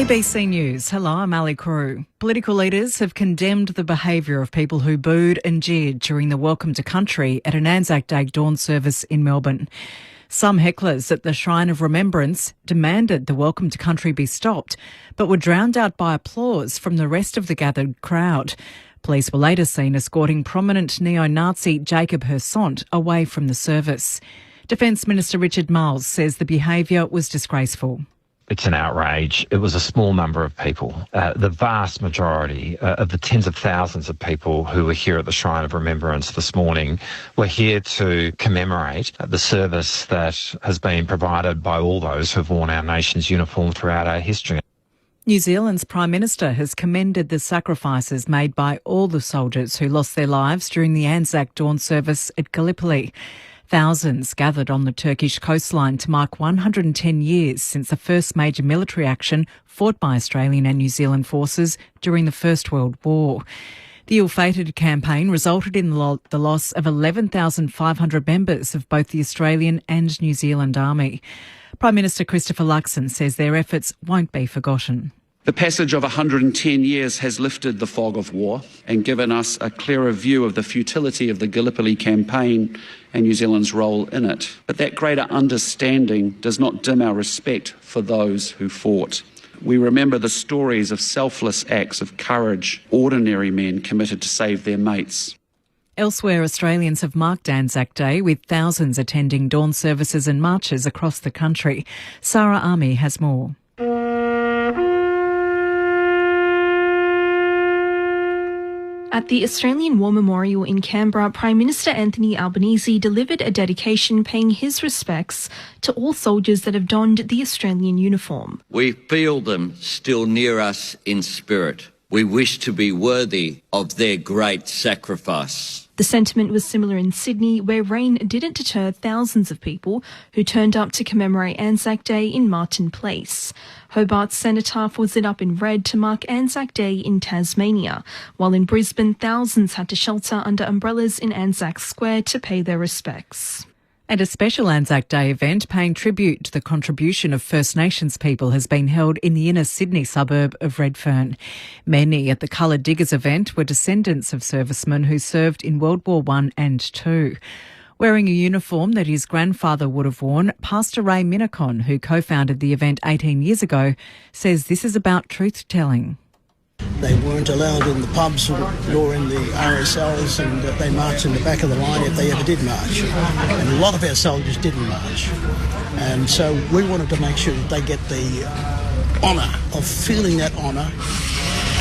ABC News. Hello, I'm Ali Crew. Political leaders have condemned the behaviour of people who booed and jeered during the Welcome to Country at an ANZAC Day dawn service in Melbourne. Some hecklers at the Shrine of Remembrance demanded the Welcome to Country be stopped, but were drowned out by applause from the rest of the gathered crowd. Police were later seen escorting prominent neo-Nazi Jacob Hersont away from the service. Defence Minister Richard Marles says the behaviour was disgraceful. It's an outrage. It was a small number of people. The vast majority of the tens of thousands of people who were here at the Shrine of Remembrance this morning were here to commemorate the service that has been provided by all those who have worn our nation's uniform throughout our history. New Zealand's Prime Minister has commended the sacrifices made by all the soldiers who lost their lives during the ANZAC dawn service at Gallipoli. Thousands gathered on the Turkish coastline to mark 110 years since the first major military action fought by Australian and New Zealand forces during the First World War. The ill-fated campaign resulted in the loss of 11,500 members of both the Australian and New Zealand Army. Prime Minister Christopher Luxon says their efforts won't be forgotten. The passage of 110 years has lifted the fog of war and given us a clearer view of the futility of the Gallipoli campaign and New Zealand's role in it. But that greater understanding does not dim our respect for those who fought. We remember the stories of selfless acts of courage, ordinary men committed to save their mates. Elsewhere, Australians have marked ANZAC Day with thousands attending dawn services and marches across the country. Sarah Army has more. At the Australian War Memorial in Canberra, Prime Minister Anthony Albanese delivered a dedication paying his respects to all soldiers that have donned the Australian uniform. We feel them still near us in spirit. We wish to be worthy of their great sacrifice. The sentiment was similar in Sydney, where rain didn't deter thousands of people who turned up to commemorate ANZAC Day in Martin Place. Hobart's cenotaph was lit up in red to mark ANZAC Day in Tasmania, while in Brisbane thousands had to shelter under umbrellas in ANZAC Square to pay their respects. And a special ANZAC Day event paying tribute to the contribution of First Nations people has been held in the inner Sydney suburb of Redfern. Many at the Coloured Diggers event were descendants of servicemen who served in World War I and II. Wearing a uniform that his grandfather would have worn, Pastor Ray Minnicon, who co-founded the event 18 years ago, says this is about truth-telling. They weren't allowed in the pubs nor in the RSLs, and they marched in the back of the line if they ever did march. And a lot of our soldiers didn't march. And so we wanted to make sure that they get the honour of feeling that honour,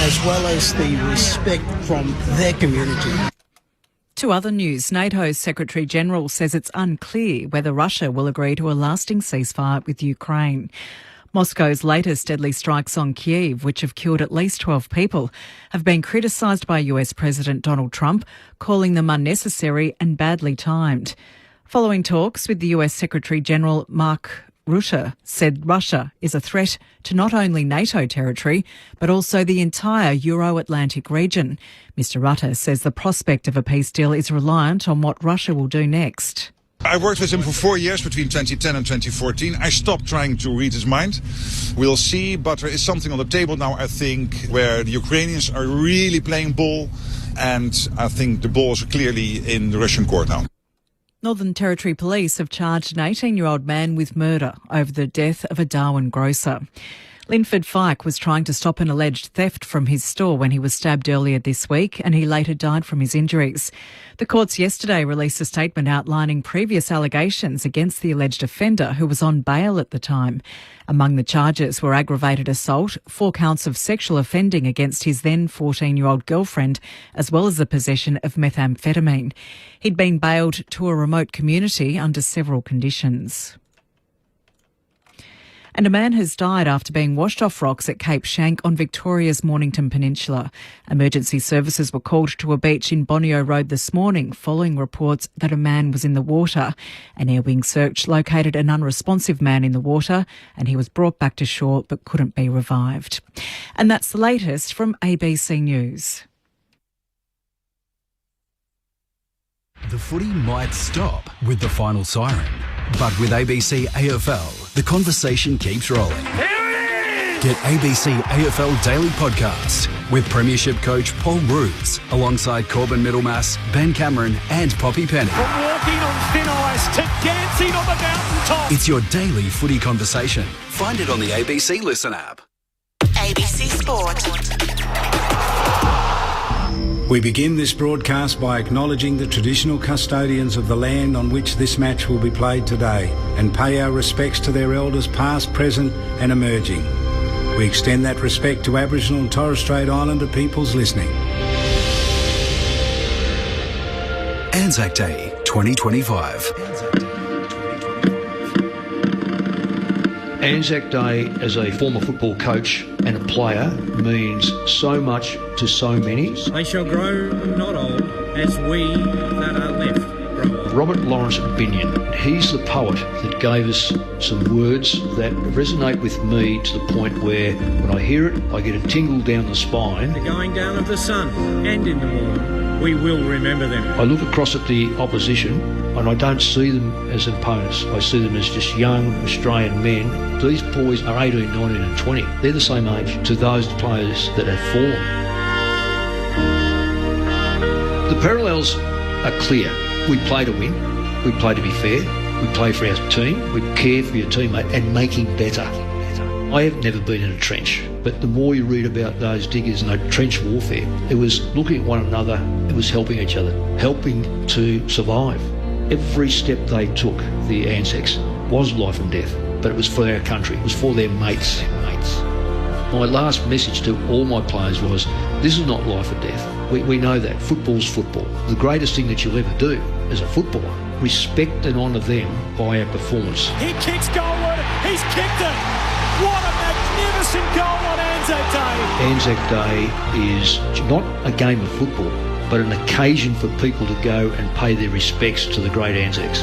as well as the respect from their community. To other news, NATO's Secretary-General says it's unclear whether Russia will agree to a lasting ceasefire with Ukraine. Moscow's latest deadly strikes on Kyiv, which have killed at least 12 people, have been criticised by US President Donald Trump, calling them unnecessary and badly timed. Following talks with the US Secretary-General, Mark Rutte said Russia is a threat to not only NATO territory, but also the entire Euro-Atlantic region. Mr Rutte says the prospect of a peace deal is reliant on what Russia will do next. I worked with him for 4 years, between 2010 and 2014. I stopped trying to read his mind. We'll see, but there is something on the table now, I think, where the Ukrainians are really playing ball, and I think the ball is clearly in the Russian court now. Northern Territory Police have charged an 18-year-old man with murder over the death of a Darwin grocer. Linford Fyke was trying to stop an alleged theft from his store when he was stabbed earlier this week, and he later died from his injuries. The courts yesterday released a statement outlining previous allegations against the alleged offender, who was on bail at the time. Among the charges were aggravated assault, 4 counts of sexual offending against his then 14-year-old girlfriend, as well as the possession of methamphetamine. He'd been bailed to a remote community under several conditions. And a man has died after being washed off rocks at Cape Schanck on Victoria's Mornington Peninsula. Emergency services were called to a beach in Bonio Road this morning following reports that a man was in the water. An air wing search located an unresponsive man in the water, and he was brought back to shore but couldn't be revived. And that's the latest from ABC News. The footy might stop with the final siren, but with ABC AFL, the conversation keeps rolling. Here it is! Get ABC AFL Daily Podcast with Premiership coach Paul Roos alongside Corbin Middlemass, Ben Cameron and Poppy Penny. From walking on thin ice to dancing on the mountaintop. It's your daily footy conversation. Find it on the ABC Listen app. ABC Sport. We begin this broadcast by acknowledging the traditional custodians of the land on which this match will be played today and pay our respects to their elders past, present and emerging. We extend that respect to Aboriginal and Torres Strait Islander peoples listening. ANZAC Day 2025. ANZAC Day as a former football coach and a player means so much to so many. They shall grow not old as we that are left grow old. Robert Lawrence Binion, he's the poet that gave us some words that resonate with me to the point where when I hear it, I get a tingle down the spine. The going down of the sun and in the morn, we will remember them. I look across at the opposition and I don't see them as opponents. I see them as just young Australian men. These boys are 18, 19 and 20. They're the same age to those players that have fallen. The parallels are clear. We play to win. We play to be fair. We play for our team. We care for your teammate and make him better. I have never been in a trench, but the more you read about those diggers and that trench warfare, it was looking at one another, it was helping each other, helping to survive. Every step they took, the ANZACs, was life and death, but it was for our country, it was for their mates. My last message to all my players was, this is not life or death. We know that. Football's football. The greatest thing that you'll ever do as a footballer, respect and honour them by our performance. He kicks goalward. He's kicked it. What a magnificent goal on ANZAC Day. ANZAC Day is not a game of football, but an occasion for people to go and pay their respects to the great ANZACs.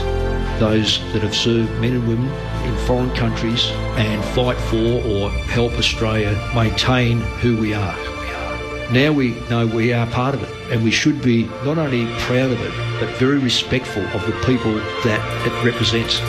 Those that have served men and women in foreign countries and fight for or help Australia maintain who we are. Now we know we are part of it, and we should be not only proud of it, but very respectful of the people that it represents.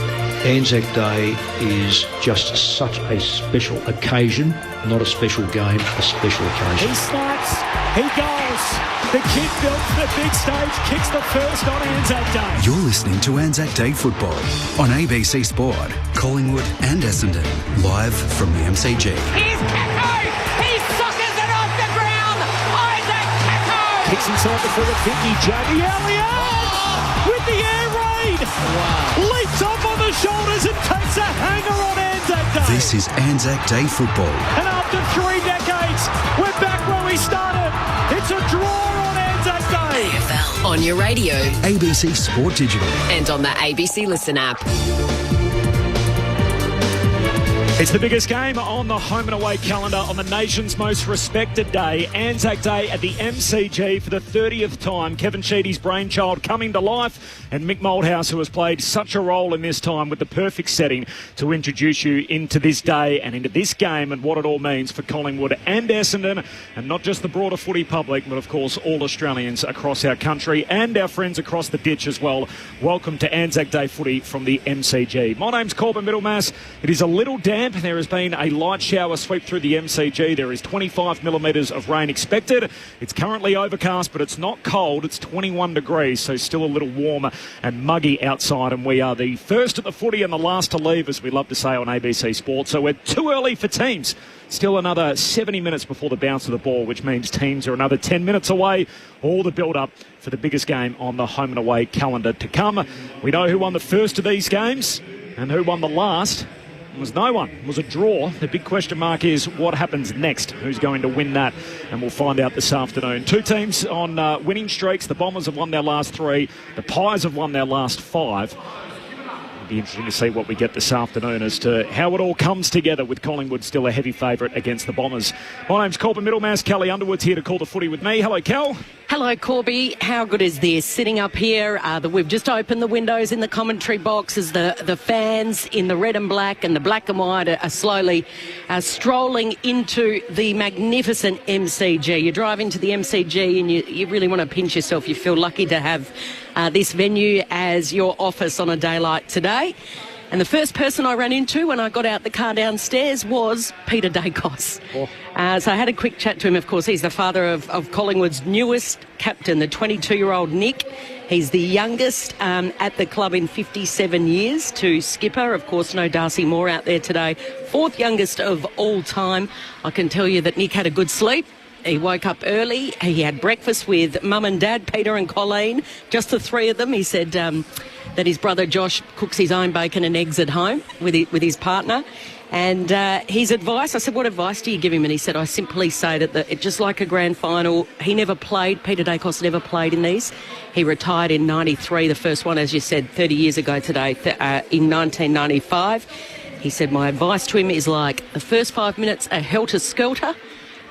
ANZAC Day is just such a special occasion, not a special game, a special occasion. He snipes, he goes. The kid built the big stage, kicks the first on ANZAC Day. You're listening to ANZAC Day Football on ABC Sport, Collingwood and Essendon, live from the MCG. Here's Kako! He suckers it off the ground! Isaac Kako! Kicks inside the forward 50, Jamie Elliott with the air raid! Wow. Leaps up on the shoulders and takes a hanger on ANZAC Day. This is ANZAC Day Football. And after 3 decades, we're back where we started. It's a draw on ANZAC Day. AFL on your radio. ABC Sport Digital. And on the ABC Listen app. It's the biggest game on the home and away calendar on the nation's most respected day, ANZAC Day at the MCG for the 30th time. Kevin Sheedy's brainchild coming to life, and Mick Moldhouse, who has played such a role in this time with the perfect setting to introduce you into this day and into this game and what it all means for Collingwood and Essendon, and not just the broader footy public, but of course all Australians across our country and our friends across the ditch as well. Welcome to ANZAC Day footy from the MCG. My name's Corbin Middlemass. It is a little damp. There has been a light shower sweep through the MCG. There is 25 millimetres of rain expected. It's currently overcast, but it's not cold. It's 21 degrees, so still a little warmer and muggy outside. And we are the first at the footy and the last to leave, as we love to say on ABC Sport. So we're too early for teams. Still another 70 minutes before the bounce of the ball, which means teams are another 10 minutes away. All the build-up for the biggest game on the home and away calendar to come. We know who won the first of these games and who won the last. It was no one. It was a draw. The big question mark is what happens next? Who's going to win that? And we'll find out this afternoon. Two teams on winning streaks. The Bombers have won their last 3. The Pies have won their last 5. It'll be interesting to see what we get this afternoon as to how it all comes together, with Collingwood still a heavy favourite against the Bombers. My name's Corbin Middlemass. Kelly Underwood's here to call the footy with me. Hello, Kel. Hello, Corby. How good is this? Sitting up here, we've just opened the windows in the commentary box as the fans in the red and black and the black and white are slowly strolling into the magnificent MCG. You drive into the MCG and you really want to pinch yourself. You feel lucky to have this venue as your office on a day like today. And the first person I ran into when I got out the car downstairs was Peter Dacos. So I had a quick chat to him. Of course, he's the father of Collingwood's newest captain, the 22-year-old Nick. He's the youngest at the club in 57 years to skipper. Of course, no Darcy Moore out there today. Fourth youngest of all time. I can tell you that Nick had a good sleep. He woke up early. He had breakfast with Mum and Dad, Peter and Colleen, just the three of them. He said that his brother Josh cooks his own bacon and eggs at home with his partner. And his advice, I said, what advice do you give him? And he said, I simply say that it's just like a grand final. He never played. Peter Dacos never played in these. He retired in 93, the first one, as you said, 30 years ago today, in 1995. He said, my advice to him is like the first 5 minutes are helter-skelter,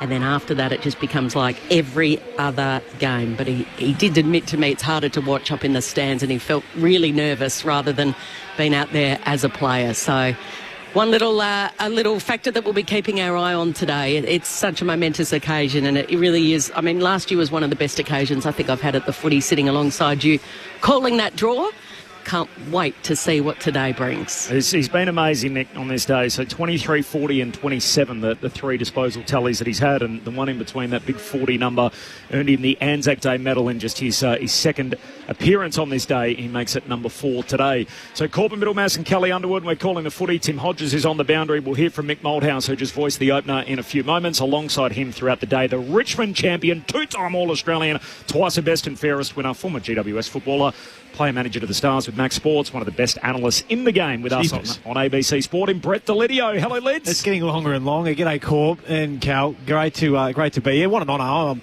and then after that it just becomes like every other game. But he did admit to me it's harder to watch up in the stands, and he felt really nervous rather than being out there as a player. So one little a little factor that we'll be keeping our eye on today. It's such a momentous occasion, and it really is. I mean, last year was one of the best occasions I think I've had at the footy, sitting alongside you, calling that draw. Can't wait to see what today brings. He's been amazing, Nick, on this day. So 23, 40 and 27, the three disposal tallies that he's had, and the one in between, that big 40 number, earned him the ANZAC Day medal in just his second appearance on this day. He makes it number 4 today. So Corbin Middlemass and Kelly Underwood, we're calling the footy. Tim Hodges is on the boundary. We'll hear from Mick Moldhouse, who just voiced the opener, in a few moments. Alongside him throughout the day, the Richmond champion, two-time All-Australian, twice a best and fairest winner, former GWS footballer, player manager to the Stars with Max Sports, one of the best analysts in the game with us on ABC Sport, in Brett Delidio. Hello, Lids. It's getting longer and longer. G'day, Corb and Cal. Great to be here. What an honour.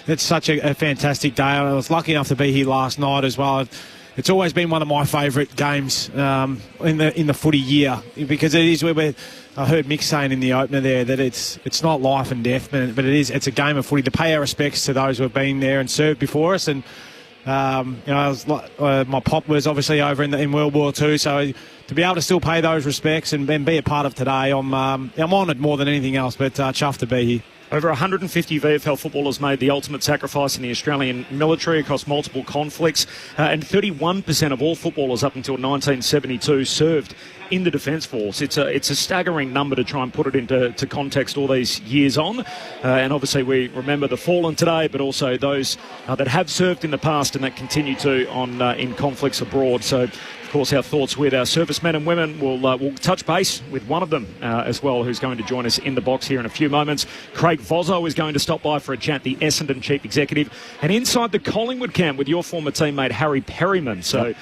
It's such a fantastic day. I was lucky enough to be here last night as well. It's always been one of my favourite games in the footy year, because it is where I heard Mick saying in the opener there that it's not life and death, but it's a game of footy. To pay our respects to those who have been there and served before us, and my pop was obviously over in World War II, so to be able to still pay those respects and be a part of today, I'm honoured more than anything else, but chuffed to be here. Over 150 VFL footballers made the ultimate sacrifice in the Australian military across multiple conflicts, and 31% of all footballers up until 1972 served in the Defence Force. It's a staggering number to try and put it into context all these years on. And obviously we remember the fallen today, but also those that have served in the past and that continue to in conflicts abroad. So, of course, our thoughts with our servicemen and women. We'll touch base with one of them as well, who's going to join us in the box here in a few moments. Craig Vozzo is going to stop by for a chat, the Essendon Chief Executive, and inside the Collingwood camp with your former teammate Harry Perryman. So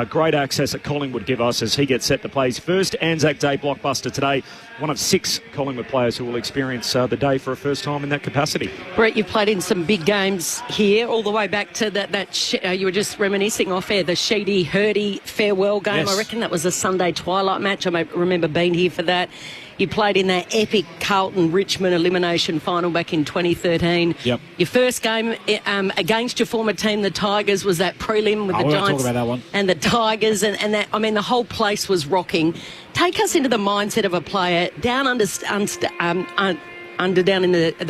great access that Collingwood give us as he gets set to play his first ANZAC Day blockbuster today. One of 6 Collingwood players who will experience the day for a first time in that capacity. Brett, you've played in some big games here, all the way back to that you were just reminiscing off air, the Sheedy Hurdy farewell game. Yes. I reckon that was a Sunday twilight match. I remember being here for that. You played in that epic Carlton-Richmond elimination final back in 2013. Yep. Your first game against your former team, the Tigers, was that prelim with the Giants talk about that one. and the Tigers, and that, I mean, the whole place was rocking. Take us into the mindset of a player down in the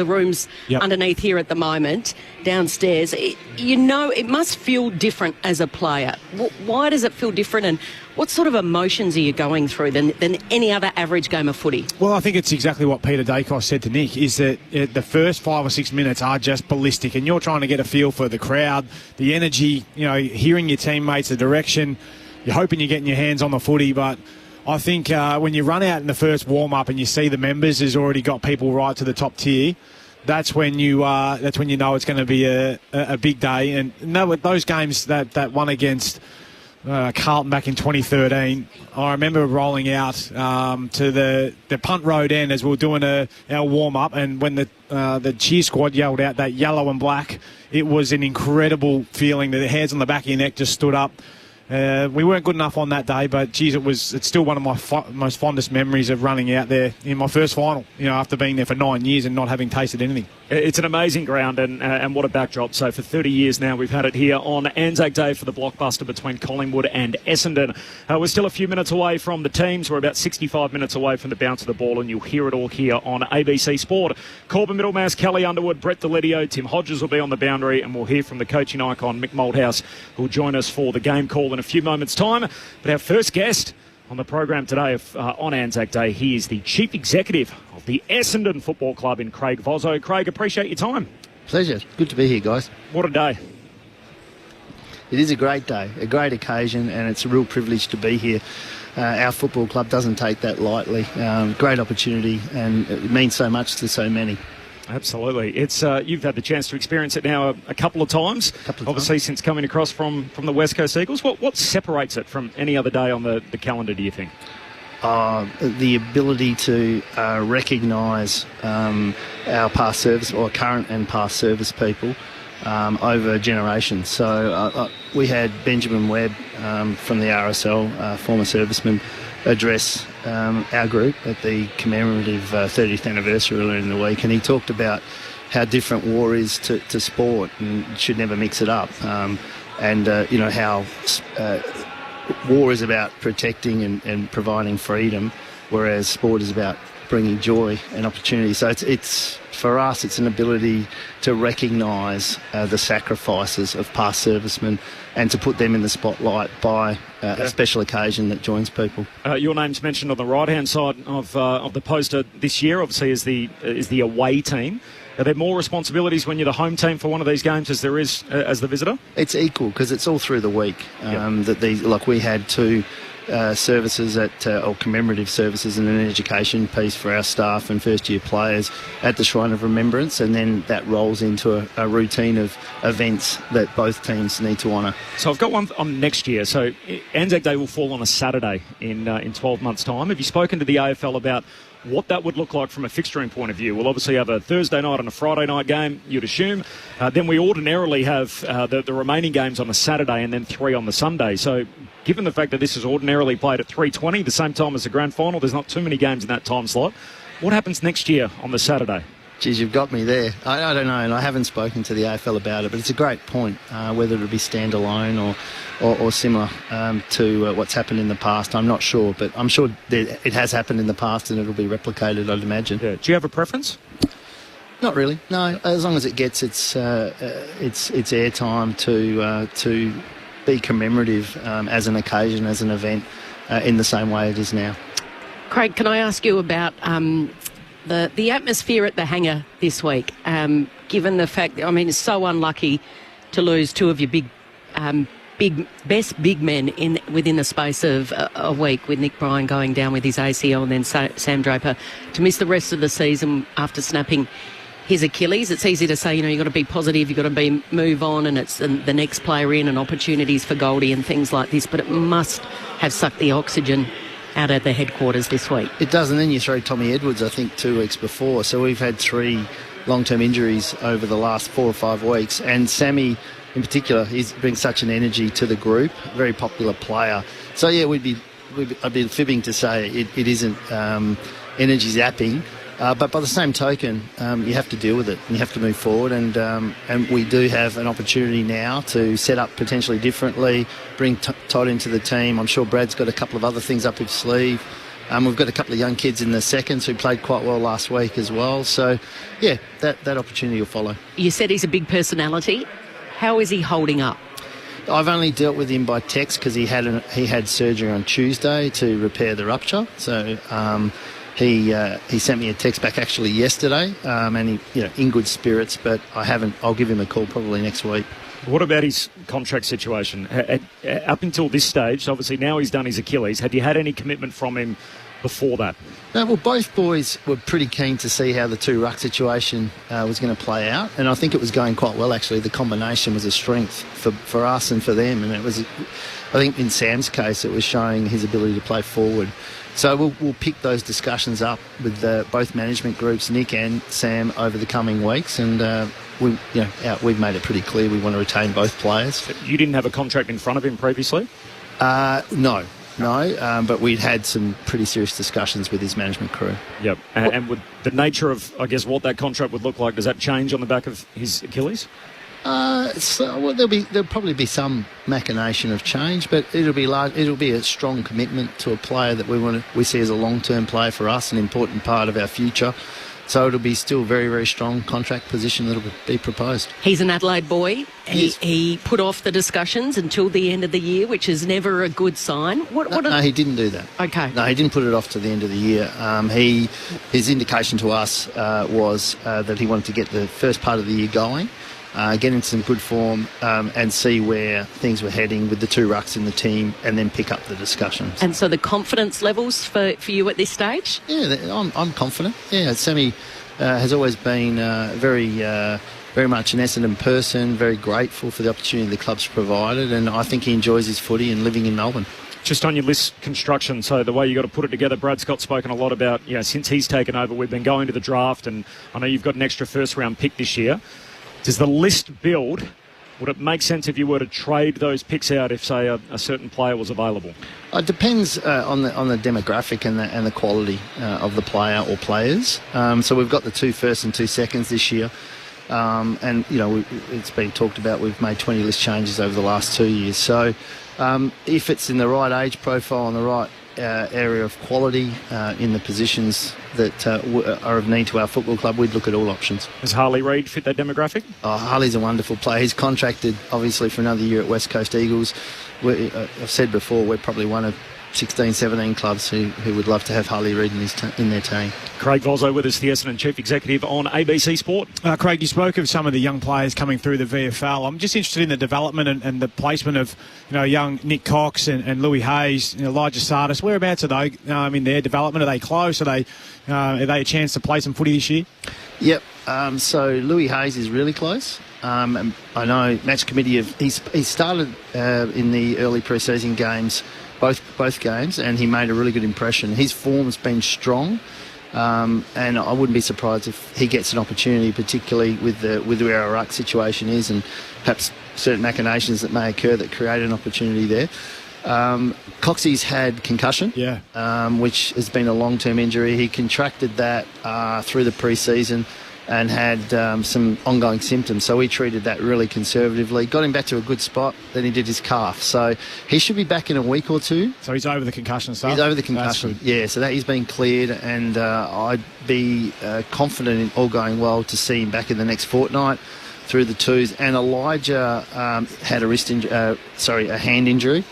rooms underneath here at the moment, downstairs. It must feel different as a player. Why does it feel different, and what sort of emotions are you going through than any other average game of footy? Well, I think it's exactly what Peter Dacos said to Nick, is that the first 5 or 6 minutes are just ballistic, and you're trying to get a feel for the crowd, the energy, hearing your teammates, the direction. You're hoping you're getting your hands on the footy, but I think when you run out in the first warm-up and you see the members has already got people right to the top tier, that's when you know it's going to be a big day. And those games that one against Carlton back in 2013, I remember rolling out to the punt road end as we were doing our warm-up, and when the cheer squad yelled out that yellow and black, it was an incredible feeling. The hairs on the back of your neck just stood up. We weren't good enough on that day, but geez, it's still one of my most fondest memories of running out there in my first final, after being there for 9 years and not having tasted anything. It's an amazing ground, and what a backdrop. So for 30 years now, we've had it here on ANZAC Day for the blockbuster between Collingwood and Essendon. We're still a few minutes away from the teams. We're about 65 minutes away from the bounce of the ball, and you'll hear it all here on ABC Sport. Corbin Middlemass, Kelly Underwood, Brett Delidio, Tim Hodges will be on the boundary, and we'll hear from the coaching icon, Mick Moldhouse, who'll join us for the game call in a few moments' time. But our first guest On the program today on Anzac Day, he is the Chief Executive of the Essendon Football Club in Craig Vozzo. Craig, appreciate your time. Pleasure. Good to be here, guys. What a day. It is a great day, a great occasion, and it's a real privilege to be here. Our football club doesn't take that lightly. Great opportunity, and it means so much to so many. Absolutely. It's you've had the chance to experience it now a couple of times, obviously since coming across from the West Coast Eagles. What separates it from any other day on the calendar, do you think? The ability to recognise our past service, or current and past service people, over generations. So we had Benjamin Webb from the RSL, former serviceman, address our group at the commemorative 30th anniversary earlier in the week, and he talked about how different war is to sport and should never mix it up, and how war is about protecting and providing freedom, whereas sport is about bringing joy and opportunity. So it's for us, it's an ability to recognise the sacrifices of past servicemen and to put them in the spotlight by a special occasion that joins people. Your name's mentioned on the right-hand side of the poster this year, obviously, is the away team. Are there more responsibilities when you're the home team for one of these games as there is as the visitor? It's equal because it's all through the week. We had two services or commemorative services and an education piece for our staff and first-year players at the Shrine of Remembrance, and then that rolls into a routine of events that both teams need to honour. So I've got one on next year. So Anzac Day will fall on a Saturday in 12 months' time. Have you spoken to the AFL about what that would look like from a fixturing point of view? We'll obviously have a Thursday night and a Friday night game, you'd assume. Then we ordinarily have the remaining games on a Saturday and then 3 on the Sunday. So given the fact that this is ordinarily played at 3:20, the same time as the grand final, there's not too many games in that time slot. What happens next year on the Saturday? Geez, you've got me there. I don't know, and I haven't spoken to the AFL about it, but it's a great point, whether it be standalone or similar to what's happened in the past. I'm not sure, but I'm sure that it has happened in the past and it'll be replicated, I'd imagine. Yeah. Do you have a preference? Not really, no. As long as it gets its airtime to be commemorative as an occasion, as an event, in the same way it is now. Craig, can I ask you about the atmosphere at the hangar this week, given the fact, it's so unlucky to lose two of your best big men within the space of a week, with Nick Bryan going down with his ACL and then Sam Draper to miss the rest of the season after snapping his Achilles. It's easy to say, you've got to be positive, you've got to move on, and it's the next player in and opportunities for Goldie and things like this, but it must have sucked the oxygen out at the headquarters this week. It does, and then you throw Tommy Edwards, I think, 2 weeks before. So we've had 3 long-term injuries over the last 4 or 5 weeks. And Sammy, in particular, he brings such an energy to the group, very popular player. So, yeah, I'd be fibbing to say it isn't energy zapping. But by the same token, you have to deal with it and you have to move forward. And we do have an opportunity now to set up potentially differently, bring Todd into the team. I'm sure Brad's got a couple of other things up his sleeve. We've got a couple of young kids in the seconds who played quite well last week as well. So, yeah, that opportunity will follow. You said he's a big personality. How is he holding up? I've only dealt with him by text because he had surgery on Tuesday to repair the rupture. So he sent me a text back actually yesterday, and he, in good spirits. But I'll give him a call probably next week. What about his contract situation? Up until this stage, obviously now he's done his Achilles. Had you had any commitment from him before that? No, well, both boys were pretty keen to see how the 2 ruck situation was going to play out, and I think it was going quite well, actually. The combination was a strength for us and for them, and it was, I think in Sam's case, it was showing his ability to play forward. So we'll pick those discussions up with both management groups, Nick and Sam, over the coming weeks, and we've made it pretty clear we want to retain both players. You didn't have a contract in front of him previously? No, but we'd had some pretty serious discusls with his management crew. Yep. And would the nature of, I guess, what that contract would look like, does that change on the back of his Achilles? There'll probably be some machination of change, but it'll be a strong commitment to a player that we see as a long-term player for us, an important part of our future. So it'll be still very, very strong contract position that'll be proposed. He's an Adelaide boy. He put off the discussions until the end of the year, which is never a good sign. No, he didn't do that. Okay. No, he didn't put it off to the end of the year. His indication to us was that he wanted to get the first part of the year going, get into some good form, and see where things were heading with the 2 rucks in the team, and then pick up the discussions. And so the confidence levels for you at this stage? Yeah, I'm confident. Yeah, Sammy has always been very much an Essendon person, very grateful for the opportunity the club's provided, and I think he enjoys his footy and living in Melbourne. Just on your list construction, so the way you got to put it together, Brad Scott's spoken a lot about, since he's taken over, we've been going to the draft, and I know you've got an extra first-round pick this year. Does the list build? Would it make sense if you were to trade those picks out if, say, a certain player was available? It depends on the demographic and the quality of the player or players. So we've got the 2 firsts and 2 seconds this year. And, it's been talked about, we've made 20 list changes over the last 2 years. So if it's in the right age profile and the right area of quality in the positions that are of need to our football club, we'd look at all options. Does Harley Reid fit that demographic? Oh, Harley's a wonderful player. He's contracted, obviously, for another year at West Coast Eagles. I've said before, we're probably one of 16, 17 clubs who would love to have Harley Reid in their team. Craig Vozzo with us, the Essendon Chief Executive on ABC Sport. Craig, you spoke of some of the young players coming through the VFL. I'm just interested in the development and the placement of young Nick Cox and Louis Hayes, Elijah Sardis. Whereabouts are they in their development? Are they close? Are they a chance to play some footy this year? Yep. So Louis Hayes is really close. I know match committee he started in the early pre-season games, both games, and he made a really good impression. His form's been strong, and I wouldn't be surprised if he gets an opportunity, particularly with where our ruck situation is, and perhaps certain machinations that may occur that create an opportunity there. Coxie's had concussion, which has been a long-term injury. He contracted that through the pre-season and had some ongoing symptoms. So we treated that really conservatively, got him back to a good spot, then he did his calf. So he should be back in a week or 2. So he's over the concussion stuff? He's over the concussion, yeah. So that he's been cleared, and I'd be confident in all going well to see him back in the next fortnight through the 2s. And Elijah had a hand injury,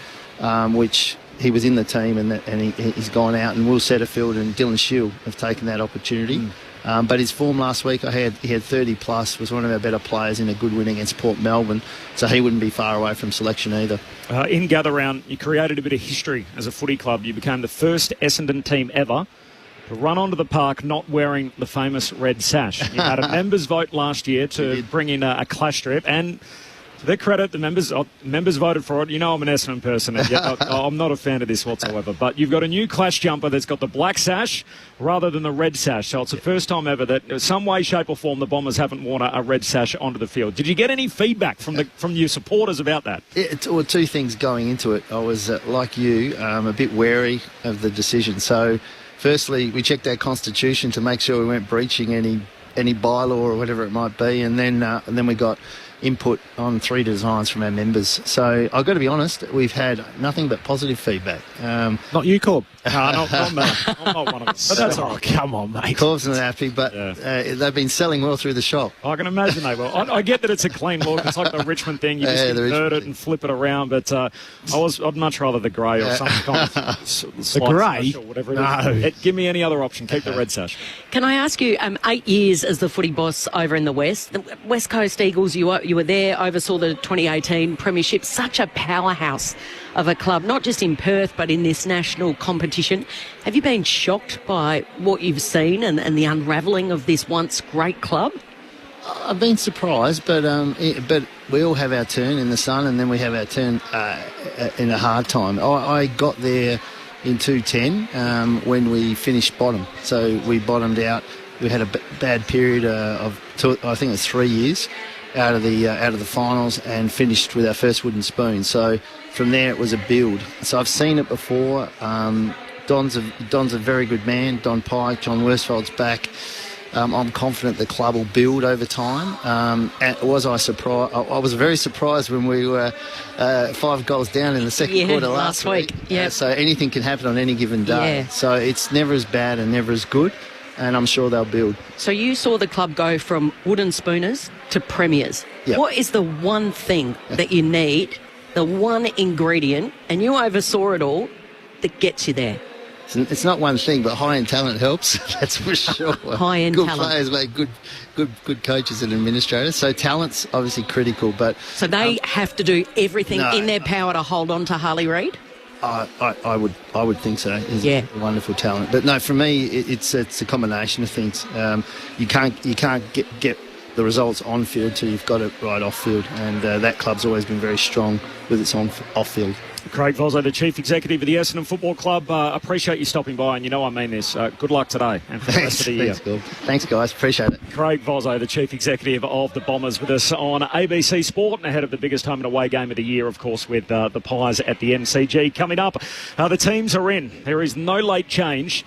which he was in the team, and he's gone out, and Will Setterfield and Dylan Shield have taken that opportunity. But his form last week, he had 30 plus, was one of our better players in a good win against Port Melbourne, so he wouldn't be far away from selection either. In Gather Round, you created a bit of history as a footy club. You became the first Essendon team ever to run onto the park not wearing the famous red sash. You had a members' vote last year to bring in a clash strip, and to their credit, the members voted for it. I'm an Essendon person, and yet I'm not a fan of this whatsoever. But you've got a new clash jumper that's got the black sash rather than the red sash. So it's the first time ever that, in some way, shape or form, the Bombers haven't worn a red sash onto the field. Did you get any feedback from your supporters about that? Well, 2 things going into it. I was, like you, a bit wary of the decision. So, firstly, we checked our constitution to make sure we weren't breaching any bylaw or whatever it might be, and then we got input on 3 designs from our members. So I've got to be honest, we've had nothing but positive feedback. Not you, Corb. No, not me. I'm not one of us. But that's all right. Come on, mate. Corb's not happy, but they've been selling well through the shop. I can imagine they will. I get that it's a clean look. It's like the Richmond thing. You just invert it and flip it around. But I'd much rather the grey or some kind of the grey? Or whatever it is. Give me any other option. Keep the red sash. Can I ask you, 8 years as the footy boss over in the West, the West Coast Eagles, you were there, oversaw the 2018 Premiership, such a powerhouse of a club, not just in Perth but in this national competition. Have you been shocked by what you've seen and the unravelling of this once great club? I've been surprised, but we all have our turn in the sun, and then we have our turn in a hard time. I got there in 2010 when we finished bottom, so we bottomed out. We had a bad period of I think it was 3 years out of the finals, and finished with our first wooden spoon. So from there it was a build. So I've seen it before. Don's a very good man. Don Pike, John Worsfold's back. I'm confident the club will build over time. Was I surprised? I was very surprised when we were 5 goals down in the second quarter last week. Yeah. So anything can happen on any given day. Yeah. So it's never as bad and never as good. and I'm sure they'll build. So you saw the club go from wooden spooners to premiers. Yep. What is the one thing that you need, the one ingredient, and you oversaw it all, that gets you there? It's not one thing, but high-end talent helps. That's for sure. High-end good talent. Players make good coaches and administrators. So talent's obviously critical, but so they have to do everything in their power to hold on to Harley Reid. I would think so. He's a wonderful talent, but no, for me, it's a combination of things. You can't get the results on field till you've got it right off field, and that club's always been very strong with its off field. Craig Vozzo, the Chief Executive of the Essendon Football Club. Appreciate you stopping by, and you know I mean this. Good luck today and for the rest of the year. Thanks, guys. Appreciate it. Craig Vozzo, the Chief Executive of the Bombers, with us on ABC Sport, and ahead of the biggest home and away game of the year, of course, with the Pies at the MCG. Coming up, the teams are in. There is no late change.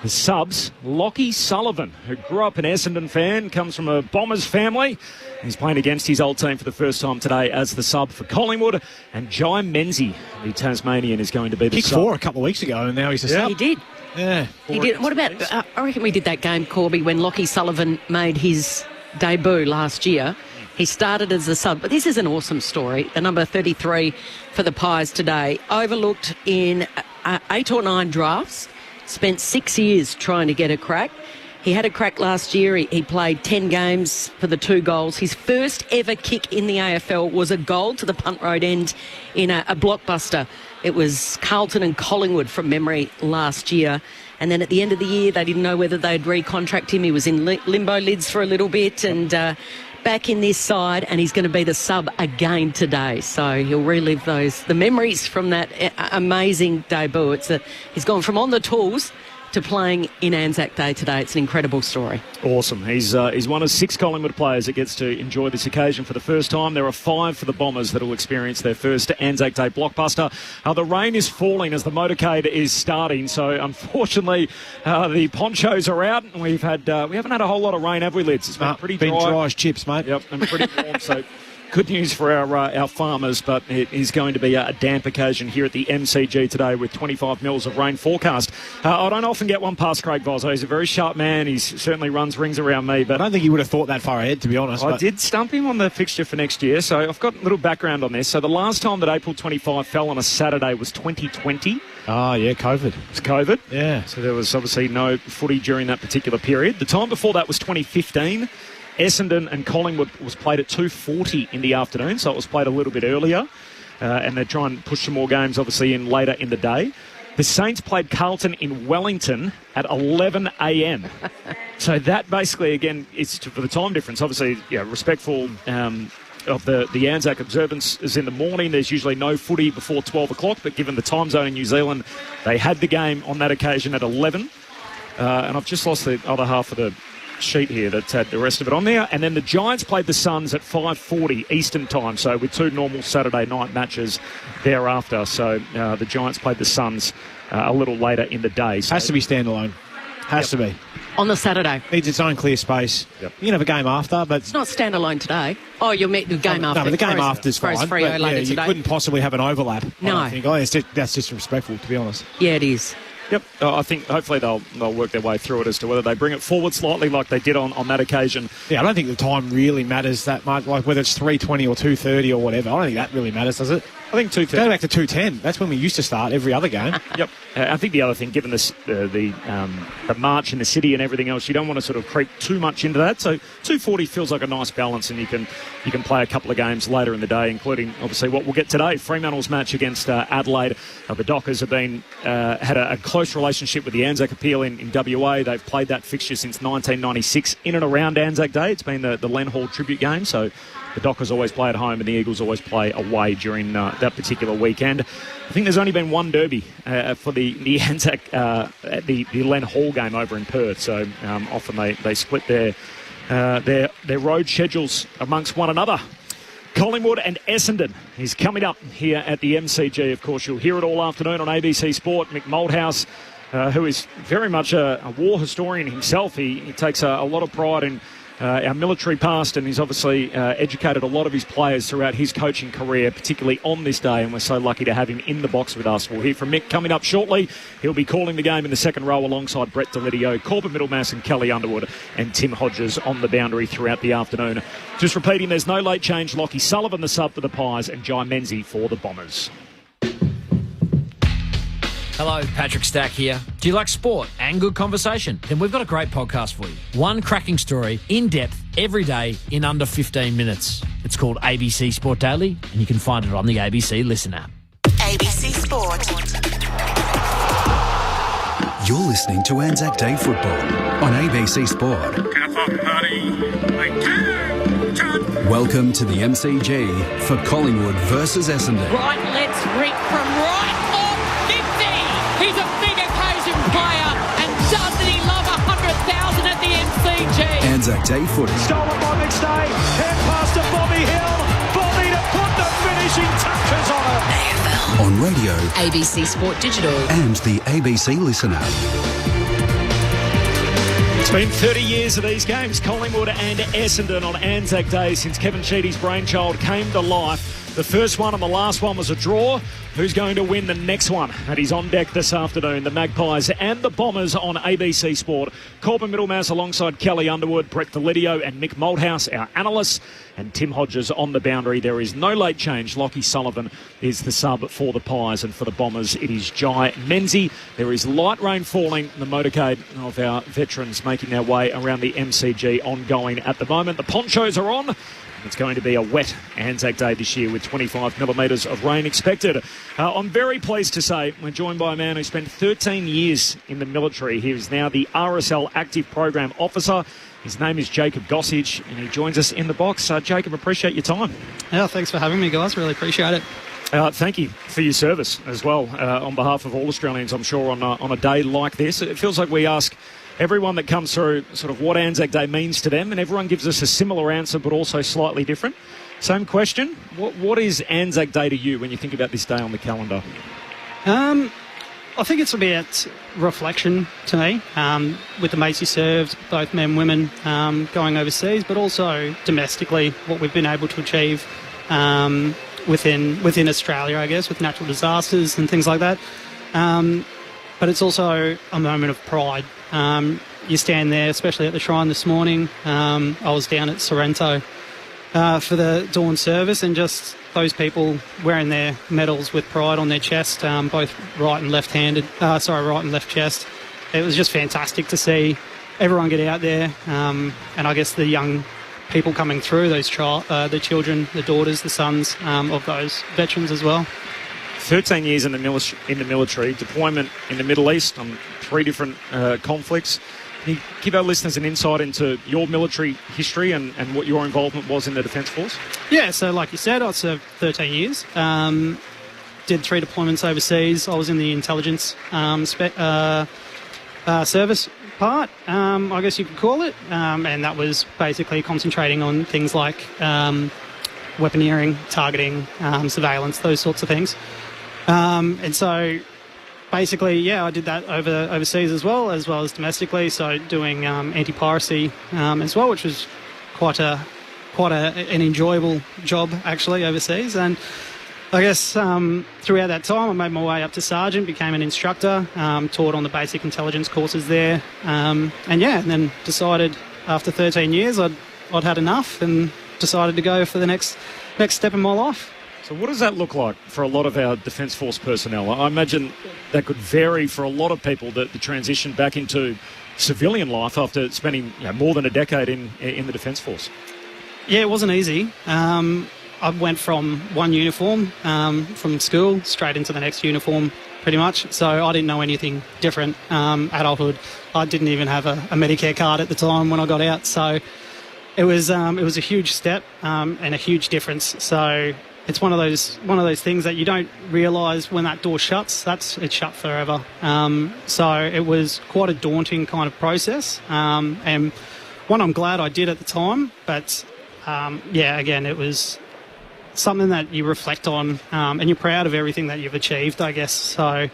The subs, Lockie Sullivan, who grew up an Essendon fan, comes from a Bombers family. He's playing against his old team for the first time today as the sub for Collingwood. And Jai Menzies, the Tasmanian, is going to be the Kicked sub. 4 a couple of weeks ago, and now he's a sub. He did. Yeah. He did. What about, I reckon we did that game, Corby, when Lockie Sullivan made his debut last year. He started as a sub, but this is an awesome story. The number 33 for the Pies today, overlooked in 8 or 9 drafts, spent 6 years trying to get a crack. He had a crack last year. He played 10 games for the 2 goals. His first ever kick in the AFL was a goal to the punt road end in a blockbuster. It was Carlton and Collingwood from memory last year. And then at the end of the year, they didn't know whether they'd recontract him. He was in limbo lids for a little bit and back in this side, and he's going to be the sub again today. So he'll relive the memories from that amazing debut. He's gone from on the tools to playing in ANZAC Day today. It's an incredible story. Awesome. He's one of 6 Collingwood players that gets to enjoy this occasion for the first time. There are 5 for the Bombers that will experience their first ANZAC Day blockbuster. The rain is falling as the motorcade is starting, so unfortunately the ponchos are out. And we haven't had a whole lot of rain, have we, Lids? It's been pretty dry. Been dry as chips, mate. Yep, and pretty warm, so good news for our farmers, but it is going to be a damp occasion here at the MCG today with 25 mils of rain forecast. I don't often get one past Craig Vozzo. He's a very sharp man. He certainly runs rings around me. But I don't think he would have thought that far ahead, to be honest. I did stump him on the fixture for next year, so I've got a little background on this. So the last time that April 25 fell on a Saturday was 2020. Oh, yeah, COVID. It's COVID. Yeah. So there was obviously no footy during that particular period. The time before that was 2015. Essendon and Collingwood was played at 2:40 in the afternoon, so it was played a little bit earlier. And they try and push some more games, obviously, in later in the day. The Saints played Carlton in Wellington at 11 a.m. So that basically, again, is for the time difference. Obviously, respectful of the Anzac observance is in the morning. There's usually no footy before 12 o'clock, but given the time zone in New Zealand, they had the game on that occasion at 11. And I've just lost the other half of the sheet here that had the rest of it on there. And then the Giants played the Suns at 5:40 Eastern time, so with 2 normal Saturday night matches thereafter. So the Giants played the Suns a little later in the day. So has to be standalone. Has to be. On the Saturday. Needs its own clear space. Yep. You can have a game after, but it's not standalone today. Oh, you'll meet the game after. No, but the game after is fine. Later you couldn't possibly have an overlap. No. I think. That's disrespectful, to be honest. Yeah, it is. Yep, I think hopefully they'll work their way through it as to whether they bring it forward slightly like they did on that occasion. Yeah, I don't think the time really matters that much, like whether it's 3:20 or 2:30 or whatever. I don't think that really matters, does it? I think 2:30. Go back to 2:10. That's when we used to start every other game. Yep. I think the other thing, given the march in the city and everything else, you don't want to sort of creep too much into that. So 2:40 feels like a nice balance, and you can play a couple of games later in the day, including obviously what we'll get today. Fremantle's match against Adelaide. The Dockers have been had a close relationship with the ANZAC appeal in WA. They've played that fixture since 1996 in and around ANZAC Day. It's been the Len Hall tribute game, so the Dockers always play at home and the Eagles always play away during that particular weekend. I think there's only been one derby for the ANZAC, the Len Hall game over in Perth, so often they split their road schedules amongst one another. Collingwood and Essendon is coming up here at the MCG. Of course, you'll hear it all afternoon on ABC Sport. Mick Malthouse, who is very much a war historian himself, he takes a lot of pride in our military past, and he's obviously educated a lot of his players throughout his coaching career, particularly on this day, and we're so lucky to have him in the box with us. We'll hear from Mick coming up shortly. He'll be calling the game in the second row alongside Brett Delidio, Corbin Middlemass and Kelly Underwood, and Tim Hodges on the boundary throughout the afternoon. Just repeating, there's no late change. Lockie Sullivan, the sub for the Pies, and Jai Menzies for the Bombers. Hello, Patrick Stack here. Do you like sport and good conversation? Then we've got a great podcast for you. One cracking story, in depth, every day, in under 15 minutes. It's called ABC Sport Daily, and you can find it on the ABC Listen app. ABC Sport. You're listening to ANZAC Day Football on ABC Sport. Welcome to the MCG for Collingwood versus Essendon. Right, let's Rick from right on 50. He's a big occasion player, and doesn't he love 100,000 at the MCG? ANZAC Day Footy. Stolen by McStay, head pass to Bobby Hill. Bobby to put the finishing touches on it. AFL. On radio. ABC Sport Digital. And the ABC Listen app. It's been 30 years of these games, Collingwood and Essendon on ANZAC Day, since Kevin Sheedy's brainchild came to life. The first one and the last one was a draw. Who's going to win the next one? And he's on deck this afternoon. The Magpies and the Bombers on ABC Sport. Corbin Middlemass alongside Kelly Underwood, Brett Delidio and Mick Malthouse, our analysts, and Tim Hodges on the boundary. There is no late change. Lockie Sullivan is the sub for the Pies, and for the Bombers it is Jai Menzies. There is light rain falling. The motorcade of our veterans making their way around the MCG ongoing at the moment. The ponchos are on. It's going to be a wet ANZAC Day this year with 25 millimetres of rain expected. I'm very pleased to say we're joined by a man who spent 13 years in the military. He is now the RSL Active Program Officer. His name is Jacob Gossage, and he joins us in the box. Jacob, appreciate your time. Yeah, thanks for having me, guys. Really appreciate it. Thank you for your service as well, on behalf of all Australians, I'm sure, on a day like this. It feels like we ask everyone that comes through sort of what ANZAC Day means to them, and everyone gives us a similar answer but also slightly different. Same question, what is ANZAC Day to you when you think about this day on the calendar? I think it's about reflection to me, with the mates you served, both men and women, going overseas, but also domestically, what we've been able to achieve within Australia, I guess, with natural disasters and things like that. But it's also a moment of pride. You stand there, especially at the Shrine this morning. I was down at Sorrento for the dawn service, and just those people wearing their medals with pride on their chest, both right and left chest. It was just fantastic to see everyone get out there, and I guess the young people coming through, the children, the daughters, the sons of those veterans as well. 13 years in the military, deployment in the Middle East on 3 different conflicts. Can you give our listeners an insight into your military history and what your involvement was in the Defence Force? Yeah, so like you said, I served 13 years. Did 3 deployments overseas. I was in the intelligence service part, I guess you could call it. And that was basically concentrating on things like weaponeering, targeting, surveillance, those sorts of things. And so basically, yeah, I did that overseas as well as domestically. So doing anti-piracy as well, which was quite an enjoyable job actually overseas. And I guess throughout that time, I made my way up to sergeant, became an instructor, taught on the basic intelligence courses there, and then decided after 13 years I'd had enough and decided to go for the next step in my life. So what does that look like for a lot of our Defence Force personnel? I imagine that could vary for a lot of people, the transition back into civilian life after spending more than a decade in the Defence Force. Yeah, it wasn't easy. I went from one uniform from school straight into the next uniform pretty much, so I didn't know anything different. Adulthood, I didn't even have a Medicare card at the time when I got out, so it was a huge step and a huge difference. So it's one of those things that you don't realise when that door shuts. It's shut forever. So it was quite a daunting kind of process, and one I'm glad I did at the time. But again, it was something that you reflect on, and you're proud of everything that you've achieved, I guess. So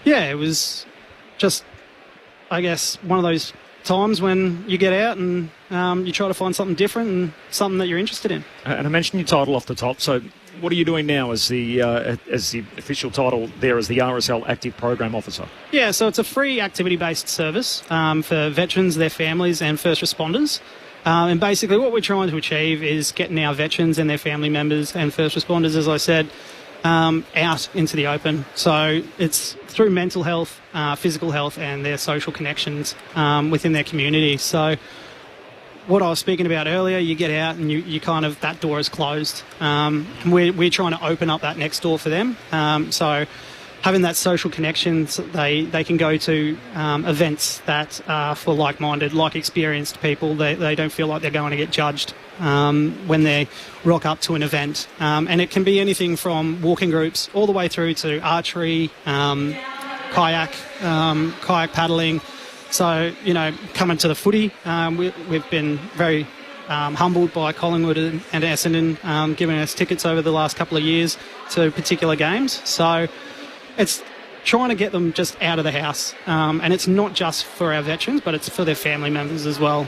yeah, it was just, I guess, one of those times when you get out and you try to find something different and something that you're interested in. And I mentioned your title off the top, so what are you doing now as the official title there as the RSL Active Program Officer? Yeah, so it's a free activity-based service for veterans, their families and first responders. And basically what we're trying to achieve is getting our veterans and their family members and first responders, as I said, out into the open. So it's through mental health, physical health and their social connections within their community. So what I was speaking about earlier, you get out and you kind of, that door is closed. We're trying to open up that next door for them. So having that social connections, they can go to events that are for like-minded, like-experienced people. They don't feel like they're going to get judged when they rock up to an event. And it can be anything from walking groups all the way through to archery, kayak paddling. So, coming to the footy, we've been very humbled by Collingwood and Essendon giving us tickets over the last couple of years to particular games. So it's trying to get them just out of the house. And it's not just for our veterans, but it's for their family members as well.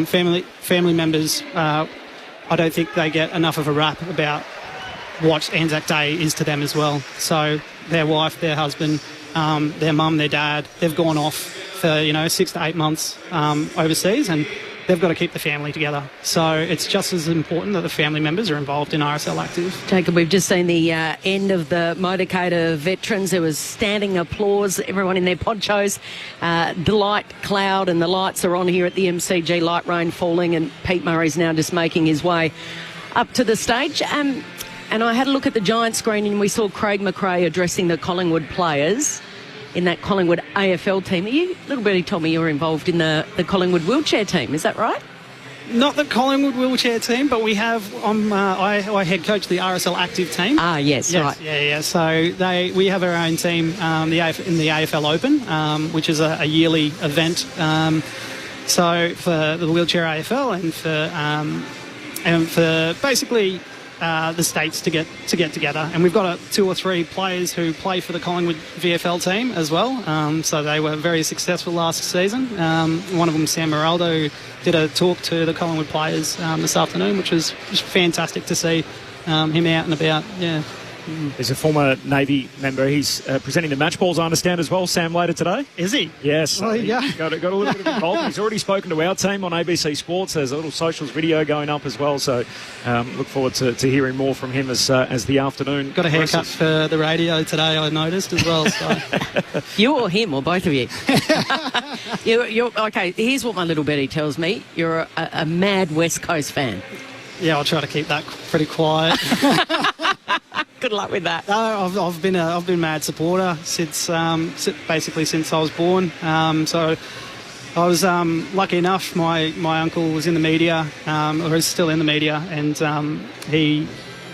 Family members, I don't think they get enough of a rap about what ANZAC Day is to them as well. So their wife, their husband, their mum, their dad, they've gone off for 6 to 8 months overseas, and they've got to keep the family together. So it's just as important that the family members are involved in RSL Active. Jacob, we've just seen the end of the motorcade of veterans. There was standing applause, everyone in their ponchos. The light cloud and the lights are on here at the MCG, light rain falling, and Pete Murray's now just making his way up to the stage. And I had a look at the giant screen and we saw Craig McRae addressing the Collingwood players in that Collingwood AFL team. Little birdie told me you were involved in the Collingwood wheelchair team, is that right? Not the Collingwood wheelchair team, but we have, I head coach the RSL Active team. Yes, right. Yeah. So we have our own team in the AFL Open, which is a yearly event. So for the wheelchair AFL and for basically the states to get together, and we've got 2 or 3 players who play for the Collingwood VFL team as well. So they were very successful last season. One of them, Sam Moraldo, did a talk to the Collingwood players this afternoon, which was just fantastic to see him out and about. Yeah. He's a former Navy member. He's presenting the match balls, I understand, as well, Sam, later today. Is he? Yes. Well, yeah. Got a little bit of involvement. He's already spoken to our team on ABC Sports. There's a little socials video going up as well, so look forward to hearing more from him as the afternoon Got a haircut for the radio today, I noticed, as well. So. You or him, or both of you? You're okay, here's what my little Betty tells me. You're a mad West Coast fan. Yeah, I'll try to keep that pretty quiet. Good luck with that. No, I've been a mad supporter since basically since I was born. So I was lucky enough. My uncle was in the media, or is still in the media, and he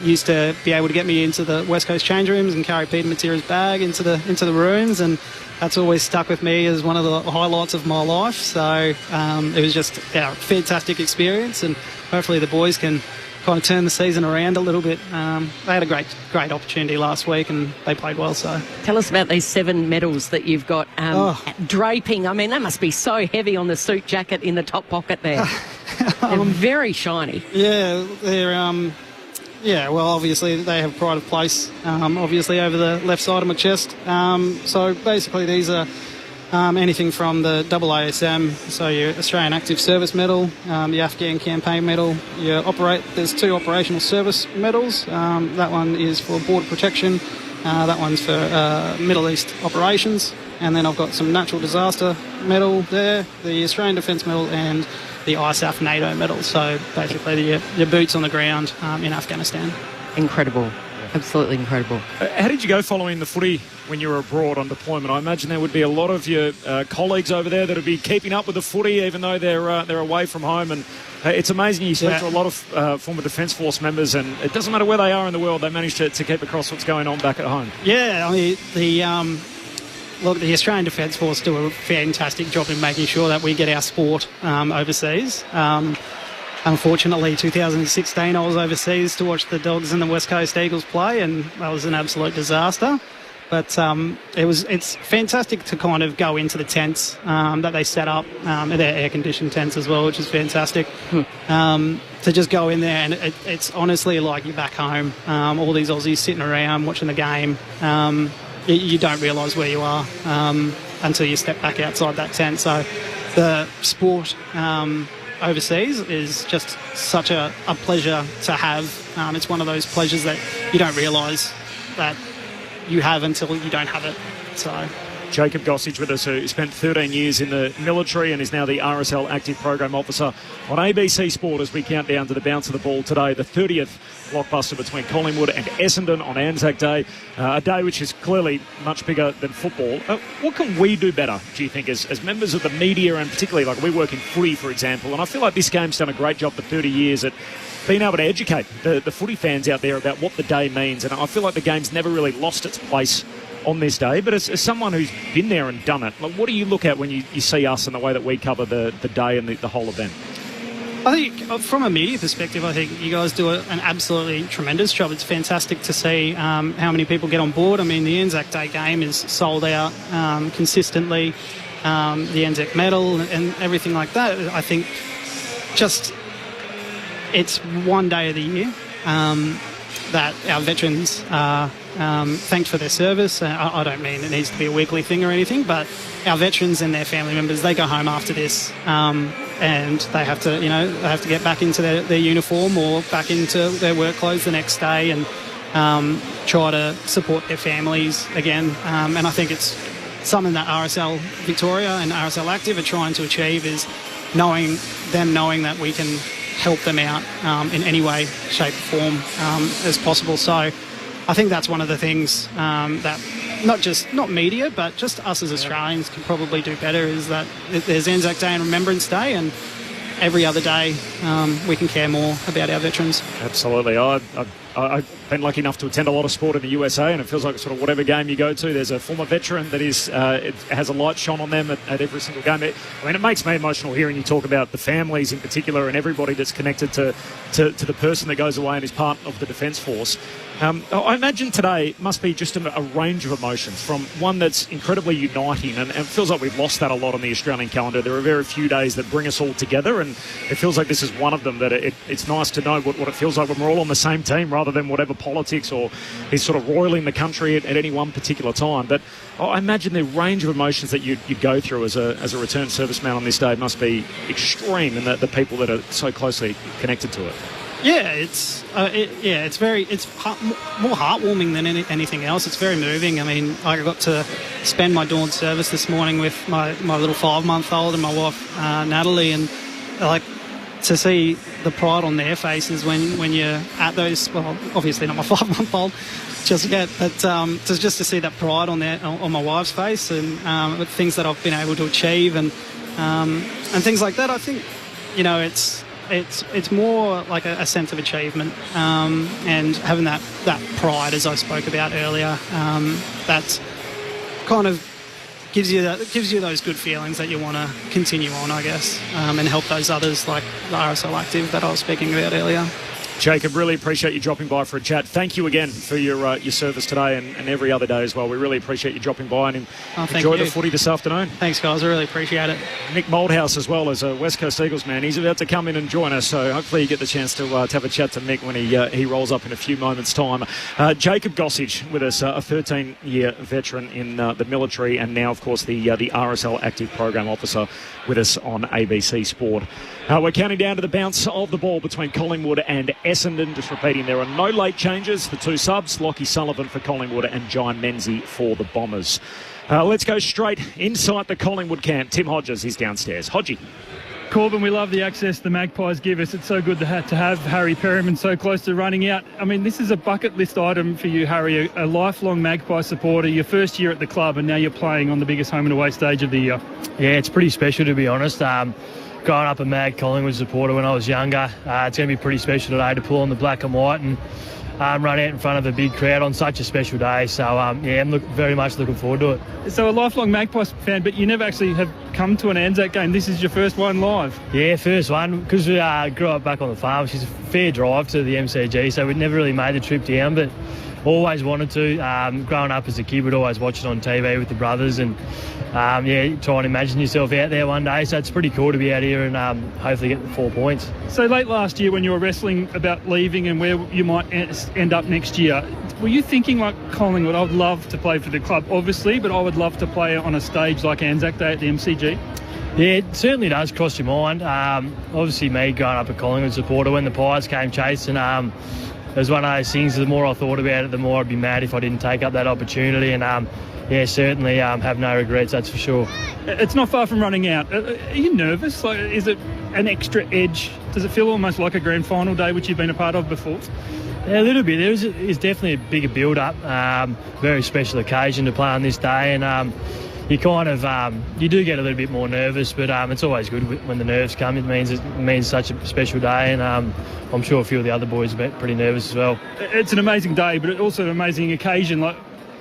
used to be able to get me into the West Coast change rooms and carry Peter Matera's bag into the rooms, and that's always stuck with me as one of the highlights of my life. So it was just a fantastic experience, and hopefully the boys can kind of turn the season around a little bit. They had a great opportunity last week and they played well. So tell us about these 7 medals that you've got draping. I mean, they must be so heavy on the suit jacket in the top pocket there. They're very shiny. Yeah, they're well, obviously they have pride of place, obviously over the left side of my chest. So basically these are anything from the AASM, so your Australian Active Service Medal, the Afghan Campaign Medal. There's 2 operational service medals. That one is for border protection. That one's for Middle East operations. And then I've got some natural disaster medal there, the Australian Defence Medal, and the ISAF NATO medal. So basically your boots on the ground in Afghanistan. Incredible. Absolutely incredible. How did you go following the footy when you were abroad on deployment? I imagine there would be a lot of your colleagues over there that would be keeping up with the footy, even though they're away from home. And it's amazing. You speak to a lot of former Defence Force members, and it doesn't matter where they are in the world, they manage to keep across what's going on back at home. Yeah, I mean, the Australian Defence Force do a fantastic job in making sure that we get our sport overseas. Unfortunately, 2016, I was overseas to watch the Dogs and the West Coast Eagles play, and that was an absolute disaster. But it's fantastic to kind of go into the tents that they set up. They're air-conditioned tents as well, which is fantastic. To just go in there, and it's honestly like you're back home. All these Aussies sitting around watching the game. You don't realise where you are until you step back outside that tent. So the sport overseas is just such a pleasure to have. It's one of those pleasures that you don't realise that you have until you don't have it. So Jacob Gossage with us, who spent 13 years in the military and is now the RSL Active Program Officer on ABC Sport as we count down to the bounce of the ball today, the 30th blockbuster between Collingwood and Essendon on ANZAC Day, a day which is clearly much bigger than football. What can we do better, do you think, as members of the media, and particularly like we work in footy, for example, and I feel like this game's done a great job for 30 years at being able to educate the footy fans out there about what the day means, and I feel like the game's never really lost its place on this day. But as someone who's been there and done it, like, what do you look at when you see us and the way that we cover the day and the whole event? I think from a media perspective, I think you guys do an absolutely tremendous job. It's fantastic to see how many people get on board. I mean, the ANZAC Day game is sold out consistently. The ANZAC medal and everything like that. I think just it's one day of the year that our veterans are thanked for their service. I don't mean it needs to be a weekly thing or anything, but our veterans and their family members, they go home after this and they have to get back into their uniform or back into their work clothes the next day and try to support their families again. And I think it's something that RSL Victoria and RSL Active are trying to achieve, is knowing that we can help them out in any way, shape, or form as possible. So I think that's one of the things that not media, but just us as Australians can probably do better, is that there's ANZAC Day and Remembrance Day, and every other day we can care more about our veterans. Absolutely. I've been lucky enough to attend a lot of sport in the USA, and it feels like sort of whatever game you go to, there's a former veteran that it has a light shone on them at every single game. I mean, it makes me emotional hearing you talk about the families in particular and everybody that's connected to the person that goes away and is part of the Defence Force. I imagine today must be just a range of emotions, from one that's incredibly uniting, and it feels like we've lost that a lot on the Australian calendar. There are very few days that bring us all together, and it feels like this is one of them, that it's nice to know what it feels like when we're all on the same team, rather than whatever politics or is sort of roiling the country at any one particular time. But I imagine the range of emotions that you go through as a returned serviceman on this day must be extreme, and the people that are so closely connected to it. Yeah, it's more heartwarming than anything else. It's very moving. I mean, I got to spend my dawn service this morning with my little 5-month-old and my wife Natalie, and like to see the pride on their faces when you're at those. Well, obviously not my 5-month-old just yet, but just to see that pride on my wife's face, and with things that I've been able to achieve and things like that. I think it's more like a sense of achievement, and having that pride, as I spoke about earlier, that kind of gives you those good feelings that you want to continue on, I guess, and help those others like the RSL Active that I was speaking about earlier. Jacob, really appreciate you dropping by for a chat. Thank you again for your service today and every other day as well. We really appreciate you dropping by, and enjoy the footy this afternoon. Thanks, guys. I really appreciate it. Nick Moldhouse as well, as a West Coast Eagles man. He's about to come in and join us, so hopefully you get the chance to have a chat to Nick when he rolls up in a few moments' time. Jacob Gossage with us, a 13-year veteran in the military, and now, of course, the RSL Active Program Officer with us on ABC Sport. We're counting down to the bounce of the ball between Collingwood and Essendon. Just repeating, there are no late changes. The two subs, Lockie Sullivan for Collingwood and John Menzies for the Bombers. Let's go straight inside the Collingwood camp. Tim Hodges is downstairs. Hodgie. Corbin, we love the access the Magpies give us. It's so good to have Harry Perryman so close to running out. I mean, this is a bucket list item for you, Harry, a lifelong Magpie supporter, your first year at the club, and now you're playing on the biggest home and away stage of the year. Yeah, it's pretty special, to be honest. Growing up a Mag Collingwood supporter when I was younger, it's going to be pretty special today to pull on the black and white and run out in front of a big crowd on such a special day. So, I'm very much looking forward to it. So a lifelong Magpies fan, but you never actually have come to an ANZAC game. This is your first one live? Yeah, first one, because we grew up back on the farm, which is a fair drive to the MCG, so we'd never really made the trip down, but always wanted to. Growing up as a kid, we'd always watch it on TV with the brothers and, try and imagine yourself out there one day. So it's pretty cool to be out here and hopefully get the 4 points. So late last year when you were wrestling about leaving and where you might end up next year, were you thinking like Collingwood, I would love to play for the club, obviously, but I would love to play on a stage like ANZAC Day at the MCG? Yeah, it certainly does cross your mind. Obviously, me growing up a Collingwood supporter, when the Pies came chasing, it was one of those things, the more I thought about it, the more I'd be mad if I didn't take up that opportunity. And, certainly have no regrets, that's for sure. It's not far from running out. Are you nervous? Like, is it an extra edge? Does it feel almost like a grand final day, which you've been a part of before? Yeah, a little bit. There's definitely a bigger build-up. Very special occasion to play on this day. And you kind of you do get a little bit more nervous, but it's always good when the nerves come. It means such a special day, and I'm sure a few of the other boys are pretty nervous as well. It's an amazing day, but it's also an amazing occasion. Like,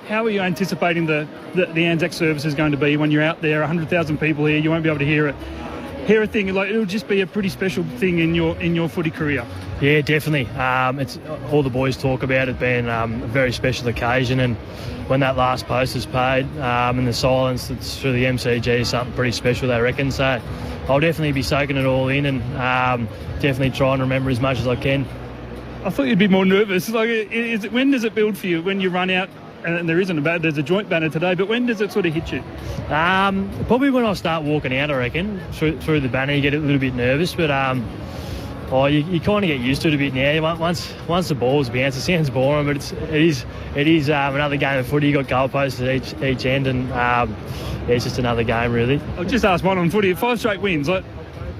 how are you anticipating the ANZAC service is going to be when you're out there? 100,000 people here, you won't be able to hear it. Hear a thing like it'll just be a pretty special thing in your footy career. Yeah, definitely. It's all the boys talk about it being a very special occasion, and when that last post is paid and the silence that's through the MCG is something pretty special, they reckon. So I'll definitely be soaking it all in and definitely try and remember as much as I can. I thought you'd be more nervous. Like, when does it build for you? When you run out? And there's a joint banner today, but when does it sort of hit you? Probably when I start walking out, I reckon. Through the banner, you get a little bit nervous, but you kind of get used to it a bit now. Once the ball's bounced, it sounds boring, but it is another game of footy. You got goalposts at each end, and it's just another game, really. I'll just ask one on footy. 5 straight wins. Like,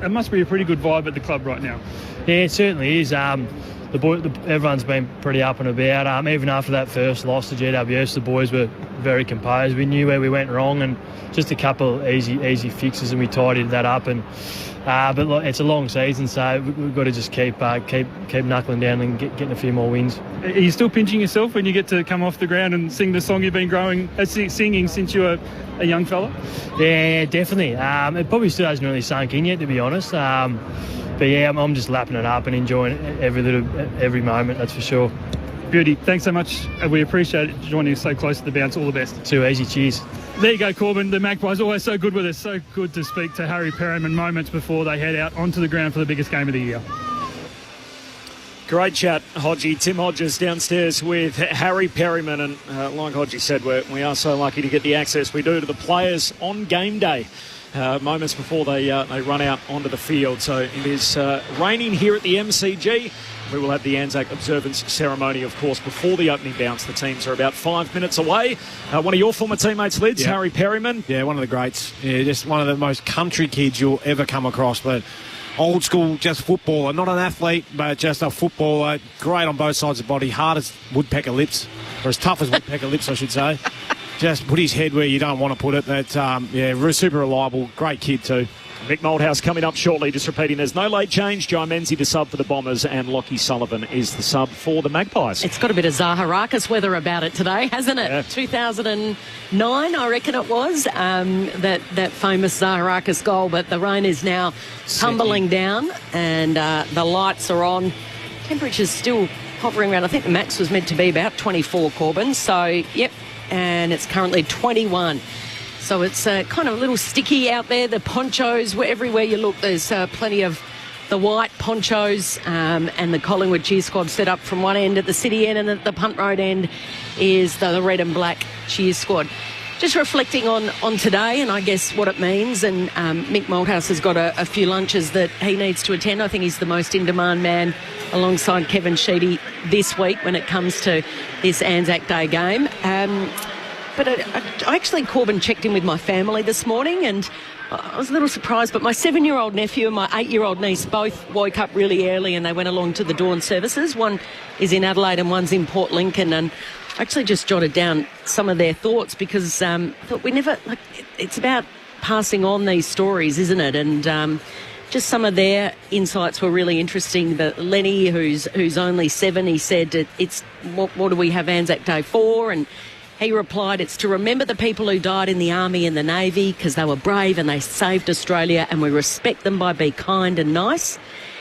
it must be a pretty good vibe at the club right now. Yeah, it certainly is. Everyone's been pretty up and about. Even after that first loss to GWS, the boys were very composed. We knew where we went wrong, and just a couple of easy fixes, and we tidied that up. And but look, it's a long season, so we've got to just keep knuckling down and getting a few more wins. Are you still pinching yourself when you get to come off the ground and sing the song you've been singing since you were a young fella? Yeah, definitely. It probably still hasn't really sunk in yet, to be honest. But yeah, I'm just lapping it up and enjoying every moment, that's for sure. Beauty, thanks so much. We appreciate it joining us so close to the bounce. All the best. Too easy, cheers. There you go, Corbin. The Magpies always so good with us. So good to speak to Harry Perryman moments before they head out onto the ground for the biggest game of the year. Great chat, Hodgie. Tim Hodges downstairs with Harry Perryman. And like Hodgie said, we are so lucky to get the access we do to the players on game day. Moments before they run out onto the field. So it is raining here at the MCG. We will have the ANZAC observance ceremony, of course, before the opening bounce. The teams are about 5 minutes away. One of your former teammates, Lids, yeah. Harry Perryman. Yeah, one of the greats. Yeah, just one of the most country kids you'll ever come across. But old school, just footballer. Not an athlete, but just a footballer. Great on both sides of the body. Hard as woodpecker lips. Or as tough as woodpecker lips, I should say. Just put his head where you don't want to put it. But, super reliable. Great kid too. Mick Malthouse coming up shortly. Just repeating, there's no late change. Jai Menzies the sub for the Bombers, and Lockie Sullivan is the sub for the Magpies. It's got a bit of Zaharakis weather about it today, hasn't it? Yeah. 2009, I reckon it was, that famous Zaharakis goal. But the rain is now tumbling down, and the lights are on. Temperature's still hovering around. I think the max was meant to be about 24, Corbin. So, yep, and it's currently 21. So it's kind of a little sticky out there. The ponchos, everywhere you look, there's plenty of the white ponchos, and the Collingwood cheer squad set up from one end at the city end, and at the Punt Road end is the red and black cheer squad. Just reflecting on today and I guess what it means, and Mick Malthouse has got a few lunches that he needs to attend. I think he's the most in-demand man alongside Kevin Sheedy this week when it comes to this ANZAC Day game. But I actually, Corbin, checked in with my family this morning, and I was a little surprised, but my 7-year-old nephew and my 8-year-old niece both woke up really early and they went along to the dawn services. One is in Adelaide and one's in Port Lincoln, and I actually just jotted down some of their thoughts because I thought it's about passing on these stories, isn't it? And just some of their insights were really interesting. But Lenny, who's only 7, he said, "It's what do we have ANZAC Day for?" And he replied, "It's to remember the people who died in the Army and the Navy because they were brave and they saved Australia, and we respect them by being kind and nice.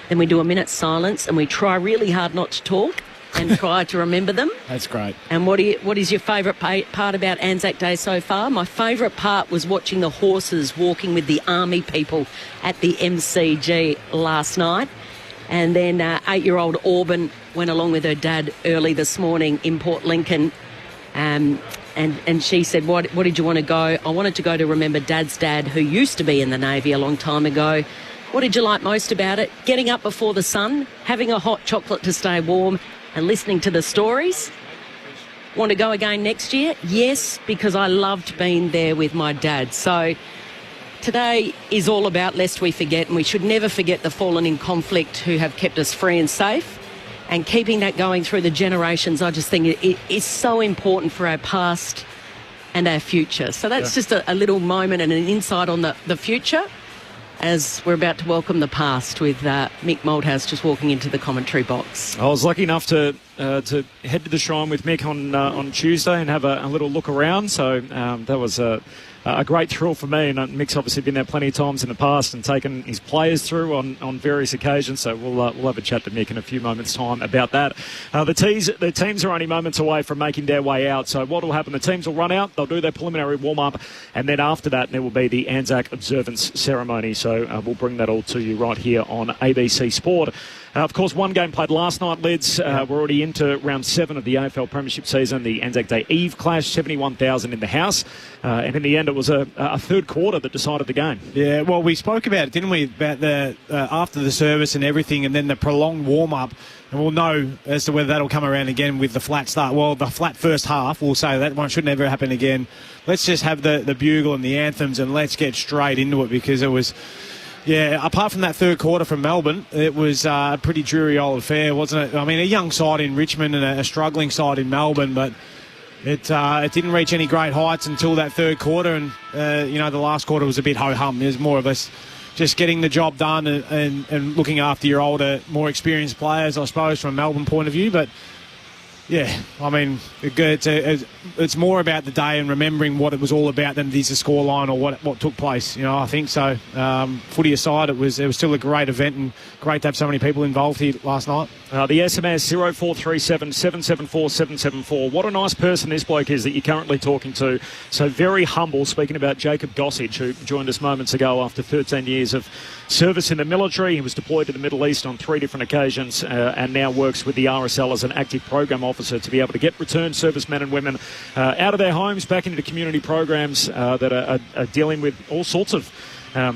Then we do a minute's silence and we try really hard not to talk. and try to remember them. That's great. And what is your favourite part about Anzac Day so far? My favourite part was watching the horses walking with the army people at the MCG last night. And then 8-year-old Auburn went along with her dad early this morning in Port Lincoln. And she said, what did you want to go? I wanted to go to remember Dad's dad, who used to be in the Navy a long time ago. What did you like most about it? Getting up before the sun, having a hot chocolate to stay warm, and listening to the stories. Want to go again next year? Yes, because I loved being there with my dad. So today is all about lest we forget, and we should never forget the fallen in conflict who have kept us free and safe. And keeping that going through the generations, I just think it is so important for our past and our future. So that's just a little moment and an insight on the future as we're about to welcome the past with Mick Malthouse just walking into the commentary box. I was lucky enough to head to the Shrine with Mick on Tuesday and have a little look around. So that was a great thrill for me. And Mick's obviously been there plenty of times in the past and taken his players through on various occasions. So we'll have a chat to Mick in a few moments' time about that. The teams are only moments away from making their way out. So what will happen? The teams will run out. They'll do their preliminary warm-up. And then after that, there will be the ANZAC observance ceremony. So we'll bring that all to you right here on ABC Sport. Of course, one game played last night, Lids. We're already into round 7 of the AFL Premiership season. The Anzac Day Eve clash, 71,000 in the house. And in the end, it was a third quarter that decided the game. Yeah, well, we spoke about it, didn't we, about the after the service and everything, and then the prolonged warm-up. And we'll know as to whether that'll come around again with the flat start. Well, the flat first half, we'll say that one should never happen again. Let's just have the bugle and the anthems and let's get straight into it, because it was... Yeah, apart from that third quarter from Melbourne, it was a pretty dreary old affair, wasn't it? I mean, a young side in Richmond and a struggling side in Melbourne, but it didn't reach any great heights until that third quarter, and, the last quarter was a bit ho-hum. It was more or less just getting the job done and looking after your older, more experienced players, I suppose, from a Melbourne point of view, but... Yeah, I mean, it's more about the day and remembering what it was all about than it is the scoreline or what took place. I think so. Footy aside, it was still a great event and great to have so many people involved here last night. The SMS 0437 774 774. What a nice person this bloke is that you're currently talking to. So very humble. Speaking about Jacob Gossage, who joined us moments ago after 13 years of service in the military. He was deployed to the Middle East on 3 different occasions and now works with the RSL as an active program officer to be able to get returned servicemen and women out of their homes back into community programs that are dealing with all sorts of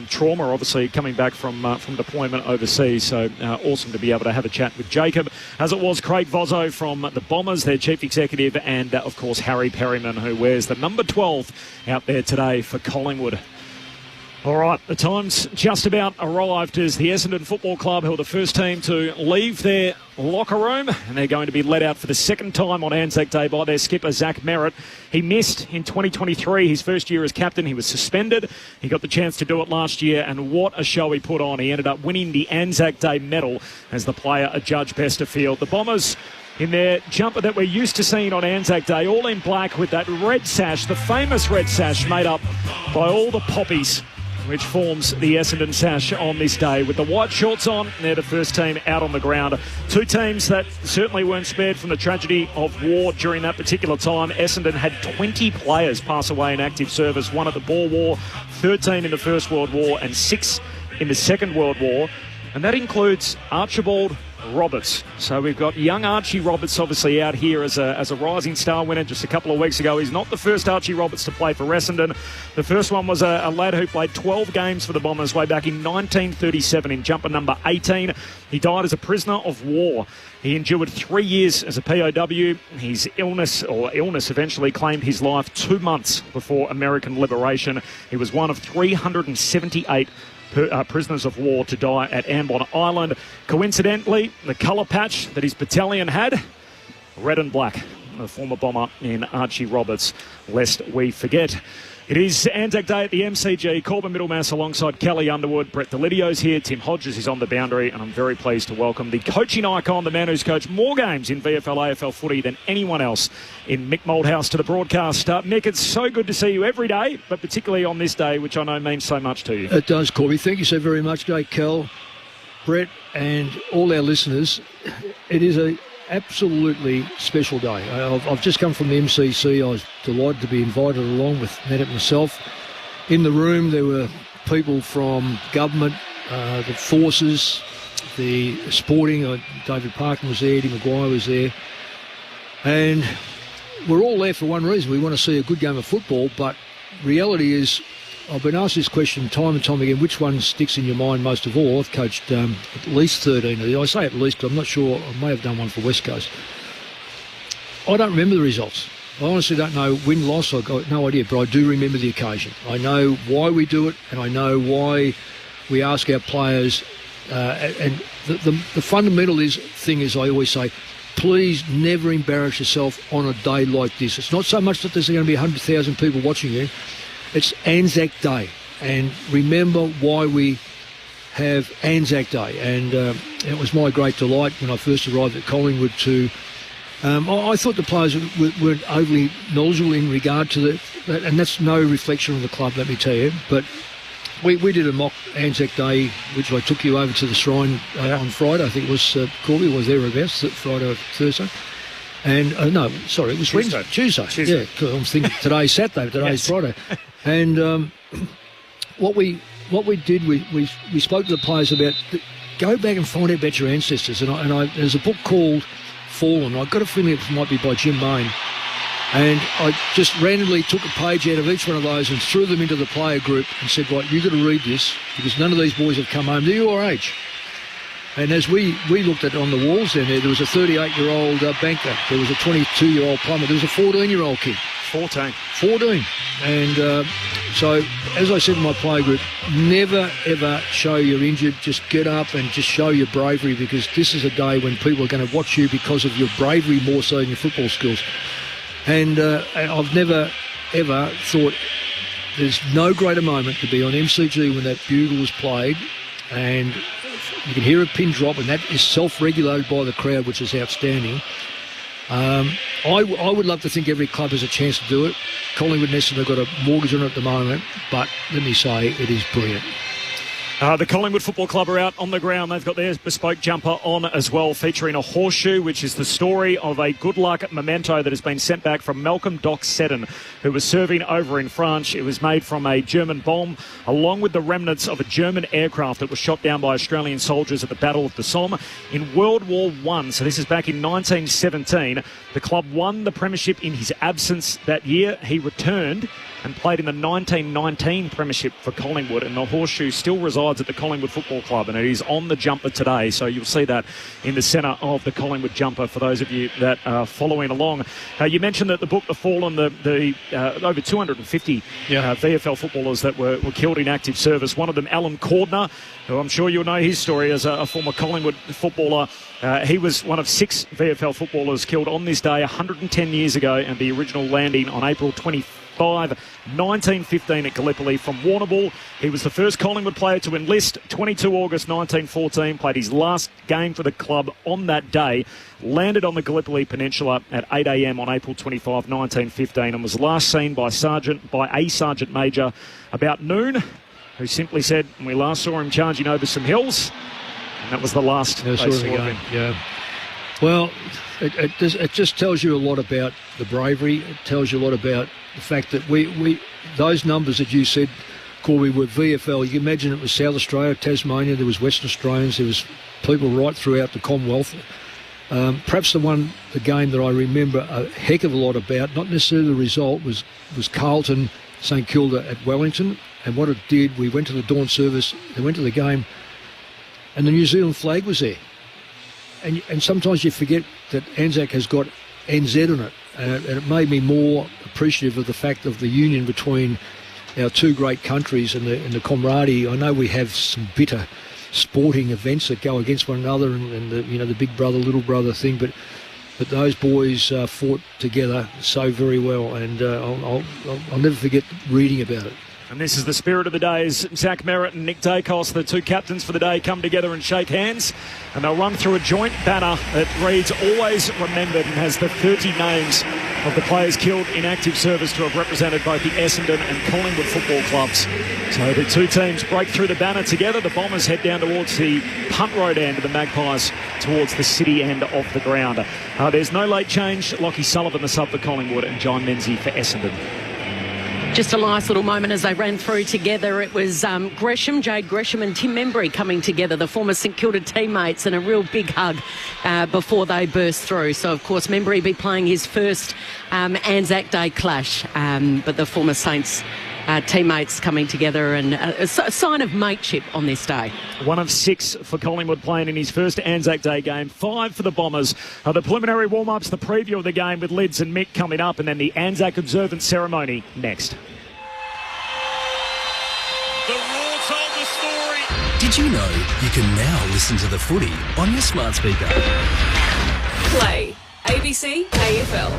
trauma, obviously, coming back from deployment overseas. So awesome to be able to have a chat with Jacob, as it was Craig Vozzo from the Bombers, their chief executive, and, of course, Harry Perryman, who wears the number 12 out there today for Collingwood. All right, the time's just about arrived as the Essendon Football Club, who are the first team to leave their locker room, and they're going to be let out for the second time on Anzac Day by their skipper, Zach Merritt. He missed in 2023, his first year as captain. He was suspended. He got the chance to do it last year, and what a show he put on. He ended up winning the Anzac Day medal as the player adjudged best of field. The Bombers, in their jumper that we're used to seeing on Anzac Day, all in black with that red sash, the famous red sash made up by all the poppies, which forms the Essendon sash on this day. With the white shorts on, they're the first team out on the ground. 2 teams that certainly weren't spared from the tragedy of war during that particular time. Essendon had 20 players pass away in active service, 1 at the Boer War, 13 in the First World War, and 6 in the Second World War. And that includes Archibald Roberts. So we've got young Archie Roberts obviously out here as a rising star winner just a couple of weeks ago. He's not the first Archie Roberts to play for Essendon. The first one was a lad who played 12 games for the Bombers way back in 1937 in jumper number 18. He died as a prisoner of war. He endured 3 years as a POW. His illness eventually claimed his life 2 months before American liberation. He was one of 378 prisoners of war to die at Ambon Island. Coincidentally, the colour patch that his battalion had, red and black. The former bomber in Archie Roberts, lest we forget. It is Anzac Day at the MCG. Corbin Middlemass alongside Kelly Underwood. Brett Delidio's here. Tim Hodges is on the boundary. And I'm very pleased to welcome the coaching icon, the man who's coached more games in VFL AFL footy than anyone else in Mick Malthouse to the broadcast. Mick, it's so good to see you every day, but particularly on this day, which I know means so much to you. It does, Corby. Thank you so very much, Kel, Brett, and all our listeners. It is absolutely special day. I've just come from the MCC. I was delighted to be invited along with Nat and myself. In the room, there were people from government, the forces, the sporting. David Parkin was there, Eddie Maguire was there. And we're all there for one reason. We want to see a good game of football, but reality is, I've been asked this question time and time again, which one sticks in your mind most of all? I've coached at least 13 of these. I say at least because I'm not sure. I may have done one for West Coast. I don't remember the results. I honestly don't know win-loss. I've got no idea, but I do remember the occasion. I know why we do it, and I know why we ask our players. And the fundamental thing is, I always say, please never embarrass yourself on a day like this. It's not so much that there's going to be 100,000 people watching you. It's ANZAC Day, and remember why we have ANZAC Day. And it was my great delight when I first arrived at Collingwood to... I thought the players weren't overly knowledgeable in regard to that, and that's no reflection on the club, let me tell you. But we did a mock ANZAC Day, which I took you over to the Shrine on Friday. I think it was Corby was thereabouts, Friday or Thursday. And it was Wednesday. Tuesday. Yeah, I'm thinking today's Saturday, but today's Friday. And what we did, we spoke to the players about go back and find out about your ancestors. And there's a book called Fallen. I've got a feeling it might be by Jim Mayne. And I just randomly took a page out of each one of those and threw them into the player group and said, right, you've got to read this because none of these boys have come home. They're your age. And as we looked at on the walls down there was a 38-year-old banker, there was a 22-year-old plumber, there was a 14-year-old kid. 14. And so, as I said in my play group, never, ever show you're injured. Just get up and just show your bravery, because this is a day when people are going to watch you because of your bravery more so than your football skills. And I've never, ever thought there's no greater moment to be on MCG when that bugle was played and you can hear a pin drop, and that is self-regulated by the crowd, which is outstanding. I would love to think every club has a chance to do it. Collingwood and Essendon have got a mortgage on it at the moment, but let me say it is brilliant. The Collingwood Football Club are out on the ground. They've got their bespoke jumper on as well, featuring a horseshoe, which is the story of a good luck memento that has been sent back from Malcolm Doc Seddon, who was serving over in France. It was made from a German bomb, along with the remnants of a German aircraft that was shot down by Australian soldiers at the Battle of the Somme in World War I. So this is back in 1917. The club won the premiership in his absence that year. He returned and played in the 1919 premiership for Collingwood, and the horseshoe still resides at the Collingwood Football Club, and it is on the jumper today, so you'll see that in the centre of the Collingwood jumper for those of you that are following along. You mentioned that the book The Fallen, the over 250 VFL footballers that were killed in active service. One of them, Alan Cordner, who I'm sure you'll know his story as a former Collingwood footballer. He was one of 6 VFL footballers killed on this day 110 years ago, and the original landing on April 1915 at Gallipoli from Warrnambool. He was the first Collingwood player to enlist. 22 August 1914, played his last game for the club on that day, landed on the Gallipoli Peninsula at 8 a.m. on April 25, 1915, and was last seen by a Sergeant Major about noon, who simply said, we last saw him charging over some hills, and that was the last they saw of him. Yeah. Well, it just tells you a lot about the bravery. It tells you a lot about the fact that we those numbers that you said, Corby, were VFL. You can imagine it was South Australia, Tasmania, there was Western Australians, there was people right throughout the Commonwealth. Perhaps the game that I remember a heck of a lot about, not necessarily the result, was Carlton St Kilda at Wellington. And what it did, we went to the dawn service, they went to the game, and the New Zealand flag was there. And sometimes you forget that ANZAC has got NZ on it. And it made me more appreciative of the fact of the union between our two great countries and the camaraderie. I know we have some bitter sporting events that go against one another, and the big brother, little brother thing, but those boys fought together so very well, and I'll never forget reading about it. And this is the spirit of the day as Zach Merritt and Nick Dacos, the two captains for the day, come together and shake hands. And they'll run through a joint banner that reads, always remembered, and has the 30 names of the players killed in active service to have represented both the Essendon and Collingwood football clubs. So the two teams break through the banner together. The Bombers head down towards the Punt Road end, and the Magpies towards the city end of the ground. There's no late change. Lockie Sullivan, the sub for Collingwood, and John Menzies for Essendon. Just a nice little moment as they ran through together. It was Jade Gresham and Tim Membry coming together, the former St Kilda teammates, and a real big hug before they burst through. So, of course, Membry be playing his first ANZAC Day clash, but the former Saints teammates coming together, and a sign of mateship on this day. 1 of 6 for Collingwood playing in his first ANZAC Day game, 5 for the Bombers. The preliminary warm-ups, the preview of the game with Lids and Mick coming up, and then the ANZAC observance ceremony next. The Raw told the story. Did you know you can now listen to the footy on your smart speaker? Play ABC AFL.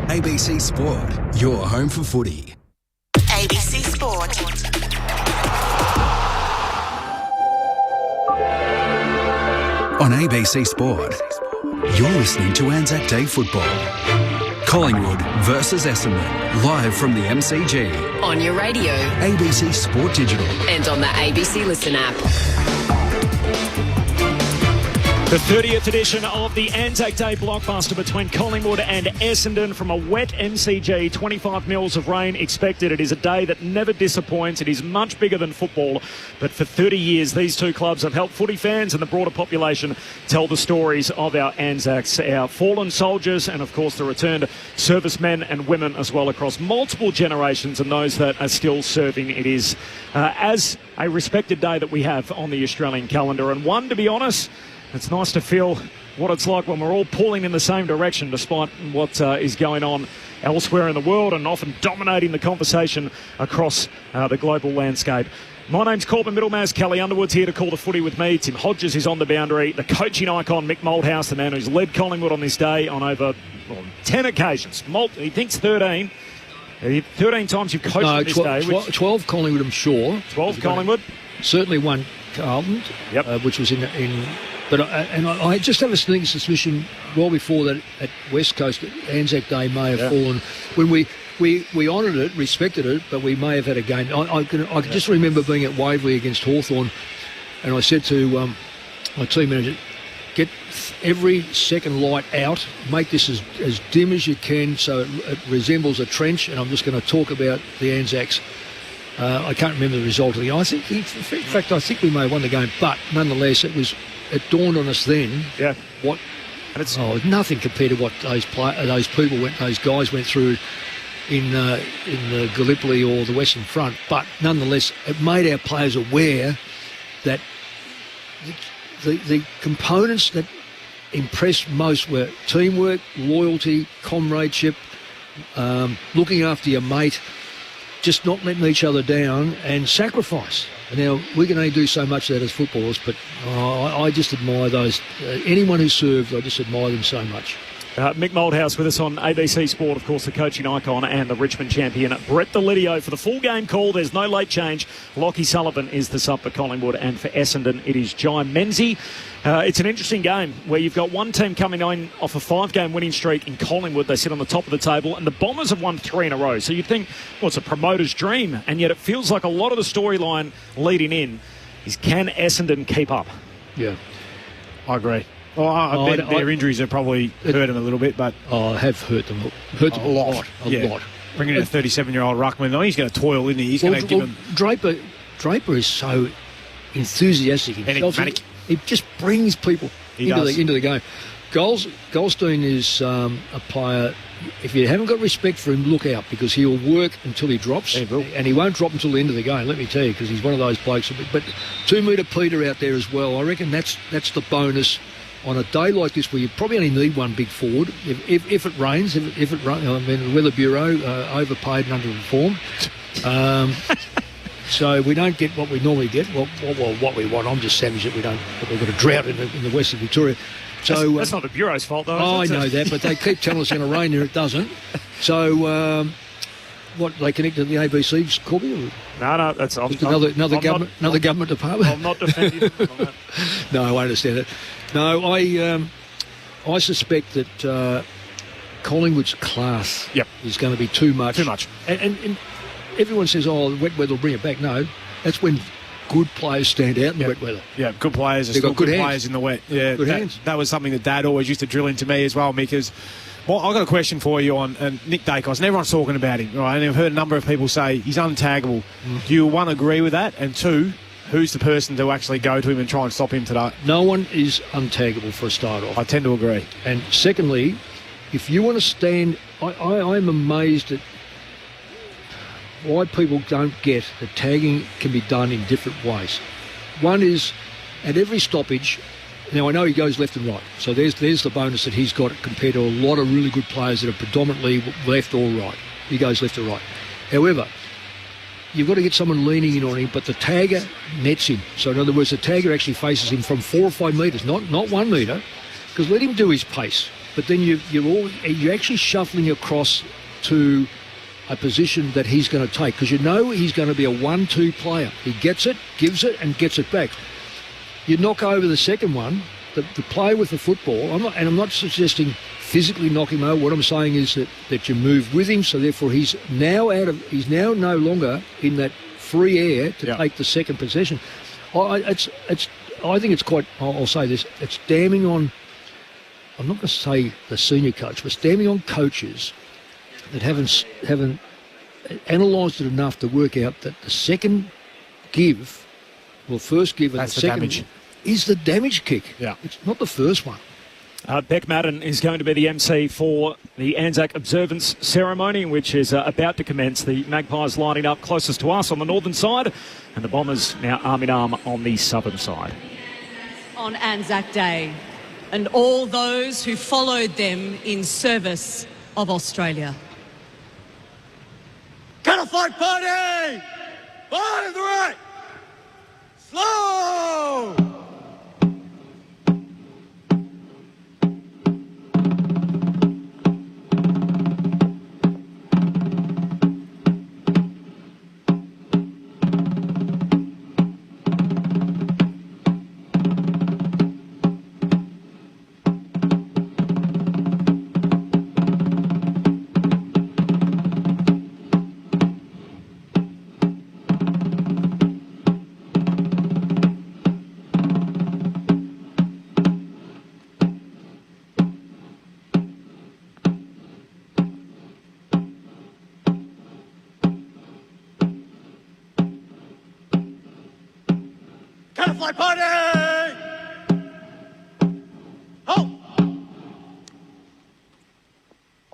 ABC Sport, your home for footy. ABC Sport. On ABC Sport, you're listening to ANZAC Day football. Collingwood versus Essendon, live from the MCG. On your radio. ABC Sport Digital. And on the ABC Listen app. The 30th edition of the ANZAC Day blockbuster between Collingwood and Essendon from a wet MCG. 25 mils of rain expected. It is a day that never disappoints. It is much bigger than football. But for 30 years, these two clubs have helped footy fans and the broader population tell the stories of our ANZACs, our fallen soldiers, and of course the returned servicemen and women as well across multiple generations, and those that are still serving. It is as a respected day that we have on the Australian calendar, and one, to be honest, it's nice to feel what it's like when we're all pulling in the same direction despite what is going on elsewhere in the world and often dominating the conversation across the global landscape. My name's Corbin Middlemass. Kelly Underwood's here to call the footy with me. Tim Hodges is on the boundary. The coaching icon, Mick Malthouse, the man who's led Collingwood on this day on over 10 occasions. He thinks 13. 13 times you've coached on this day. 12 Collingwood, I'm sure. 12 Collingwood. Certainly one Carlton, which was in But I just have a sneaking suspicion well before that at West Coast ANZAC Day may have fallen when we honoured it, respected it, but we may have had a game. I can just remember being at Waverley against Hawthorn, and I said to my team manager, get every second light out, make this as dim as you can so it resembles a trench, and I'm just going to talk about the ANZACs. I can't remember the result of the game. I think we may have won the game, but nonetheless it dawned on us then what, and it's nothing compared to what those guys went through in the Gallipoli or the Western Front. But nonetheless, it made our players aware that the components that impressed most were teamwork, loyalty, comradeship, looking after your mate, just not letting each other down, and sacrifice. Now, we can only do so much of that as footballers, but I just admire those. Anyone who served, I just admire them so much. Mick Malthouse with us on ABC Sport, of course, the coaching icon and the Richmond champion. Brett Delidio for the full game call. There's no late change. Lockie Sullivan is the sub for Collingwood, and for Essendon, it is John Menzies. It's an interesting game where you've got one team coming on off a 5-game winning streak in Collingwood. They sit on the top of the table, and the Bombers have won 3 in a row. So you'd think, well, it's a promoter's dream, and yet it feels like a lot of the storyline leading in is, can Essendon keep up? Yeah, I agree. Well, I bet their injuries have probably hurt them a little bit, but have hurt them a lot. Bringing in a 37-year-old ruckman, he's going to toil, isn't he? He's going to give him. Draper is so enthusiastic himself. He just brings people into the game. Goldstein is a player. If you haven't got respect for him, look out, because he'll work until he drops, and he won't drop until the end of the game. Let me tell you, because he's one of those blokes. But 2-metre Peter out there as well. I reckon that's the bonus on a day like this, where you probably only need one big forward. If it rains, if it rains, I mean, the Weather Bureau overpaid and underperformed. So we don't get what we normally get. Well, what we want. I'm just savage that we've got a drought in the west of Victoria. So that's not the Bureau's fault, though. I know that, but they keep telling us it's going to rain there. It doesn't. So what, they connect to the ABC's, Corby? No, that's another government department. I'm not defending them on that. No, I understand it. No, I suspect that Collingwood's class is going to be too much. Too much. And everyone says, oh, wet weather will bring it back. No, that's when good players stand out in the wet weather. Yeah, good players are They've still got good players in the wet. Yeah, good hands. That was something that Dad always used to drill into me as well, because I've got a question for you on Nick Dacos, and everyone's talking about him, right? And I've heard a number of people say he's untaggable. Do you, one, agree with that? And two, who's the person to actually go to him and try and stop him today? No one is untaggable for a start off. I tend to agree. And secondly, if you want to stand, I'm amazed at why people don't get that tagging can be done in different ways. One is, at every stoppage, now I know he goes left and right, so there's the bonus that he's got compared to a lot of really good players that are predominantly left or right. He goes left or right. However, you've got to get someone leaning in on him, but the tagger nets him. So in other words, the tagger actually faces him from 4 or 5 metres, not 1 metre, because let him do his pace. But then you're actually shuffling across to a position that he's going to take, because you know he's going to be a 1-2 player. He gets it, gives it, and gets it back. You knock over the second one, the play with the football. I'm not suggesting physically knock him over. What I'm saying is that you move with him, so therefore he's now no longer in that free air to take the second possession. I think it's quite. I'll say this. It's damning on. I'm not going to say the senior coach, but it's damning on coaches that haven't analysed it enough to work out that the second give, first give, and the second is the damage kick. Yeah, it's not the first one. Beck Madden is going to be the MC for the ANZAC observance ceremony, which is about to commence. The Magpies lining up closest to us on the northern side, and the Bombers now arm in arm on the southern side. On ANZAC Day, and all those who followed them in service of Australia. Cut a fight party! Line to the right! Slow! Fly party! Ho!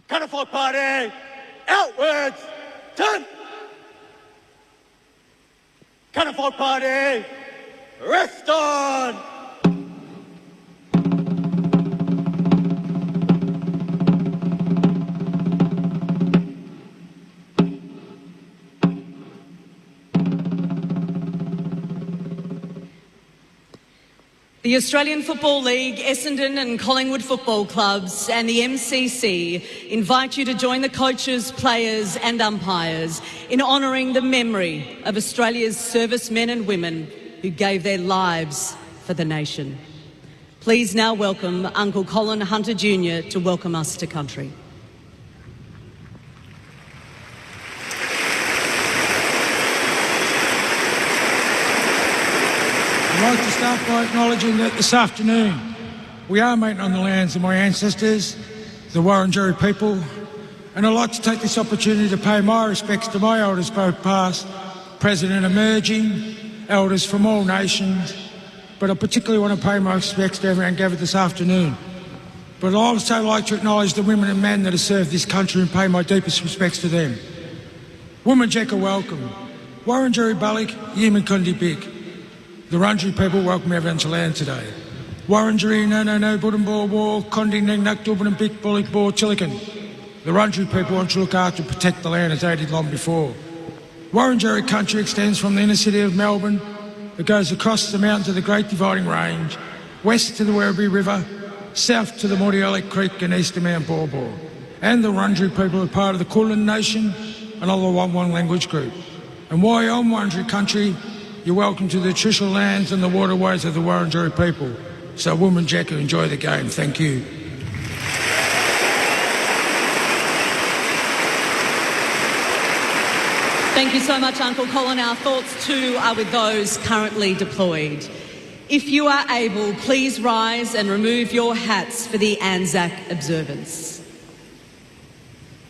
Cutterfly party! Outwards! Turn! Cutterfly party! Rest on! The Australian Football League, Essendon and Collingwood football clubs and the MCC invite you to join the coaches, players and umpires in honouring the memory of Australia's servicemen and women who gave their lives for the nation. Please now welcome Uncle Colin Hunter Jr. to welcome us to country. I'd like to start by acknowledging that this afternoon we are meeting on the lands of my ancestors, the Wurundjeri people, and I'd like to take this opportunity to pay my respects to my elders, both past, present and emerging, elders from all nations, but I particularly want to pay my respects to everyone gathered this afternoon. But I'd also like to acknowledge the women and men that have served this country and pay my deepest respects to them. Wominjeka welcome. Wurundjeri Balik, Yemen Kundi Big. The Wurundjeri people welcome everyone to land today. Wurundjeri no Buddenbor War, Kondi Ning Nak Dubban and Big Bullock Bor Chilikan. The Wurundjeri people want to look after and protect the land as they did long before. Wurundjeri country extends from the inner city of Melbourne. It goes across the mountains of the Great Dividing Range, west to the Werribee River, south to the Mordialloc Creek and east to Mount Bor Bor. And the Wurundjeri people are part of the Kulin Nation, another one language group. And while you're on Wurundjeri country, you're welcome to the traditional lands and the waterways of the Wurundjeri people. So Wominjeka, enjoy the game. Thank you. Thank you so much, Uncle Colin. Our thoughts too are with those currently deployed. If you are able, please rise and remove your hats for the ANZAC observance.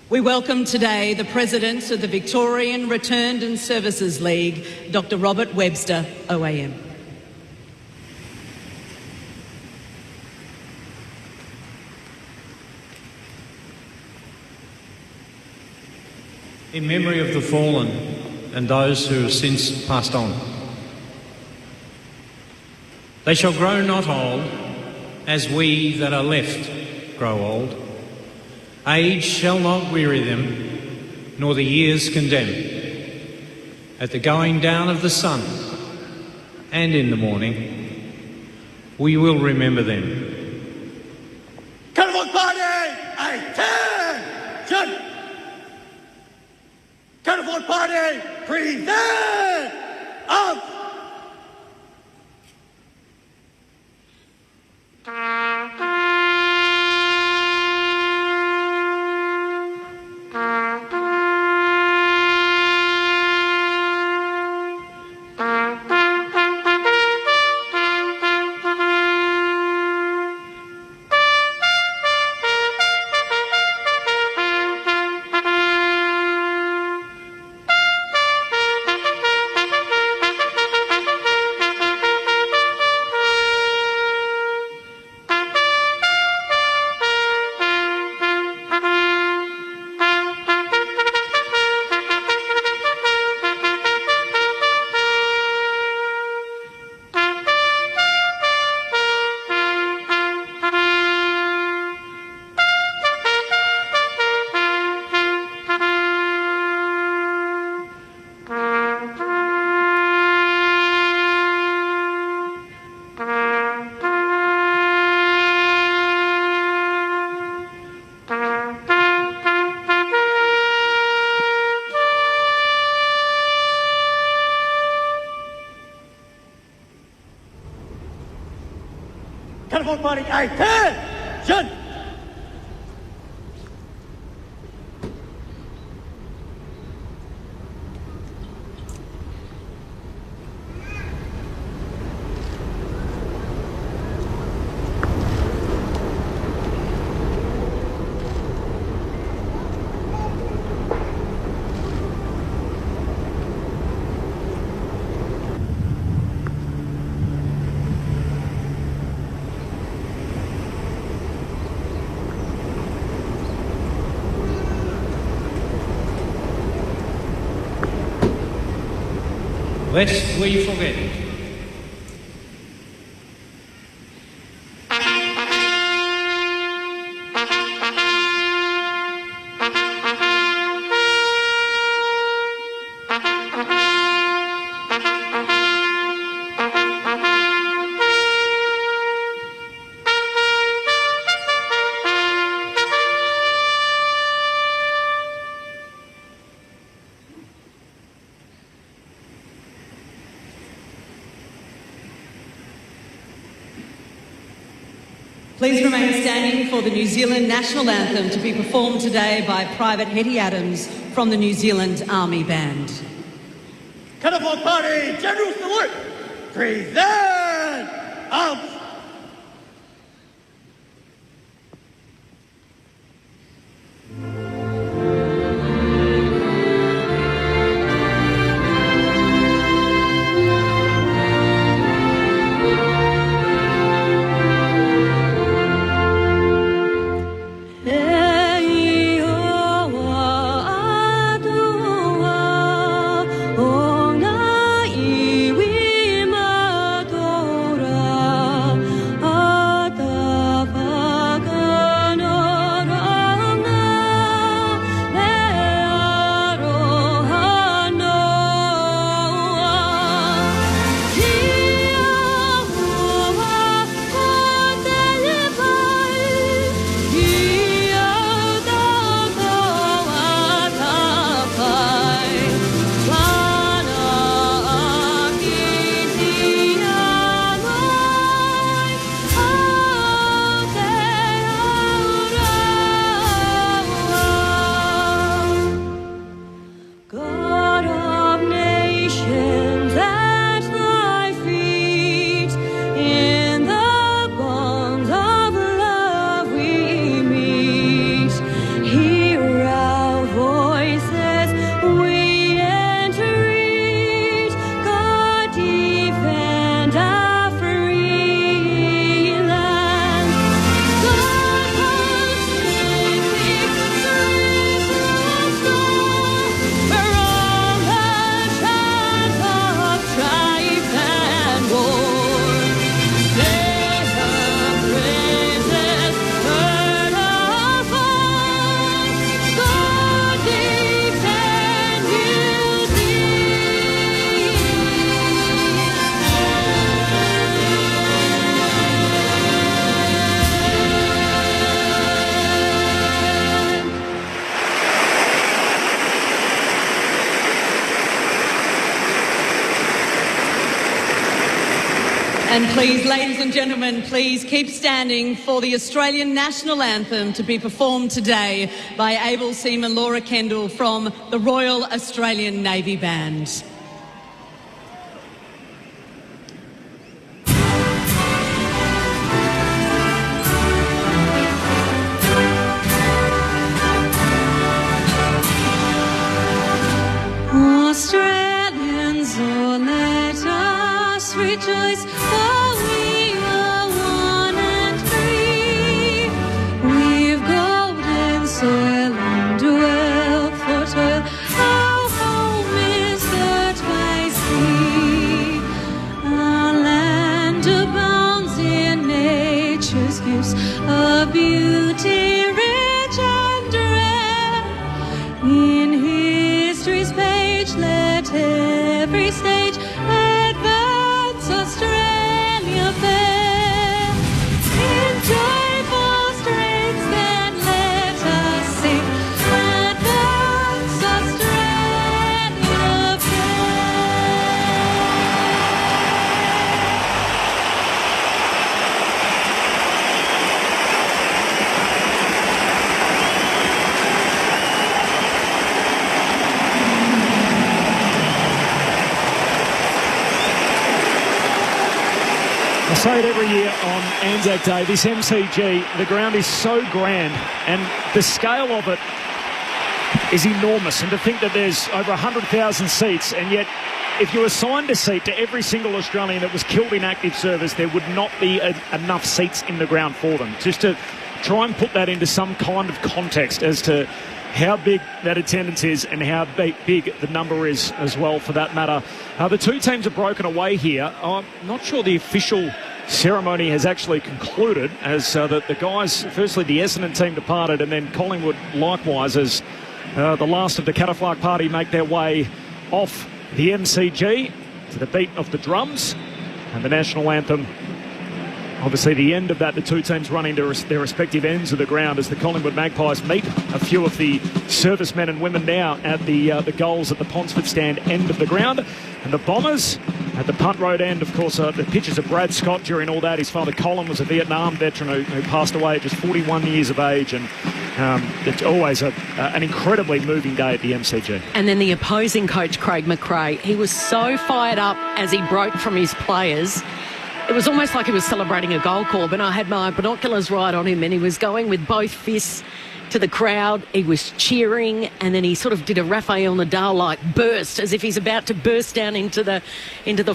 We welcome today the President of the Victorian Returned and Services League, Dr. Robert Webster, OAM. In memory of the fallen and those who have since passed on. They shall grow not old, as we that are left grow old. Age shall not weary them, nor the years condemn. At the going down of the sun and in the morning, we will remember them. Collingwood Party, 18! Collingwood Party, present! Up! Collingwood Party, 18! Lest we forget. Please remain standing for the New Zealand National Anthem to be performed today by Private Hetty Adams from the New Zealand Army Band. Collingwood Party, General Salute! Present! Up! And please, ladies and gentlemen, please keep standing for the Australian National Anthem to be performed today by able seaman Laura Kendall from the Royal Australian Navy Band. Australians, oh, let us rejoice, for we are one and free. We've golden soil and wealth for toil. Our home is the twice sea. Our land abounds in nature's gifts of beauty, rich and rare. In history's page, let every stage advance Australia fair. In joyful strains then let us sing, advance Australia I say it every year on ANZAC Day, this MCG, the ground is so grand and the scale of it is enormous. And to think that there's over 100,000 seats, and yet if you assigned a seat to every single Australian that was killed in active service, there would not be enough seats in the ground for them. Just to try and put that into some kind of context as to how big that attendance is and how big the number is as well, for that matter. The two teams have broken away here. I'm not sure the official ceremony has actually concluded, as the guys, firstly the Essendon team departed, and then Collingwood likewise, as the last of the Cataflark party make their way off the MCG to the beat of the drums and the national anthem. Obviously, the end of that, the two teams running to their respective ends of the ground as the Collingwood Magpies meet a few of the servicemen and women now at the goals at the Ponsford stand end of the ground. And the Bombers at the punt road end, of course, the pictures of Brad Scott during all that. His father, Colin, was a Vietnam veteran who passed away at just 41 years of age. And it's always an incredibly moving day at the MCG. And then the opposing coach, Craig McRae, he was so fired up as he broke from his players. It was almost like he was celebrating a goal, Corbin. I had my binoculars right on him and he was going with both fists to the crowd. He was cheering, and then he sort of did a Rafael Nadal-like burst, as if he's about to burst down into the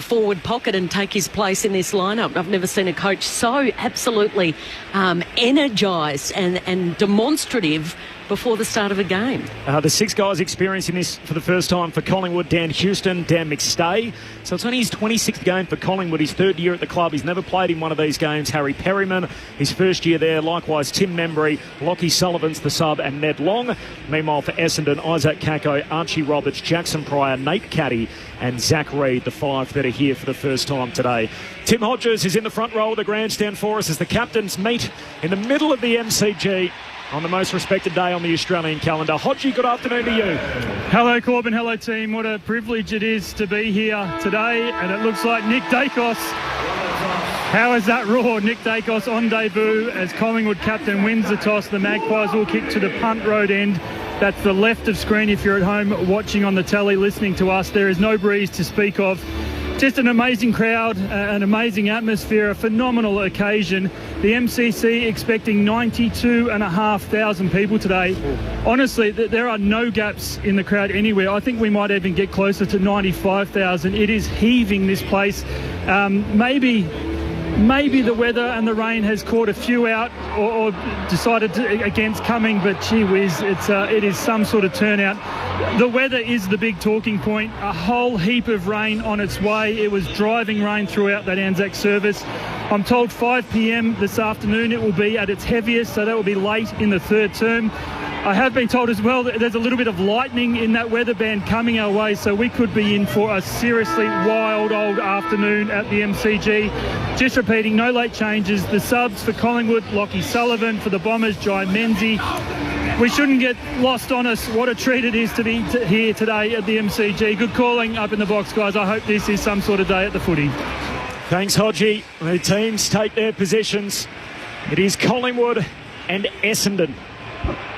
forward pocket and take his place in this lineup. I've never seen a coach so absolutely energised and demonstrative before the start of a game. The six guys experiencing this for the first time for Collingwood: Dan Houston, Dan McStay. So it's only his 26th game for Collingwood, his third year at the club. He's never played in one of these games. Harry Perryman, his first year there. Likewise, Tim Membry, Lockie Sullivan's the sub, and Ned Long. Meanwhile, for Essendon, Isaac Kako, Archie Roberts, Jackson Pryor, Nate Caddy, and Zach Reid, the five that are here for the first time today. Tim Hodges is in the front row of the grandstand for us as the captains meet in the middle of the MCG on the most respected day on the Australian calendar. Hodgie, good afternoon to you. Hello, Corbin. Hello, team. What a privilege it is to be here today. And it looks like Nick Dacos. How is that roar? Nick Dacos on debut as Collingwood captain wins the toss. The Magpies will kick to the punt road end. That's the left of screen if you're at home watching on the telly, listening to us. There is no breeze to speak of. Just an amazing crowd, an amazing atmosphere, a phenomenal occasion. The MCC expecting 92,500 people today. Honestly, there are no gaps in the crowd anywhere. I think we might even get closer to 95,000. It is heaving, this place. Maybe the weather and the rain has caught a few out or decided against coming, but gee whiz, it is some sort of turnout. The weather is the big talking point. A whole heap of rain on its way. It was driving rain throughout that ANZAC service. I'm told 5 p.m. this afternoon it will be at its heaviest, so that will be late in the third term. I have been told as well that there's a little bit of lightning in that weather band coming our way, so we could be in for a seriously wild old afternoon at the MCG. Just repeating, no late changes. The subs for Collingwood, Lockie Sullivan. For the Bombers, Jai Menzies. We shouldn't get lost on us what a treat it is to be here today at the MCG. Good calling up in the box, guys. I hope this is some sort of day at the footy. Thanks, Hodgie. The teams take their positions. It is Collingwood and Essendon,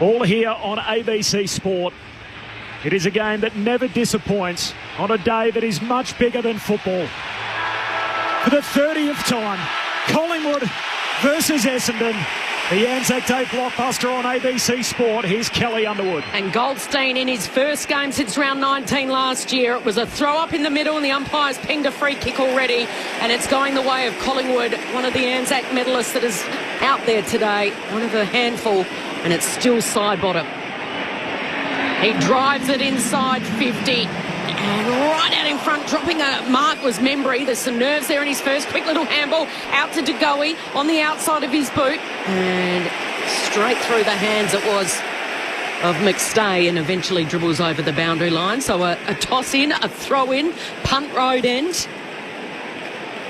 all here on ABC Sport. It is a game that never disappoints on a day that is much bigger than football. For the 30th time, Collingwood versus Essendon. The ANZAC Day blockbuster on ABC Sport. Here's Kelly Underwood. And Goldstein in his first game since round 19 last year. It was a throw up in the middle and the umpires pinged a free kick already. And it's going the way of Collingwood, one of the ANZAC medalists that is out there today. One of a handful, and it's still side bottom. He drives it inside 50. And right out in front, dropping a mark was Membry. There's some nerves there in his first. Quick little handball out to De Goey on the outside of his boot. And straight through the hands it was of McStay, and eventually dribbles over the boundary line. So a toss in, a throw in, punt road end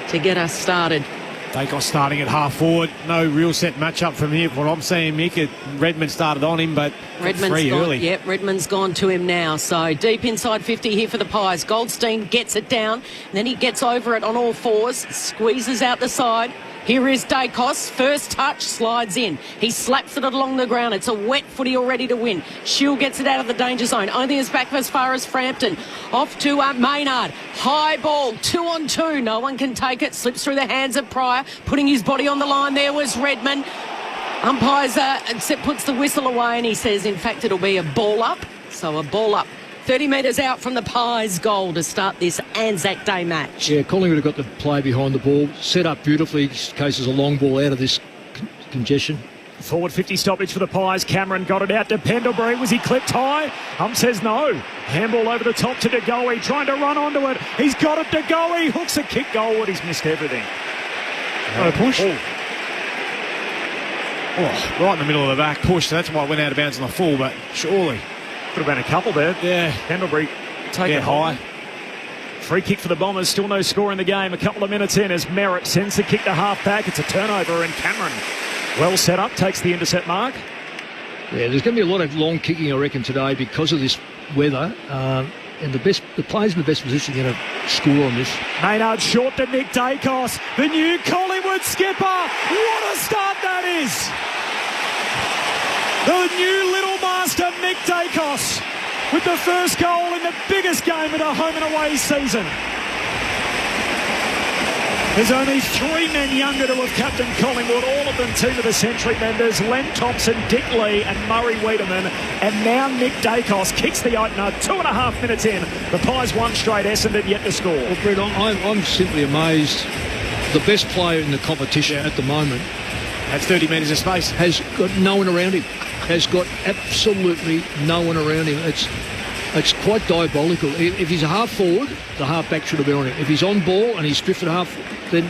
to get us started. Dacos starting at half forward. No real set matchup from here. What I'm seeing, Mick, Redmond started on him, but Redmond's gone early. Yep, Redmond's gone to him now. So deep inside 50 here for the Pies. Goldstein gets it down, and then he gets over it on all fours, squeezes out the side. Here is Dacos. First touch, slides in. He slaps it along the ground. It's a wet footy already to win. Shield gets it out of the danger zone. Only is back as far as Frampton. Off to Maynard. High ball, 2-on-2. No one can take it. Slips through the hands of Pryor. Putting his body on the line there was Redmond. Umpires puts the whistle away, and he says, in fact, it'll be a ball up. So a ball up. 30 metres out from the Pies' goal to start this ANZAC Day match. Yeah, Collingwood have got the play behind the ball, set up beautifully in case there's a long ball out of this congestion. Forward 50 stoppage for the Pies. Cameron got it out to Pendlebury. Was he clipped high? Says no. Handball over the top to De Goey, trying to run onto it. He's got it, De Goey. Hooks a kick goalward. He's missed everything. Oh, push. Oh, right in the middle of the back push. That's why it went out of bounds on the full, but surely. Could have been a couple there. Yeah. Pendlebury take it high. Free kick for the Bombers. Still no score in the game. A couple of minutes in as Merritt sends the kick to half back. It's a turnover, and Cameron, well set up, takes the intercept mark. Yeah, there's going to be a lot of long kicking, I reckon, today because of this weather. And the players in the best position are going to score on this. Maynard short to Nick Dacos, the new Collingwood skipper. What a start that is! The new little master, Nick Dacos, with the first goal in the biggest game of the home and away season. There's only 3 men younger to have captained Collingwood, all of them team of the century members, Len Thompson, Dick Lee and Murray Wiedemann. And now Nick Dacos kicks the opener 2.5 minutes in. The Pies won straight, Essendon yet to score. Well, Brett, I'm simply amazed. The best player in the competition at the moment has 30 metres of space. Has got no one around him. Has got absolutely no one around him. It's quite diabolical. If he's a half forward, the half back should have been on him. If he's on ball and he's drifted half, then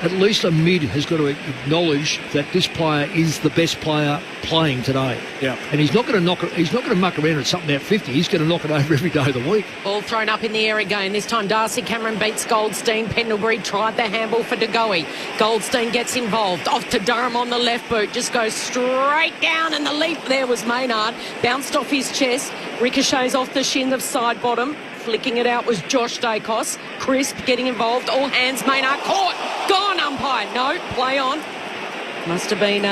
at least a mid has got to acknowledge that this player is the best player playing today. Yeah. And he's not going to muck around at something out 50. He's going to knock it over every day of the week. Ball thrown up in the air again. This time Darcy Cameron beats Goldstein. Pendlebury tried the handball for De Goey. Goldstein gets involved. Off to Durham on the left boot. Just goes straight down, and the leap there was Maynard. Bounced off his chest. Ricochets off the shin of side bottom. Flicking it out was Josh Dacos. Crisp getting involved. All hands. Maynard caught. Gone, umpire. No, play on. Must have been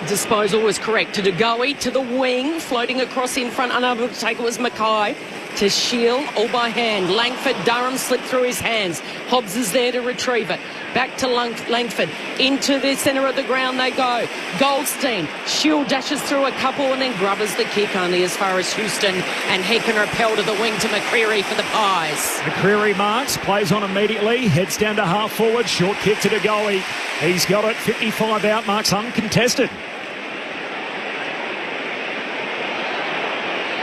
disposal was correct. To De Goey, to the wing. Floating across in front. Unable to take it was Mackay. To Shield, all by hand. Langford, Durham slipped through his hands. Hobbs is there to retrieve it. Back to Langford. Into the centre of the ground they go. Goldstein. Shield dashes through a couple and then grubbers the kick only as far as Houston. And he can repel to the wing to McCreery for the Pies. McCreery marks, plays on immediately, heads down to half forward. Short kick to De Goey. He's got it. 55 out, marks uncontested.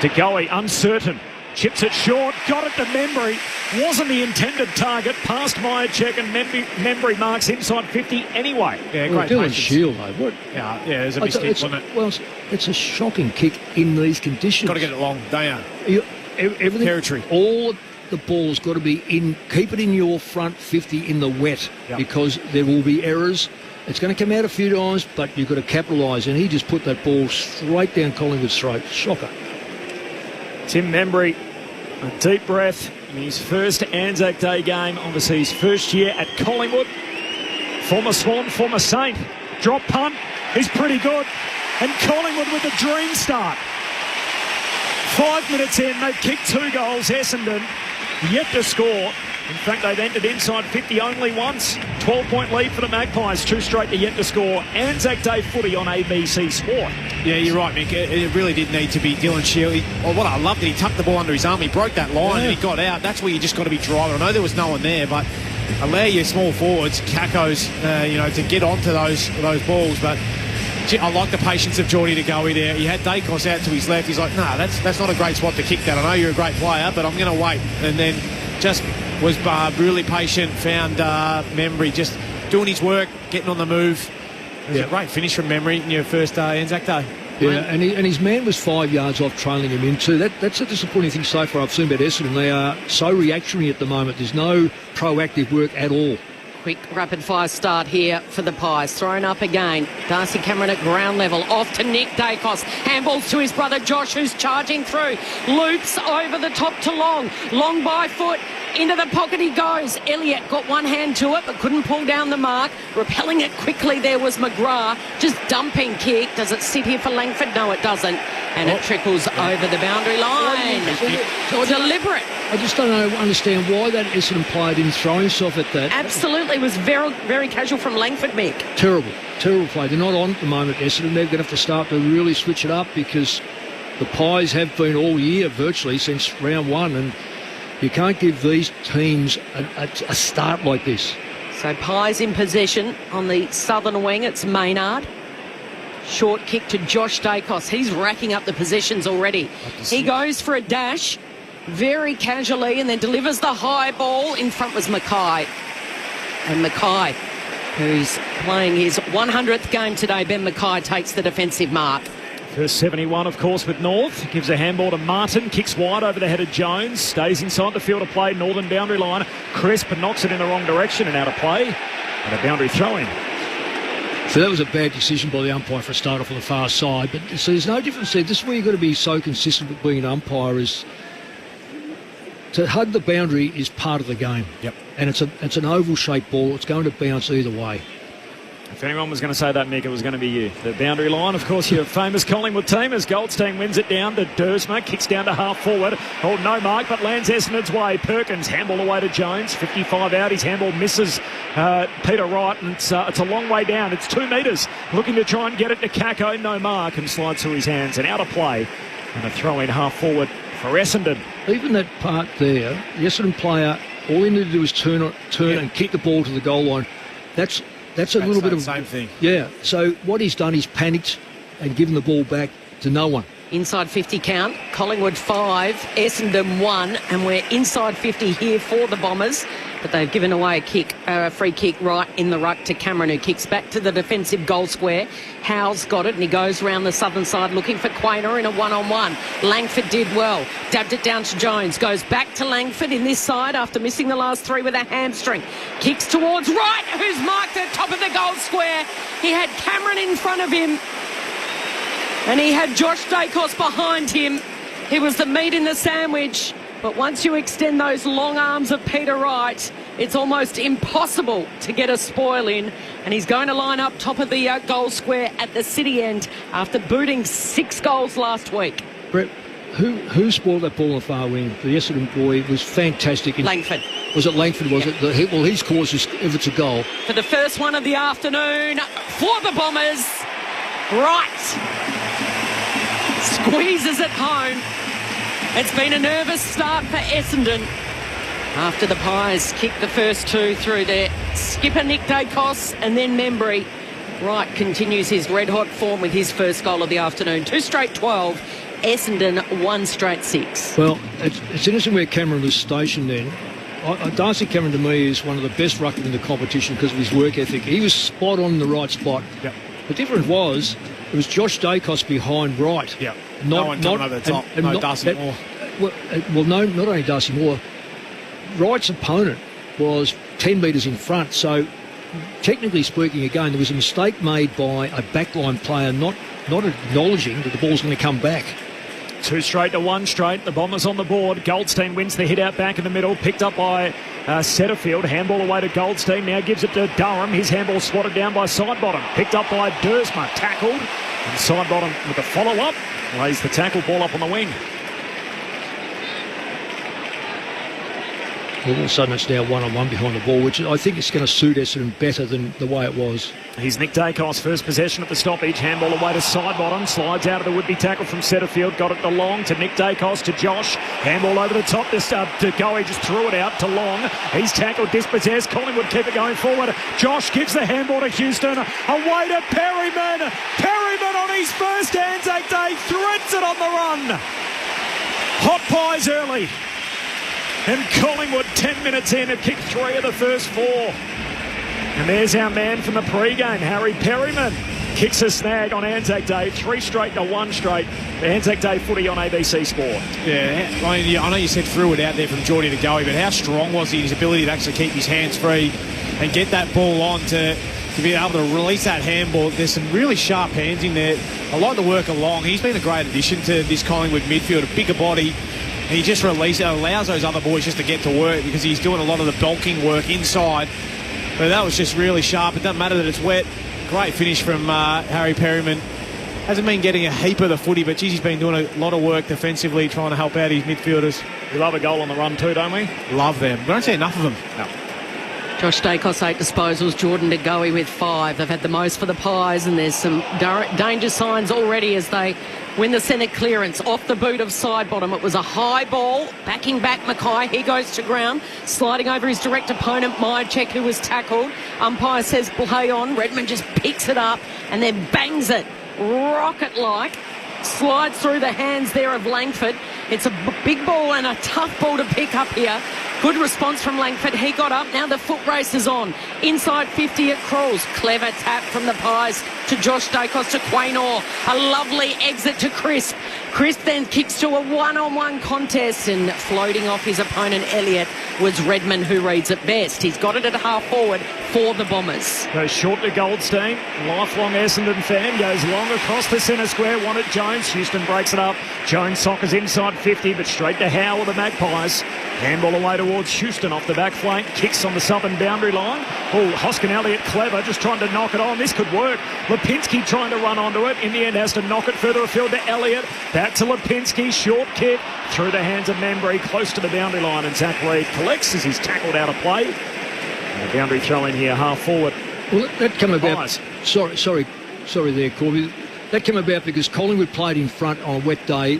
De Goey uncertain. Chips it short, got it to Membry. Wasn't the intended target. Past Myercheck, and Membry marks inside 50 anyway. Yeah, great Dylan Shield, though. What? Yeah, there's a mistake, wasn't it? Well, it's a shocking kick in these conditions. Got to get it long, don't you? Everything, territory. All the ball's got to be in. Keep it in your front 50 in the wet, because there will be errors. It's going to come out a few times, but you've got to capitalise. And he just put that ball straight down Collingwood's throat. Shocker. Tim Membry, a deep breath, in his first Anzac Day game, obviously his first year at Collingwood. Former Swan, former Saint. Drop punt is pretty good. And Collingwood with a dream start. 5 minutes in, they've kicked 2 goals. Essendon yet to score. In fact, they've entered inside 50 only once. 12-point lead for the Magpies. 2 straight to yet to score. Anzac Day footy on ABC Sport. Yeah, you're right, Mick. It really did need to be Dylan Shield. What I loved it, he tucked the ball under his arm. He broke that line and he got out. That's where you just got to be driving. I know there was no one there, but allow your small forwards, Kakos, to get onto those balls. But I like the patience of Geordie to go in there. He had Dacos out to his left. He's like, nah, that's not a great spot to kick that. I know you're a great player, but I'm going to wait. And then just was really patient, found Membry just doing his work, getting on the move. It was a great finish from Membry in your first Anzac Day. Yeah, and his man was 5 yards off trailing him into. That's a disappointing thing so far I've seen about Essendon. They are so reactionary at the moment. There's no proactive work at all. Quick rapid-fire start here for the Pies. Thrown up again. Darcy Cameron at ground level. Off to Nick Dacos. Handballs to his brother Josh, who's charging through. Loops over the top to Long. Long by foot. Into the pocket he goes. Elliott got one hand to it but couldn't pull down the mark. Repelling it quickly there was McGrath. Just dumping kick. Does it sit here for Langford? No, it doesn't. And it trickles over the boundary line. Or deliberate. I just don't understand why that Essendon player didn't throw himself at that. Absolutely. It was very, very casual from Langford, Mick. Terrible play. They're not on at the moment, Essendon. They're going to have to start to really switch it up because the Pies have been all year virtually since round 1, and you can't give these teams a start like this. So Pies in possession on the southern wing. It's Maynard. Short kick to Josh Dacos. He's racking up the possessions already. He goes for a dash very casually and then delivers the high ball. In front was Mackay. And Mackay, who's playing his 100th game today, Ben Mackay takes the defensive mark. First 71, of course, with North. Gives a handball to Martin. Kicks wide over the head of Jones. Stays inside the field of play. Northern boundary line. Crisp knocks it in the wrong direction and out of play. And a boundary throw-in. So that was a bad decision by the umpire for a start off on the far side. But so there's no difference there. This is where you've got to be so consistent with being an umpire. Is to hug the boundary is part of the game. Yep. And it's an oval-shaped ball. It's going to bounce either way. If anyone was going to say that, Mick, it was going to be you. The boundary line, of course, your famous Collingwood team as Goldstein wins it down to Dersma, kicks down to half forward. Oh, no mark, but lands Essendon's way. Perkins, handball away to Jones. 55 out, his handball misses Peter Wright, and it's a long way down. It's 2 metres. Looking to try and get it to Kako, no mark, and slides through his hands and out of play. And a throw in half forward for Essendon. Even that part there, the Essendon player, all he needed to do was turn and kick the ball to the goal line. That's a little bit of the same thing. Yeah. So what he's done, he's panicked and given the ball back to no one. Inside 50 count. Collingwood 5, Essendon 1, and we're inside 50 here for the Bombers. But they've given away a free kick right in the ruck to Cameron, who kicks back to the defensive goal square. Howell's got it, and he goes round the southern side looking for Quainer in a one-on-one. Langford did well. Dabbed it down to Jones. Goes back to Langford in this side after missing the last 3 with a hamstring. Kicks towards Wright, who's marked at the top of the goal square. He had Cameron in front of him, and he had Josh Dacos behind him. He was the meat in the sandwich. But once you extend those long arms of Peter Wright, it's almost impossible to get a spoil in. And he's going to line up top of the goal square at the city end after booting 6 goals last week. Brett, who spoiled that ball on the far wing? The Essendon boy was fantastic. Langford. Was it Langford, was it? Well, he's caused us, if it's a goal. For the first one of the afternoon for the Bombers, Wright squeezes it home. It's been a nervous start for Essendon after the Pies kicked the first 2 through their skipper Nick Dacos and then Membry. Wright continues his red-hot form with his first goal of the afternoon. 2 straight 12, Essendon 1 straight 6. Well, it's interesting where Cameron was stationed then. Darcy Cameron, to me, is one of the best ruckmen in the competition because of his work ethic. He was spot on in the right spot. Yep. The difference was, it was Josh Dacos behind Wright. Yeah. No one coming over the top. No Darcy Moore. Well, no, not only Darcy Moore. Wright's opponent was 10 metres in front. So, technically speaking, again, there was a mistake made by a backline player not acknowledging that the ball's going to come back. 2 straight to 1 straight. The Bombers on the board. Goldstein wins the hit out back in the middle. Picked up by Setterfield. Handball away to Goldstein. Now gives it to Durham. His handball swatted down by Sidebottom. Picked up by Dersma. Tackled. And Sidebottom with the follow-up. Lays the tackle ball up on the wing. All of a sudden it's now 1-on-1 behind the ball, which I think is going to suit Essendon better than the way it was. Here's Nick Dacos, first possession at the stoppage. Handball away to Sidebottom. Slides out of the would-be tackle from Setterfield. Got it to Long, to Nick Dacos, to Josh. Handball over the top to Goey. Just threw it out to Long. He's tackled, dispossessed. Collingwood keep it going forward. Josh gives the handball to Houston. Away to Perryman. Perryman on his first ANZAC Day. Threads it on the run. Hot pies early. And Collingwood, 10 minutes in, have kicked 3 of the first 4. And there's our man from the pre-game, Harry Perryman. Kicks a snag on ANZAC Day, 3 straight to 1 straight. The ANZAC Day footy on ABC Sport. Yeah, I know you said threw it out there from Geordie to Goey, but how strong was he in his ability to actually keep his hands free and get that ball on to be able to release that handball? There's some really sharp hands in there. I like the work along. He's been a great addition to this Collingwood midfield, a bigger body. And he just allows those other boys just to get to work because he's doing a lot of the bulking work inside. But that was just really sharp. It doesn't matter that it's wet. Great finish from Harry Perryman. Hasn't been getting a heap of the footy, but geez, he's been doing a lot of work defensively, trying to help out his midfielders. We love a goal on the run too, don't we? Love them. We don't see enough of them. No. Josh Dacos 8 disposals, Jordan De Goey with 5. They've had the most for the Pies, and there's some danger signs already as they win the centre clearance off the boot of Sidebottom. It was a high ball, backing back Mackay. He goes to ground, sliding over his direct opponent, Myercheck, who was tackled. Umpire says play on. Redmond just picks it up and then bangs it rocket-like. Slides through the hands there of Langford. It's a big ball and a tough ball to pick up here. Good response from Langford. He got up. Now the foot race is on. Inside 50 it crawls. Clever tap from the Pies to Josh Dacos to Quaynor. A lovely exit to Crisp. Crisp then kicks to a one-on-one contest, and floating off his opponent Elliott was Redmond, who reads it best. He's got it at half forward for the Bombers. Goes short to Goldstein. Lifelong Essendon fan. Goes long across the centre square. Wanted Jones. Houston breaks it up. Jones soccers inside 50, but straight to Howe with the Magpies. Handball away towards Houston off the back flank. Kicks on the southern boundary line. Oh, Hoskin Elliott clever, just trying to knock it on. This could work. Lipinski trying to run onto it. In the end has to knock it further afield to Elliott. Back to Lipinski. Short kick through the hands of Membry, close to the boundary line. And Zach Reid collects as he's tackled out of play. And the boundary throw in here, half forward. Well, that came about. Sorry there, Corby. That came about because Collingwood played in front on a wet day.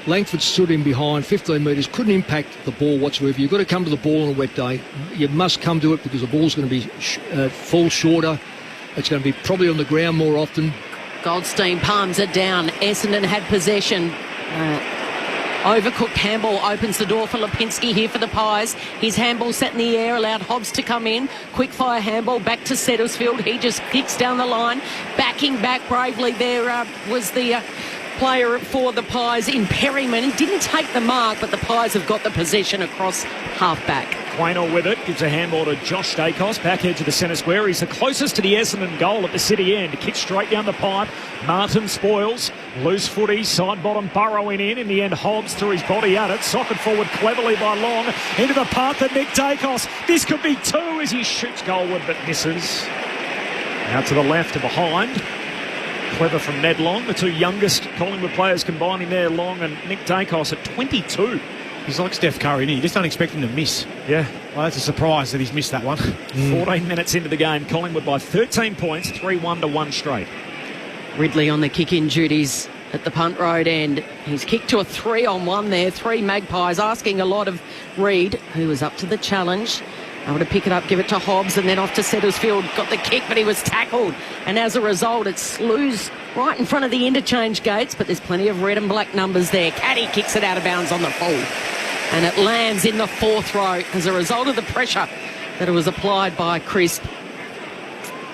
Langford stood in behind 15 metres, couldn't impact the ball whatsoever. You've got to come to the ball on a wet day. You must come to it because the ball's going to be fall shorter. It's going to be probably on the ground more often. Goldstein palms it down. Essendon had possession. Overcooked handball opens the door for Lipinski here for the Pies. His handball set in the air, allowed Hobbs to come in. Quick fire handball back to Settlesfield. He just kicks down the line. Backing back bravely there was the player for the Pies in Perryman. He didn't take the mark, but the Pies have got the possession across half-back. Quaynor with it, gives a handball to Josh Dacos, back edge of the centre square. He's the closest to the Essendon goal at the city end. Kick straight down the pipe. Martin spoils. Loose footy, side bottom, burrowing in. In the end, Hobbs threw his body at it. Socket forward cleverly by Long. Into the path of Nick Dacos. This could be 2 as he shoots goalward but misses. Out to the left and behind. Clever from Ned Long, the 2 youngest Collingwood players combining there, Long and Nick Dacos at 22. He's like Steph Curry, and you just don't expect him to miss. Yeah. Well, that's a surprise that he's missed that one. 14 minutes into the game, Collingwood by 13 points, 3-1 to 1 straight. Ridley on the kick-in duties at the punt road end. He's kicked to a 3-on-1 there. 3 Magpies asking a lot of Reid, who was up to the challenge. Able to pick it up, give it to Hobbs, and then off to Settlesfield. Got the kick, but he was tackled. And as a result, it slews right in front of the interchange gates, but there's plenty of red and black numbers there. Caddy kicks it out of bounds on the full. And it lands in the 4th row as a result of the pressure that it was applied by Crisp.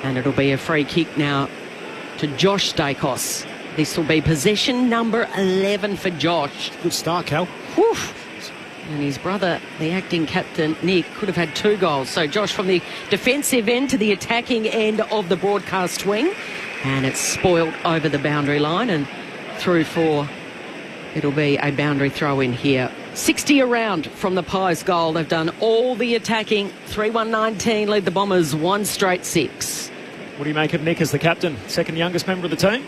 And it'll be a free kick now to Josh Dacos. This will be possession number 11 for Josh. Good start, Cal. Whew. And his brother, the acting captain, Nick, could have had 2 goals. So Josh from the defensive end to the attacking end of the broadcast wing. And it's spoiled over the boundary line and through for It'll be a boundary throw in here. 60 around from the Pies goal. They've done all the attacking. 3-1-19 lead the Bombers 1 straight 6. What do you make of Nick as the captain, second youngest member of the team?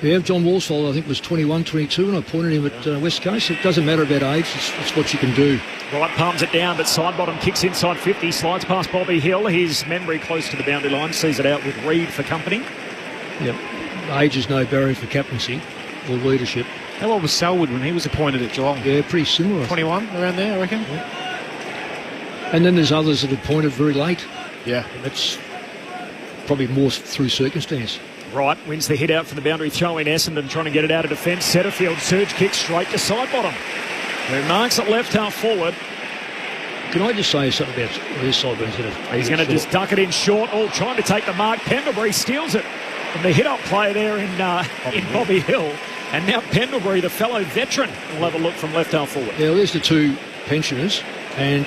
Yeah, John Worsfold, I think, was 21, 22 when I pointed him at West Coast. It doesn't matter about age, it's what you can do. Right, palms it down, but side bottom kicks inside 50, slides past Bobby Hill. His memory close to the boundary line, sees it out with Reid for company. Yep, age is no barrier for captaincy or leadership. How old was Selwood when he was appointed at Geelong? Yeah, pretty similar. 21, around there, I reckon. Yeah. And then there's others that are appointed very late. Yeah. And that's probably more through circumstance. Right, wins the hit out for the boundary throw in. Essendon trying to get it out of defence. Setterfield surge kick straight to side bottom. Who marks it left half forward. Can I just say something about this side? He's going to just duck it in short. Oh, trying to take the mark. Pendlebury steals it from the hit-up player there in Bobby Hill. And now Pendlebury, the fellow veteran, will have a look from left half forward. Yeah, well, there's the two pensioners. And,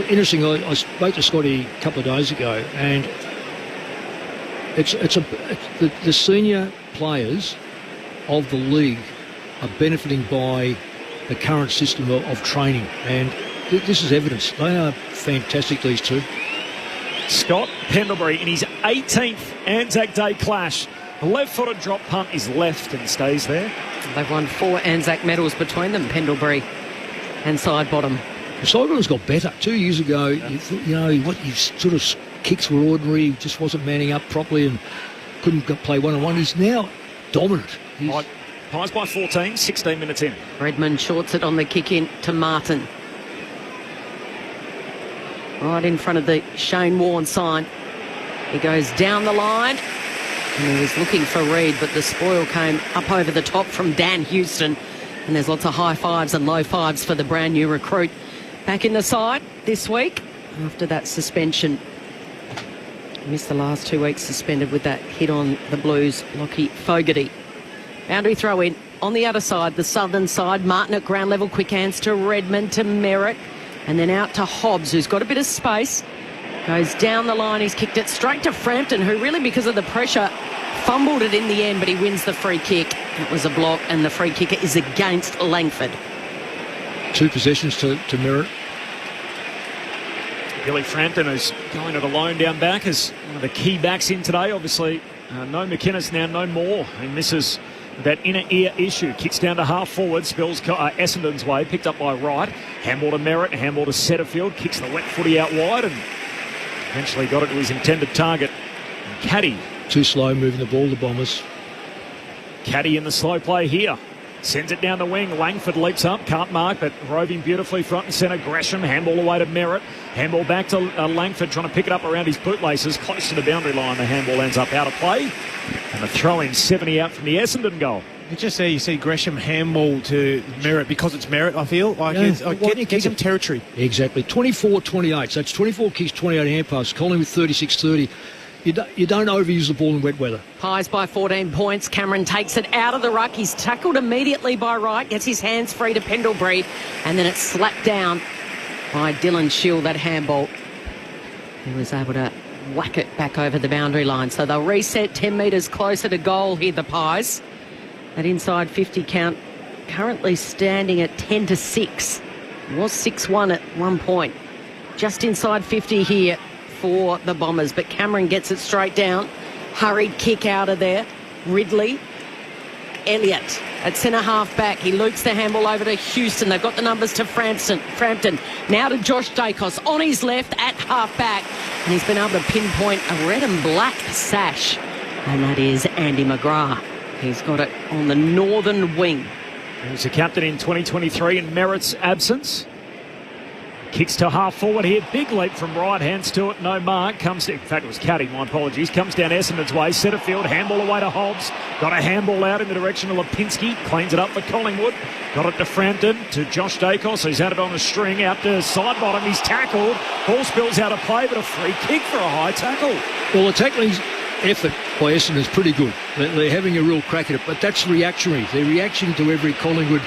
interesting, I spoke to Scotty a couple of days ago, and the senior players of the league are benefiting by the current system of training, and this is evidence. They are fantastic, these two. Scott Pendlebury in his 18th Anzac Day clash. The left-footed drop punt is left and stays there. They've won 4 Anzac medals between them, Pendlebury and side bottom. Side bottom's got better. 2 years ago, his sort of kicks were ordinary, just wasn't manning up properly and couldn't play one-on-one. He's now dominant. Pies by 14, 16 minutes in. Redmond shorts it on the kick in to Martin. Right in front of the Shane Warne sign. He goes down the line. And he was looking for Reid, but the spoil came up over the top from Dan Houston. And there's lots of high fives and low fives for the brand new recruit. Back in the side this week after that suspension. He missed the last 2 weeks suspended with that hit on the Blues, Lockie Fogarty. Boundary throw in on the other side, the southern side. Martin at ground level, quick hands to Redmond, to Merritt. And then out to Hobbs, who's got a bit of space. Goes down the line, he's kicked it straight to Frampton, who really, because of the pressure, fumbled it in the end, but he wins the free kick. It was a block, and the free kicker is against Langford. 2 possessions to Merritt. Billy Frampton is going it alone down back as one of the key backs in today. Obviously, no McInnes now, no more. He misses that inner ear issue. Kicks down to half forward, spills Essendon's way, picked up by Wright. Handball to Merritt, handball to Setterfield. Kicks the wet footy out wide and eventually got it to his intended target. And Caddy. Too slow moving the ball, the Bombers. Caddy in the slow play here. Sends it down the wing. Langford leaps up. Can't mark, but roving beautifully front and centre. Gresham, handball away to Merritt. Handball back to Langford, trying to pick it up around his bootlaces. Close to the boundary line. The handball ends up out of play. And the throw-in 70 out from the Essendon goal. Just there you see Gresham handball to Merritt because it's Merritt, I feel. Get some territory. Exactly. 24-28. So it's 24 kicks, 28 hand passes. Collingwood 36-30. You don't overuse the ball in wet weather. Pies by 14 points. Cameron takes it out of the ruck. He's tackled immediately by Wright. Gets his hands free to Pendlebury. And then it's slapped down by Dylan Shield, that handball. He was able to whack it back over the boundary line. So they'll reset 10 metres closer to goal here, the Pies. That inside 50 count currently standing at 10-6. It was 6-1 at one point. Just inside 50 here for the Bombers, but Cameron gets it straight down. Hurried kick out of there. Ridley. Elliott at centre half back. He loops the handball over to Houston. They've got the numbers to Frampton. Now to Josh Dacos on his left at half back. And he's been able to pinpoint a red and black sash. And that is Andy McGrath. He's got it on the northern wing. He was the captain in 2023 in Merritt's absence. Kicks to half forward here. Big leap from Wright. Hands to it. No mark. In fact, it was Caddy. My apologies. Comes down Essendon's way. Setterfield. Handball away to Hobbs. Got a handball out in the direction of Lipinski. Cleans it up for Collingwood. Got it to Frampton. To Josh Dacos. He's had it on a string. Out to side bottom. He's tackled. Ball spills out of play, but a free kick for a high tackle. Well, the tackling effort by Essendon is pretty good. They're having a real crack at it, but that's reactionary. They're reacting to every Collingwood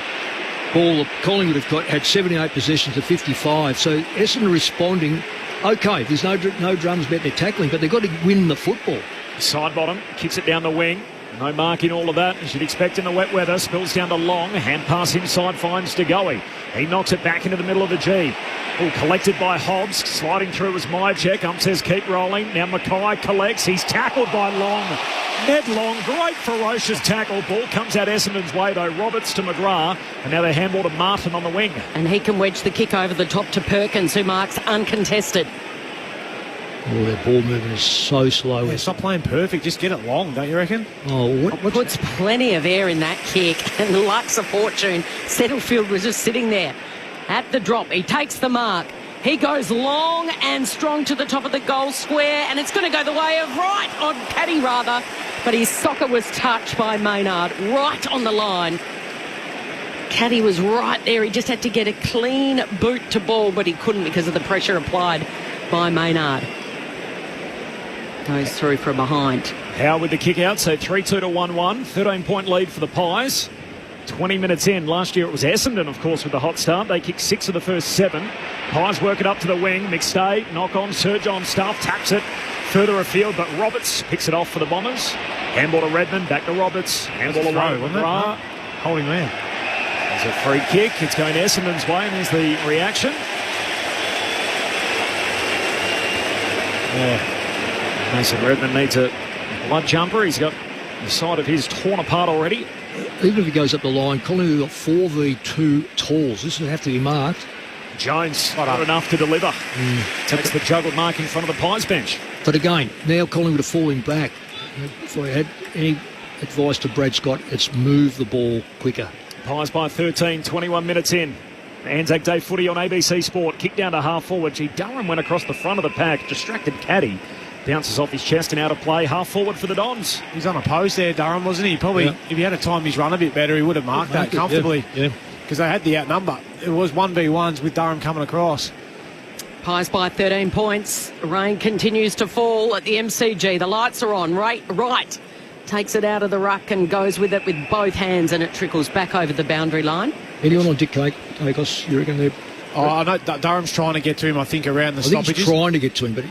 ball. Collingwood had 78 possessions to 55, so Essendon responding. Okay, there's no drums about their tackling, but they've got to win the football. Side bottom, kicks it down the wing. No mark in all of that, as you'd expect in the wet weather. Spills down to Long. Hand pass inside, finds DeGoey. He knocks it back into the middle of the G. Oh, collected by Hobbs. Sliding through was Myercheck. Says keep rolling. Now Mackay collects. He's tackled by Long. Ned Long, great ferocious tackle. Ball comes out Essendon's way though. Roberts to McGrath. And now they handball to Martin on the wing. And he can wedge the kick over the top to Perkins, who marks uncontested. Oh, their ball movement is so slow. Yeah, stop playing perfect. Just get it long, don't you reckon? Oh, what? Puts plenty of air in that kick. And luck's a fortune. Settlefield was just sitting there at the drop. He takes the mark. He goes long and strong to the top of the goal square, and it's going to go the way of Caddy rather. But his socket was touched by Maynard right on the line. Caddy was right there. He just had to get a clean boot to ball, but he couldn't because of the pressure applied by Maynard. Goes through from behind. Howe with the kick out, so 3-2 to 1-1. 13-point lead for the Pies. 20 minutes in. Last year it was Essendon, of course, with the hot start. They kicked 6 of the first 7. Pies work it up to the wing. McStay, knock on, surge on stuff, taps it further afield, but Roberts picks it off for the Bombers. Handball to Redmond, back to Roberts. Handball away, wasn't it? Holding man. There's a free kick. It's going Essendon's way, and there's the reaction. Yeah. Mason Redmond needs a blood jumper. He's got the side of his torn apart already. Even if he goes up the line, Collingwood got 4v2 talls. This would have to be marked. Jones not enough to deliver. Takes the juggled mark in front of the Pies bench. But again, now Collingwood are falling back. If I had any advice to Brad Scott, it's move the ball quicker. Pies by 13, 21 minutes in. Anzac Day footy on ABC Sport. Kick down to half forward. Durham went across the front of the pack. Distracted Caddy. Bounces off his chest and out of play. Half forward for the Dons. He's on a post there, Durham, wasn't he? Probably, if he had timed his run a bit better, he would have marked that comfortably. Yeah. Because they had the outnumber. It was 1v1s with Durham coming across. Pies by 13 points. Rain continues to fall at the MCG. The lights are on. Right. Takes it out of the ruck and goes with it with both hands, and it trickles back over the boundary line. Anyone on Dick Akos, you reckon they're... Oh, I know Durham's trying to get to him, I think, around the stoppages. He's trying to get to him, but,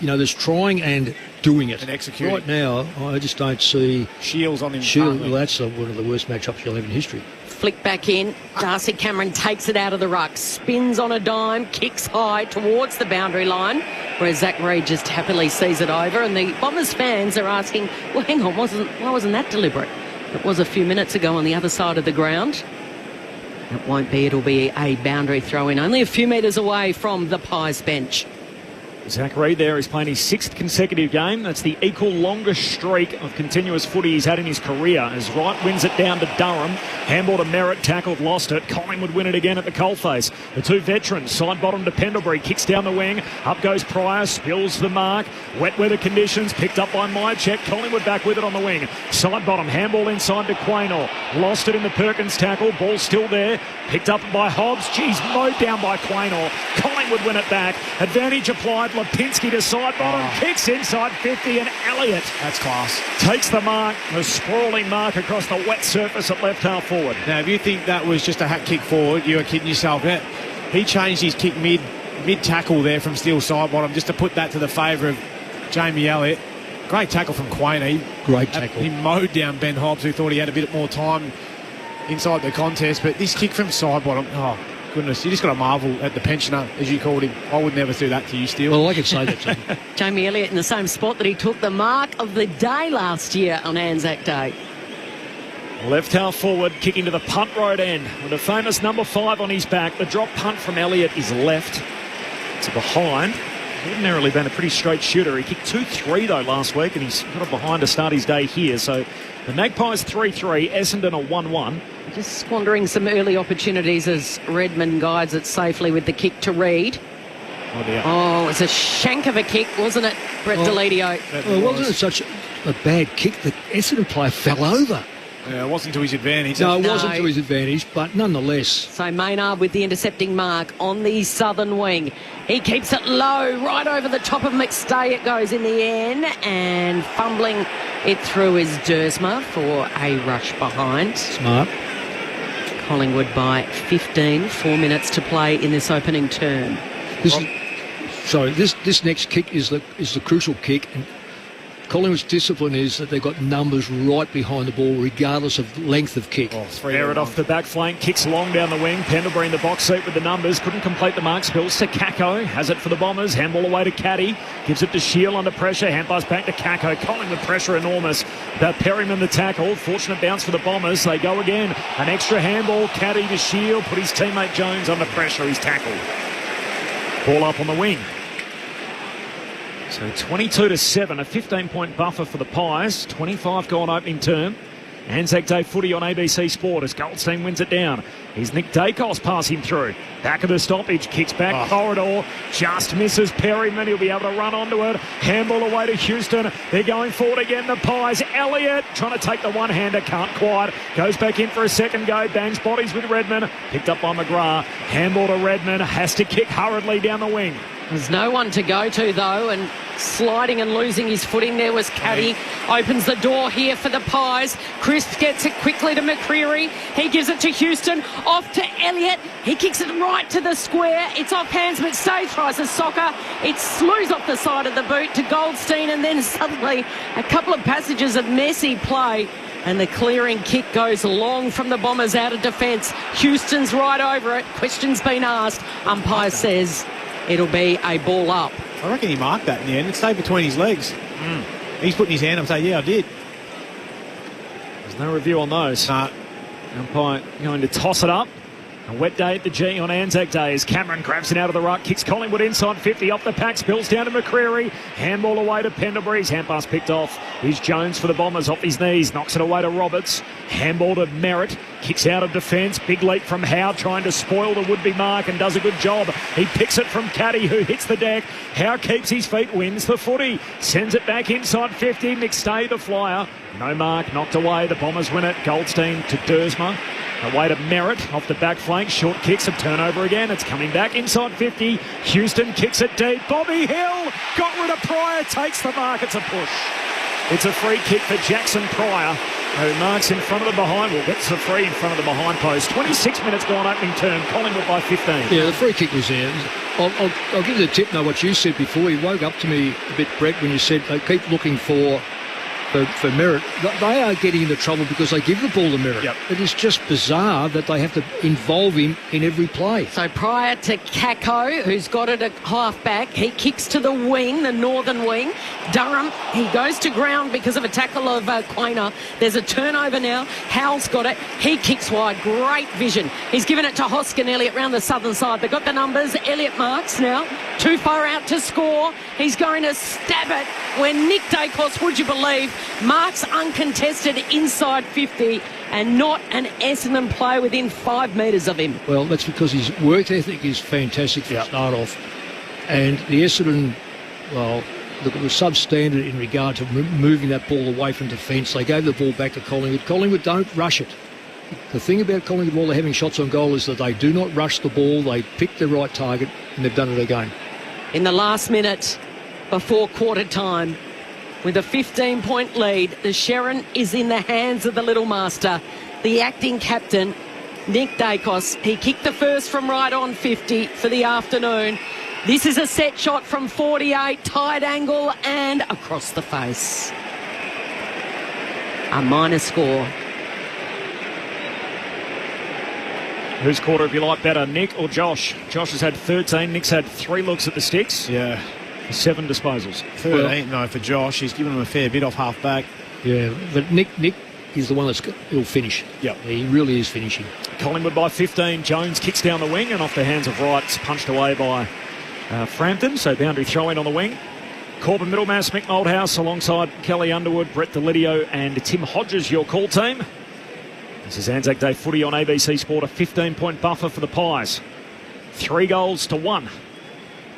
there's trying and doing it. And executing. Right now, I just don't see... Shields on him. Well, that's one of the worst matchups you'll have in history. Flick back in. Darcy Cameron takes it out of the ruck, spins on a dime, kicks high towards the boundary line, whereas Zach Reid just happily sees it over. And the Bombers fans are asking, well, hang on, why wasn't that deliberate? It was a few minutes ago on the other side of the ground. It won't be. It'll be a boundary throw-in, only a few metres away from the Pies bench. Zach Reid there is playing his 6th consecutive game. That's the equal longest streak of continuous footy he's had in his career, as Wright wins it down to Durham. Handball to Merritt, tackled, lost it. Collingwood win it again at the coalface. The two veterans, side bottom to Pendlebury, kicks down the wing. Up goes Pryor, spills the mark. Wet weather conditions, picked up by Myercheck. Collingwood back with it on the wing. Side bottom, handball inside to Quaynor. Lost it in the Perkins tackle. Ball still there. Picked up by Hobbs. Mowed down by Quaynor. Collingwood win it back. Advantage applied. Lipinski to side bottom, kicks inside 50, and Elliott. That's class. Takes the mark, the sprawling mark across the wet surface at left half forward. Now, if you think that was just a hat kick forward, you are kidding yourself. He changed his kick mid tackle there from steel side bottom just to put that to the favour of Jamie Elliott. Great tackle from Quaynor. Great tackle. He mowed down Ben Hobbs, who thought he had a bit more time inside the contest, but this kick from side bottom, oh goodness, you just got to marvel at the pensioner, as you called him. I would never do that to you, Steele. Well, I could say that to him. Jamie Elliott in the same spot that he took the mark of the day last year on Anzac Day. Left half forward, kicking to the punt road end with a famous number 5 on his back. The drop punt from Elliott is left to behind. He's ordinarily been a pretty straight shooter. He kicked 2-3 though last week, and he's got it behind to start his day here. So the Magpies 3-3, Essendon a 1-1. Just squandering some early opportunities as Redmond guides it safely with the kick to Reid. Oh, dear. Oh, it's a shank of a kick, wasn't it, Brett Deledio? Well, wasn't it such a bad kick that Essendon player fell over? Yeah, it wasn't to his advantage. No, it wasn't to his advantage, but nonetheless. So Maynard with the intercepting mark on the southern wing. He keeps it low, right over the top of McStay it goes in the end, and fumbling it through is Dersma for a rush behind. Smart. Collingwood by 15, 4 minutes to play in this opening term. This next kick is the crucial kick, and Collingwood's discipline is that they've got numbers right behind the ball, regardless of length of kick. Merritt off the back flank, kicks long down the wing. Pendlebury in the box seat with the numbers. Couldn't complete the mark. Spills to Kako. Has it for the Bombers. Handball away to Caddy. Gives it to Shield under pressure. Hand pass back to Kako. Collingwood pressure enormous. About Perryman the tackle. Fortunate bounce for the Bombers. They go again. An extra handball. Caddy to Shield. Put his teammate Jones under pressure. He's tackled. Ball up on the wing. So 22-7, a 15-point buffer for the Pies. 25 gone opening term. ANZAC Day footy on ABC Sport as Goldstein wins it down. Here's Nick Dacos passing through. Back of the stoppage, kicks back, corridor, just misses Perryman. He'll be able to run onto it. Handball away to Houston. They're going forward again, the Pies. Elliott trying to take the one-hander, can't quite. Goes back in for a second go, bangs bodies with Redman. Picked up by McGrath. Handball to Redman, has to kick hurriedly down the wing. There's no one to go to, though, and sliding and losing his footing there was Caddy. Opens the door here for the Pies. Crisp gets it quickly to McCreery. He gives it to Houston. Off to Elliott. He kicks it right to the square. It's off hands, but Stage tries to soccer. It slews off the side of the boot to Goldstein, and then suddenly a couple of passages of messy play. And the clearing kick goes long from the Bombers out of defence. Houston's right over it. Question's been asked. Umpire says it'll be a ball up. I reckon he marked that in the end. It stayed between his legs. He's putting his hand up and saying, yeah, I did. There's no review on those. Umpire going to toss it up. A wet day at the G on ANZAC Day as Cameron grabs it out of the ruck, kicks Collingwood inside 50, off the pack, spills down to McCreery. Handball away to Pendlebury. His hand pass picked off. Here's Jones for the Bombers, off his knees, knocks it away to Roberts. Handball to Merritt, kicks out of defence. Big leap from Howe, trying to spoil the would-be mark and does a good job. He picks it from Caddy, who hits the deck. Howe keeps his feet, wins the footy. Sends it back inside 50. McStay, the flyer. No mark, knocked away. The Bombers win it. Goldstein to Dersma. Away to Merritt off the back flank. Short kicks, a turnover again. It's coming back inside 50. Houston kicks it deep. Bobby Hill got rid of Pryor, takes the mark. It's a push. It's a free kick for Jackson Pryor, who marks in front of the behind. Well, gets the free in front of the behind post. 26 minutes gone opening term. Collingwood by 15. Yeah, the free kick was there. I'll give you the tip now, what you said before. You woke up to me a bit, Brett, when you said they keep looking for Merritt. They are getting into trouble because they give the ball to Merritt. It is just bizarre that they have to involve him in every play. So prior to Kako, who's got it at half back, he kicks to the wing, the northern wing. Durham, he goes to ground because of a tackle of Quainer. There's a turnover now. Howell's got it. He kicks wide. Great vision. He's given it to Hoskin Elliott round the southern side. They've got the numbers. Elliott marks now. Too far out to score. He's going to stab it when Nick Dacos, would you believe, marks uncontested inside 50 and not an Essendon player within 5 metres of him. Well, that's because his work ethic is fantastic to start off. And the Essendon, well, look, it was substandard in regard to moving that ball away from defence. They gave the ball back to Collingwood. Collingwood don't rush it. The thing about Collingwood while they're having shots on goal is that they do not rush the ball. They pick the right target, and they've done it again. In the last minute before quarter time, with a 15-point lead, the Sherrin is in the hands of the little master, the acting captain, Nick Dacos. He kicked the first from right on 50 for the afternoon. This is a set shot from 48, tight angle and across the face. A minor score. Whose quarter have you liked better, Nick or Josh? Josh has had 13. Nick's had 3 looks at the sticks. Yeah. 7 disposals. 13, though, for Josh. He's given him a fair bit off half back. Yeah, but Nick is the one he'll finish. Yep. He really is finishing. Collingwood by 15. Jones kicks down the wing and off the hands of Wright. Punched away by Frampton. So boundary throw-in on the wing. Corbin Middlemass, Mick Moldhouse alongside Kelly Underwood, Brett Delidio and Tim Hodges, your call team. This is ANZAC Day footy on ABC Sport. A 15-point buffer for the Pies. 3-1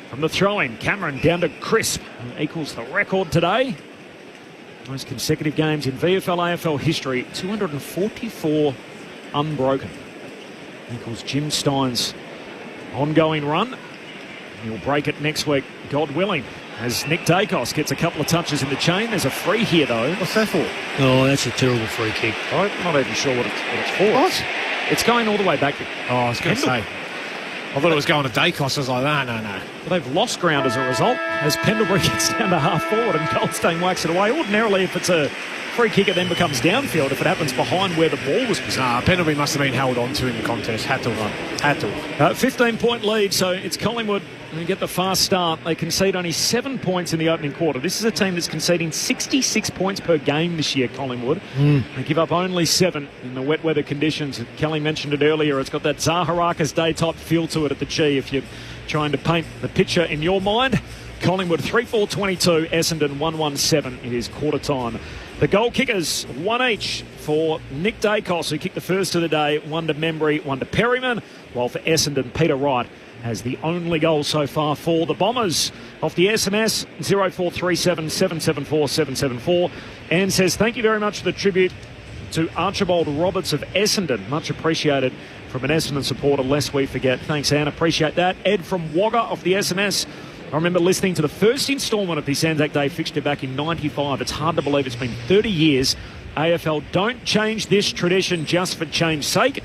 from the throw-in. Cameron down to Crisp, equals the record today. Most consecutive games in VFL AFL history. 244 unbroken. Equals Jim Stein's ongoing run. He'll break it next week, God willing, as Nick Dacos gets a couple of touches in the chain. There's a free here, though. What's that for? Oh, that's a terrible free kick. I'm not even sure what it's for. What? It's going all the way back. I was going to say. I thought it was going to Dacos. I was like, no. Well, they've lost ground as a result, as Pendlebury gets down to half forward and Goldstein whacks it away. Ordinarily, if it's a free kick, it then becomes downfield if it happens behind where the ball was positioned. Pendlebury must have been held on to in the contest. Had to run. 15-point lead, so it's Collingwood who get the fast start. They concede only 7 points in the opening quarter. This is a team that's conceding 66 points per game this year, Collingwood. They give up only 7 in the wet weather conditions. Kelly mentioned it earlier. It's got that Zaharakis Day type feel to it at the G if you're trying to paint the picture in your mind. Collingwood 3-4-22, Essendon 1-1-7. It is quarter time. The goal kickers, 1 each for Nick Dacos, who kicked the first of the day, 1 to Membry, 1 to Perryman, while for Essendon, Peter Wright has the only goal so far for the Bombers. Off the SMS, 0437 774 774. Anne says, thank you very much for the tribute to Archibald Roberts of Essendon. Much appreciated from an Essendon supporter, lest we forget. Thanks, Anne. Appreciate that. Ed from Wagga off the SMS. I remember listening to the first instalment of this ANZAC Day fixture back in 95. It's hard to believe it's been 30 years. AFL don't change this tradition just for change's sake.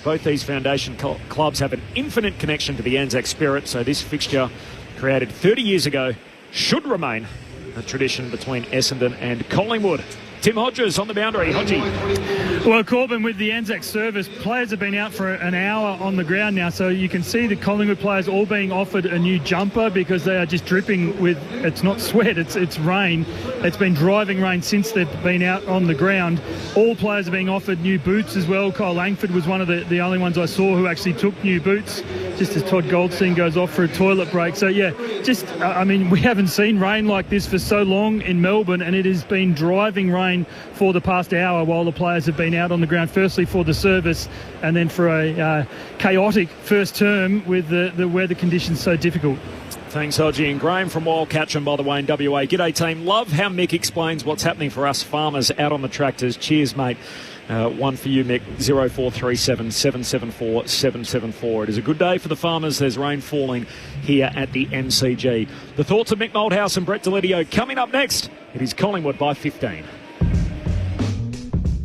Both these foundation clubs have an infinite connection to the ANZAC spirit, so this fixture, created 30 years ago, should remain a tradition between Essendon and Collingwood. Tim Hodges on the boundary. Hodgie. Well, Corbin, with the ANZAC service, players have been out for an hour on the ground now, so you can see the Collingwood players all being offered a new jumper because they are just dripping with, it's not sweat, it's rain. It's been driving rain since they've been out on the ground. All players are being offered new boots as well. Kyle Langford was one of the only ones I saw who actually took new boots, just as Todd Goldstein goes off for a toilet break. So, yeah, we haven't seen rain like this for so long in Melbourne, and it has been driving rain for the past hour while the players have been out on the ground, firstly for the service and then for a chaotic first term with the weather conditions so difficult. Thanks, Hodgie. And Graham from Wildcatcham, by the way, in WA. G'day, team. Love how Mick explains what's happening for us farmers out on the tractors. Cheers, mate. One for you, Mick. 0437 774 774. It is a good day for the farmers. There's rain falling here at the MCG. The thoughts of Mick Moldhouse and Brett Delidio coming up next. It is Collingwood by 15.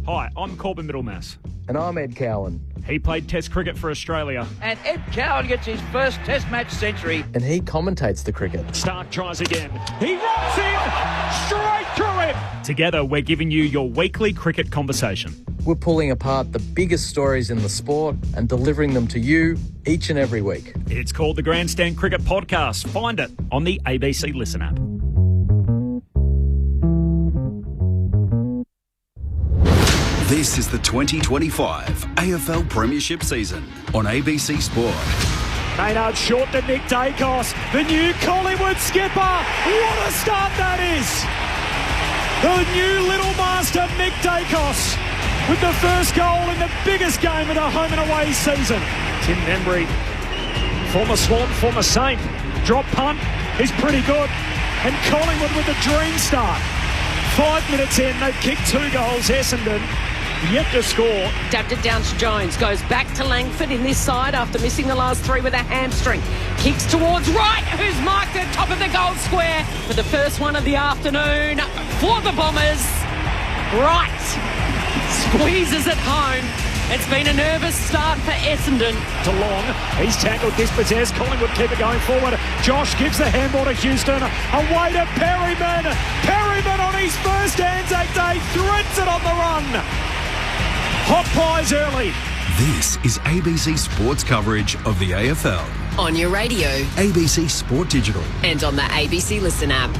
Hi, I'm Corbin Middlemass. And I'm Ed Cowan. He played Test cricket for Australia. And Ed Cowan gets his first Test match century. And he commentates the cricket. Stark tries again. He rocks in straight through it. Together, we're giving you your weekly cricket conversation. We're pulling apart the biggest stories in the sport and delivering them to you each and every week. It's called the Grandstand Cricket Podcast. Find it on the ABC Listen app. This is the 2025 AFL Premiership season on ABC Sport. Maynard short to Nick Dacos, the new Collingwood skipper. What a start that is! The new little master, Nick Dacos, with the first goal in the biggest game of the home and away season. Tim Membry, former Swan, former Saint, drop punt is pretty good. And Collingwood with the dream start. 5 minutes in, they've kicked 2 goals. Essendon yet to score. Dabbed it down to Jones. Goes back to Langford in this side after missing the last 3 with a hamstring. Kicks towards Wright, who's marked at top of the goal square for the first one of the afternoon for the Bombers. Wright squeezes it home. It's been a nervous start for Essendon. To Long, he's tackled, dispossessed. Collingwood keep it going forward. Josh gives the handball to Houston. Away to Perryman. Perryman on his first ANZAC Day threads it on the run. Hot pies early. This is ABC Sports coverage of the AFL. On your radio. ABC Sport Digital. And on the ABC Listen app.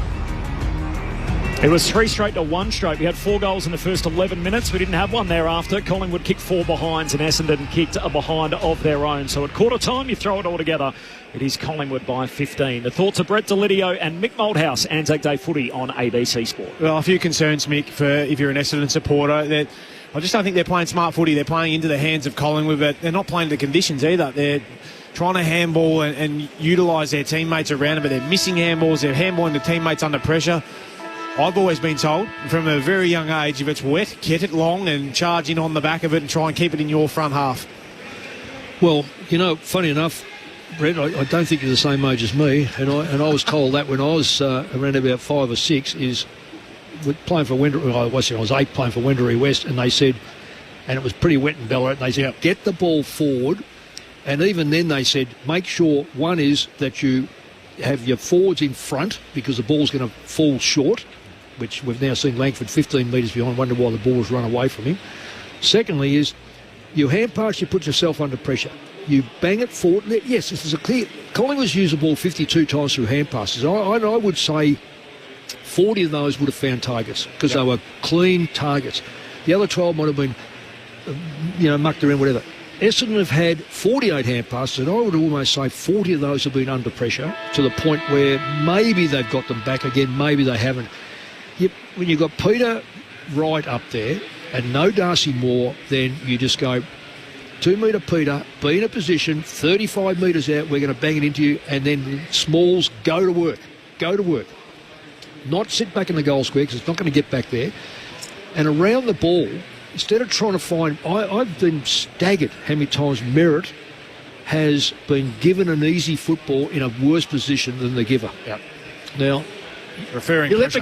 It was 3 straight to 1 straight. We had 4 goals in the first 11 minutes. We didn't have one thereafter. Collingwood kicked 4 behinds and Essendon kicked a behind of their own. So at quarter time, you throw it all together. It is Collingwood by 15. The thoughts of Brett Delidio and Mick Moldhouse, ANZAC Day footy on ABC Sport. Well, a few concerns, Mick, for if you're an Essendon supporter. That I just don't think they're playing smart footy. They're playing into the hands of Collingwood, but they're not playing the conditions either. They're trying to handball and utilise their teammates around them, but they're missing handballs. They're handballing the teammates under pressure. I've always been told from a very young age, if it's wet, get it long and charge in on the back of it and try and keep it in your front half. Well, you know, funny enough, Brett, I don't think you're the same age as me, and I was told that when I was around about 5 or 6, is playing for Wendouree. I was 8 playing for Wendouree West, and they said, and it was pretty wet in Ballarat, and they said, get the ball forward And even then they said, make sure, one is that you have your forwards in front because the ball's going to fall short, which we've now seen Langford 15 metres behind, wonder why the ball has run away from him. Secondly is, you hand pass, you put yourself under pressure. You bang it forward. Yes, this is a clear... Collingwood's used the ball 52 times through hand passes. I would say 40 of those would have found targets because they were clean targets. The other 12 might have been, mucked around, whatever. Essendon have had 48 hand passes, and I would almost say 40 of those have been under pressure to the point where maybe they've got them back again, maybe they haven't. When you've got Peter Wright up there and no Darcy Moore, then you just go 2 metre Peter, be in a position, 35 metres out, we're going to bang it into you, and then Smalls, go to work. Not sit back in the goal square because it's not going to get back there. And around the ball, instead of trying to find... I've been staggered how many times Merritt has been given an easy football in a worse position than the giver. Yep. Now, referring let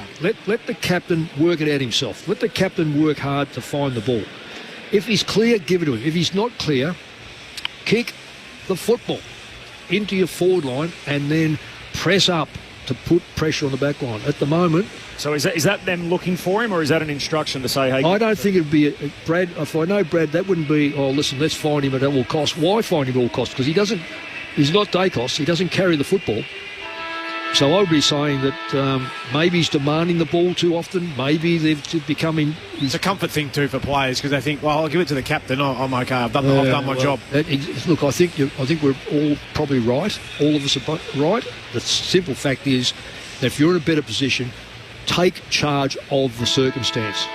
the captain work it out himself. Let the captain work hard to find the ball. If he's clear, give it to him. If he's not clear, kick the football into your forward line and then press up to put pressure on the back line. At the moment... So is that them looking for him, or is that an instruction to say, hey... I don't think it'd be... Brad, if I know Brad, that wouldn't be, oh, listen, let's find him at all costs. Why find him at all costs? Because he's not Dacos. He doesn't carry the football. So I would be saying that maybe he's demanding the ball too often. Maybe they've becoming... It's a comfort thing too for players because they think, well, I'll give it to the captain. I'm okay. I've done my job. Look, I think we're all probably right. All of us are right. The simple fact is that if you're in a better position, take charge of the circumstance.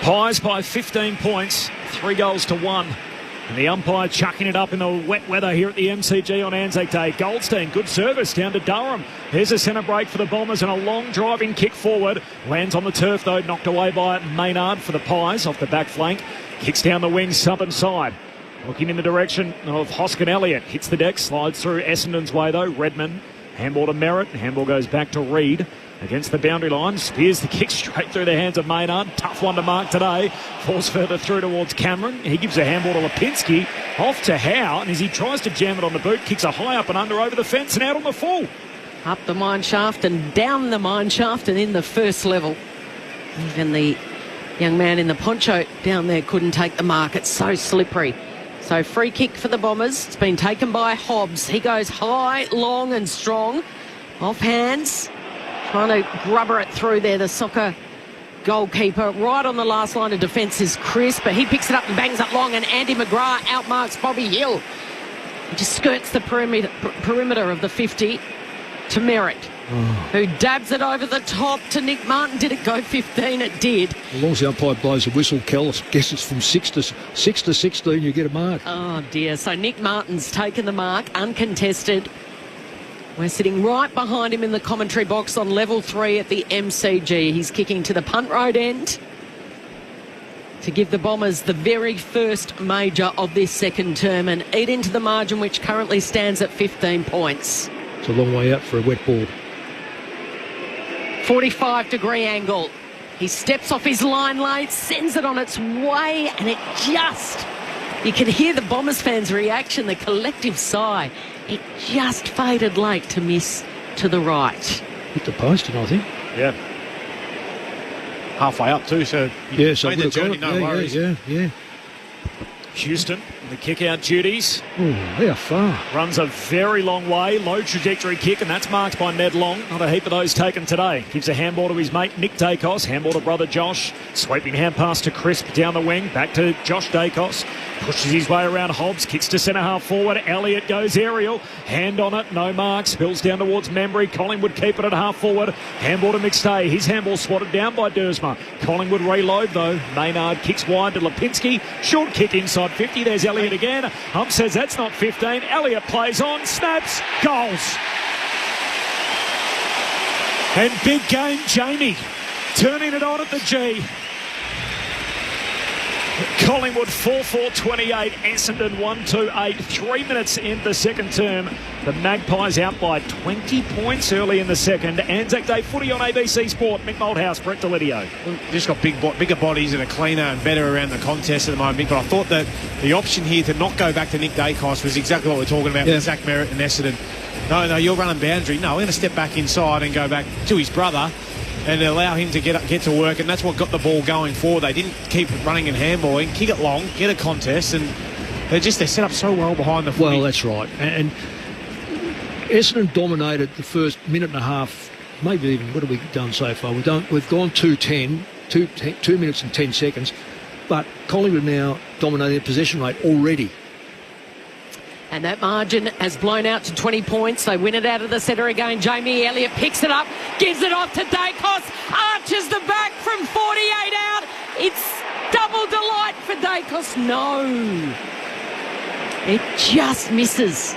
Pies by 15 points, 3 goals to 1. And the umpire chucking it up in the wet weather here at the MCG on Anzac Day. Goldstein, good service down to Durham. Here's a centre break for the Bombers and a long driving kick forward. Lands on the turf though, knocked away by Maynard for the Pies off the back flank. Kicks down the wing, southern side. Looking in the direction of Hoskin Elliott. Hits the deck, slides through Essendon's way though. Redmond, handball to Merritt. Handball goes back to Reid. Against the boundary line, spears the kick straight through the hands of Maynard. Tough one to mark today. Falls further through towards Cameron. He gives a handball to Lipinski. Off to Howe, and as he tries to jam it on the boot, kicks a high up and under over the fence and out on the full. Up the mine shaft and down the mine shaft and in the first level. Even the young man in the poncho down there couldn't take the mark. It's so slippery. So free kick for the Bombers. It's been taken by Hobbs. He goes high, long and strong. Off hands. Trying to grubber it through there, the soccer goalkeeper. Right on the last line of defence is Chris, but he picks it up and bangs it long, and Andy McGrath outmarks Bobby Hill. He just skirts the perimeter of the 50 to Merritt, who dabs it over the top to Nick Martin. Did it go 15? It did. As long as the umpire blows a whistle, Kel, I guess it's from 6 to 16, you get a mark. Oh, dear. So Nick Martin's taken the mark, uncontested. We're sitting right behind him in the commentary box on level 3 at the MCG. He's kicking to the punt road end to give the Bombers the very first major of this second term and eat into the margin, which currently stands at 15 points. It's a long way out for a wet ball. 45-degree angle. He steps off his line late, sends it on its way, and it just... You can hear the Bombers fans' reaction, the collective sigh. It just faded late to miss to the right. Hit the post, I think. Yeah. Halfway up too, so so made the journey, no worries. Yeah. Houston, the kick-out duties. Oh, how far? Runs a very long way, low trajectory kick, and that's marked by Ned Long. Not a heap of those taken today. Gives a handball to his mate Nick Dacos, handball to brother Josh. Sweeping hand pass to Crisp down the wing, back to Josh Dacos. Pushes his way around Hobbs, kicks to centre half forward. Elliott goes aerial, hand on it, no mark. Spills down towards Membry. Collingwood keep it at half forward. Handball to McStay. His handball swatted down by Dersma. Collingwood reload though. Maynard kicks wide to Lipinski. Short kick inside 50. There's Elliott again. Hump says that's not 15. Elliott plays on, snaps, goals. And big game, Jamie turning it on at the G. Collingwood 4-4-28, Essendon 1-2-8. 3 minutes in the second term. The Magpies out by 20 points early in the second. ANZAC Day footy on ABC Sport. Mick Malthouse, Brett Delidio. Just got bigger bodies and are cleaner and better around the contest at the moment, Mick. But I thought that the option here to not go back to Nick Dacos was exactly what we're talking about with Zach Merritt and Essendon. No, you're running boundary. No, we're going to step back inside and go back to his brother and allow him to get to work, and that's what got the ball going forward. They didn't keep running and handballing, kick it long, get a contest, and they're set up so well behind the footy. Well, that's right. And Essendon dominated the first minute and a half, maybe even, what have we done so far? We've gone 2:10, 2 minutes and 10 seconds, but Collingwood now dominating possession rate already. And that margin has blown out to 20 points. They win it out of the centre again. Jamie Elliott picks it up, gives it off to Dacos, arches the back from 48 out. It's double delight for Dacos. No. It just misses.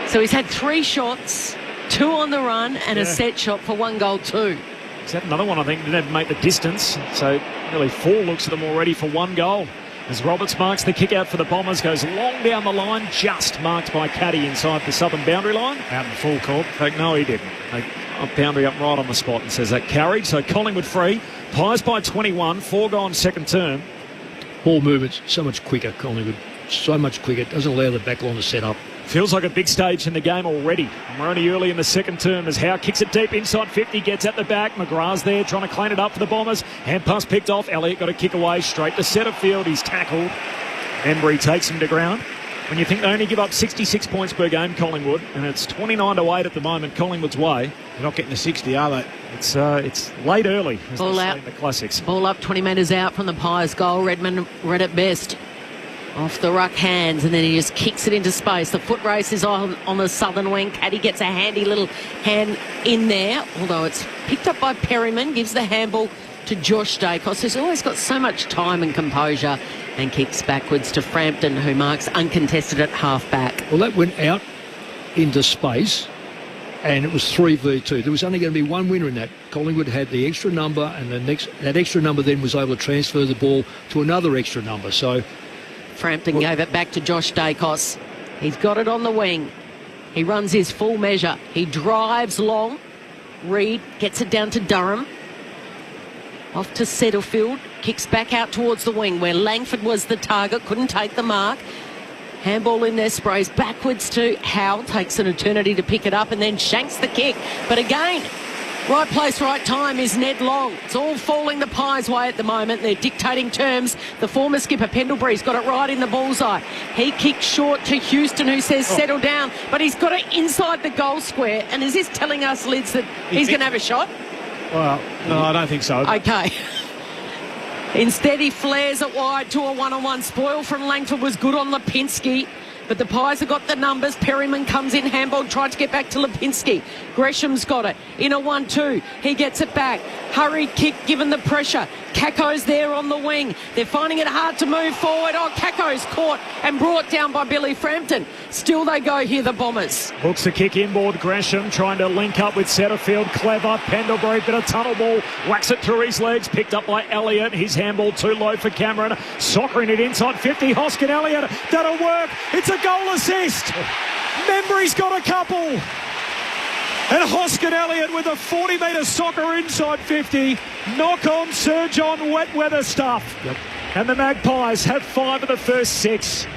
So he's had 3 shots, 2 on the run, and a set shot for 1 goal, 2. He's had another one, I think, didn't make the distance. So nearly 4 looks at them already for 1 goal. As Roberts marks the kick out for the Bombers, goes long down the line, just marked by Caddy inside the southern boundary line. Out in the full court. No, he didn't. Boundary up right on the spot and says that carried. So Collingwood free. Pies by 21, 4 gone second term. Ball movements so much quicker, Collingwood. So much quicker. Doesn't allow the back line to set up. Feels like a big stage in the game already. We're only early in the second term as Howe kicks it deep inside 50, gets at the back. McGrath's there trying to clean it up for the Bombers. Hand pass picked off. Elliott got a kick away straight to centre field. He's tackled. Embry takes him to ground. When you think they only give up 66 points per game, Collingwood, and it's 29-8 at the moment, Collingwood's way. They're not getting to 60, are they? It's late early, as Ball they say out. in the classics. Ball up 20 metres out from the Pies goal. Redmond read it best. Off the ruck hands, and then he just kicks it into space. The foot race is on the southern wing. Caddy gets a handy little hand in there, although it's picked up by Perryman, gives the handball to Josh Dacos, who's always got so much time and composure, and kicks backwards to Frampton, who marks uncontested at half-back. Well, that went out into space, and it was 3v2. There was only going to be one winner in that. Collingwood had the extra number, and that extra number then was able to transfer the ball to another extra number. So Frampton gave it back to Josh Dacos. He's got it on the wing. He runs his full measure. He drives long. Reid gets it down to Durham. Off to Setterfield. Kicks back out towards the wing where Langford was the target. Couldn't take the mark. Handball in there, sprays backwards to Howe. Takes an eternity to pick it up and then shanks the kick. But again, right place, right time is Ned Long. It's all falling the Pies' way at the moment. They're dictating terms. The former skipper, Pendlebury's got it right in the bullseye. He kicks short to Houston, who says settle down, but he's got it inside the goal square. And is this telling us, Lids, that he's going to have a shot? Well, no, I don't think so. Okay. Instead, he flares it wide to a one-on-one. Spoil from Langford was good on Lipinski. But the Pies have got the numbers. Perryman comes in, handball, tried to get back to Lipinski. Gresham's got it. In a 1-2. He gets it back. Hurried kick given the pressure. Kako's there on the wing. They're finding it hard to move forward. Kako's caught and brought down by Billy Frampton. Still they go here, the Bombers. Hooks the kick inboard. Gresham trying to link up with Setterfield. Clever. Pendlebury, bit of tunnel ball. Whacks it through his legs. Picked up by Elliott. His handball too low for Cameron. Soccering it inside 50. Hoskin Elliott. That'll work. It's a goal assist. Membry's got a couple. And Hoskin Elliott with a 40-metre soccer inside 50. Knock on Sir John wet weather stuff. Yep. And the Magpies have 5 of the first 6.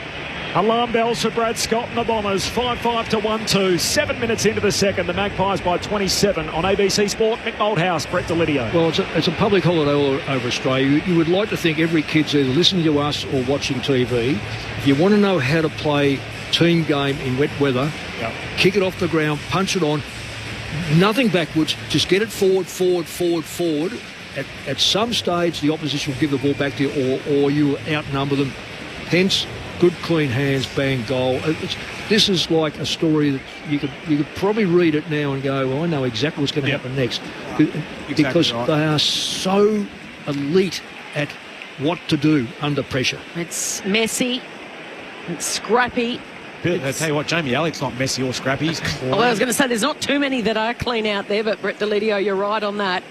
Alarm bells for Brad Scott and the Bombers. 5-5 to 1-2. 7 minutes into the second. The Magpies by 27 on ABC Sport. Mick Malthouse, Brett Delidio. Well, it's a public holiday all over Australia. You would like to think every kid's either listening to us or watching TV. If you want to know how to play team game in wet weather, kick it off the ground, punch it on. Nothing backwards, just get it forward. At some stage, the opposition will give the ball back to you, or you outnumber them. Hence, good clean hands, bang, goal. This is like a story that you could probably read it now and go, well, I know exactly what's going to happen next. Because they are so elite at what to do under pressure. It's messy, it's scrappy. I tell you what, Jamie Elliott's not messy or scrappy. He's clean. Well, I was going to say there's not too many that are clean out there, but Brett Delidio, you're right on that.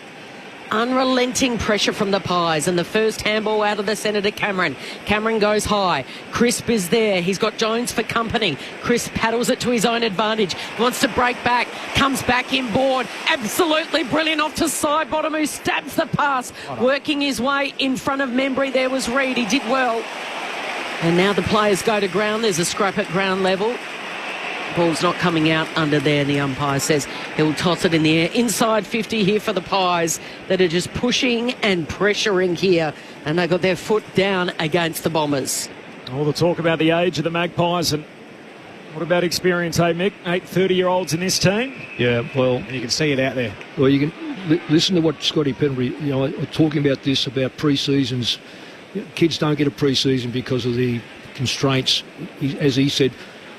unrelenting pressure from the Pies, and the first handball out of the centre to Cameron. Cameron goes high. Crisp is there. He's got Jones for company. Crisp paddles it to his own advantage. Wants to break back. Comes back inboard. Absolutely brilliant off to side bottom, who stabs the pass. Working his way in front of Membry. There was Reid. He did well. And now the players go to ground. There's a scrap at ground level. Ball's not coming out under there, and the umpire says he'll toss it in the air. Inside 50 here for the Pies that are just pushing and pressuring here, and they've got their foot down against the Bombers. All the talk about the age of the Magpies, and what about experience, hey Mick? 8 30-year-olds in this team? Yeah, well... And you can see it out there. Well, you can listen to what Scotty Penry, talking about this, about pre-seasons. Kids don't get a pre-season because of the constraints. As he said,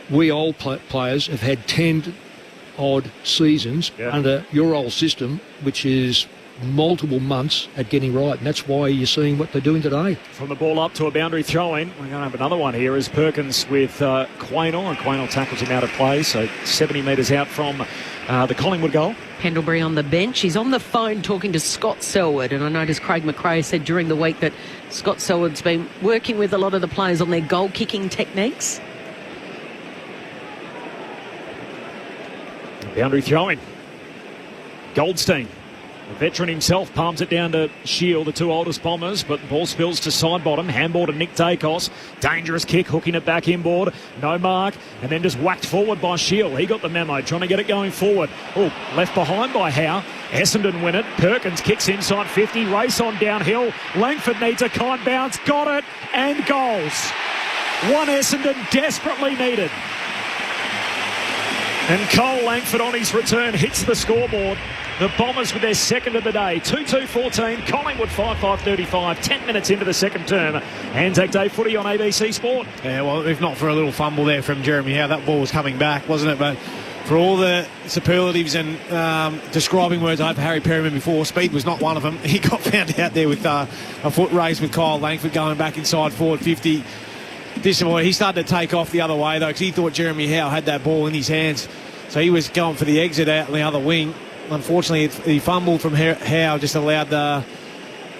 we old players have had 10-odd seasons under your old system, which is multiple months at getting right, and that's why you're seeing what they're doing today. From the ball up to a boundary throw-in, we're going to have another one here as Perkins with Quaynor, and Quaynor tackles him out of play, so 70 metres out from the Collingwood goal. Pendlebury on the bench. He's on the phone talking to Scott Selwood, and I noticed Craig McRae said during the week that Scott Selwood's been working with a lot of the players on their goal-kicking techniques. Boundary throwing. Goldstein, the veteran himself, palms it down to Shield, the two oldest Bombers, but the ball spills to side bottom. Handball to Nick Dacos. Dangerous kick, hooking it back inboard. No mark, and then just whacked forward by Shield. He got the memo, trying to get it going forward. Oh, left behind by Howe. Essendon win it. Perkins kicks inside 50. Race on downhill. Langford needs a kind bounce. Got it, and goals. One Essendon desperately needed. And Cole Langford on his return hits the scoreboard. The Bombers with their second of the day. 2-2-14, Collingwood 5-5-35, 10 minutes into the second term. ANZAC Day footy on ABC Sport. Yeah, well, if not for a little fumble there from Jeremy Howe, that ball was coming back, wasn't it? But for all the superlatives and describing words I had for Harry Perryman before, speed was not one of them. He got found out there with a foot race with Kyle Langford going back inside forward 50. Disappointed. He started to take off the other way, though, because he thought Jeremy Howe had that ball in his hands. So he was going for the exit out on the other wing. Unfortunately, the fumble from Howe just allowed the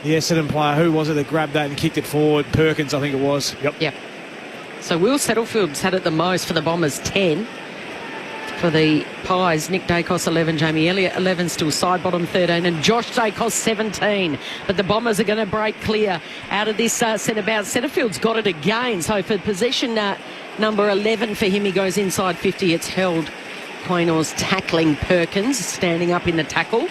Essendon player, who was it that grabbed that and kicked it forward? Perkins, I think it was. Yep. So Will Settlefield's had it the most for the Bombers, 10. For the Pies, Nick Dacos 11, Jamie Elliott 11, still side bottom 13, and Josh Dacos 17. But the Bombers are going to break clear out of this centre bounce. Settlefield's got it again. So for possession number 11 for him, he goes inside 50. It's held. Quaynor's tackling Perkins, standing up in the tackle.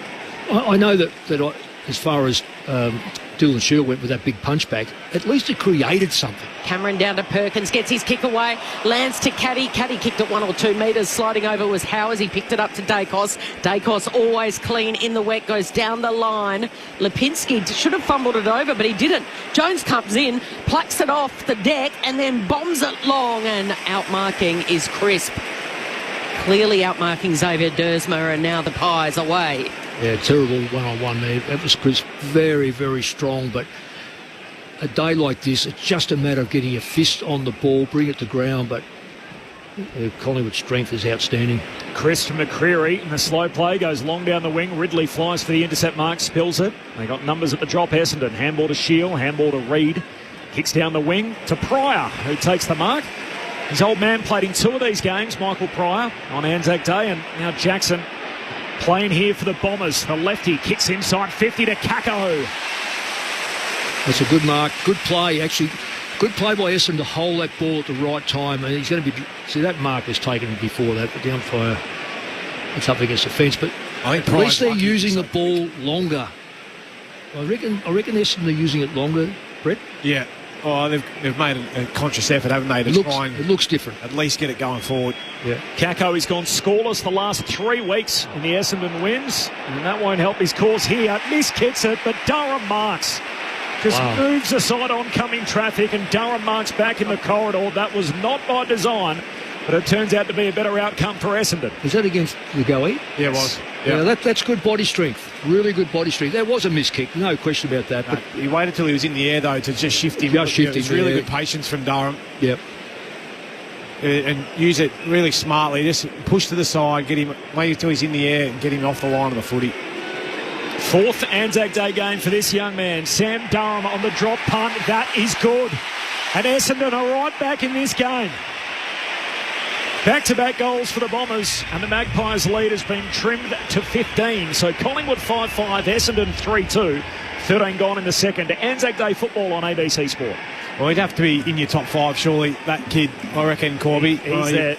I know that as far as Dylan Shield went with that big punchback, at least it created something. Cameron down to Perkins, gets his kick away, lands to Caddy. Caddy kicked it 1 or 2 metres. Sliding over was Howe as he picked it up to Dacos. Dacos always clean in the wet, goes down the line. Lipinski should have fumbled it over, but he didn't. Jones comes in, plucks it off the deck, and then bombs it long, and outmarking is Crisp. Clearly outmarking Xavier Dersma, and now the Pies away. Yeah, terrible one-on-one there. That was Crisp, very, very strong, but a day like this, it's just a matter of getting your fist on the ball, bring it to ground, but Collingwood's strength is outstanding. Chris McCreery in the slow play goes long down the wing. Ridley flies for the intercept mark, spills it. They got numbers at the drop. Essendon, handball to Shield, handball to Reid. Kicks down the wing to Pryor, who takes the mark. His old man played in 2 of these games, Michael Pryor, on Anzac Day, and now Jackson playing here for the Bombers. The lefty kicks inside 50 to Kako. That's a good mark, good play, actually. Good play by Essendon to hold that ball at the right time. And he's going to be... See, that mark was taken before that, but the umpire, it's up against the fence. But at least they're using the ball longer. I reckon Essendon are using it longer, Brett. Yeah. Oh, they've made a conscious effort, haven't they, to try and... It looks different. At least get it going forward. Yeah. Kako has gone scoreless the last 3 weeks in the Essendon wins, and that won't help his cause here. Miskicks it, but Durham marks. Just moves aside oncoming traffic, and Durham marks back in the corridor. That was not by design, but it turns out to be a better outcome for Essendon. Is that against the goalie? Yeah, it was. Yeah, that's good body strength. Really good body strength. There was a miskick, no question about that. But he waited till he was in the air, though, to just shift him. It was really good patience from Durham. Yep. And use it really smartly. Just push to the side, get him, wait until he's in the air and get him off the line of the footy. Fourth Anzac Day game for this young man. Sam Durham on the drop punt. That is good. And Essendon are right back in this game. Back-to-back goals for the Bombers, and the Magpies' lead has been trimmed to 15. So Collingwood 5-5, Essendon 3-2. 13 gone in the second. Anzac Day football on ABC Sport. Well, he'd have to be in your top 5, surely, that kid, I reckon, Corby.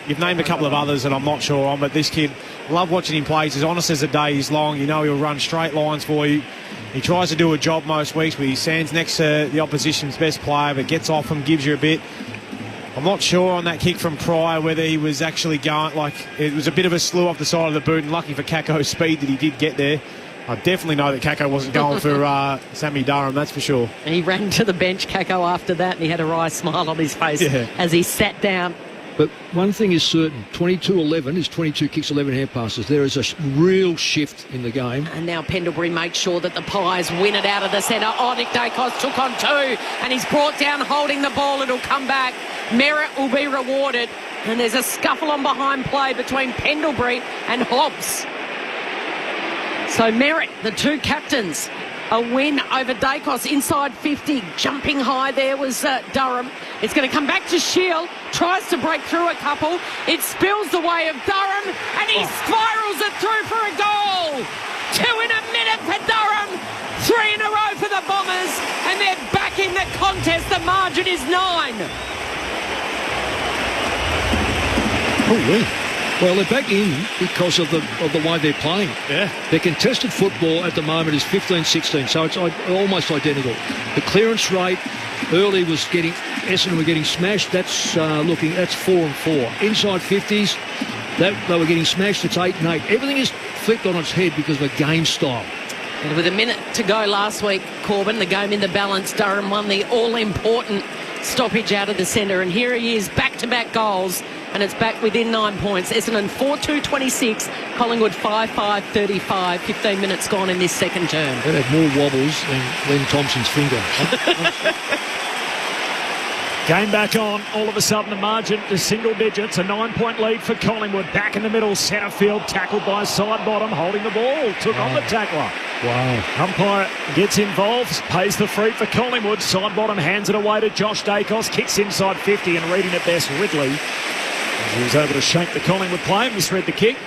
You've named a couple of others that I'm not sure on, but this kid, love watching him play. He's as honest as the day is long. You know he'll run straight lines for you. He tries to do a job most weeks, but he stands next to the opposition's best player, but gets off him, gives you a bit. I'm not sure on that kick from Pryor whether he was actually going, it was a bit of a slew off the side of the boot, and lucky for Caco's speed that he did get there. I definitely know that Caco wasn't going for Sammy Durham, that's for sure. He ran to the bench, Caco, after that, and he had a wry smile on his face as he sat down. But one thing is certain, 22-11 is 22 kicks, 11 hand passes. There is a real shift in the game. And now Pendlebury makes sure that the Pies win it out of the centre. Oh, Nick Dacos took on 2, and he's brought down holding the ball. It'll come back. Merritt will be rewarded. And there's a scuffle on behind play between Pendlebury and Hobbs. So Merritt, the two captains, a win over Dacos inside 50. Jumping high there was Durham. It's going to come back to Shield. Tries to break through a couple. It spills the way of Durham, and he spirals it through for a goal. 2 in a minute for Durham. 3 in a row for the Bombers, and they're back in the contest. The margin is 9. Holy. Well, they're back in because of the way they're playing. Yeah. Their contested football at the moment is 15-16, so it's almost identical. The clearance rate early was Essendon were getting smashed. That's 4-4. Inside 50s, they were getting smashed. It's 8-8. Everything is flipped on its head because of the game style. And with a minute to go last week, Corbin, the game in the balance, Durham won the all-important stoppage out of the centre, and here he is, back-to-back goals. And it's back within 9 points. Essendon 4-2-26. Collingwood 5-5-35. 15 minutes gone in this second term. That had more wobbles than Glenn Thompson's finger. Game back on. All of a sudden the margin is single digits. A 9-point lead for Collingwood. Back in the middle. Centre field. Tackled by side bottom. Holding the ball. Took on the tackler. Wow. Umpire gets involved. Pays the free for Collingwood. Side bottom hands it away to Josh Dacos. Kicks inside 50 and reading it best Ridley. He was able to shake the Collingwood play, misread the kick.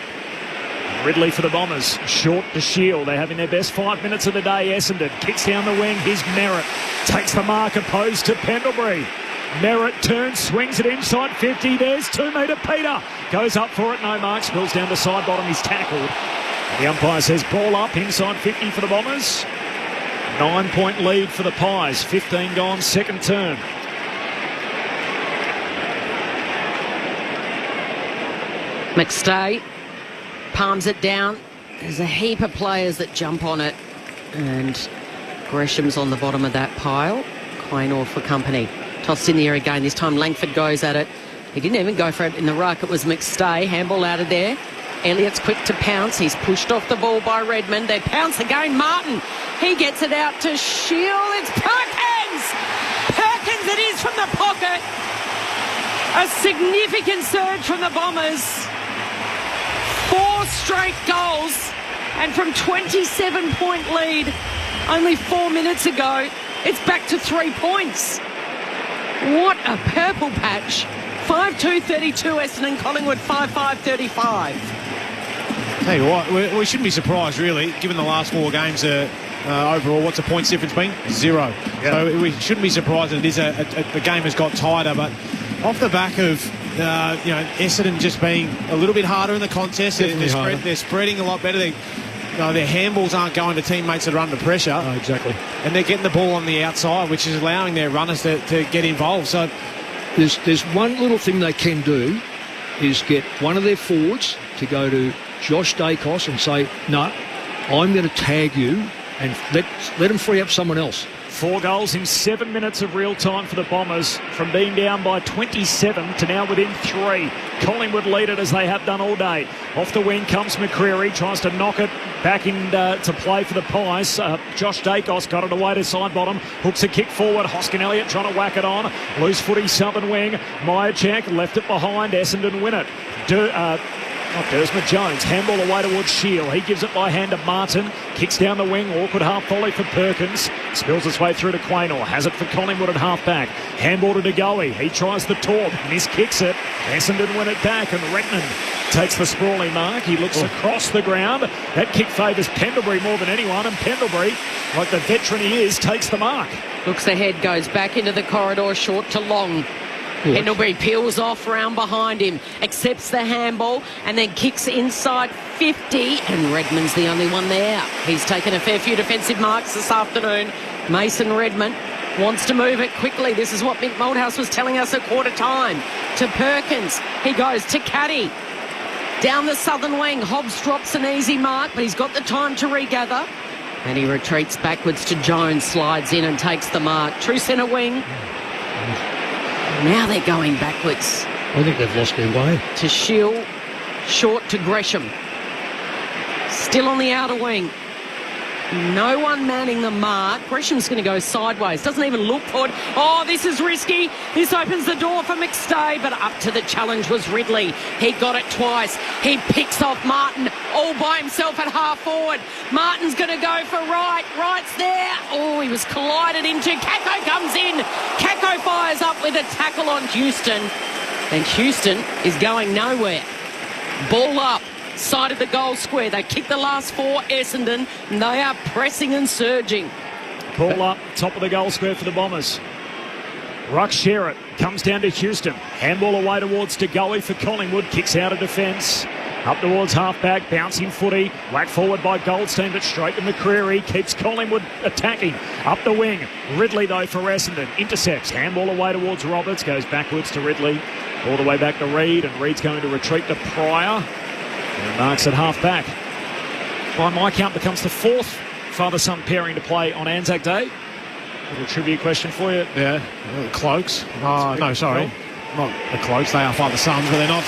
Ridley for the Bombers, short to Shield. They're having their best 5 minutes of the day. Essendon kicks down the wing. Here's Merritt. Takes the mark opposed to Pendlebury. Merritt turns, swings it inside 50. There's 2-metre Peter. Goes up for it, no mark. Spills down to side bottom. He's tackled. The umpire says ball up inside 50 for the Bombers. 9-point lead for the Pies. 15 gone, second term. McStay palms it down. There's a heap of players that jump on it, and Gresham's on the bottom of that pile. Quaynor for company. Tossed in the air again. This time Langford goes at it. He didn't even go for it in the ruck. It was McStay. Handball out of there. Elliott's quick to pounce. He's pushed off the ball by Redmond. They pounce again. Martin. He gets it out to Shield. It's Perkins! Perkins it is from the pocket. A significant surge from the Bombers. 4 straight goals, and from 27-point lead only 4 minutes ago, it's back to 3 points. What a purple patch. 5-2-32 Essendon, Collingwood 5-5-35. Tell you what, we shouldn't be surprised really, given the last 4 games overall. What's the points difference been? 0. Yeah. So we shouldn't be surprised that it is the game has got tighter, but off the back of Essendon just being a little bit harder in the contest. They're spreading a lot better. Their handballs aren't going to teammates that are under pressure. Oh, exactly. And they're getting the ball on the outside, which is allowing their runners to get involved. So there's one little thing they can do is get one of their forwards to go to Josh Dacos and say, no, I'm going to tag you, and let him free up someone else. 4 goals in 7 minutes of real time for the Bombers, from being down by 27 to now within 3. Collingwood lead it as they have done all day. Off the wing comes McCreary, tries to knock it back in to play for the Pies. Josh Dacos got it away to side bottom, hooks a kick forward. Hoskin Elliott trying to whack it on. Loose footy southern wing. Myerchak left it behind. Essendon win it. Not Dersma Jones. Handball away towards Shield. He gives it by hand to Martin. Kicks down the wing. Awkward half volley for Perkins. Spills its way through to Quaynor. Has it for Collingwood at half back. Handball to DeGoey. He tries the torp. Miskicks it. Essendon win it back, and Redmond takes the sprawling mark. He looks across the ground. That kick favours Pendlebury more than anyone, and Pendlebury, like the veteran he is, takes the mark. Looks ahead, goes back into the corridor, short to long. Pendlebury peels off round behind him, accepts the handball, and then kicks inside 50, and Redmond's the only one there. He's taken a fair few defensive marks this afternoon. Mason Redmond wants to move it quickly. This is what Mick Malthouse was telling us at quarter time. To Perkins. He goes to Caddy. Down the southern wing. Hobbs drops an easy mark, but he's got the time to regather. And he retreats backwards to Jones, slides in and takes the mark. True centre wing. Now they're going backwards. I think they've lost their way. To Shield, short to Gresham. Still on the outer wing. No one manning the mark. Gresham's going to go sideways. Doesn't even look for it. Oh, this is risky. This opens the door for McStay, but up to the challenge was Ridley. He got it twice. He picks off Martin all by himself at half forward. Martin's going to go for right. Right's there. Oh, he was collided into. Kako comes in. Kako fires up with a tackle on Houston. And Houston is going nowhere. Ball up. Side of the goal square. They kick the last four, Essendon, and they are pressing and surging. Ball up, top of the goal square for the Bombers. Ruck Sherritt comes down to Houston. Handball away towards DeGoey for Collingwood. Kicks out of defence. Up towards half-back, bouncing footy. Whacked forward by Goldstein, but straight to McCreary. Keeps Collingwood attacking. Up the wing. Ridley, though, for Essendon. Intercepts. Handball away towards Roberts. Goes backwards to Ridley. All the way back to Reid, and Reid's going to retreat to Pryor. And marks at half-back. By my count, becomes the fourth father-son pairing to play on Anzac Day. Little trivia question for you. Yeah, the Cloaks. No, sorry. Not the Cloaks. They are father-sons, but they're not...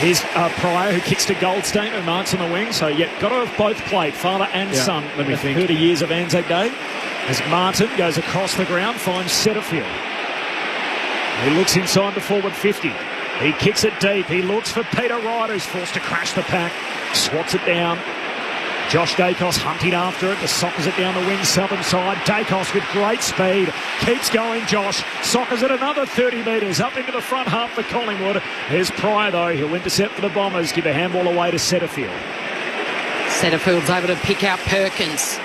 Here's Pryor, who kicks to Goldstein, who marks on the wing. So, got to have both played, father and son, let me think. 30 years of Anzac Day. As Martin goes across the ground, finds Setterfield. He looks inside the forward 50. He kicks it deep. He looks for Peter Wright, who's forced to crash the pack. Swats it down. Josh Dacos hunting after it. The sockers it down the wing southern side. Dacos with great speed. Keeps going, Josh. Sockers it another 30 metres up into the front half for Collingwood. There's Pryor, though. He'll intercept for the Bombers. Give a handball away to Setterfield. Setterfield's able to pick out Perkins.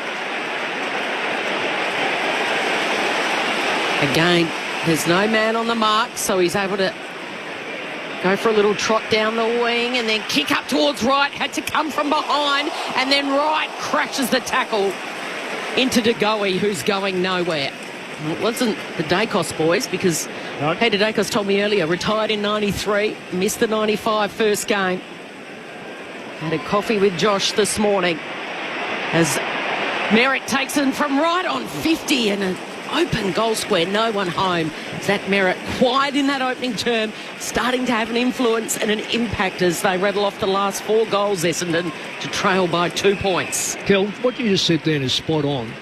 Again, there's no man on the mark, so he's able to go for a little trot down the wing and then kick up towards Wright. Had to come from behind, and then Wright crashes the tackle into DeGoey, who's going nowhere. Well, it wasn't the Dacos boys, because Peter Dacos told me earlier, retired in 93, missed the 95 first game. Had a coffee with Josh this morning as Merritt takes him from right on 50 and an open goal square, no one home. Zach Merritt, quiet in that opening term, starting to have an influence and an impact as they rattle off the last 4 goals, Essendon, to trail by 2 points. Kel, what you just said then is spot on.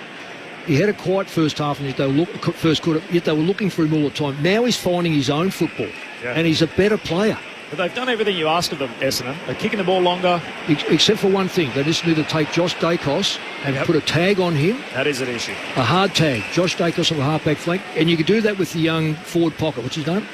He had a quiet first half, and yet they were looking for him all the time. Now he's finding his own football, and he's a better player. But they've done everything you asked of them, Essendon. They're kicking the ball longer. Except for one thing. They just need to take Josh Dacos and put a tag on him. That is an issue. A hard tag. Josh Dacos on the half-back flank. And you could do that with the young forward pocket. What's his name?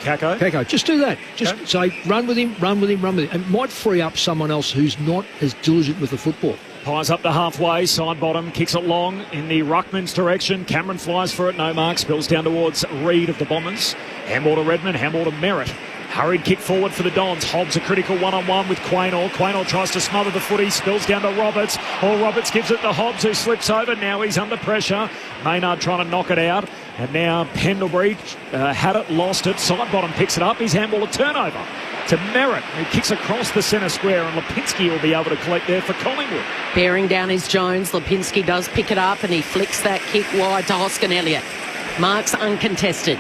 Kako. Just do that. Just say, run with him. It might free up someone else who's not as diligent with the football. Pies up to halfway, side bottom, kicks it long in the ruckman's direction. Cameron flies for it, no mark, spills down towards Reid of the Bombers. Handball to Redmond, handball to Merritt. Hurried kick forward for the Dons. Hobbs a critical one-on-one with Quaynor. Quaynor tries to smother the footy, spills down to Roberts. Roberts gives it to Hobbs, who slips over. Now he's under pressure. Maynard trying to knock it out. And now Pendlebury had it, lost it. Side bottom picks it up. His handball a turnover to Merritt, who kicks across the centre square, and Lipinski will be able to collect there for Collingwood. Bearing down is Jones. Lipinski does pick it up, and he flicks that kick wide to Hoskin Elliott. Marks uncontested.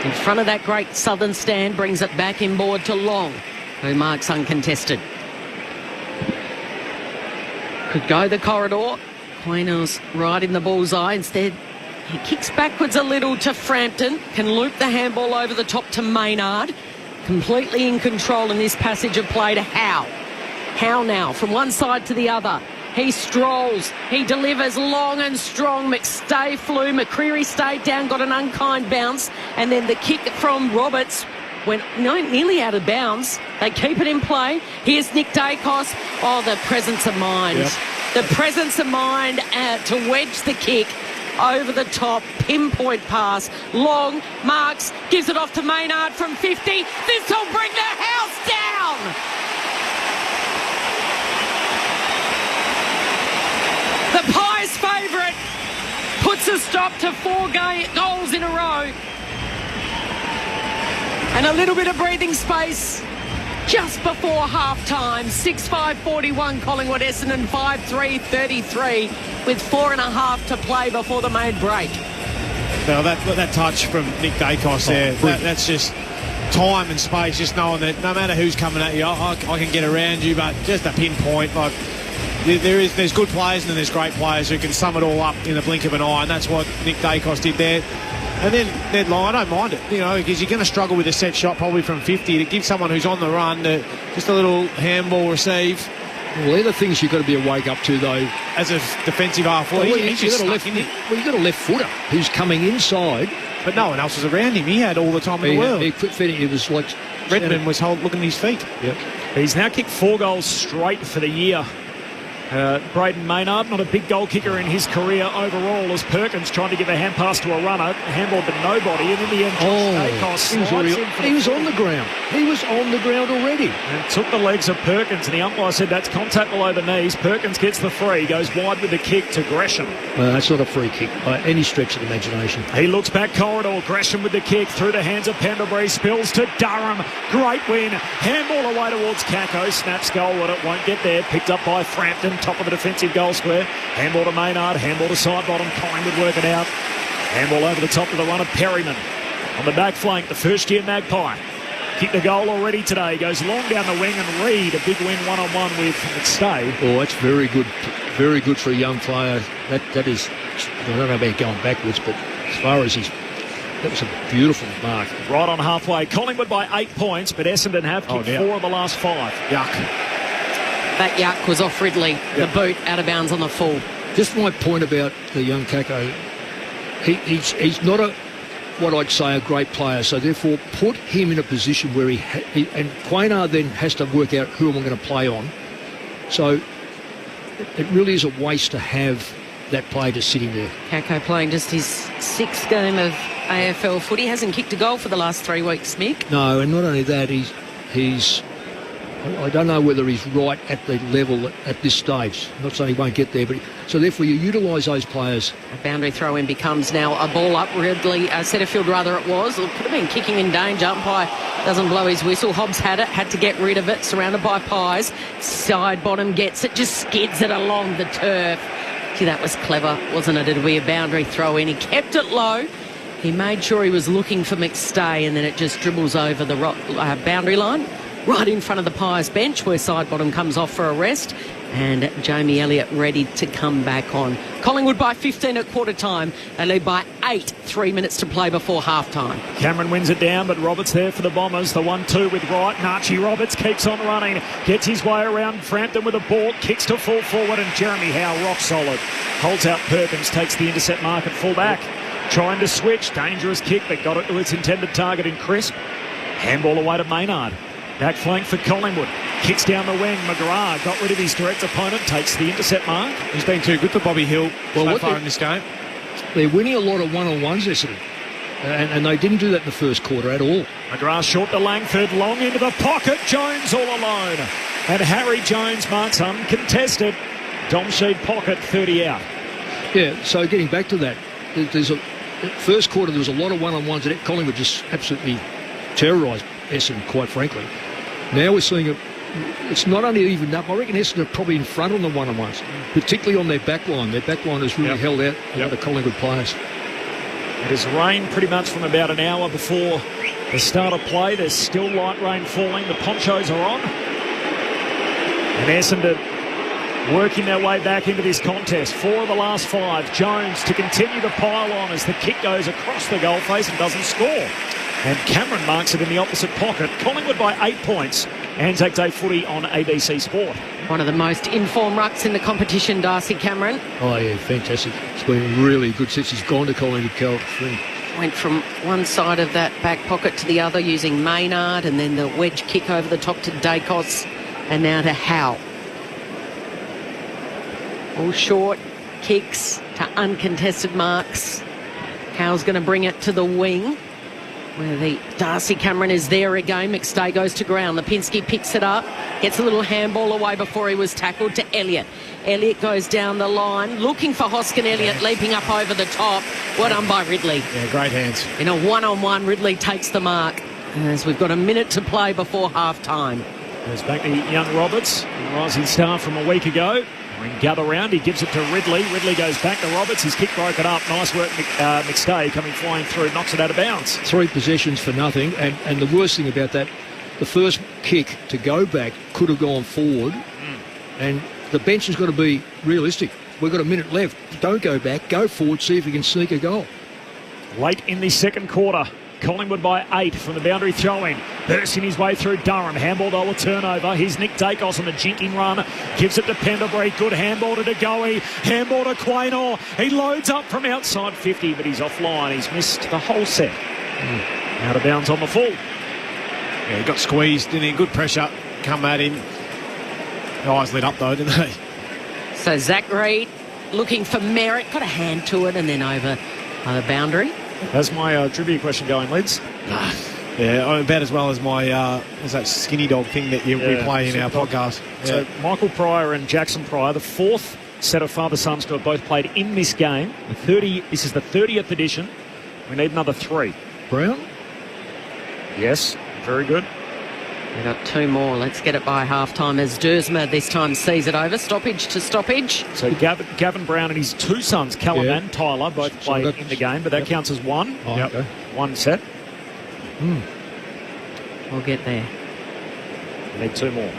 In front of that great southern stand, brings it back inboard to Long, who marks uncontested. Could go the corridor. Quaynor's right in the bullseye. Instead, he kicks backwards a little to Frampton. Can loop the handball over the top to Maynard. completely in control in this passage of play to Howe. Howe now from one side to the other. He strolls. He delivers long and strong. McStay flew. McCreery stayed down, got an unkind bounce. And then the kick from Roberts went nearly out of bounds. They keep it in play. Here's Nick Dacos. Oh, the presence of mind. Yep. The presence of mind to wedge the kick over the top. Pinpoint pass. Long. Marks. Gives it off to Maynard from 50. This will bring the house down. The Pies' favourite puts a stop to 4 goals in a row. And a little bit of breathing space just before half-time. 6-5-41 Collingwood, Essendon 5-3-33 with 4.5 to play before the main break. Now that touch from Nick Dacos there, that's just time and space, just knowing that no matter who's coming at you, I can get around you, but just a pinpoint. Like, there's good players and then there's great players who can sum it all up in the blink of an eye, and that's what Nick Dacos did there. And then that line, I don't mind it, because you're going to struggle with a set shot probably from 50 to give someone who's on the run just a little handball receive. Well, they're the things you've got to be awake up to, though. As a defensive half, he's just stuck in it. Well, you've got a left footer who's coming inside. But no one else was around him. He had all the time in the world. It was like Redmond was looking at his feet. Yep. He's now kicked 4 goals straight for the year. Braden Maynard, not a big goal kicker in his career overall, as Perkins trying to give a hand pass to a runner, handballed to nobody, and in the end, he was on the ground. He was on the ground already. And took the legs of Perkins, and the umpire said that's contact below the knees. Perkins gets the free, goes wide with the kick to Gresham. That's not a free kick by any stretch of the imagination. He looks back corridor, Gresham with the kick through the hands of Pendlebury, spills to Durham. Great win. Handball away towards Kako, snaps goal, but it won't get there. Picked up by Frampton. Top of the defensive goal square. Handball to Maynard. Handball to side bottom. Collingwood work it out. Handball over the top of the run of Perryman. On the back flank, the first year Magpie. Kicked the goal already today. Goes long down the wing, and Reid, a big win one-on-one with McStay. Oh, that's very good. Very good for a young player. That is, I don't know about going backwards, but as far as that was a beautiful mark. Right on halfway. Collingwood by 8 points, but Essendon have kicked 4 of the last 5. Yuck. That yuck was off Ridley. The boot out of bounds on the full. Just my point about the young Kako. He's not what I'd say a great player, so therefore put him in a position where and Quaynard then has to work out who am I going to play on. So it really is a waste to have that player just sitting there. Kako playing just his 6th game of AFL footy. Hasn't kicked a goal for the last 3 weeks, Mick. No, and not only that, he's I don't know whether he's right at the level at this stage. I'm not saying he won't get there, but so therefore you utilise those players. A boundary throw-in becomes now a ball up. Ridley, Setterfield rather it was. It could have been kicking in danger. Umpire doesn't blow his whistle. Hobbs had it, had to get rid of it, surrounded by Pies. Side bottom gets it, just skids it along the turf. Gee, that was clever, wasn't it? It'll be a boundary throw-in. He kept it low. He made sure he was looking for McStay, and then it just dribbles over the boundary line. Right in front of the Pies bench where side bottom comes off for a rest, and Jamie Elliott ready to come back on. Collingwood by 15 at quarter time. They lead by 8, 3 minutes to play before half time. Cameron wins it down, but Roberts there for the Bombers. The 1-2 with Wright. Archie Roberts keeps on running, gets his way around Frampton with a ball, kicks to full forward, and Jeremy Howe rock solid. Holds out Perkins, takes the intercept mark at full back. Trying to switch, dangerous kick, but got it to its intended target in Crisp. Handball away to Maynard. Back flank for Collingwood. Kicks down the wing. McGrath got rid of his direct opponent. Takes the intercept mark. He's been too good for Bobby Hill so far in this game. They're winning a lot of one-on-ones, Essendon. And they didn't do that in the first quarter at all. McGrath short to Langford. Long into the pocket. Jones all alone. And Harry Jones marks uncontested. Dom Sheed pocket, 30 out. Yeah, so getting back to that, first quarter there was a lot of one-on-ones and Collingwood just absolutely terrorised Essendon, quite frankly. Now we're seeing it's not only evened up. I reckon Essendon are probably in front on the one-on-ones, particularly on their back line. Their back line has really held out a lot of Collingwood players. It has rained pretty much from about an hour before the start of play. There's still light rain falling. The ponchos are on. And Essendon working their way back into this contest. 4 of the last 5. Jones to continue to pile on as the kick goes across the goal face and doesn't score. And Cameron marks it in the opposite pocket. Collingwood by 8 points. Anzac Day footy on ABC Sport. One of the most informed rucks in the competition, Darcy Cameron. Oh, yeah, fantastic. It's been really good since he's gone to Collingwood. Went from one side of that back pocket to the other using Maynard, and then the wedge kick over the top to Dacos, and now to Howe. All short kicks to uncontested marks. Howe's going to bring it to the wing, where the Darcy Cameron is there again. McStay goes to ground. Lipinski picks it up, gets a little handball away before he was tackled to Elliott. Elliott goes down the line, looking for Hoskin Elliott, leaping up over the top. Well done by Ridley. Yeah, great hands. In a one-on-one, Ridley takes the mark, as we've got a minute to play before half-time. Goes back to young Roberts, rising star from a week ago. In gather round, he gives it to Ridley. Ridley goes back to Roberts. His kick broken up. Nice work, McStay coming flying through, knocks it out of bounds. 3 possessions for nothing, and the worst thing about that, the first kick to go back could have gone forward, and the bench has got to be realistic. We've got a minute left. Don't go back. Go forward, see if we can sneak a goal. Late in the second quarter, Collingwood by 8 from the boundary throw-in. Bursting his way through Durham. Handball though a turnover. Here's Nick Dacos on the jinking run. Gives it to Pendlebury. Good handball to DeGoey. Handball to Quaynor. He loads up from outside 50, but he's offline. He's missed the whole set. Out of bounds on the full. Yeah, he got squeezed, didn't he? Good pressure. Come at him. The eyes lit up though, didn't they? So Zach Reid looking for Merritt. Got a hand to it and then over the boundary. That's my trivia question going, Lids. Yeah, about as well as my is that skinny dog thing that we play in our podcast. So Michael Pryor and Jackson Pryor, the 4th set of father-sons to have both played in this game. This is the 30th edition. We need another 3. Brown? Yes, very good. We've got 2 more. Let's get it by half-time as Dersma this time sees it over. Stoppage to stoppage. So Gavin Brown and his 2 sons, Callum and Tyler, both played in the game, but that counts as 1. Oh, okay. 1 set. We'll get there. We need 2 more.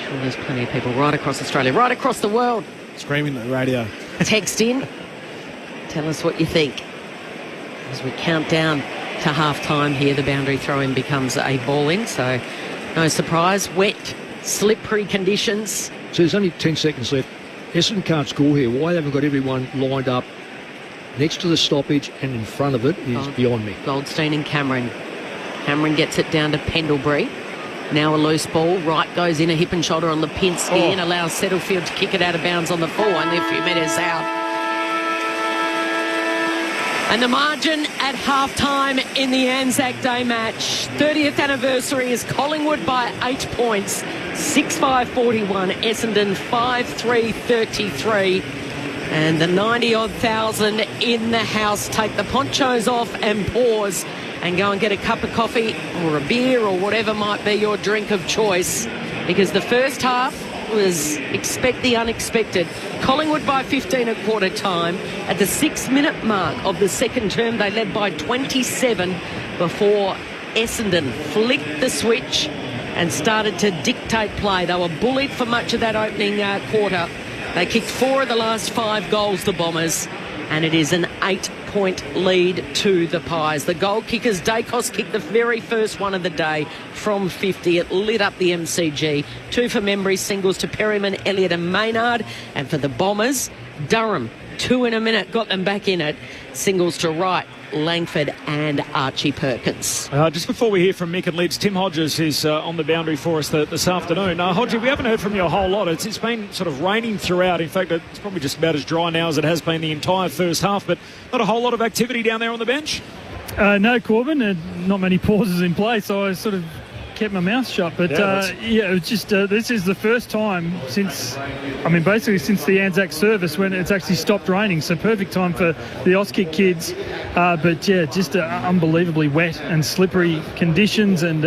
Sure, there's plenty of people right across Australia, right across the world. Screaming at the radio. Text in. Tell us what you think. As we count down to half-time here, the boundary throw-in becomes a ball-in, so no surprise. Wet, slippery conditions. So there's only 10 seconds left. Essendon can't score here. Why they haven't got everyone lined up next to the stoppage and in front of it is beyond me. Goldstein and Cameron. Cameron gets it down to Pendlebury. Now a loose ball. Wright goes in, a hip and shoulder on Lipinski and allows Settlefield to kick it out of bounds on the full, only a few metres out. And the margin at half-time in the Anzac Day match. 30th anniversary is Collingwood by 8 points. 6-5-41. Essendon 5-3-33. And the 90-odd thousand in the house take the ponchos off and pause and go and get a cup of coffee or a beer or whatever might be your drink of choice. Because the first half was expect the unexpected. Collingwood by 15 at quarter time. At the 6-minute mark of the second term, they led by 27 before Essendon flicked the switch and started to dictate play. They were bullied for much of that opening quarter. They kicked 4 of the last 5 goals, the Bombers, and it is an 8-point lead to the Pies. The goal kickers, Dacos kicked the very first one of the day from 50. It lit up the MCG. 2 for memory, singles to Perryman, Elliott and Maynard. And for the Bombers, Durham, 2 in a minute, got them back in it. Singles to Wright, Langford and Archie Perkins. Just before we hear from Mick and Lids, Tim Hodges is on the boundary for us this afternoon. Hodgie, we haven't heard from you a whole lot. It's been sort of raining throughout. In fact, it's probably just about as dry now as it has been the entire first half, but not a whole lot of activity down there on the bench? No, Corbin, not many pauses in play, so I sort of kept my mouth shut. But it was just this is the first time since the Anzac service when it's actually stopped raining. So perfect time for the Auskick kids. Just unbelievably wet and slippery conditions. And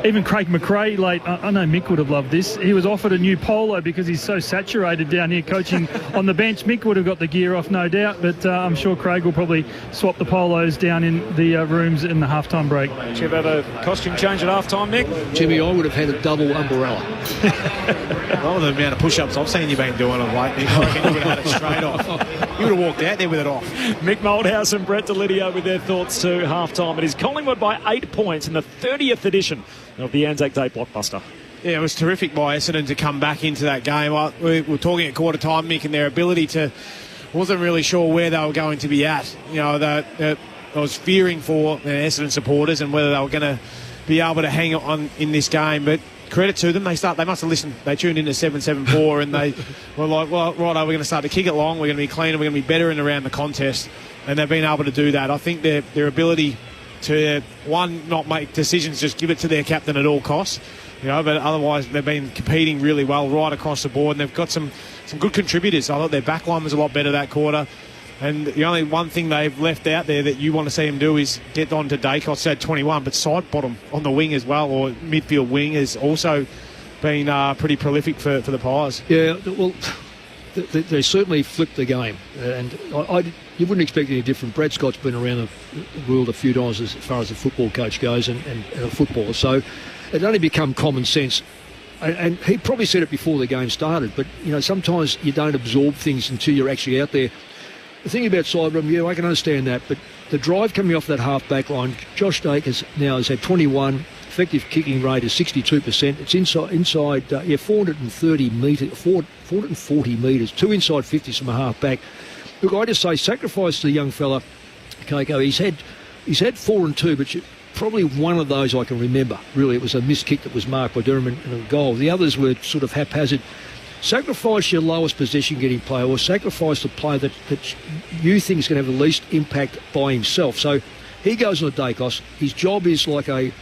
even Craig McRae late. I know Mick would have loved this. He was offered a new polo because he's so saturated down here coaching on the bench. Mick would have got the gear off, no doubt. But I'm sure Craig will probably swap the polos down in the rooms in the halftime break. Did you have a costume change at halftime? time, Mick? Jimmy, I would have had a double umbrella. Well, the amount of push-ups I've seen you been doing of late, Mick, I reckon you would have had it straight off. You would have walked out there with it off. Mick Moldhouse and Brett Delidio with their thoughts to half-time. It is Collingwood by 8 points in the 30th edition of the Anzac Day blockbuster. Yeah, it was terrific by Essendon to come back into that game. We were talking at quarter time, Mick, and their ability to... Wasn't really sure where they were going to be at. You know, I was fearing for the Essendon supporters and whether they were going to be able to hang on in this game. But credit to them, they must have listened. They tuned into 774 and they were like, well, right, we're going to start to kick it long. We're going to be cleaner. We're going to be better in around the contest. And they've been able to do that. I think their ability to, one, not make decisions, just give it to their captain at all costs. You know, but otherwise they've been competing really well right across the board, and they've got some good contributors. I thought their back line was a lot better that quarter, and the only one thing they've left out there that you want to see them do is get on to Dacos at 21, but side bottom on the wing as well, or midfield wing, has also been pretty prolific for the Pies. Yeah, well, they certainly flipped the game, and you wouldn't expect any different. Brad Scott's been around the world a few times as far as a football coach goes and a footballer, so it only become common sense. And he probably said it before the game started, but, you know, sometimes you don't absorb things until you're actually out there. The thing about Cyberham, yeah, I can understand that, but the drive coming off that half-back line, Josh Dacos now has had 21, effective kicking rate is 62%. It's inside 440 metres, two inside 50s from a half-back. Look, I just say sacrifice to the young fella, Keiko. He's had 4 and 2, but probably one of those I can remember. Really, it was a missed kick that was marked by Durham and a goal. The others were sort of haphazard. Sacrifice your lowest possession getting player, or sacrifice the player that you think is going to have the least impact by himself. So he goes on to Dacos. His job is like the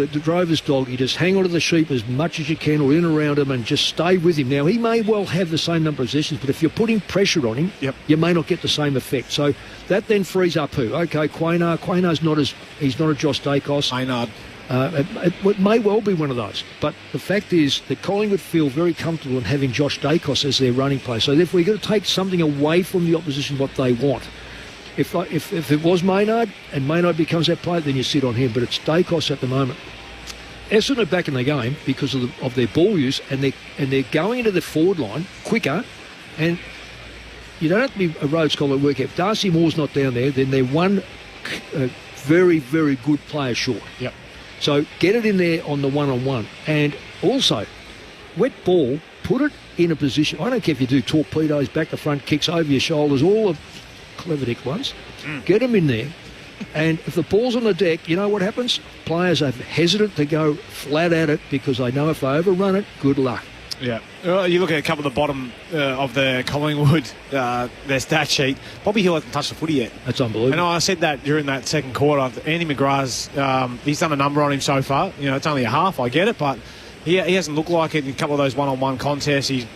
drover's dog. You just hang on to the sheep as much as you can, or in and around him, and just stay with him. Now, he may well have the same number of possessions, but if you're putting pressure on him, you may not get the same effect. So that then frees up who? Okay, Quaynard. Quaynard's he's not a Josh Dacos. Quaynard. It may well be one of those. But the fact is that Collingwood feel very comfortable in having Josh Dacos as their running player. So therefore, you've got to take something away from the opposition, what they want. If it was Maynard and Maynard becomes that player, then you sit on him. But it's Dacos at the moment. Essendon are back in the game because of their ball use, and they're going into the forward line quicker. And you don't have to be a road scholar to work out. If Darcy Moore's not down there, then they're one very, very good player short. Yep. So get it in there on the one-on-one. And also, wet ball, put it in a position. I don't care if you do torpedoes, back to front, kicks over your shoulders, all the clever dick ones. Get them in there. And if the ball's on the deck, you know what happens? Players are hesitant to go flat at it because they know if they overrun it, good luck. Yeah. You look at a couple of the bottom of the Collingwood, their stat sheet. Bobby Hill hasn't touched the footy yet. That's unbelievable. And I said that during that second quarter. Andy McGrath's, he's done a number on him so far. You know, it's only a half, I get it, but he hasn't looked like it in a couple of those one-on-one contests. He's,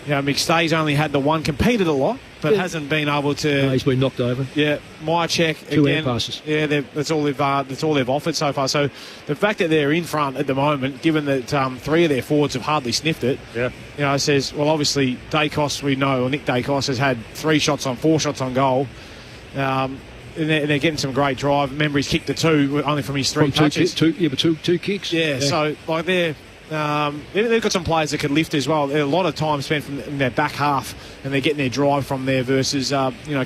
McStay's only had the one, competed a lot, but hasn't been able to. No, he's been knocked over. Yeah, Myercheck Two again. passes. Yeah, that's all they've offered so far. So the fact that they're in front at the moment, given that 3 of their forwards have hardly sniffed it, says, well, obviously Dacos, we know, or Nick Dacos has had 4 shots on goal. And they're getting some great drive. Remember, he's kicked the 2 only from his 3 touches. Two kicks. Yeah, so like they've got some players that could lift as well. A lot of time spent in their back half, and they're getting their drive from there versus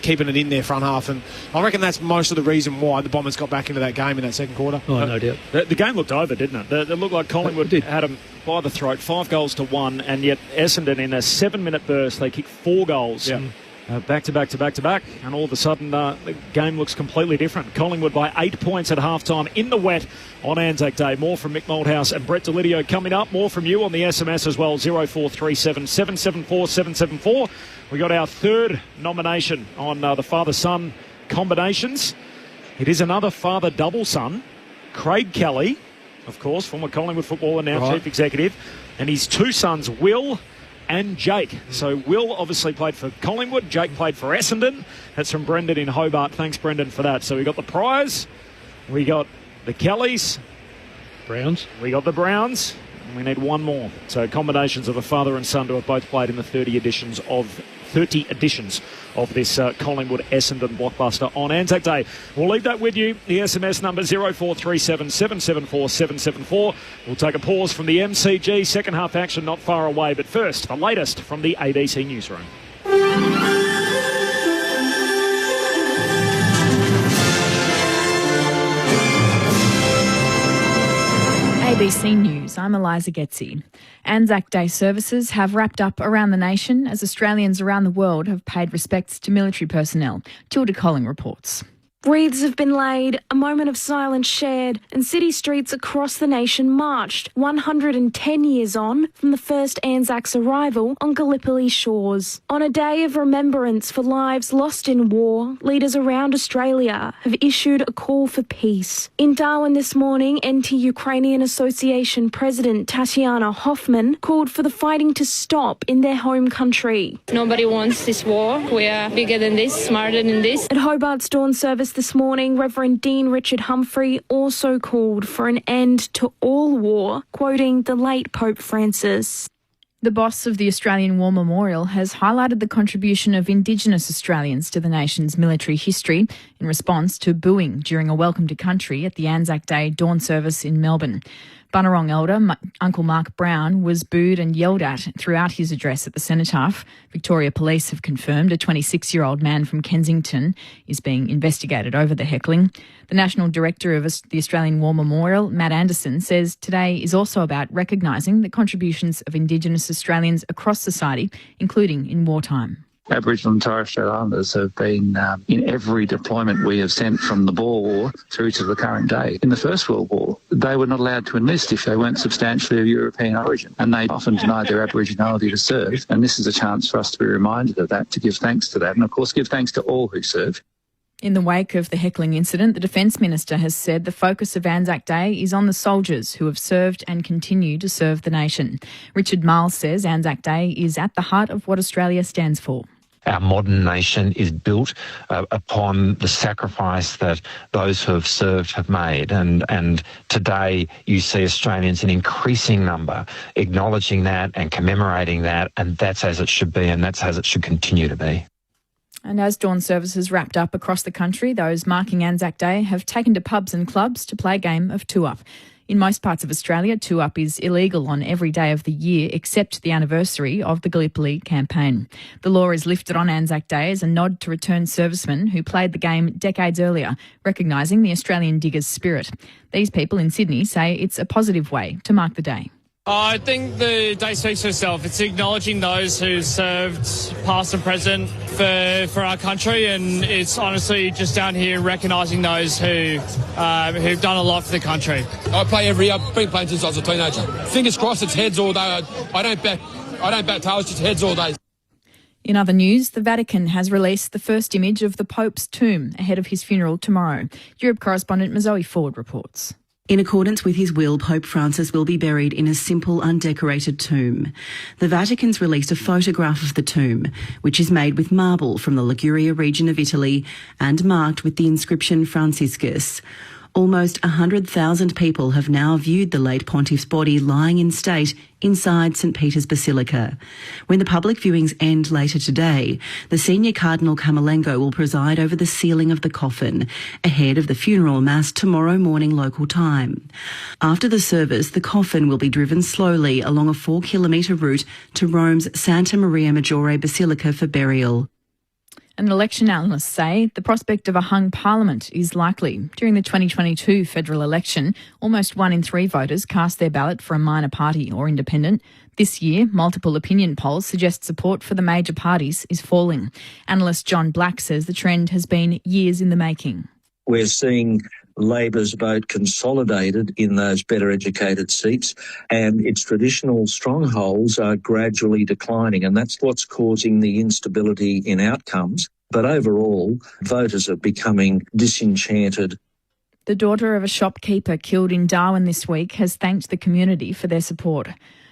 keeping it in their front half. And I reckon that's most of the reason why the Bombers got back into that game in that second quarter. Oh, no doubt. The game looked over, didn't it? It looked like Collingwood had them by the throat, 5-1, and yet Essendon in a 7-minute burst, they kicked 4 goals. Yeah. Back to back to back to back, and all of a sudden the game looks completely different. Collingwood by 8 points at halftime in the wet on Anzac Day. More from Mick Moldhouse and Brett Delidio coming up. More from you on the SMS as well, 0437 774 774. We got our third nomination on the father-son combinations. It is another father double son, Craig Kelly, of course, former Collingwood footballer, now chief executive, and his 2 sons, Will and Jake. So Will obviously played for Collingwood, Jake played for Essendon. That's from Brendan in Hobart. Thanks, Brendan, for that. So we got the Priors, we got the Kellys, Browns, we got the Browns, and we need one more. So combinations of a father and son to have both played in the 30 editions of 30 editions of this Collingwood Essendon blockbuster on Anzac Day. We'll leave that with you. The SMS number 0437 774 774. We'll take a pause from the MCG. Second half action not far away. But first, the latest from the ABC Newsroom. ABC News, I'm Eliza Getzi. Anzac Day services have wrapped up around the nation as Australians around the world have paid respects to military personnel. Tilda Colling reports. Wreaths have been laid, a moment of silence shared, and city streets across the nation marched 110 years on from the first Anzac's arrival on Gallipoli shores. On a day of remembrance for lives lost in war, leaders around Australia have issued a call for peace. In Darwin this morning, Anti-Ukrainian Association President Tatiana Hoffman called for the fighting to stop in their home country. Nobody wants this war. We are bigger than this, smarter than this. At Hobart's dawn service this morning, Reverend Dean Richard Humphrey also called for an end to all war, quoting the late Pope Francis. The boss of the Australian War Memorial has highlighted the contribution of Indigenous Australians to the nation's military history in response to booing during a welcome to country at the Anzac Day dawn service in Melbourne. Bunurong elder Uncle Mark Brown was booed and yelled at throughout his address at the cenotaph. Victoria Police have confirmed a 26-year-old man from Kensington is being investigated over the heckling. The National Director of the Australian War Memorial, Matt Anderson, says today is also about recognising the contributions of Indigenous Australians across society, including in wartime. Aboriginal and Torres Strait Islanders have been in every deployment we have sent from the Boer War through to the current day. In the First World War, they were not allowed to enlist if they weren't substantially of European origin, and they often denied their Aboriginality to serve. And this is a chance for us to be reminded of that, to give thanks to that, and of course give thanks to all who serve. In the wake of the heckling incident, the Defence Minister has said the focus of Anzac Day is on the soldiers who have served and continue to serve the nation. Richard Miles says Anzac Day is at the heart of what Australia stands for. Our modern nation is built upon the sacrifice that those who have served have made. And today you see Australians in increasing number acknowledging that and commemorating that, and that's as it should be and that's as it should continue to be. And as dawn services wrapped up across the country, those marking Anzac Day have taken to pubs and clubs to play a game of two-up. In most parts of Australia, two-up is illegal on every day of the year except the anniversary of the Gallipoli campaign. The law is lifted on Anzac Day as a nod to returned servicemen who played the game decades earlier, recognising the Australian diggers' spirit. These people in Sydney say it's a positive way to mark the day. I think the day speaks for itself. It's acknowledging those who served past and present for our country, and it's honestly just down here recognising those who've done a lot for the country. I play every year. I've been playing since I was a teenager. Fingers crossed it's heads all day. I don't bat tails, just heads all day. In other news, the Vatican has released the first image of the Pope's tomb ahead of his funeral tomorrow. Europe correspondent Mazoe Ford reports. In accordance with his will, Pope Francis will be buried in a simple, undecorated tomb. The Vatican's released a photograph of the tomb, which is made with marble from the Liguria region of Italy and marked with the inscription Franciscus. Almost 100,000 people have now viewed the late pontiff's body lying in state inside St. Peter's Basilica. When the public viewings end later today, the senior Cardinal Camerlengo will preside over the sealing of the coffin ahead of the funeral mass tomorrow morning local time. After the service, the coffin will be driven slowly along a 4-kilometre route to Rome's Santa Maria Maggiore Basilica for burial. And election analysts say the prospect of a hung parliament is likely. During the 2022 federal election, almost 1 in 3 voters cast their ballot for a minor party or independent. This year, multiple opinion polls suggest support for the major parties is falling. Analyst John Black says the trend has been years in the making. We're seeing Labor's vote consolidated in those better educated seats, and its traditional strongholds are gradually declining, and that's what's causing the instability in outcomes. But overall, voters are becoming disenchanted. The daughter of a shopkeeper killed in Darwin this week has thanked the community for their support.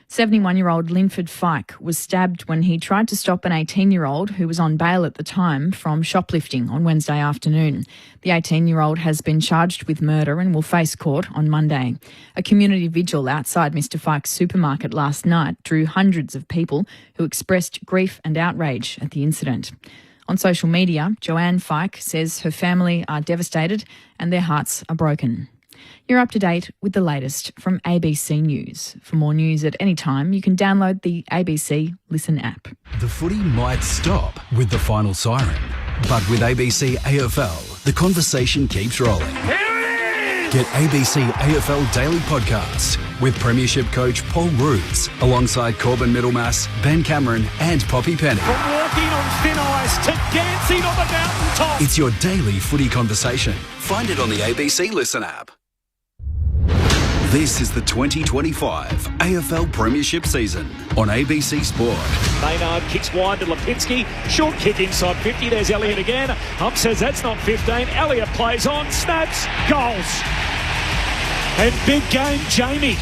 71-year-old Linford Fike was stabbed when he tried to stop an 18-year-old who was on bail at the time from shoplifting on Wednesday afternoon. The 18-year-old has been charged with murder and will face court on Monday. A community vigil outside Mr Fike's supermarket last night drew hundreds of people who expressed grief and outrage at the incident. On social media, Joanne Fike says her family are devastated and their hearts are broken. You're up to date with the latest from ABC News. For more news at any time, you can download the ABC Listen app. The footy might stop with the final siren, but with ABC AFL, the conversation keeps rolling. Get ABC AFL Daily Podcasts with Premiership coach Paul Roos alongside Corbin Middlemass, Ben Cameron and Poppy Penny. From walking on thin ice to dancing on the mountaintop. It's your daily footy conversation. Find it on the ABC Listen app. This is the 2025 AFL Premiership season on ABC Sport. Maynard kicks wide to Lipinski. Short kick inside 50. There's Elliott again. Hump says that's not 15. Elliott plays on. Snaps. Goals. And big game, Jamie.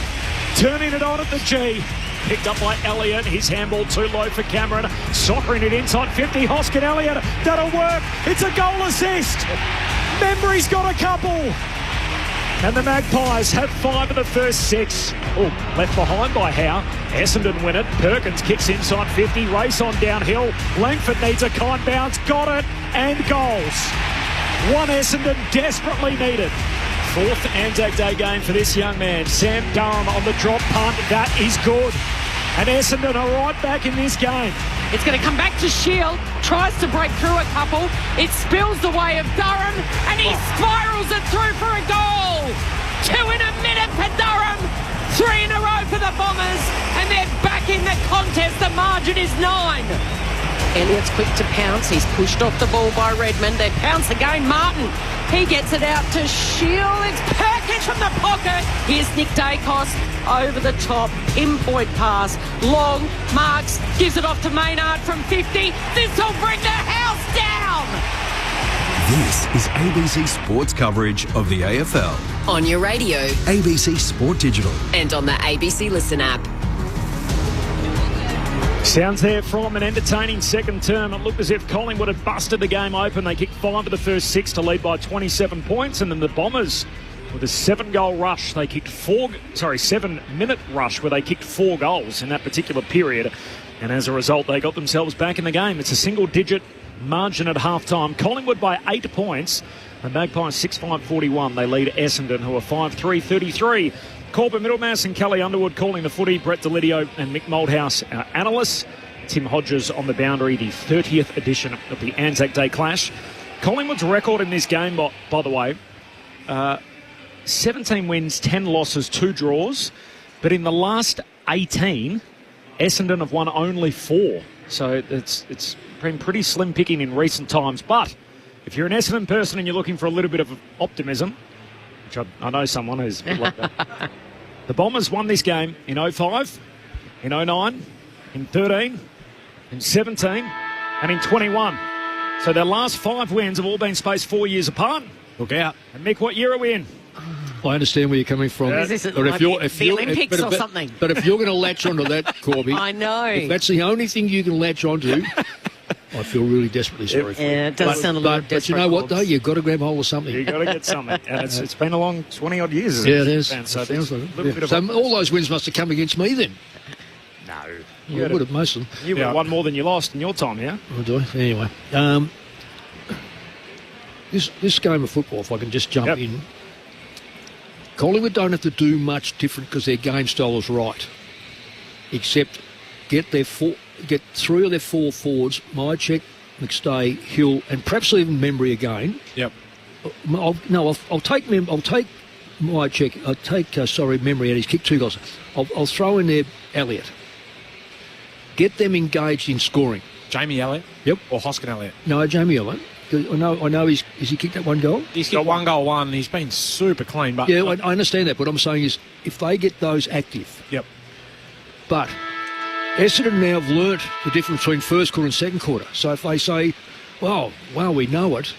Turning it on at the G. Picked up by Elliott. His handball too low for Cameron. Soccering it inside 50. Hoskin Elliott. That'll work. It's a goal assist. Membry's got a couple. And the Magpies have 5 of the first 6. Oh, left behind by Howe. Essendon win it. Perkins kicks inside 50. Race on downhill. Langford needs a kind bounce. Got it. And goals. One Essendon desperately needed. 4th Anzac Day game for this young man. Sam Durham on the drop punt. That is good. And Essendon are right back in this game. It's going to come back to Shield. Tries to break through a couple. It spills the way of Durham. And he spirals it through for a goal. 2 in a minute for Durham. 3 in a row for the Bombers. And they're back in the contest. The margin is 9. Elliott's quick to pounce. He's pushed off the ball by Redmond. They pounce again. Martin. He gets it out to Shield. It's Perkins from the pocket. Here's Nick Dacos over the top. Pinpoint pass. Long. Marks. Gives it off to Maynard from 50. This will bring the house down. This is ABC Sports coverage of the AFL. On your radio. ABC Sport Digital. And on the ABC Listen app. Sounds there from an entertaining second term. It looked as if Collingwood had busted the game open. They kicked 5 of the first 6 to lead by 27 points. And then the Bombers, with a 7-goal rush, they kicked 7-minute rush where they kicked 4 goals in that particular period. And as a result, they got themselves back in the game. It's a single-digit margin at half-time. Collingwood by 8 points. The Magpies 6-5-41. They lead Essendon, who are 5-3-33. Corbin Middlemass and Kelly Underwood calling the footy. Brett Delidio and Mick Moldhouse, our analysts. Tim Hodges on the boundary, the 30th edition of the Anzac Day Clash. Collingwood's record in this game, by the way, 17 wins, 10 losses, 2 draws. But in the last 18, Essendon have won only 4. So it's been pretty slim picking in recent times. But if you're an Essendon person and you're looking for a little bit of optimism, which I know someone who's like that. The Bombers won this game in 05, in 09, in 13, in 17, and in 21. So their last 5 wins have all been spaced 4 years apart. Look out. And Mick, what year are we in? I understand where you're coming from. But the Olympics or something. But if you're going to latch onto that, Corby, I know. If that's the only thing you can latch onto, I feel really desperately sorry for you. Yeah, it does sound a little desperate. But you know what, though? You've got to grab hold of something. You've got to get something. And it's been a long 20-odd years. Yeah, it is. So, all those wins must have come against me then. No. You would have, most of them. You would have won more than you lost in your time, yeah? Oh, do I? Anyway. This game of football, if I can just jump in, Collingwood don't have to do much different because their game style is right, except get 3 of their 4 forwards, Mychek, McStay, Hill, and perhaps even Membry again. Yep. I'll take Mychek. I'll take Membry out. He's kicked 2 goals. I'll throw in there Elliott. Get them engaged in scoring. Jamie Elliott. Yep. Or Hoskin Elliott. No, Jamie Elliott. I know. Has he kicked that 1 goal? He's got 1 goal, 1. He's been super clean. But yeah, I understand that. What I'm saying is, if they get those active. Yep. But Essendon now have learnt the difference between first quarter and second quarter. So if they say, well, we know it,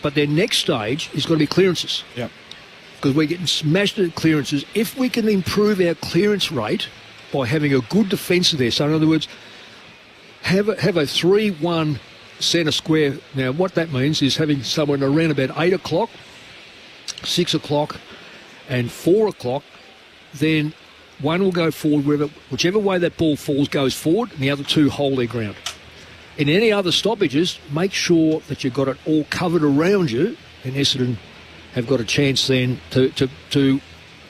but their next stage is going to be clearances. Yep. because we're getting smashed at clearances. If we can improve our clearance rate by having a good defence there, so in other words, have a 3-1 centre square. Now, what that means is having someone around about 8 o'clock, 6 o'clock and 4 o'clock, then one will go forward, whichever way that ball falls goes forward, and the other two hold their ground. In any other stoppages, make sure that you've got it all covered around you, and Essendon have got a chance then to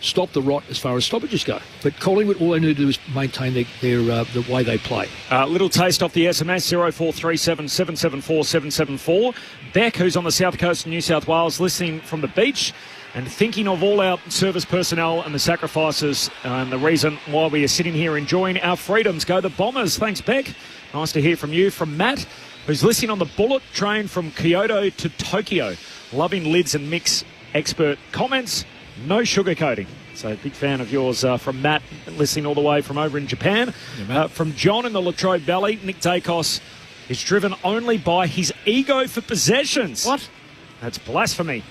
stop the rot as far as stoppages go. But Collingwood, all they need to do is maintain the way they play. Little taste off the SMS, 0437 774 774. Beck, who's on the south coast of New South Wales, listening from the beach and thinking of all our service personnel and the sacrifices and the reason why we are sitting here enjoying our freedoms. Go the Bombers. Thanks, Beck. Nice to hear from you. From Matt, who's listening on the bullet train from Kyoto to Tokyo. Loving lids and mix expert comments. No sugarcoating. So big fan of yours from Matt, listening all the way from over in Japan. Yeah, from John in the Latrobe Valley, Nick Dacos is driven only by his ego for possessions. What? That's blasphemy.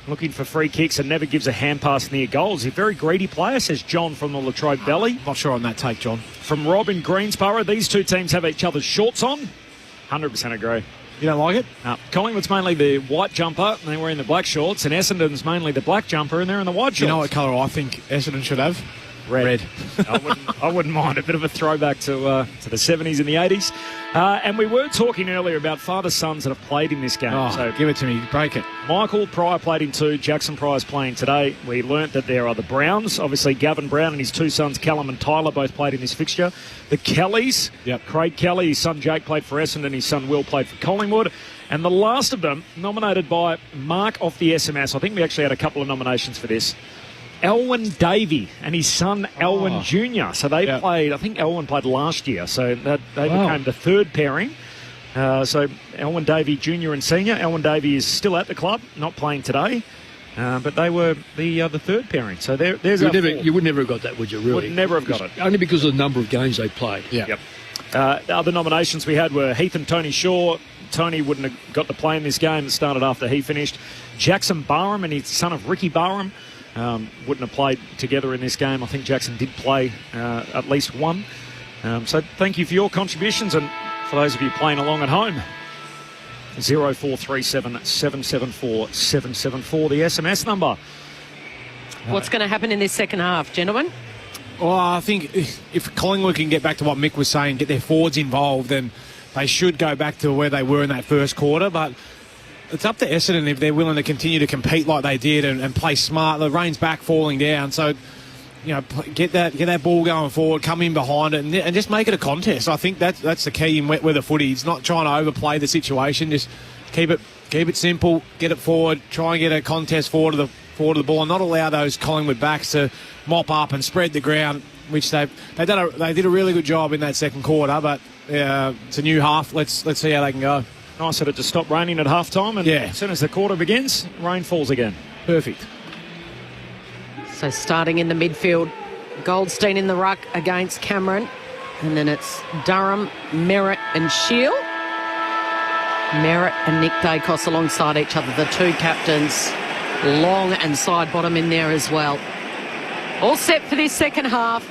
Looking for free kicks and never gives a hand pass near goals. He's a very greedy player, says John from the Latrobe Valley. Not sure on that take, John. From Rob in Greensborough, these two teams have each other's shorts on. 100% agree. You don't like it? No. Collingwood's mainly the white jumper, and they're wearing the black shorts, and Essendon's mainly the black jumper, and they're in the white shorts. You know what colour I think Essendon should have? Red. I wouldn't mind. A bit of a throwback to the 70s and the 80s. And we were talking earlier about father-sons that have played in this game. Oh, so give it to me. Break it. Michael Pryor played in 2. Jackson Pryor's playing today. We learnt that there are the Browns. Obviously, Gavin Brown and his 2 sons, Callum and Tyler, both played in this fixture. The Kellys. Yep. Craig Kelly, his son Jake played for Essendon. His son Will played for Collingwood. And the last of them, nominated by Mark off the SMS. I think we actually had a couple of nominations for this. Elwyn Davey and his son Elwyn Jr. So they played, I think Elwyn played last year, so they became the third pairing. So Elwyn Davey Jr. and Senior. Elwyn Davey is still at the club, not playing today, but they were the third pairing. So there's you would never have got that, would you, really? Would never have got it. Only because of the number of games they played. Yeah. Yep. The other nominations we had were Heath and Tony Shaw. Tony wouldn't have got to play in this game. It started after he finished. Jackson Barham and his son of Ricky Barham wouldn't have played together in this game. I think Jackson did play at least one. So thank you for your contributions, and for those of you playing along at home, 0437 774 774, the SMS number. What's going to happen in this second half, gentlemen? Well, I think if Collingwood can get back to what Mick was saying, get their forwards involved, then they should go back to where they were in that first quarter. But it's up to Essendon if they're willing to continue to compete like they did and play smart. The rain's back falling down, so get that ball going forward, come in behind it, and just make it a contest. I think that's the key in wet weather footy. It's not trying to overplay the situation. Just keep it simple, get it forward, try and get a contest forward to the ball, and not allow those Collingwood backs to mop up and spread the ground, which they did a really good job in that second quarter. But it's a new half. Let's see how they can go. Nice of it to stop raining at half-time, and as soon as the quarter begins, rain falls again. Perfect. So starting in the midfield, Goldstein in the ruck against Cameron, and then it's Durham, Merritt and Shield. Merritt and Nick Dacos alongside each other, the two captains, Long and side bottom in there as well. All set for this second half.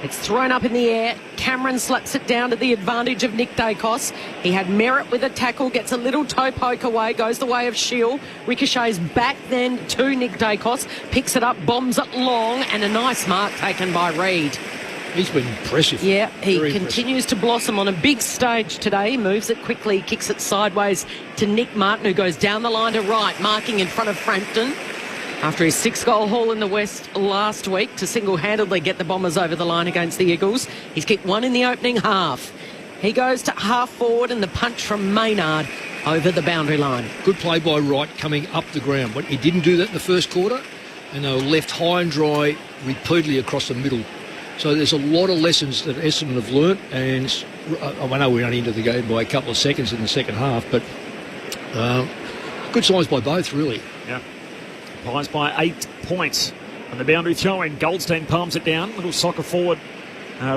It's thrown up in the air. Cameron slaps it down to the advantage of Nick Dacos. He had Merritt with a tackle, gets a little toe poke away, goes the way of Shield. Ricochets back then to Nick Dacos, picks it up, bombs it long, and a nice mark taken by Reid. He's been impressive. Yeah, he continues to blossom on a big stage today. He moves it quickly, kicks it sideways to Nick Martin, who goes down the line to right, marking in front of Frampton. After his 6-goal haul in the West last week to single-handedly get the Bombers over the line against the Eagles, he's kicked one in the opening half. He goes to half forward, and the punch from Maynard over the boundary line. Good play by Wright coming up the ground. He didn't do that in the first quarter, and they were left high and dry repeatedly across the middle. So there's a lot of lessons that Essendon have learnt, and I know we're only into the game by a couple of seconds in the second half, but good signs by both, really. Yeah. Pies by 8 points. And the boundary throw-in, Goldstein palms it down. Little soccer forward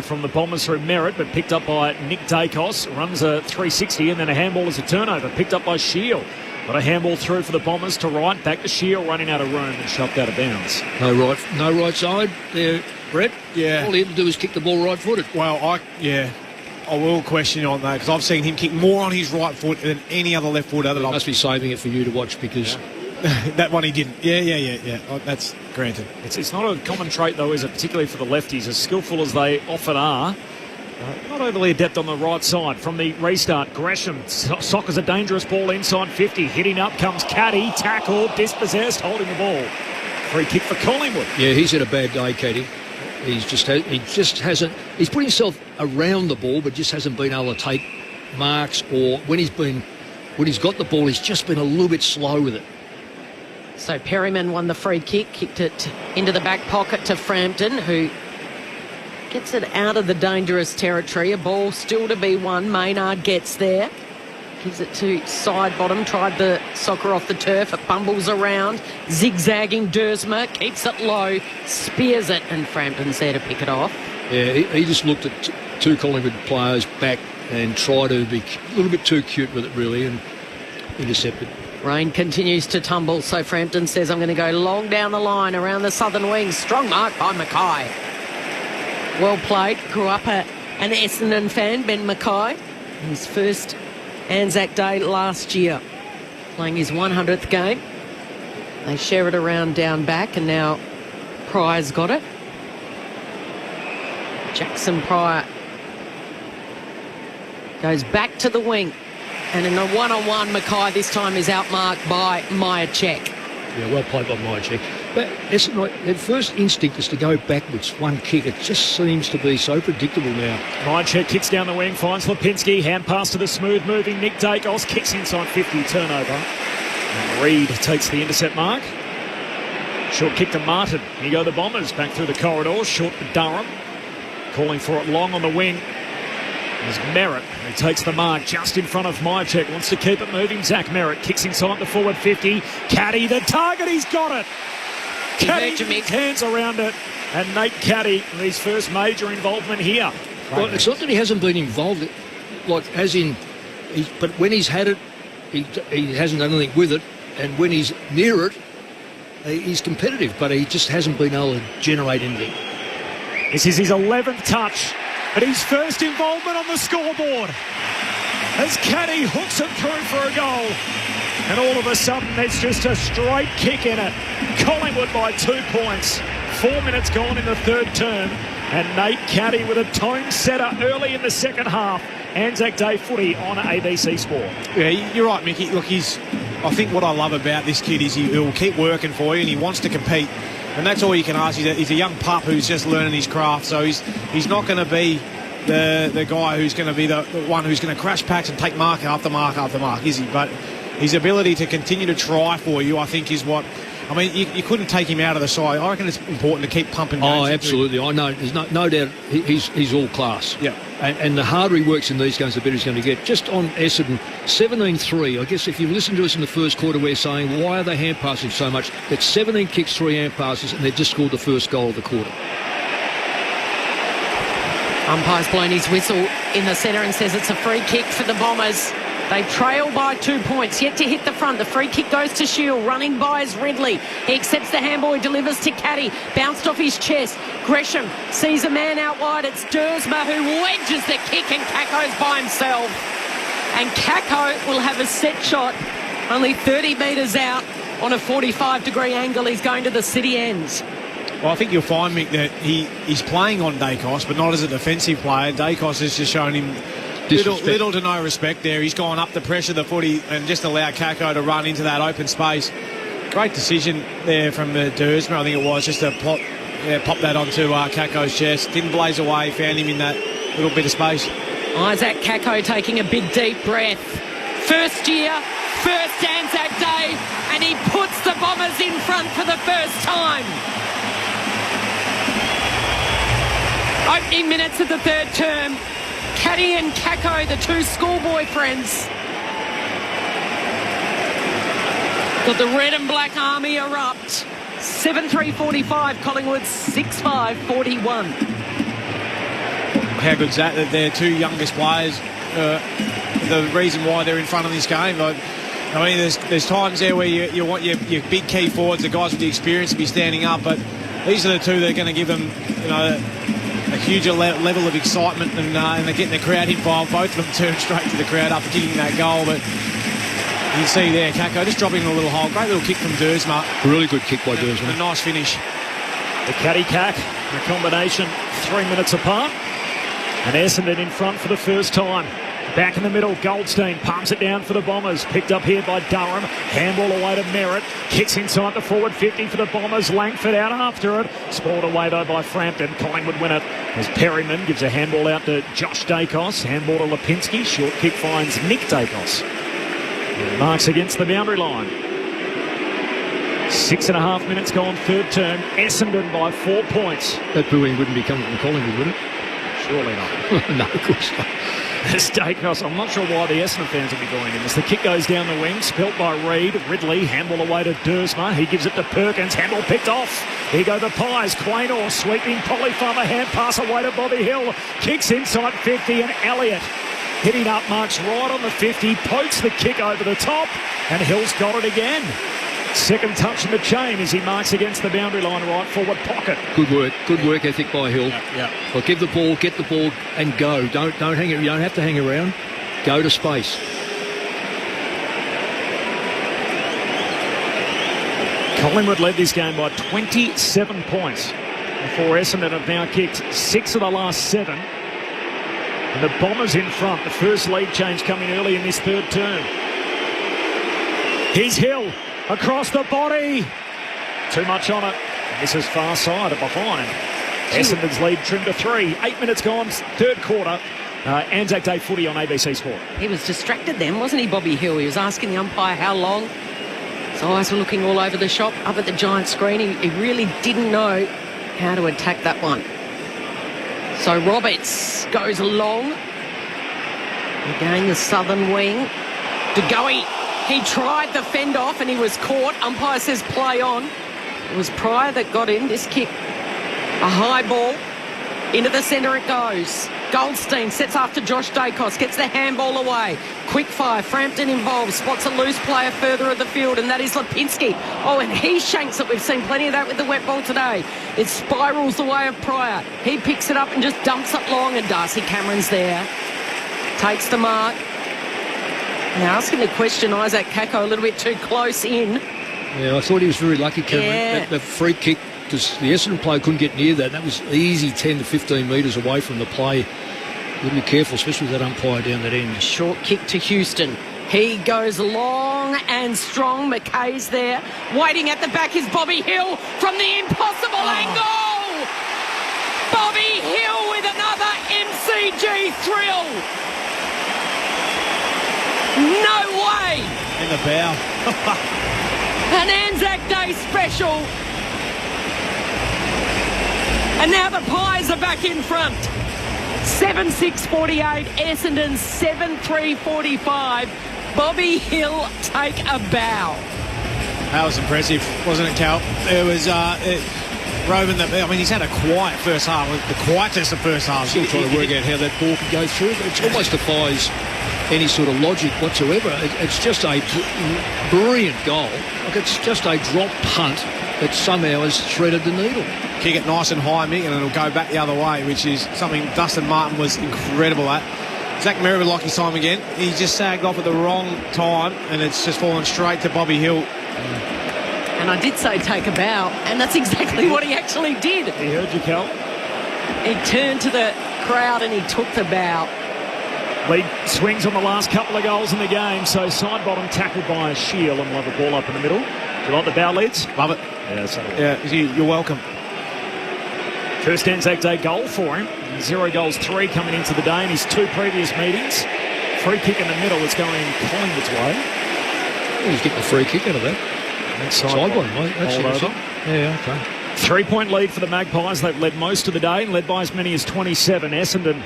from the Bombers through Merritt, but picked up by Nick Dacos. Runs a 360 and then a handball as a turnover. Picked up by Shield. Got a handball through for the Bombers to right. Back to Shield, running out of room and shoved out of bounds. No right side there, Brett. Yeah. All he had to do was kick the ball right-footed. Well, I will question you on that because I've seen him kick more on his right foot than any other left footer. He must be saving it for you to watch because... that one he didn't. Yeah. Oh, that's granted. It's not a common trait, though, is it? Particularly for the lefties, as skillful as they often are. Not overly adept on the right side. From the restart, Gresham soccers a dangerous ball inside 50. Hitting up comes Caddy. Tackled, dispossessed, holding the ball. Free kick for Collingwood. Yeah, he's had a bad day, Caddy. He just hasn't. He's put himself around the ball, but just hasn't been able to take marks. Or when he's got the ball, he's just been a little bit slow with it. So Perryman won the free kick, kicked it into the back pocket to Frampton, who gets it out of the dangerous territory. A ball still to be won. Maynard gets there. Gives it to side bottom. Tried the soccer off the turf. It bumbles around. Zigzagging Dersma. Keeps it low. Spears it. And Frampton's there to pick it off. Yeah, he just looked at two Collingwood players back and tried to be a little bit too cute with it, really, and intercepted. Rain continues to tumble. So Frampton says, I'm going to go long down the line around the southern wing. Strong mark by Mackay. Well played. Grew up an Essendon fan, Ben Mackay. His first ANZAC Day last year. Playing his 100th game. They share it around down back, and now Pryor's got it. Jackson Pryor goes back to the wing. And in a one-on-one, Mackay this time is outmarked by Myercheck. Yeah, well played by Myercheck. But their first instinct is to go backwards, one kick. It just seems to be so predictable now. Myercheck kicks down the wing, finds Lipinski. Hand pass to the smooth-moving Nick Dacos. Kicks inside 50, turnover. And Reid takes the intercept mark. Short kick to Martin. Here go the Bombers. Back through the corridor. Short to Durham. Calling for it long on the wing. There's Merritt, who takes the mark just in front of Myercheck. Wants to keep it moving. Zach Merritt kicks inside the forward 50. Caddy, the target, he's got it. Caddy, his hands around it. And Nate Caddy, his first major involvement here. Well, it's not that he hasn't been involved, like as in, but when he's had it, he hasn't done anything with it. And when he's near it, he's competitive, but he just hasn't been able to generate anything. This is his 11th touch. And his first involvement on the scoreboard as Caddy hooks it through for a goal. And all of a sudden, it's just a straight kick in it. Collingwood by 2 points. 4 minutes gone in the third term. And Nate Caddy with a tone setter early in the second half. ANZAC Day footy on ABC Sport. Yeah, you're right, Mickey. Look, I think what I love about this kid is he'll keep working for you and he wants to compete. And that's all you can ask. He's a young pup who's just learning his craft, so he's not going to be the guy who's going to be the one who's going to crash packs and take mark after mark after mark, is he? But his ability to continue to try for you, I think, is what... I mean, you couldn't take him out of the side. I reckon it's important to keep pumping games. Oh, absolutely. I know. There's no doubt he's all class. Yeah. And the harder he works in these games, the better he's going to get. Just on Essendon, 17-3. I guess if you listen to us in the first quarter, we're saying, why are they hand passing so much? That's 17 kicks, 3 hand passes, and they've just scored the first goal of the quarter. Umpire's blown his whistle in the centre and says it's a free kick for the Bombers. They trail by 2 points, yet to hit the front. The free kick goes to Shield, running by is Ridley. He accepts the handball, he delivers to Caddy, bounced off his chest. Gresham sees a man out wide, it's Dersma who wedges the kick and Kako's by himself. And Kako will have a set shot, only 30 metres out on a 45-degree angle. He's going to the city ends. Well, I think you'll find, Mick, that he's playing on Dacos, but not as a defensive player. Dacos has just shown him little to no respect there. He's gone up to pressure the footy and just allowed Kako to run into that open space. Great decision there from Dersma, I think it was, just to pop that onto Kako's chest. Didn't blaze away, found him in that little bit of space. Isaac Kako taking a big deep breath. First year, first ANZAC Day, and he puts the Bombers in front for the first time. Opening minutes of the third term. Caddy and Kako, the two schoolboy friends. Got the red and black army erupt. 7-3-45, Collingwood 6-5-41. How good's that? That their two youngest players, the reason why they're in front of this game. I mean, there's times there where you want your big key forwards, the guys with the experience, to be standing up, but these are the two that are going to give them, a huger level of excitement, and they're getting the crowd involved. Both of them turned straight to the crowd after kicking that goal, but you can see there, Kako just dropping in a little hole. Great little kick from Dersma. Really good kick by Dersma. A nice finish. The caddy-cack, the combination 3 minutes apart, and Essendon in front for the first time. Back in the middle, Goldstein pumps it down for the Bombers. Picked up here by Durham. Handball away to Merritt. Kicks inside the forward 50 for the Bombers. Langford out after it. Spoiled away though by Frampton. Collingwood win it as Perryman gives a handball out to Josh Dacos. Handball to Lipinski. Short kick finds Nick Dacos. Marks against the boundary line. 6.5 minutes gone, third term. Essendon by 4 points. That booing wouldn't be coming from Collingwood, would it? Surely not. No, of course not. As Dacos, I'm not sure why the Essendon fans will be going in. As the kick goes down the wing, spelt by Reid. Ridley, handball away to Dersma. He gives it to Perkins. Handball picked off. Here go the Pies. Quaynor sweeping. Polyfarmer hand pass away to Bobby Hill. Kicks inside 50 and Elliott hitting up, marks right on the 50. Pokes the kick over the top and Hill's got it again. Second touch in the chain as he marks against the boundary line right forward pocket. Good work ethic by Hill. Yeah. Well, give the ball, get the ball and go. Don't hang it. You don't have to hang around. Go to space. Collingwood led this game by 27 points before Essendon have now kicked 6 of the last 7. And the Bombers in front. The first lead change coming early in this third term. Here's Hill. Across the body. Too much on it. This is far side of behind. Essendon's lead trimmed to 3. 8 minutes gone, third quarter. Anzac Day footy on ABC Sport. He was distracted then, wasn't he, Bobby Hill? He was asking the umpire how long. His eyes were looking all over the shop, up at the giant screen. He really didn't know how to attack that one. So Roberts goes along. Again, the southern wing. DeGoey. He tried the fend off and he was caught. Umpire says play on. It was Pryor that got in this kick. A high ball. Into the centre it goes. Goldstein sets after Josh Dacos. Gets the handball away. Quick fire. Frampton involved. Spots a loose player further of the field, and that is Lipinski. Oh, and he shanks it. We've seen plenty of that with the wet ball today. It spirals the way of Pryor. He picks it up and just dumps it long, and Darcy Cameron's there. Takes the mark. Now asking the question, Isaac Kako a little bit too close in. Yeah, I thought he was very lucky, Cameron. Yeah. That free kick, because the Essendon player couldn't get near that. That was easy 10 to 15 metres away from the play. You've got to be careful, especially with that umpire down that end. Short kick to Houston. He goes long and strong. McKay's there. Waiting at the back is Bobby Hill from the impossible angle. Bobby Hill with another MCG thrill. No way! In the bow. An Anzac Day special. And now the Pies are back in front. 7-6-48. Essendon 7-3-45. Bobby Hill take a bow. That was impressive, wasn't it, Cal? It was Roman. I mean, he's had a quiet first half. The quietest of first half. Still trying to work out how that ball can go through. It almost defies any sort of logic whatsoever. It's just a brilliant goal. Like, it's just a drop punt that somehow has threaded the needle. Kick it nice and high, Mick, and it'll go back the other way, which is something Dustin Martin was incredible at. Zach Merritt would like his time again. He just sagged off at the wrong time, and it's just fallen straight to Bobby Hill. And I did say take a bow, and that's exactly what he actually did. He heard you, Cal. He turned to the crowd and he took the bow. Lead swings on the last couple of goals in the game, so side bottom tackled by Shield and we'll have a ball up in the middle. Do you like the bow leads? Love it. Yeah, you're welcome. First Anzac Day goal for him. 0 goals, 3 coming into the day in his 2 previous meetings. Free kick in the middle is going Collingwood's way. Well, he's getting a free kick out of that. Side one, mate. That's it. Yeah, okay. 3-point lead for the Magpies. They've led most of the day, led by as many as 27. Essendon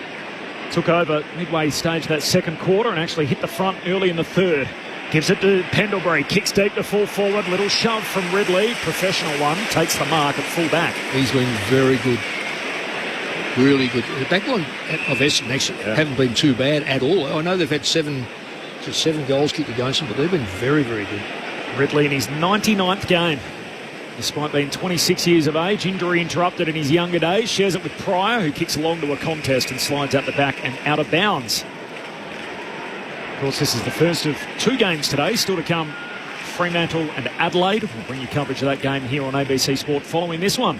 took over midway stage of that second quarter and actually hit the front early in the third. Gives it to Pendlebury. Kicks deep to full forward. Little shove from Ridley. Professional one. Takes the mark at full back. He's been very good. Really good. The back line of Essendon actually haven't been too bad at all. I know they've had 7 Just 7 goals kicked against them, but they've been very, very good. Ridley in his 99th game. Despite being 26 years of age, injury interrupted in his younger days, shares it with Pryor, who kicks along to a contest and slides out the back and out of bounds. Of course, this is the first of 2 games today, still to come. Fremantle and Adelaide. We'll bring you coverage of that game here on ABC Sport following this one.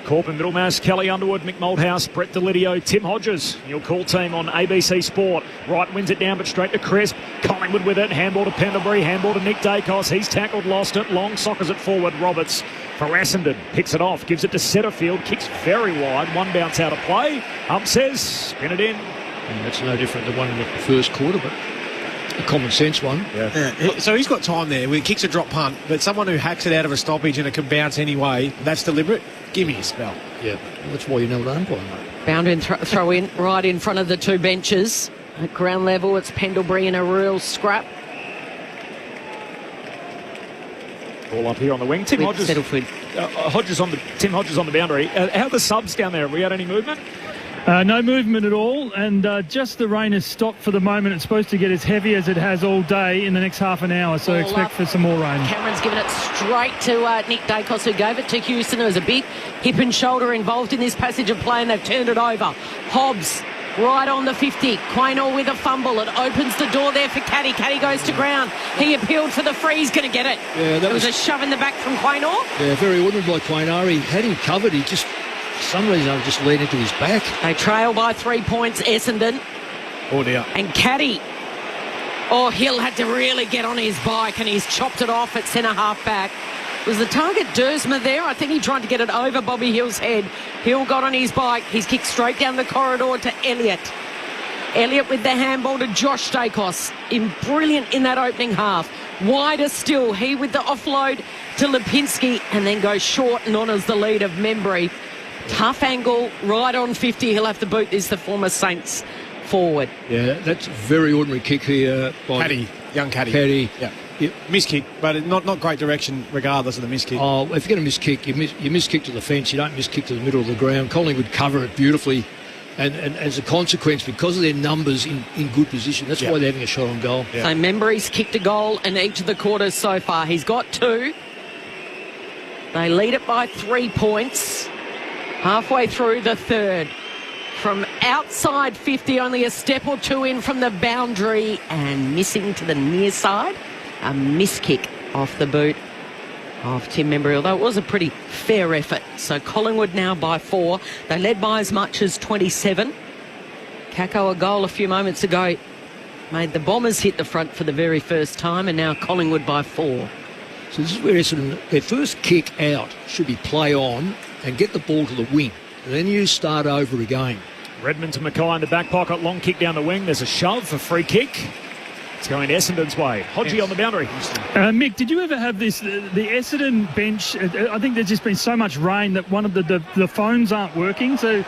Corp and Middlemass, Kelly Underwood, Mick Malthouse, Brett Delidio, Tim Hodges. Your call team on ABC Sport. Wright wins it down, but straight to Crisp. Collingwood with it. Handball to Pendlebury. Handball to Nick Dacos. He's tackled, lost it. Long sockers it forward. Roberts for Essendon. Picks it off. Gives it to Setterfield. Kicks very wide. One bounce out of play. Says, spin it in. And that's no different than one in the first quarter, but a common sense one. Yeah. So he's got time there. He kicks a drop punt, but someone who hacks it out of a stoppage and it can bounce anyway, that's deliberate. Give me a spell. Yeah, that's why you know what I'm playing. Bound and throw in right in front of the 2 benches. At ground level, it's Pendlebury in a real scrap. Ball up here on the wing. Tim Hodges. Tim Hodges on the boundary. How are the subs down there? Have we had any movement? No movement at all, and just the rain has stopped for the moment. It's supposed to get as heavy as it has all day in the next half an hour, so expect for some more rain. Cameron's given it straight to Nick Dacos, who gave it to Houston. There was a big hip and shoulder involved in this passage of play, and they've turned it over. Hobbs right on the 50. Quaynor with a fumble. It opens the door there for Caddy. Caddy goes to ground. He appealed for the free. He's going to get it. Yeah, that was a shove in the back from Quaynor. Yeah, very ordinary by Quaynor. He had him covered. He just... For some reason, I just leaned into his back. They trail by 3 points, Essendon. Oh, dear. And Caddy. Oh, Hill had to really get on his bike, and he's chopped it off at centre-half back. Was the target Dersma there? I think he tried to get it over Bobby Hill's head. Hill got on his bike. He's kicked straight down the corridor to Elliott. Elliott with the handball to Josh Dacos. Brilliant in that opening half. Wider still, he with the offload to Lipinski, and then goes short and honours the lead of Membry. Tough angle, right on 50. He'll have to boot this, the former Saints forward. Yeah, that's a very ordinary kick here by Caddy, young Caddy. Caddy. Yeah. Miss kick, but not great direction regardless of the miss kick. Oh, if you're going to miss kick, you miss kick to the fence. You don't miss kick to the middle of the ground. Collingwood cover it beautifully, and as a consequence, because of their numbers in good position, that's why they're having a shot on goal. So Membry's kicked a goal in each of the quarters so far. He's got 2. They lead it by 3 points. Halfway through the third. From outside 50, only a step or 2 in from the boundary, and missing to the near side. A miss kick off the boot of Tim Membry, although it was a pretty fair effort. So Collingwood now by 4. They led by as much as 27. Kako, a goal a few moments ago, made the Bombers hit the front for the very first time, and now Collingwood by 4. So this is where Essendon, their first kick out should be play on and get the ball to the wing. And then you start over again. Redmond to Mackay in the back pocket. Long kick down the wing. There's a shove for free kick. It's going Essendon's way. Hodgie on the boundary. Mick, did you ever have this, the Essendon bench? I think there's just been so much rain that one of the phones aren't working. So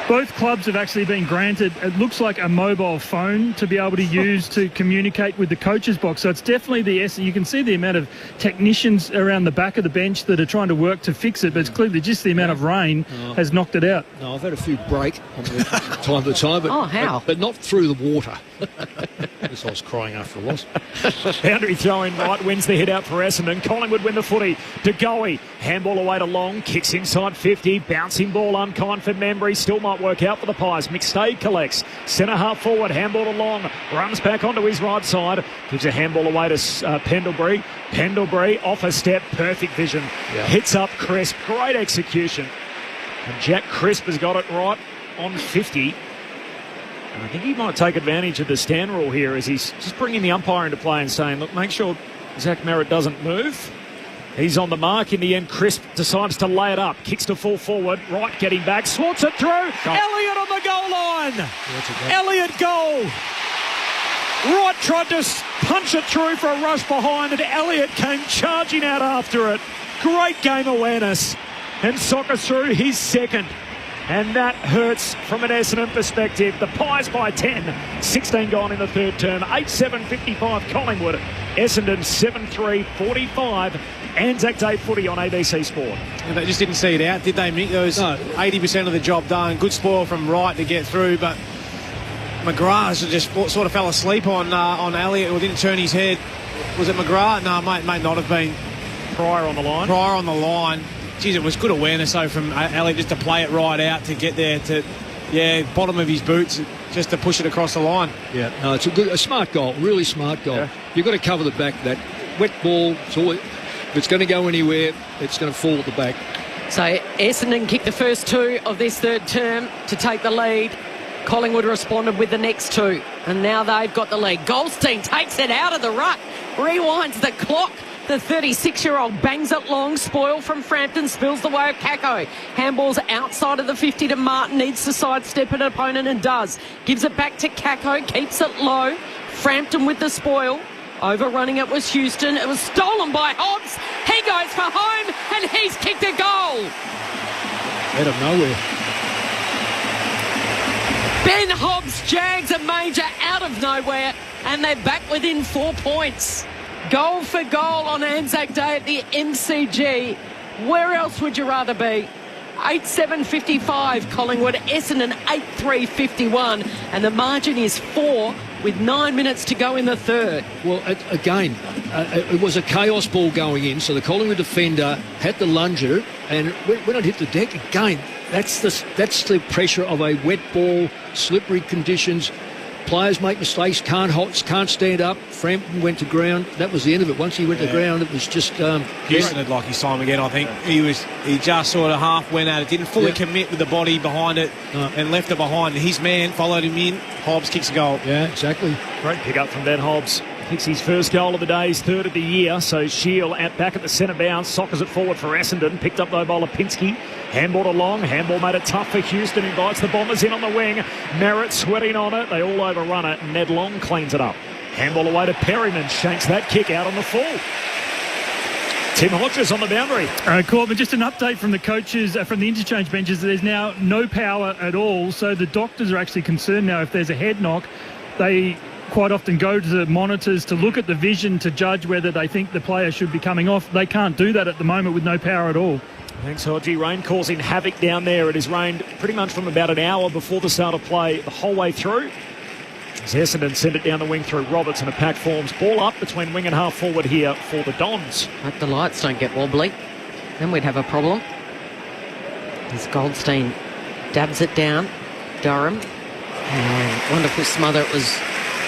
both clubs have actually been granted, it looks like a mobile phone to be able to use to communicate with the coach's box. So it's definitely you can see the amount of technicians around the back of the bench that are trying to work to fix it, but it's clearly just the amount of rain has knocked it out. No, I've had a few break on time to time, but, how? but not through the water. I guess I was crying after a loss. Boundary throw in right, wins the hit out for Essendon. Collingwood win the footy. De Goey, handball away to Long, kicks inside 50, bouncing ball unkind for Membry, still might work out for the Pies. McStade collects, centre half forward, handball to Long, runs back onto his right side, gives a handball away to Pendlebury. Pendlebury off a step, perfect vision, hits up Crisp, great execution. And Jack Crisp has got it right on 50. And I think he might take advantage of the stand rule here as he's just bringing the umpire into play and saying, look, make sure Zach Merritt doesn't move. He's on the mark. In the end, Crisp decides to lay it up. Kicks to full forward. Right, getting back. Swats it through. Elliott on the goal line. Elliott goal. Wright tried to punch it through for a rush behind, and Elliott came charging out after it. Great game awareness. And soccer through his second. And that hurts from an Essendon perspective. The Pies by 10. 16 gone in the third term. 8-7-55 Collingwood. Essendon 7-3-45. Anzac Day footy on ABC Sport. And they just didn't see it out, did they, Mick? There was 80% of the job done. Good spoil from Wright to get through, but McGrath just sort of fell asleep on Elliott, or didn't turn his head. Was it McGrath? No, may not have been. Pryor on the line. Pryor on the line. Geez, it was good awareness, though, from Elliott just to play it right out to get there to, bottom of his boots, just to push it across the line. Yeah, no, it's a smart goal, really smart goal. Yeah. You've got to cover the back. That wet ball, if it's going to go anywhere, it's going to fall at the back. So Essendon kicked the first two of this third term to take the lead. Collingwood responded with the next two, and now they've got the lead. Goldstein takes it out of the ruck, rewinds the clock. The 36-year-old bangs it long. Spoil from Frampton spills the way of Kako. Handball's outside of the 50 to Martin. Needs to sidestep an opponent and does. Gives it back to Kako. Keeps it low. Frampton with the spoil. Overrunning it was Houston. It was stolen by Hobbs. He goes for home and he's kicked a goal. Out of nowhere. Ben Hobbs jags a major out of nowhere and they're back within 4 points. Goal for goal on ANZAC Day at the MCG. Where else would you rather be? 8-7-55 Collingwood, Essendon 8-3-51, and the margin is 4 with 9 minutes to go in the third. Well, again, it was a chaos ball going in, so the Collingwood defender had the lunger, and when it hit the deck, again, that's the pressure of a wet ball, slippery conditions. Players make mistakes, can't stand up. Frampton went to ground. That was the end of it. Once he went to ground, it was just... Houston had like his time again, I think. He just sort of half went at it, didn't fully commit with the body behind it, and left it behind. His man followed him in. Hobbs kicks a goal. Yeah, exactly. Great pick up from Ben Hobbs. Kicks his first goal of the day, his third of the year. So Shield back at the centre bounce, soccers it forward for Essendon. Picked up though by Lipinski. Handball along. Handball made it tough for Houston. Invites the Bombers in on the wing. Merritt sweating on it. They all overrun it. Ned Long cleans it up. Handball away to Perryman. Shanks that kick out on the full. Tim Hodges on the boundary. Corbin, just an update from the coaches, from the interchange benches. There's now no power at all. So the doctors are actually concerned now if there's a head knock. They quite often go to the monitors to look at the vision to judge whether they think the player should be coming off. They can't do that at the moment with no power at all. Thanks, Hodgie. Rain causing havoc down there. It has rained pretty much from about an hour before the start of play the whole way through. As Essendon send it down the wing through Roberts and a pack forms. Ball up between wing and half forward here for the Dons. Hope the lights don't get wobbly. Then we'd have a problem. As Goldstein dabs it down. Durham. Wonderful smother. It was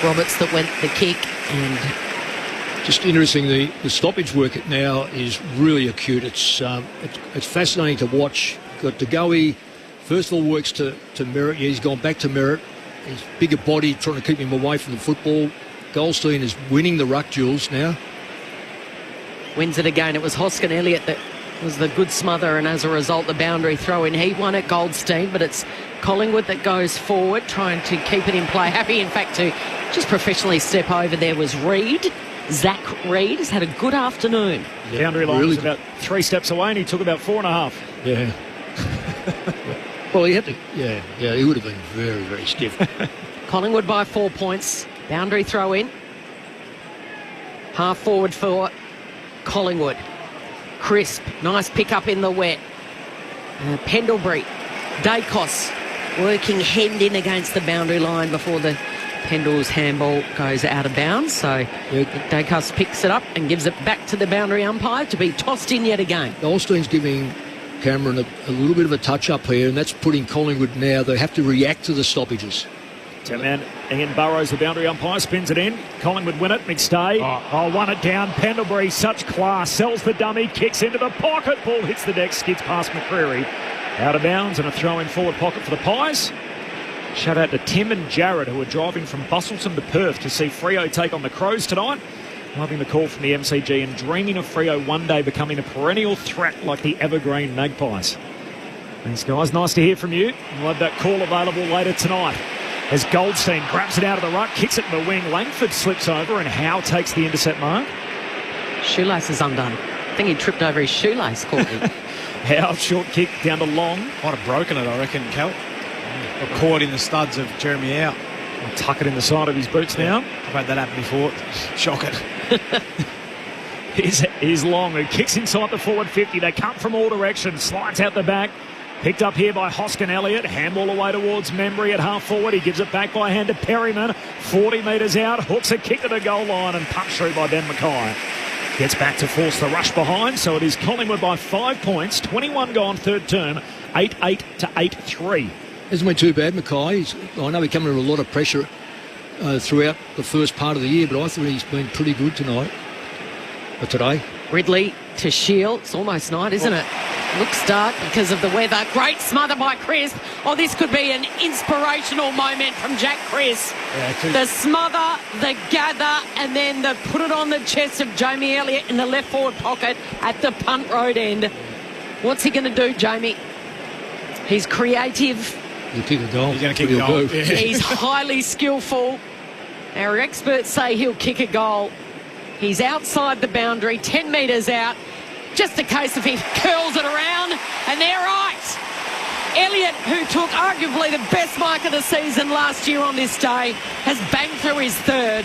Roberts that went the kick, and just interesting. The stoppage work now is really acute. It's fascinating to watch. Got DeGoey, first of all, works to Merritt. Yeah, he's gone back to Merritt. His bigger body trying to keep him away from the football. Goldstein is winning the ruck duels now. Wins it again. It was Hoskin Elliott that was the good smother, and as a result, the boundary throw in. He won at Goldstein, but it's Collingwood that goes forward, trying to keep it in play. Happy, in fact, to just professionally step over there was Reid. Zach Reid has had a good afternoon. The boundary line was about 3 steps away, and he took about 4.5. Yeah. Well, he had to. Yeah, he would have been very, very stiff. Collingwood by 4 points. Boundary throw in. Half forward for Collingwood. Crisp, nice pick up in the wet. Pendlebury, Dacos working hand in against the boundary line before the Pendle's handball goes out of bounds. So Dacos picks it up and gives it back to the boundary umpire to be tossed in yet again. Goldstein's giving Cameron a little bit of a touch up here, and that's putting Collingwood now. They have to react to the stoppages. Man, Ian Burrows, the boundary umpire, spins it in. Collingwood win it. McStay. Won it down. Pendlebury, such class. Sells the dummy. Kicks into the pocket. Ball hits the deck. Skids past McCreary. Out of bounds and a throw in forward pocket for the Pies. Shout out to Tim and Jared, who are driving from Bustleton to Perth to see Freo take on the Crows tonight. Loving the call from the MCG and dreaming of Freo one day becoming a perennial threat like the evergreen Magpies. Thanks, guys. Nice to hear from you. We'll have that call available later tonight. As Goldstein grabs it out of the ruck, kicks it in the wing. Langford slips over and Howe takes the intercept mark. Shoelace is undone. I think he tripped over his shoelace, Courtney. Howe, short kick down to Long. Might have broken it, I reckon, Cal. Or caught in the studs of Jeremy Howe. I'll tuck it in the side of his boots now. I've had that happen before. Shock it. Here's Long, who kicks inside the forward 50. They come from all directions. Slides out the back. Picked up here by Hoskin Elliott. Handball away towards Membry at half forward. He gives it back by hand to Perryman. 40 metres out. Hooks a kick to the goal line and punched through by Ben Mackay. Gets back to force the rush behind. So it is Collingwood by 5 points. 21 gone third term. 8-8 to 8-3. Hasn't been too bad, Mackay. I know he's coming under a lot of pressure throughout the first part of the year, but I thought he's been pretty good today. Ridley to Shield. It's almost night, isn't it? Looks dark because of the weather. Great smother by Crisp. Oh, this could be an inspirational moment from Jack Crisp. Yeah, the smother, the gather, and then the put it on the chest of Jamie Elliott in the left forward pocket at the punt road end. What's he going to do, Jamie? He's creative. He'll kick a goal. He's going to kick a goal. Yeah. He's highly skillful. Our experts say he'll kick a goal. He's outside the boundary, 10 metres out. Just a case of he curls it around, and they're right. Elliott, who took arguably the best mark of the season last year on this day, has banged through his third.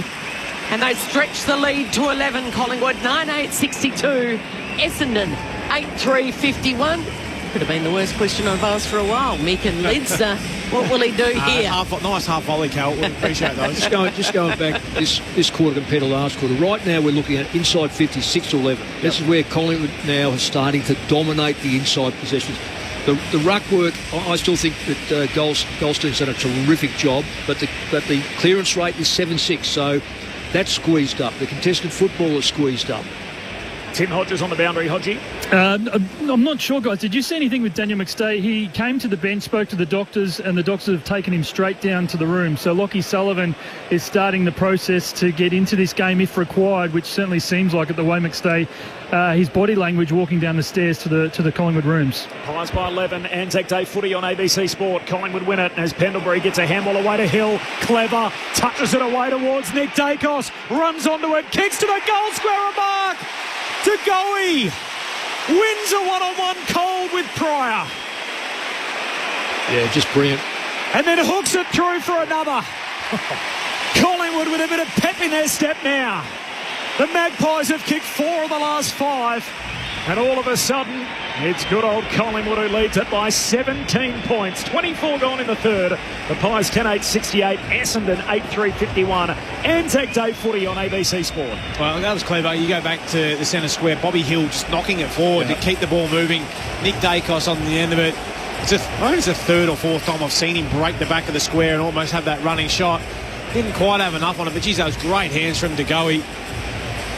And they stretch the lead to 11, Collingwood, 9-8-62. Essendon, 8-3-51. Could have been the worst question I've asked for a while. Mick and Lids, what will he do here? Nice half volley, Cal. We appreciate those. Just going back this quarter compared to last quarter. Right now we're looking at inside 50, 6-11. This is where Collingwood now is starting to dominate the inside possessions. The ruck work, I still think that Goldstein's done a terrific job, but the clearance rate is 7-6, so that's squeezed up. The contested football is squeezed up. Tim Hodges on the boundary. Hodgie? I'm not sure, guys. Did you see anything with Daniel McStay? He came to the bench, spoke to the doctors, and the doctors have taken him straight down to the room. So Lockie Sullivan is starting the process to get into this game if required, which certainly seems like it, the way McStay, his body language walking down the stairs to the Collingwood rooms. Pies by 11. Anzac Day footy on ABC Sport. Collingwood win it as Pendlebury gets a handball away to Hill. Clever. Touches it away towards Nick Dacos. Runs onto it. Kicks to the goal square mark. De Goey wins a one-on-one cold with Pryor. Yeah, just brilliant. And then hooks it through for another. Collingwood with a bit of pep in their step now. The Magpies have kicked 4 of the last 5. And all of a sudden, it's good old Collingwood who leads it by 17 points. 24 gone in the third. The Pies 10-8-68. Essendon 8-3-51. Anzac Day footy on ABC Sport. Well, that was clever. You go back to the centre square. Bobby Hill just knocking it forward to keep the ball moving. Nick Dacos on the end of it. I think it's the third or fourth time I've seen him break the back of the square and almost have that running shot. Didn't quite have enough on it, but geez, that was great hands from De Goey.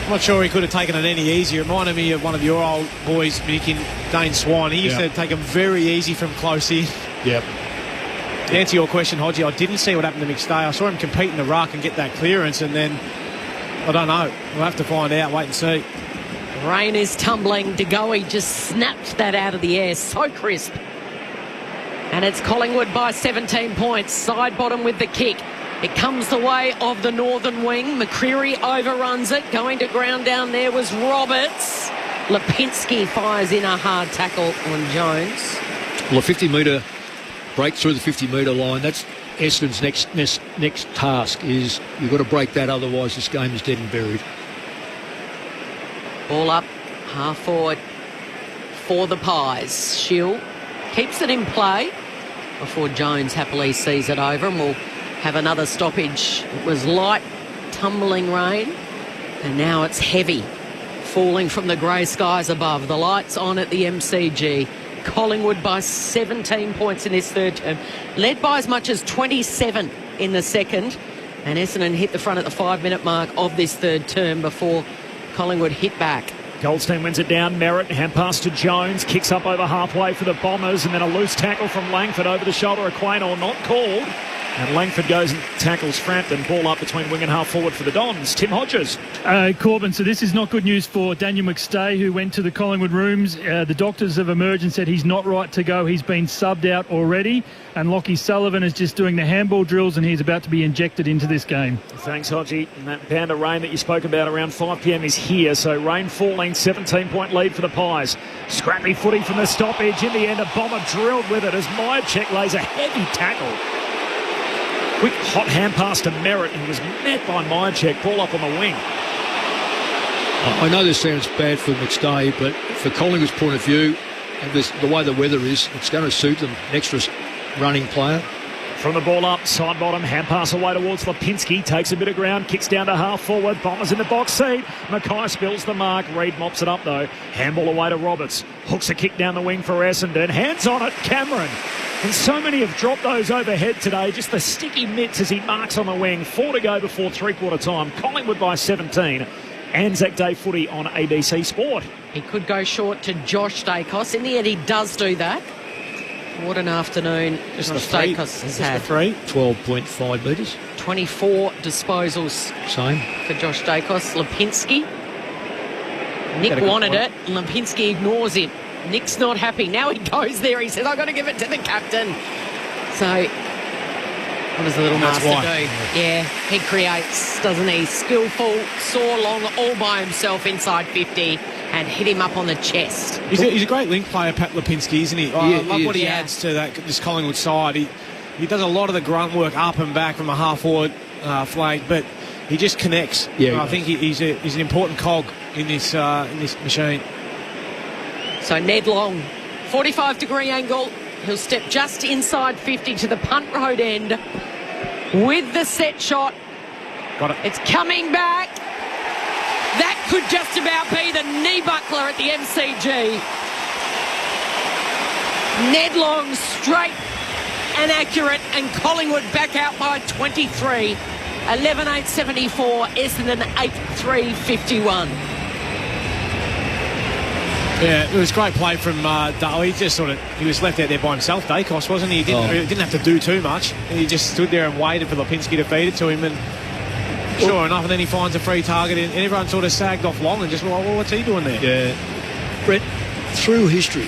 I'm not sure he could have taken it any easier. It reminded me of one of your old boys, Mick, in Dane Swan. He used to take them very easy from close in. Yep. To answer your question, Hodgie, I didn't see what happened to McStay. I saw him compete in the ruck and get that clearance, and then, I don't know. We'll have to find out, wait and see. Rain is tumbling. De Goey just snapped that out of the air. So crisp. And it's Collingwood by 17 points. Side bottom with the kick. It comes the way of the northern wing. McCreary overruns it. Going to ground down there was Roberts. Lipinski fires in a hard tackle on Jones. Well, a 50-metre break through the 50-metre line, that's Essendon's next task, is you've got to break that, otherwise this game is dead and buried. Ball up, half forward for the Pies. Shield keeps it in play before Jones happily sees it over, and we'll have another stoppage. It was light, tumbling rain, and now it's heavy, falling from the grey skies above. The lights on at the MCG. Collingwood by 17 points in this third term, led by as much as 27 in the second, and Essendon hit the front at the 5-minute mark of this third term before Collingwood hit back. Goldstein wins it down. Merritt, hand pass to Jones, kicks up over halfway for the Bombers, and then a loose tackle from Langford over the shoulder of Quaynor, not called. And Langford goes and tackles Frampton. Ball up between wing and half forward for the Dons. Tim Hodges. Corbin, so this is not good news for Daniel McStay, who went to the Collingwood rooms. The doctors have emerged and said he's not right to go. He's been subbed out already. And Lockie Sullivan is just doing the handball drills, and he's about to be injected into this game. Thanks, Hodgie. And that band of rain that you spoke about around 5 p.m. is here. So rain falling, 17-point lead for the Pies. Scrappy footy from the stoppage. In the end, a Bomber drilled with it as Myercheck lays a heavy tackle. Quick hot hand pass to Merritt, and was met by Myercheck. Ball up on the wing. I know this sounds bad for McStay, but for Collingwood's point of view, and the way the weather is, it's going to suit them. An extra running player. From the ball up, side bottom, hand pass away towards Lipinski, takes a bit of ground, kicks down to half forward, Bombers in the box seat, Mackay spills the mark, Reid mops it up though, handball away to Roberts, hooks a kick down the wing for Essendon, hands on it, Cameron, and so many have dropped those overhead today, just the sticky mitts as he marks on the wing, 4 to go before three-quarter time, Collingwood by 17, ANZAC Day footy on ABC Sport. He could go short to Josh Dacos, in the end he does do that. What an afternoon Josh Dacos has had. 12.5 metres. 24 disposals. Same. For Josh Dacos. Lipinski. Nick wanted it. Lipinski ignores him. Nick's not happy. Now he goes there. He says, I've got to give it to the captain. So, what does the little master do? Yeah, he creates, doesn't he? Skillful, saw long all by himself inside 50. And hit him up on the chest. He's a great link player, Pat Lipinski, isn't he? I love what he adds to this Collingwood side. He does a lot of the grunt work up and back from a half-forward flank, but he just connects. Yeah, I think he's an important cog in this machine. So Ned Long, 45-degree angle. He'll step just inside 50 to the punt road end with the set shot. Got it. It's coming back. That could just about be the knee buckler at the MCG. Ned Long straight and accurate, and Collingwood back out by 23. 11-8-74, Essendon 8-3-51. Yeah, it was great play from Dale. He was left out there by himself, Dacos, wasn't he? He didn't have to do too much. He just stood there and waited for Lipinski to feed it to him, and sure enough, and then he finds a free target, and everyone sort of sagged off Long and just, well, what's he doing there? Yeah. Brett, through history,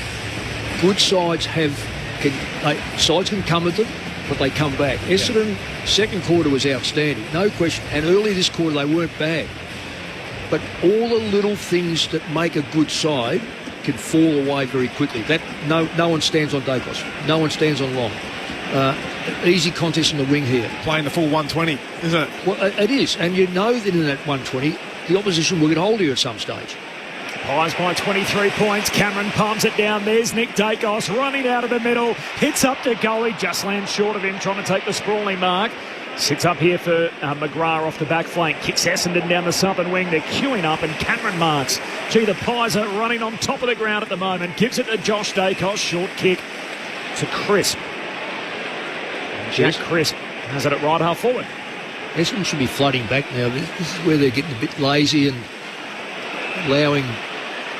good sides sides can come at them, but they come back. Essendon, second quarter was outstanding, no question. And early this quarter, they weren't bad. But all the little things that make a good side can fall away very quickly. No one stands on Dacos. No one stands on Long. Easy contest in the wing here. Playing the full 120, isn't it? Well, it is. And you know that in that 120, the opposition will get hold of you at some stage. Pies by 23 points. Cameron palms it down. There's Nick Dacos running out of the middle. Hits up to goalie. Just lands short of him, trying to take the sprawling mark. Sits up here for McGrath off the back flank. Kicks Essendon down the southern wing. They're queuing up, and Cameron marks. Gee, the Pies are running on top of the ground at the moment. Gives it to Josh Dacos. Short kick to Crisp. Jack Crisp has it at right half forward. Essendon should be flooding back now. This is where they're getting a bit lazy and allowing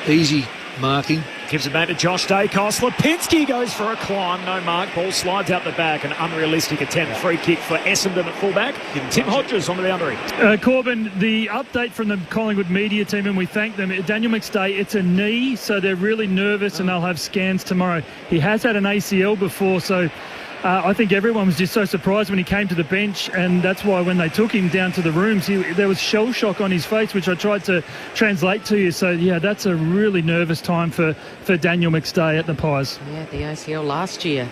easy marking. Gives it back to Josh Dacos. Lipinski goes for a climb. No mark. Ball slides out the back. An unrealistic attempt. Free kick for Essendon at fullback. Tim Hodges on the boundary. Corbin, the update from the Collingwood media team, and we thank them. Daniel McStay, it's a knee, so they're really nervous and they'll have scans tomorrow. He has had an ACL before, so I think everyone was just so surprised when he came to the bench, and that's why when they took him down to the rooms, there was shell shock on his face, which I tried to translate to you. So, yeah, that's a really nervous time for Daniel McStay at the Pies. Yeah, the ACL last year.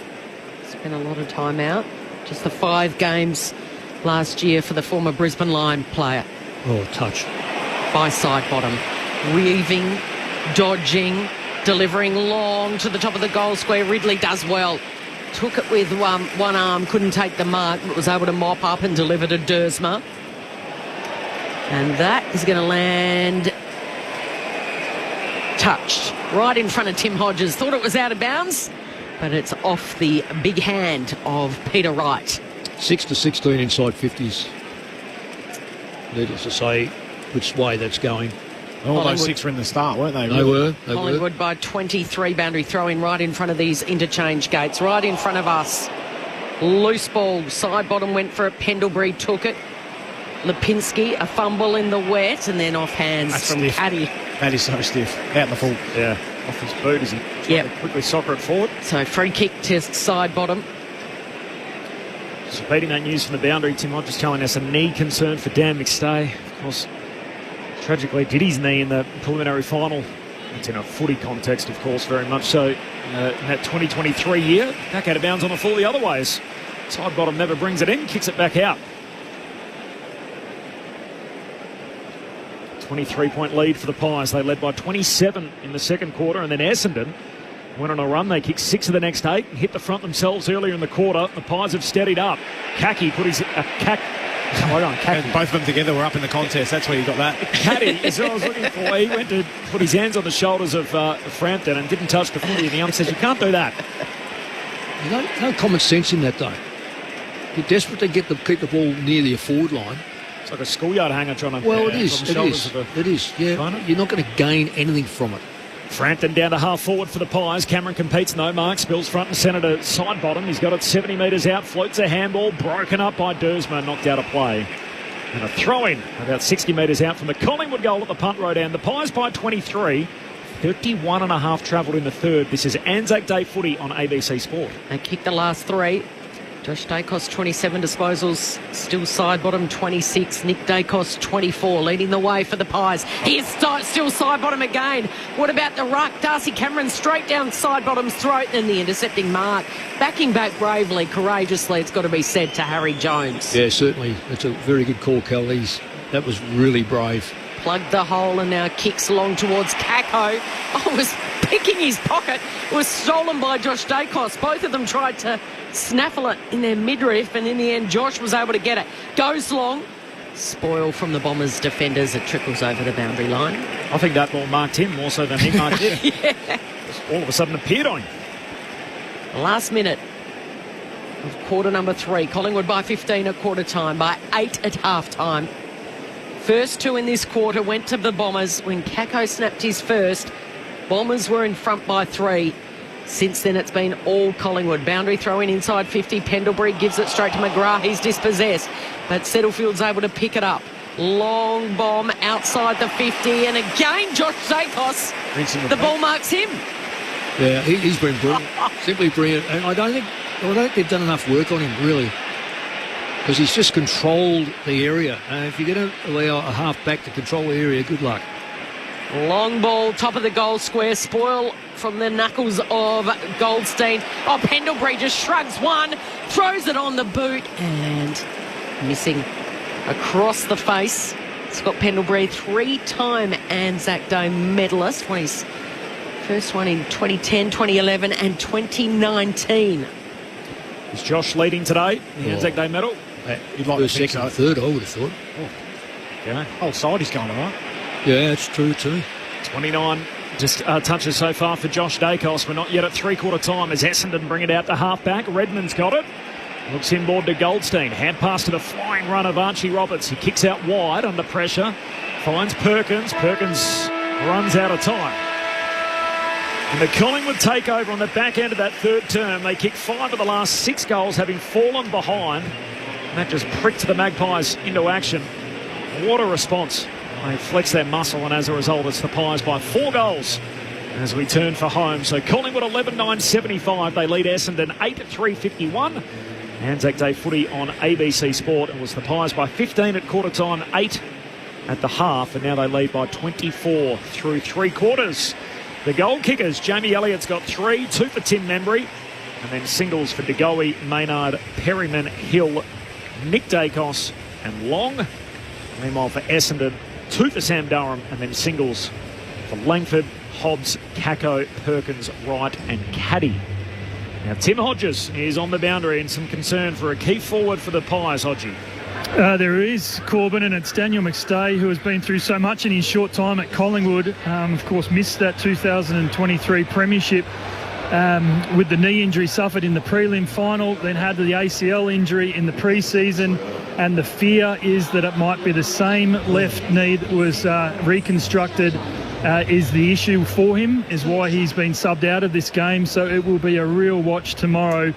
Spent a lot of time out. Just the 5 games last year for the former Brisbane Lion player. Oh, touch. By side bottom. Weaving, dodging, delivering long to the top of the goal square. Ridley does well. Took it with one arm, couldn't take the mark, but was able to mop up and deliver to Dersma. And that is going to land touched right in front of Tim Hodges. Thought it was out of bounds, but it's off the big hand of Peter Wright. 6-16 inside 50s. Needless to say which way that's going. All those 6 were in the start, weren't they? They were. Collingwood by 23, boundary throw-in right in front of these interchange gates, right in front of us. Loose ball, side bottom went for it, Pendlebury took it. Lipinski, a fumble in the wet, and then off hands from stiff. Paddy. That is so stiff. Out in the full. Yeah, off his boot as he tried to quickly soccer it forward. So free kick to side bottom. So beating that news from the boundary, Tim Hodges telling us a knee concern for Dan McStay. Of course, tragically did his knee in the preliminary final. It's in a footy context, of course, very much so. In that 2023 year, back out of bounds on the full the other ways. Side bottom never brings it in, kicks it back out. 23-point lead for the Pies. They led by 27 in the second quarter, and then Essendon went on a run. They kicked 6 of the next 8 and hit the front themselves earlier in the quarter. The Pies have steadied up. Kaki put his... And both of them together were up in the contest. That's where you got that. Caddy is what I was looking for. He went to put his hands on the shoulders of Frampton and didn't touch the footy. And the ump says, you can't do that. No common sense in that, though. You're desperate to keep the ball near the forward line. It's like a schoolyard hanger trying to... Well, it is. It is. Yeah, opponent. You're not going to gain anything from it. Frampton down to half forward for the Pies. Cameron competes, no mark. Spills front and centre to side bottom. He's got it 70 metres out. Floats a handball. Broken up by Dersma. Knocked out of play. And a throw-in about 60 metres out from the Collingwood goal at the punt road end. The Pies by 23. 31 and a half travelled in the third. This is Anzac Day footy on ABC Sport. They kicked the last 3. Josh Dacos, 27 disposals, still side bottom 26. Nick Dacos, 24, leading the way for the Pies. He is still side bottom again. What about the ruck? Darcy Cameron straight down side bottom's throat, and the intercepting mark. Backing back bravely, courageously, it's got to be said, to Harry Jones. Yeah, certainly. It's a very good call, Cal. That was really brave. Plugged the hole and now kicks along towards Kako. Oh, was picking his pocket. It was stolen by Josh Dacos. Both of them tried to snaffle it in their midriff, and in the end Josh was able to get it. Goes long. Spoil from the Bombers defenders. It trickles over the boundary line. I think that ball marked him more so than he marked it. Yeah. All of a sudden appeared on him. Last minute of quarter number 3. Collingwood by 15 at quarter time, by 8 at half time. First 2 in this quarter went to the Bombers when Kako snapped his first. Bombers were in front by 3. Since then, it's been all Collingwood. Boundary throw in inside 50. Pendlebury gives it straight to McGrath. He's dispossessed, but Settlefield's able to pick it up. Long bomb outside the 50, and again Josh Dacos. The ball marks him. Yeah, he's been brilliant. Simply brilliant. And I don't think they've done enough work on him, really, because he's just controlled the area. And if you're going to allow a half-back to control the area, good luck. Long ball, top of the goal square. Spoil from the knuckles of Goldstein. Oh, Pendlebury just shrugs one, throws it on the boot, and missing across the face. Scott Pendlebury, 3-time Anzac Day medalist. Won his first one in 2010, 2011 and 2019. Is Josh leading today, the Anzac Day medal? You'd like to think second, third, I would have thought. Yeah, whole side is going all right. Yeah, it's true too. 29 just touches so far for Josh Dacos. We're not yet at three-quarter time as Essendon bring it out to half-back. Redmond's got it. Looks inboard to Goldstein. Hand pass to the flying run of Archie Roberts. He kicks out wide under pressure. Finds Perkins. Perkins runs out of time. And the Collingwood takeover on the back end of that third term. They kicked 5 of the last 6 goals, having fallen behind. And that just pricked the Magpies into action. What a response. They flex their muscle, and as a result, it's the Pies by 4 goals as we turn for home. So Collingwood 11-9-75. They lead Essendon 8-3-51. Anzac Day footy on ABC Sport. It was the Pies by 15 at quarter time, 8 at the half, and now they lead by 24 through 3 quarters. The goal kickers, Jamie Elliott's got 3, 2 for Tim Membry, and then singles for De Goey, Maynard, Perryman, Hill, Nick Dacos and Long. Meanwhile for Essendon, 2 for Sam Durham, and then singles for Langford, Hobbs, Kako, Perkins, Wright and Caddy. Now Tim Hodges is on the boundary, and some concern for a key forward for the Pies, Hodgie. There is, Corbin, and it's Daniel McStay, who has been through so much in his short time at Collingwood. Of course, missed that 2023 premiership with the knee injury suffered in the prelim final, then had the ACL injury in the pre-season, and the fear is that it might be the same left knee that was reconstructed is the issue for him, is why he's been subbed out of this game. So it will be a real watch tomorrow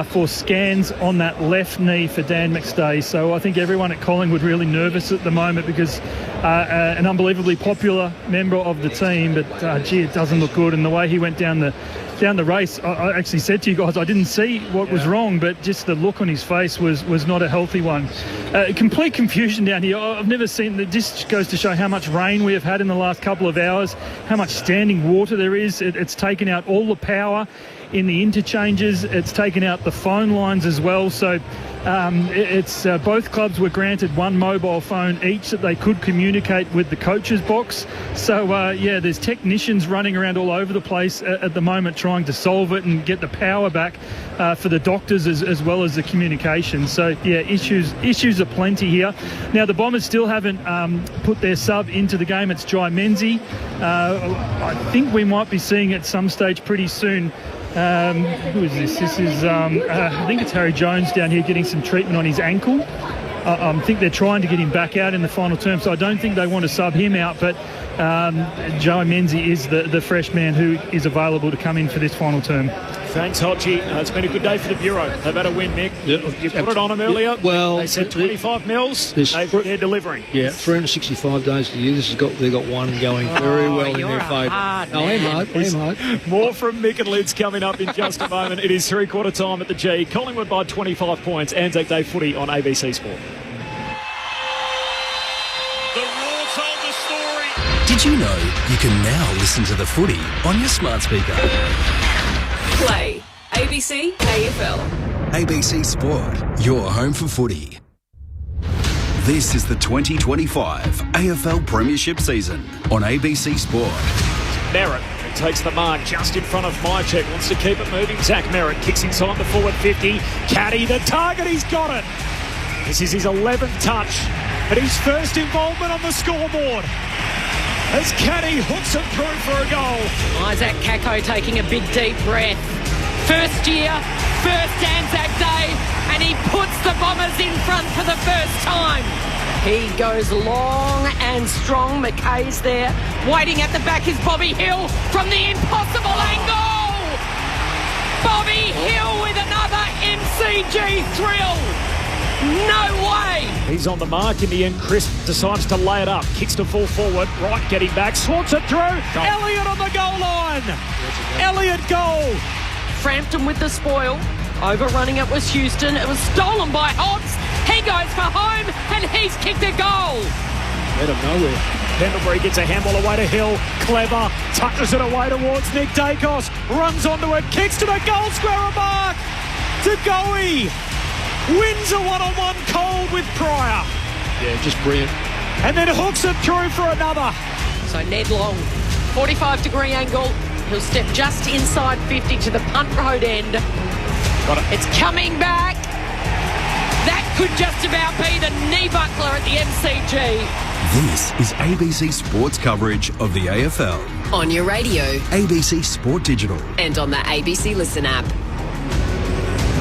for scans on that left knee for Dan McStay. So I think everyone at Collingwood really nervous at the moment, because an unbelievably popular member of the team, but gee, it doesn't look good. And the way he went down the race, I actually said to you guys, I didn't see what was wrong, but just the look on his face was not a healthy one. Complete confusion down here. I've never seen that. Just goes to show how much rain we have had in the last couple of hours, how much standing water there is. It's taken out all the power in the interchanges. It's taken out the phone lines as well. So both clubs were granted one mobile phone each that they could communicate with the coach's box. So, there's technicians running around all over the place at the moment trying to solve it and get the power back for the doctors as well as the communication. So, issues are plenty here. Now, the Bombers still haven't put their sub into the game. It's Jai Menzies. I think we might be seeing at some stage pretty soon. Who is this? This is, I think it's Harry Jones down here getting some treatment on his ankle. I think they're trying to get him back out in the final term, so I don't think they want to sub him out, but Jai Menzies is the fresh man who is available to come in for this final term. Thanks, Hodgie. It's been a good day for the Bureau. They've had a win, Mick. You put it on them earlier. Well, they said 25 mils. They're delivering. Yeah, 365 days of the year. They've got one going very well in their favour. I'm hard. More from Mick and Lids coming up in just a moment. It is three-quarter time at the G. Collingwood by 25 points. Anzac Day footy on ABC Sport. Did you know you can now listen to the footy on your smart speaker? Play ABC AFL. ABC Sport, your home for footy. This is the 2025 AFL Premiership season on ABC Sport. Merritt takes the mark just in front of Mychek. Wants to keep it moving. Zach Merritt kicks inside the forward 50. Caddy, the target, he's got it. This is his 11th touch, but his first involvement on the scoreboard. As Caddy hooks it through for a goal. Isaac Kako taking a big deep breath. First year, first Anzac Day, and he puts the Bombers in front for the first time. He goes long and strong. McKay's there. Waiting at the back is Bobby Hill from the impossible angle. Bobby Hill with another MCG thrill. No way! He's on the mark in the end. Chris decides to lay it up. Kicks to full forward. Right, getting back. Swats it through. Goal. Elliott on the goal line. Elliott goal. Frampton with the spoil. Overrunning it was Houston. It was stolen by Hobbs. He goes for home and he's kicked a goal. Let him nowhere. Pendlebury gets a handball away to Hill. Clever. Touches it away towards Nick Dacos. Runs onto it. Kicks to the goal square mark. To Goey. Wins a one-on-one cold with Pryor. Yeah, just brilliant. And then hooks it through for another. So Ned Long, 45-degree angle. He'll step just inside 50 to the punt road end. Got it. It's coming back. That could just about be the knee buckler at the MCG. This is ABC Sports coverage of the AFL. On your radio. ABC Sport Digital. And on the ABC Listen app.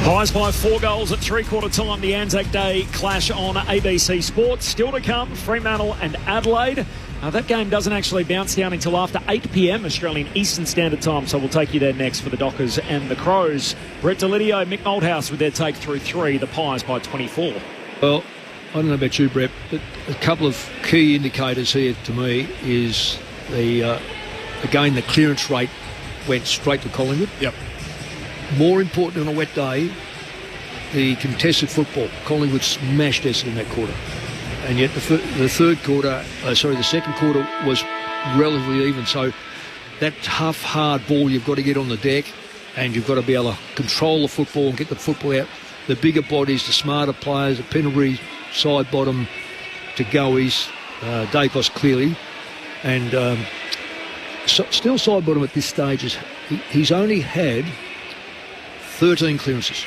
Pies by 4 goals at three-quarter time. The Anzac Day clash on ABC Sport. Still to come, Fremantle and Adelaide. That game doesn't actually bounce down until after 8 p.m. Australian Eastern Standard Time, so we'll take you there next for the Dockers and the Crows. Brett Delidio, Mick Malthouse with their take through 3. The Pies by 24. Well, I don't know about you, Brett, but a couple of key indicators here to me is again, the clearance rate went straight to Collingwood. Yep. More important on a wet day, the contested football. Collingwood smashed Essendon in that quarter. And yet the second quarter was relatively even. So that tough, hard ball you've got to get on the deck, and you've got to be able to control the football and get the football out. The bigger bodies, the smarter players, the Pendlebury side bottom to Goey's, Dacos clearly. And still side bottom at this stage is he's only had 13 clearances.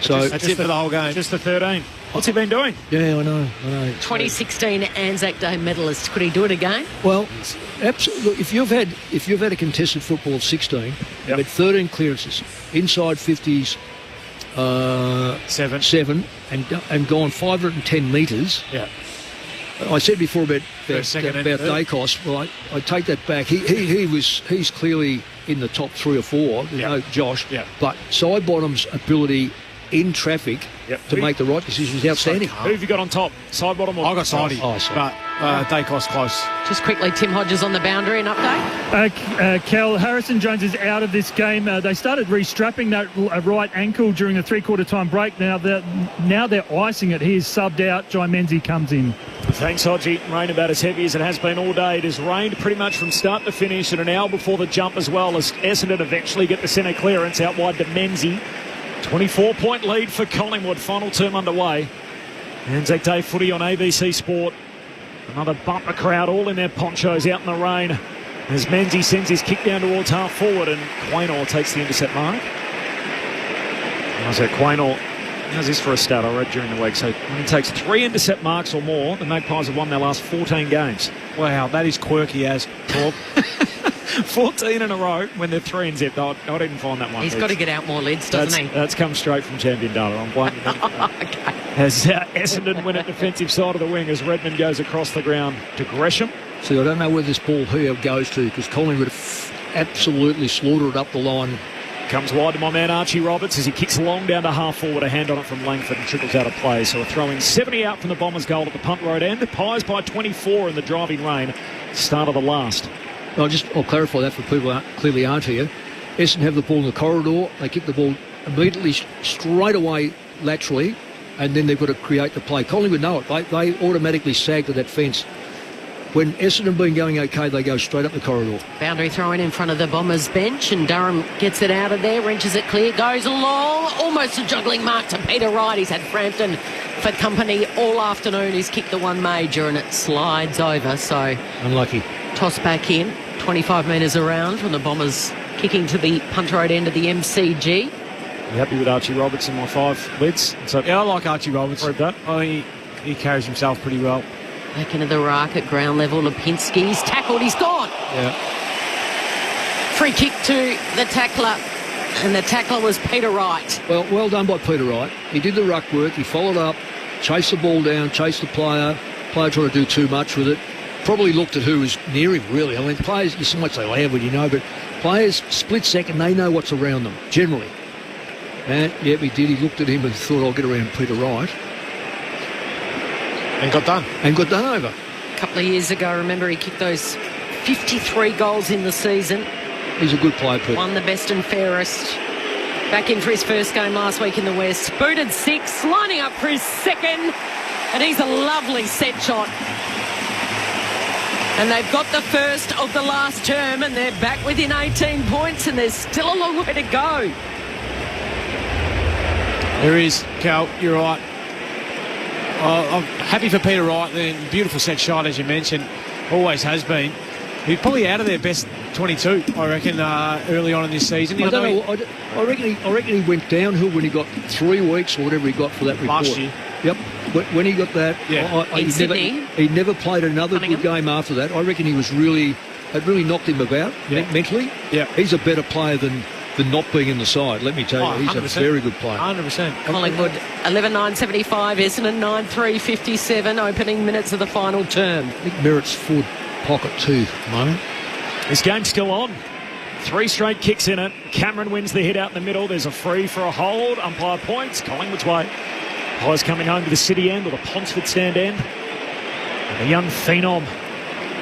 So that's it for the whole game. Just the 13. What's he been doing? Yeah, I know. 2016 Anzac Day medalist. Could he do it again? Well, absolutely. If you've had a contested football of 16, you've had 13 clearances inside 50s, 7, and gone 510 metres. Yeah. I said before about Dacos. Well, I take that back. He's clearly in the top 3 or 4. There's no Josh. Yeah. But side bottom's ability in traffic to make the right decision is outstanding. Who have you got on top? Side, bottom, or? I got Sidey, but Dacos close. Just quickly, Tim Hodges on the boundary, an update. Kel, Harrison Jones is out of this game. They started restrapping that right ankle during the three-quarter time break. Now they're icing it. He is subbed out. Jai Menzies comes in. Thanks, Hodgie. Rain about as heavy as it has been all day. It has rained pretty much from start to finish, and an hour before the jump as well, as Essendon eventually get the centre clearance out wide to Menzies. 24-point lead for Collingwood. Final term underway. ANZAC Day footy on ABC Sport. Another bumper crowd, all in their ponchos out in the rain, as Menzies sends his kick down towards half forward, and Quaynor takes the intercept mark. Quaynor, how's this for a stat I read during the week? So when he takes 3 intercept marks or more, the Magpies have won their last 14 games. Wow, that is quirky as talk. 14 in a row when they're 3 and zip. I didn't find that one. He's got to get out more lids, doesn't he? That's come straight from champion data. I'm blaming him. Okay. As Essendon win at defensive side of the wing as Redmond goes across the ground to Gresham. See, I don't know where this ball here goes to, because Collingwood absolutely slaughtered it up the line. Comes wide to my man Archie Roberts as he kicks long down to half forward, a hand on it from Langford and trickles out of play. So a throw-in 70 out from the Bombers' goal at the punt road end. Pies by 24 in the driving rain. Start of the last. I'll clarify that for people who clearly aren't here. Essendon have the ball in the corridor. They kick the ball immediately straight away laterally, and then they've got to create the play. Collingwood know it. They automatically sag to that fence. When Essendon been going okay, they go straight up the corridor. Boundary throw in front of the Bombers bench, and Durham gets it out of there, wrenches it clear, goes along, almost a juggling mark to Peter Wright. He's had Frampton for company all afternoon. He's kicked the one major, and it slides over, so... Unlucky. Toss back in, 25 metres around from the Bombers kicking to the punt road end of the MCG. You happy with Archie Roberts in my 5 lids? So, yeah, I like Archie Roberts. He carries himself pretty well. Back into the ruck at ground level. Lipinski's tackled. He's gone. Yeah. Free kick to the tackler. And the tackler was Peter Wright. Well done by Peter Wright. He did the ruck work. He followed up, chased the ball down, chased the player. Player trying to do too much with it. Probably looked at who was near him, really. I mean, players, you might say loud when you know, but players, split second, they know what's around them, generally. And, yeah, he did. He looked at him and thought, I'll get around Peter Wright. And got done. And got done over. A couple of years ago, remember, he kicked those 53 goals in the season. He's a good player, Peter. Won the best and fairest. Back in for his first game last week in the West. Booted 6, lining up for his second. And he's a lovely set shot. And they've got the first of the last term, and they're back within 18 points, and there's still a long way to go. There is, Cal, you're right. I'm happy for Peter Wright. Then beautiful set shot, as you mentioned, always has been. He's probably out of their best 22, I reckon, early on in this season. I reckon he went downhill when he got 3 weeks or whatever he got for that report. Last year. Yep. When he got that, he never played another good game after that. I reckon it really knocked him about mentally. Yeah. He's a better player than not being in the side, let me tell you. He's 100%. A very good player. 100%. Collingwood 11-9-75, Essendon 9-3-57, opening minutes of the final term. I think Merritt's forward pocket too, moment. This game's still on. 3 straight kicks in it. Cameron wins the hit out in the middle. There's a free for a hold. Umpire points. Collingwood's way. Pies coming home to the city end or the Ponsford stand end. The young phenom,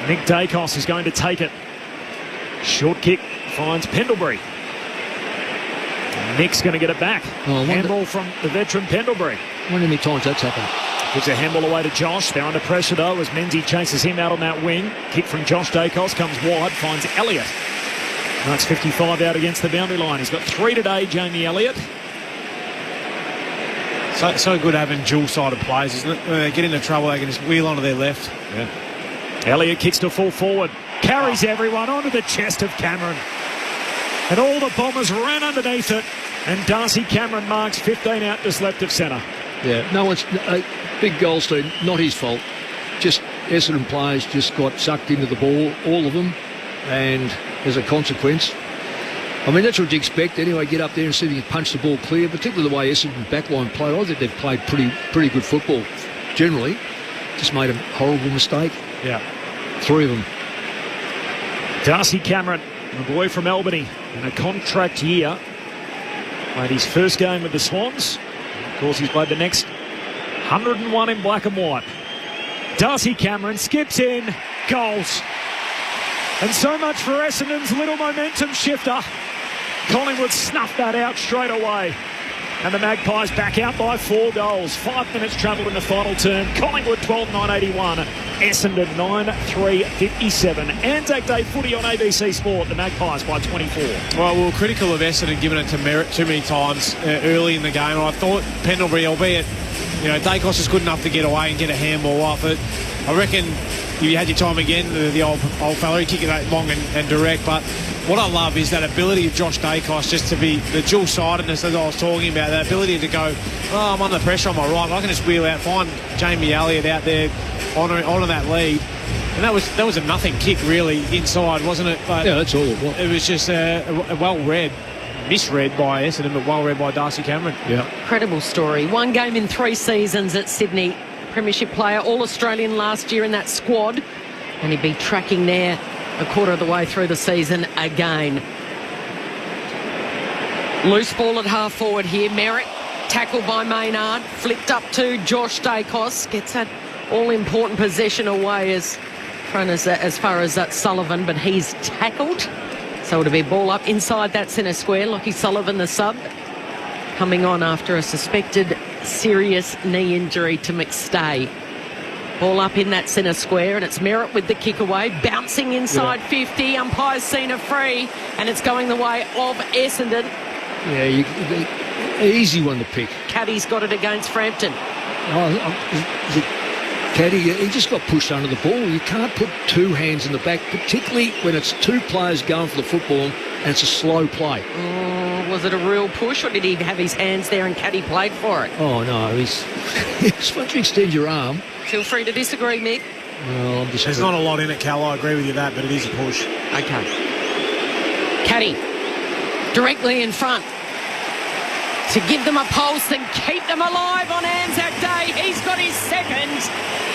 Nick Dacos, is going to take it. Short kick finds Pendlebury. Nick's going to get it back. Handball from the veteran Pendlebury. I wonder how many times that's happened. Gives a handball away to Josh. They're under pressure, though, as Menzies chases him out on that wing. Kick from Josh Dacos comes wide, finds Elliott. That's 55 out against the boundary line. He's got 3 today, Jamie Elliott. So good having dual-sided players, isn't it? When they get into trouble, they can just wheel onto their left. Yeah. Elliott kicks to full forward. Carries everyone onto the chest of Cameron. And all the Bombers ran underneath it. And Darcy Cameron marks 15 out just left of centre. Yeah, no one's... big Goldstein, not his fault. Just Essendon players just got sucked into the ball, all of them. And as a consequence... I mean, that's what you expect anyway, get up there and see if you can punch the ball clear, particularly the way Essendon backline played. I think they've played pretty good football, generally. Just made a horrible mistake. Yeah. 3 of them. Darcy Cameron, the boy from Albany, in a contract year. Played his first game with the Swans. Of course, he's played the next 101 in black and white. Darcy Cameron skips in, goals. And so much for Essendon's little momentum shifter. Collingwood snuffed that out straight away. And the Magpies back out by 4 goals. 5 minutes travelled in the final term. Collingwood 12-9-81. Essendon 9-3-57. Anzac Day footy on ABC Sport. The Magpies by 24. Well, we were critical of Essendon giving it to Merritt too many times early in the game. I thought Pendlebury, albeit, Dacos is good enough to get away and get a handball off it. I reckon if you had your time again, the old fella, he'd kick it out long and direct. But what I love is that ability of Josh Dacos just to be the dual-sidedness that I was talking about, that ability to go, I'm under pressure on my right, I can just wheel out, find Jamie Elliott out there on that lead. And that was a nothing kick, really, inside, wasn't it? But yeah, that's all it was. It was just well-read. Misread by Essendon, but well read by Darcy Cameron. Yeah. Incredible story. 1 game in 3 seasons at Sydney. Premiership player, All-Australian last year in that squad. And he'd be tracking there a quarter of the way through the season again. Loose ball at half forward here. Merritt, tackled by Maynard. Flicked up to Josh Dacos. Gets that all-important possession away as far as Sullivan, but he's tackled. So it'll be ball up inside that centre square. Lockie Sullivan, the sub, coming on after a suspected serious knee injury to McStay. Ball up in that centre square, and it's Merritt with the kick away, bouncing inside 50. Umpire's seen a free, and it's going the way of Essendon. Yeah, easy one to pick. Caddy's got it against Frampton. Caddy, he just got pushed under the ball. You can't put 2 hands in the back, particularly when it's 2 players going for the football and it's a slow play. Was it a real push, or did he have his hands there and Caddy played for it? Oh, no. He's once you extend your arm. Feel free to disagree, Mick. Well, there's not a lot in it, Cal. I agree with you that, but it is a push. Okay. Caddy, directly in front to give them a pulse and keep them alive on Anzac Day. He's got his second,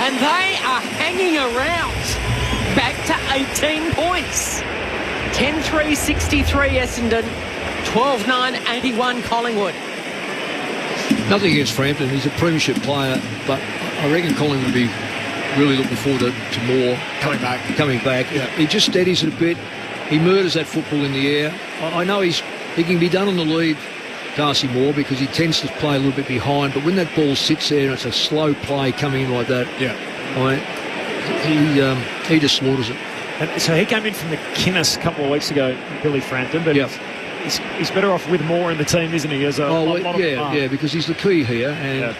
and they are hanging around. Back to 18 points. 10-3-63 Essendon, 12-9-81 Collingwood. Nothing against Frampton. He's a premiership player, but I reckon Collingwood would be really looking forward to more. Coming back. Yeah. He just steadies it a bit. He murders that football in the air. I know he can be done on the lead, Darcy Moore, because he tends to play a little bit behind, but when that ball sits there and it's a slow play coming in like that, he just slaughters it. And so he came in from the Kinnis a couple of weeks ago, Billy Frampton, but he's better off with Moore in the team, isn't he? Because he's the key here, and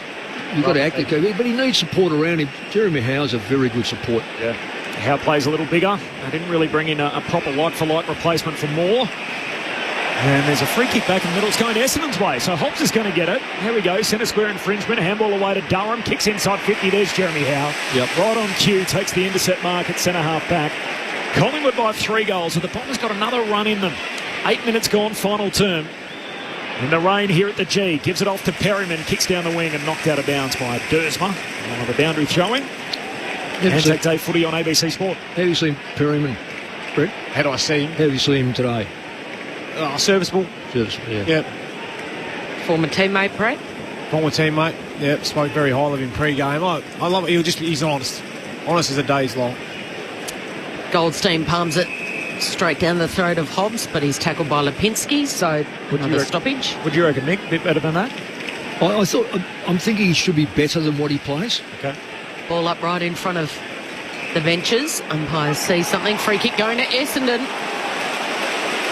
you've got to act the key, but he needs support around him. Jeremy Howe's a very good support. Yeah, Howe plays a little bigger. They didn't really bring in a proper like-for-like replacement for Moore. And there's a free kick back in the middle. It's going Essendon's way, so Hobbs is going to get it. Here we go, centre square infringement. Handball away to Durham. Kicks inside 50. There's Jeremy Howe. Right on cue. Takes the intercept mark at centre half back. Collingwood by 3 goals. And the Bombers got another run in them. 8 minutes gone, final term. In the rain here at the G. Gives it off to Perryman. Kicks down the wing and knocked out of bounds by Dersma. On the boundary throwing. Anzac Day footy on ABC Sport. How have you seen Perryman, Brett? How do I see him? How have you seen him today? Serviceable. Yeah. Former teammate, Brett? Former teammate. Yeah, spoke very highly of him pre-game. I love it. He's honest. Honest as a day's long. Goldstein palms it straight down the throat of Hobbs, but he's tackled by Lipinski, so another stoppage. Would you reckon, Mick? A bit better than that? I'm thinking he should be better than what he plays. Okay. Ball up right in front of the benches. Umpires see something. Free kick going to Essendon.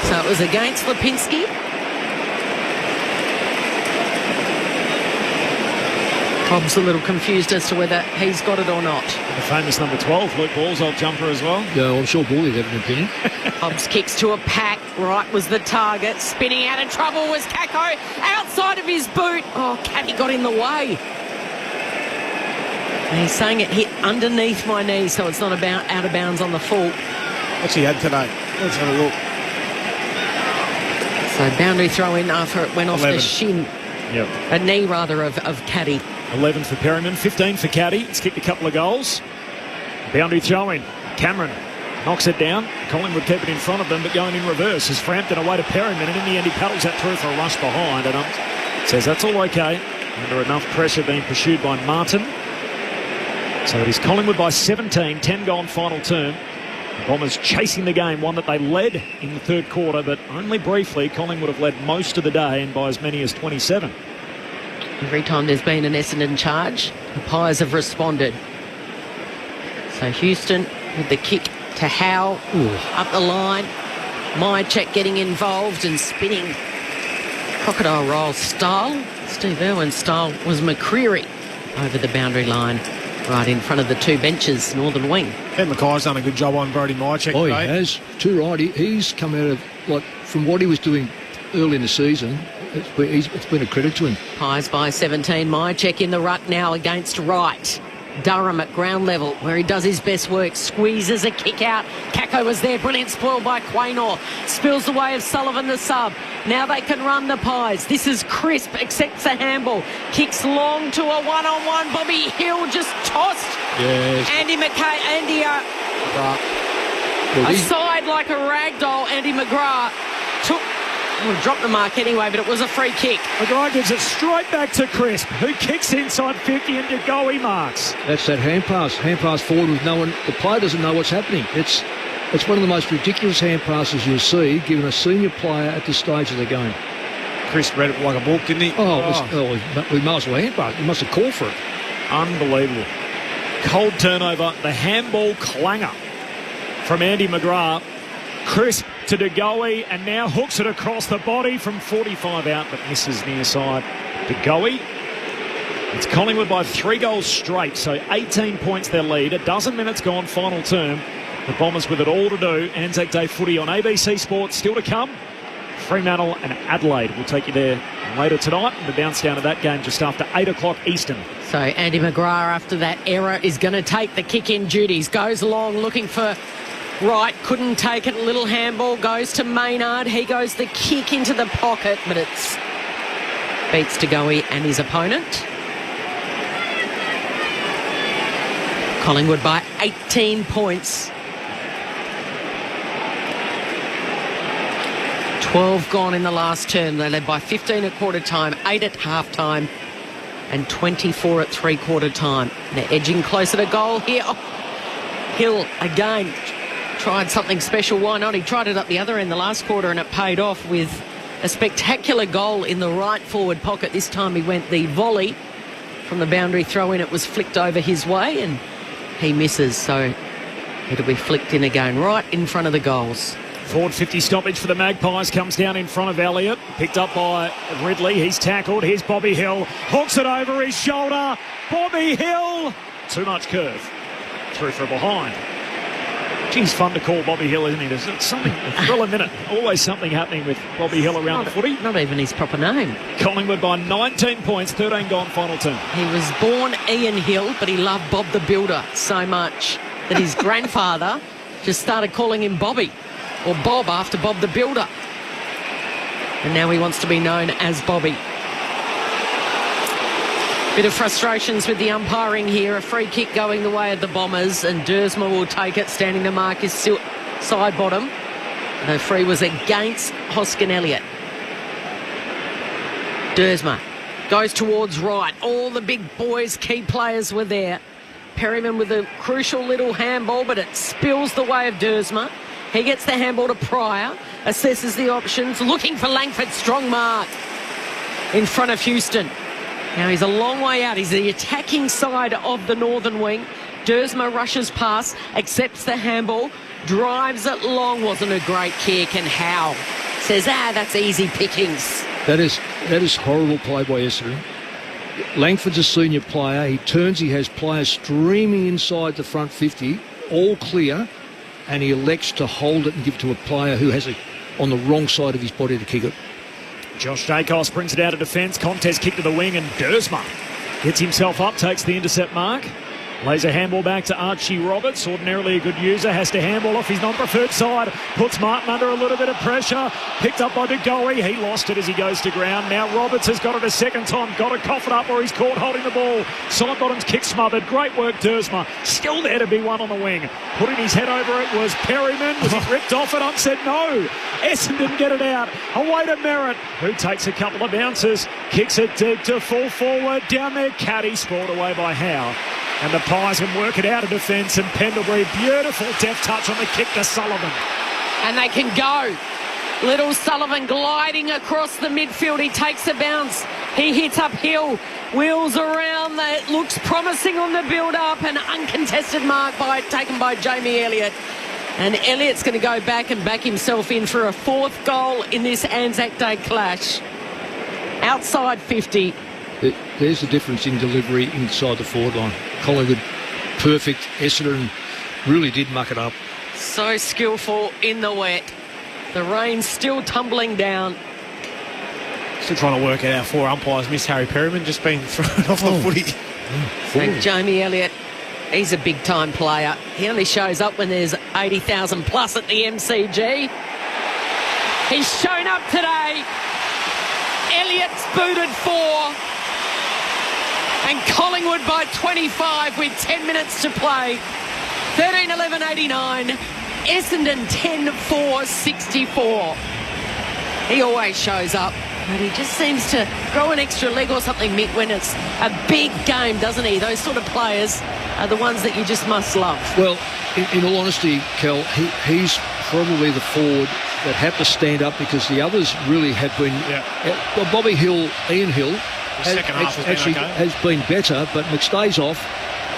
So it was against Lipinski. Hobbs a little confused as to whether he's got it or not. And the famous number 12, Luke Ball's old jumper as well. Yeah, I'm sure Ball would have an opinion. Hobbs kicks to a pack. Right was the target. Spinning out of trouble was Kako. Outside of his boot. Oh, Caddy got in the way. And he's saying it hit underneath my knee, so it's not about out of bounds on the full. What's he had today? Let's have a look. So boundary throw in after it went off 11. the shin. Yep. A knee, rather, of Caddy. 11 for Perryman, 15 for Caddy. It's kicked a couple of goals. Boundary throw in. Cameron knocks it down. Collingwood keep it in front of them, but going in reverse as Frampton away to Perryman, and in the end he paddles that through for a rush behind, and says that's all okay. Under enough pressure being pursued by Martin. So it is Collingwood by 17, 10 gone final term. The Bombers chasing the game, one that they led in the third quarter, but only briefly. Collingwood have led most of the day and by as many as 27. Every time there's been an Essendon charge, the Pies have responded. So Houston with the kick to Howe, up the line. Mychek getting involved and spinning. Crocodile roll style. Steve Irwin's style was McCreery over the boundary line, right in front of the two benches, northern wing. Ben Mackay's done a good job on Brody Mychek. Oh, he has. Too right. He's come out of, from what he was doing early in the season, it's been a credit to him. Pies by 17. Mychek in the ruck now against Wright. Durham at ground level, where he does his best work, squeezes a kick out. Kako was there, brilliant spoil by Quaynor. Spills the way of Sullivan, the sub. Now they can run the Pies. This is Crisp, accepts the handball. Kicks long to a one-on-one. Bobby Hill just tossed. Yes. Andy aside like a rag doll. Andy McGrath dropped the mark anyway, but it was a free kick. McGrath gives it straight back to Crisp, who kicks inside 50 and DeGoey marks. That's that hand pass forward with no one. The player doesn't know what's happening. It's one of the most ridiculous hand passes you'll see, given a senior player at this stage of the game. Crisp read it like a book, didn't he? We might as well hand pass. He must have called for it. Unbelievable. Cold turnover, the handball clanger from Andy McGrath. Crisp to DeGoey, and now hooks it across the body from 45 out, but misses near side. DeGoey. It's Collingwood by 3 goals straight, so 18 points their lead. A dozen minutes gone, final term. The Bombers with it all to do. Anzac Day footy on ABC Sports still to come. Fremantle and Adelaide will take you there later tonight. The bounce down of that game just after 8 o'clock Eastern. So Andy McGrath, after that error, is going to take the kick in duties. Goes along looking for Wright, couldn't take it. Little handball goes to Maynard. He goes the kick into the pocket, but it's beats DeGoey and his opponent. Collingwood by 18 points. 12 gone in the last term. They led by 15 at quarter time, 8 at half time, and 24 at three-quarter time. They're edging closer to goal here. Oh, Hill again tried something special. Why not? He tried it up the other end the last quarter and it paid off with a spectacular goal in the right forward pocket. This time he went the volley from the boundary throw in. It was flicked over his way and he misses. So it'll be flicked in again right in front of the goals. Forward 50 stoppage for the Magpies, comes down in front of Elliott, picked up by Ridley. He's tackled. Here's Bobby Hill, hooks it over his shoulder. Bobby Hill, too much curve, through for a behind. Geez, fun to call Bobby Hill, isn't he? There's something, a thrill a minute. Always something happening with Bobby Hill around the footy. Not even his proper name. Collingwood by 19 points, 13 gone final term. He was born Ian Hill, but he loved Bob the Builder so much that his grandfather just started calling him Bobby, or Bob after Bob the Builder. And now he wants to be known as Bobby. Bit of frustrations with the umpiring here. A free kick going the way of the Bombers, and Dersma will take it. Standing to mark is side bottom. The free was against Hoskin Elliott. Dersma goes towards right. All the big boys, key players were there. Perryman with a crucial little handball, but it spills the way of Dersma. He gets the handball to Pryor, assesses the options, looking for Langford. Strong mark in front of Houston. Now he's a long way out. He's the attacking side of the northern wing. Dersma rushes past, accepts the handball, drives it long. Wasn't a great kick, and Howe says, that's easy pickings. That is horrible play by Essendon. Langford's a senior player. He turns, he has players streaming inside the front 50, all clear, and he elects to hold it and give it to a player who has it on the wrong side of his body to kick it. Josh Dacos brings it out of defence. Contest kick to the wing, and Dersma gets himself up, takes the intercept mark. Lays a handball back to Archie Roberts, ordinarily a good user, has to handball off his non-preferred side, puts Martin under a little bit of pressure, picked up by De Goey. He lost it as he goes to ground. Now Roberts has got it a second time, got to cough it up or he's caught holding the ball. Side bottom's kick smothered, great work Dersma, still there to be one on the wing. Putting his head over it was Perryman, was he ripped off it? I said no. Essendon get it out, away to Merritt, who takes a couple of bounces, kicks it deep to full forward, down there Caddy, spoiled away by Howe. And the Pies can work it out of defence, and Pendlebury, beautiful deft touch on the kick to Sullivan. And they can go. Little Sullivan gliding across the midfield. He takes a bounce. He hits uphill, wheels around. That looks promising on the build-up. An uncontested mark taken by Jamie Elliott. And Elliott's going to go back and back himself in for a fourth goal in this Anzac Day clash. Outside 50. There's the difference in delivery inside the forward line. Collingwood, perfect. Essendon really did muck it up. So skillful in the wet. The rain still tumbling down. Still trying to work it out. 4 umpires missed Harry Perryman, just been thrown off the footy. So Jamie Elliott, he's a big-time player. He only shows up when there's 80,000 plus at the MCG. He's shown up today. Elliott's booted 4. And Collingwood by 25 with 10 minutes to play. 13-11-89. Essendon 10-4-64. He always shows up, but he just seems to throw an extra leg or something, Mick, when it's a big game, doesn't he? Those sort of players are the ones that you just must love. Well, in all honesty, Kel, he's probably the forward that had to stand up because the others really had been... Well, Bobby Hill, Ian Hill... has been better, but McStay's off.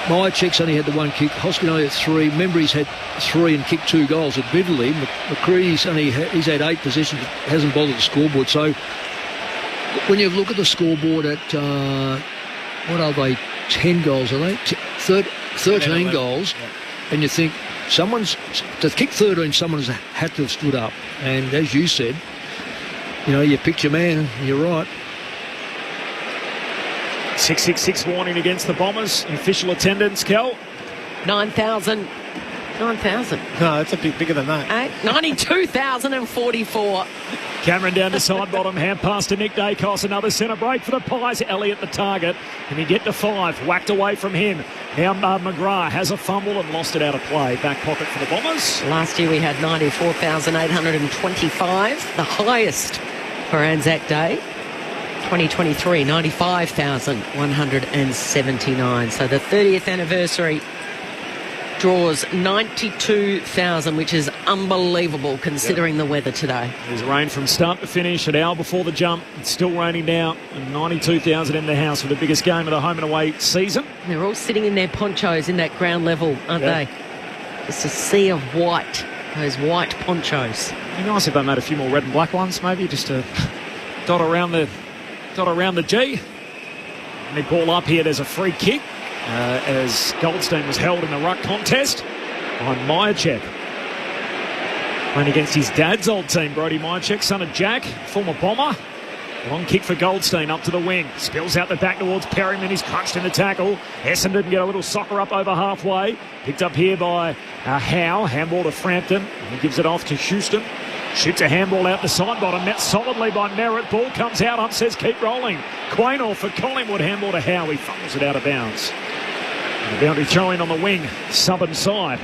Myercheck's only had the 1 kick. Hoskin only had 3. Membry's had 3 and kicked 2 goals. Admittedly, McCree's he's had 8 possessions, hasn't bothered the scoreboard. So when you look at the scoreboard at what are they? 10 goals, are they? 13 goals, and you think to kick 13, someone's had to have stood up. And as you said, you picked your man. And you're right. 666 warning against the Bombers. Official attendance, Kel? 9,000. 9,000. No, it's a bit bigger than that. 92,044. Cameron down to side bottom, hand pass to Nick Dacos, another centre break for the Pies. Elliott the target. Can he get to 5? Whacked away from him. Now McGrath has a fumble and lost it out of play. Back pocket for the Bombers. Last year we had 94,825, the highest for Anzac Day. 2023, 95,179. So the 30th anniversary draws 92,000, which is unbelievable considering the weather today. There's rain from start to finish. An hour before the jump, it's still raining now. And 92,000 in the house for the biggest game of the home and away season. They're all sitting in their ponchos in that ground level, aren't they? It's a sea of white, those white ponchos. It'd be nice if they made a few more red and black ones, maybe, just to dot around the G. And they ball up here. There's a free kick as Goldstein was held in the ruck contest on Myercheck. Playing against his dad's old team, Brodie Myercheck, son of Jack, former Bomber. Long kick for Goldstein up to the wing. Spills out the back towards Perryman. He's crunched in the tackle. Essendon get a little soccer up over halfway. Picked up here by Howe. Handball to Frampton. He gives it off to Houston. Shoots a handball out the side bottom. Met solidly by Merritt. Ball comes out. Ump says keep rolling. Quaynor for Collingwood. Handball to Howe. He fumbles it out of bounds. And the boundary throw-in on the wing. Southern side.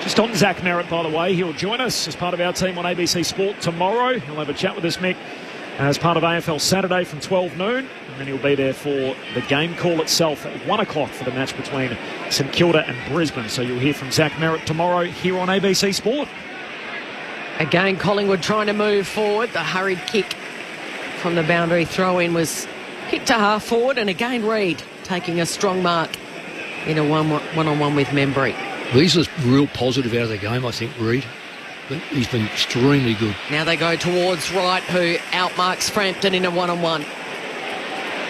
Just on Zach Merritt, by the way. He'll join us as part of our team on ABC Sport tomorrow. He'll have a chat with us, Mick, as part of AFL Saturday from 12 noon. And then he'll be there for the game call itself at 1 o'clock for the match between St Kilda and Brisbane. So you'll hear from Zach Merritt tomorrow here on ABC Sport. Again, Collingwood trying to move forward. The hurried kick from the boundary throw-in was kicked to half forward. And again, Reid taking a strong mark in a one-on-one with Membry. He's a real positive out of the game, I think, Reid. He's been extremely good. Now they go towards Wright, who outmarks Frampton in a one-on-one.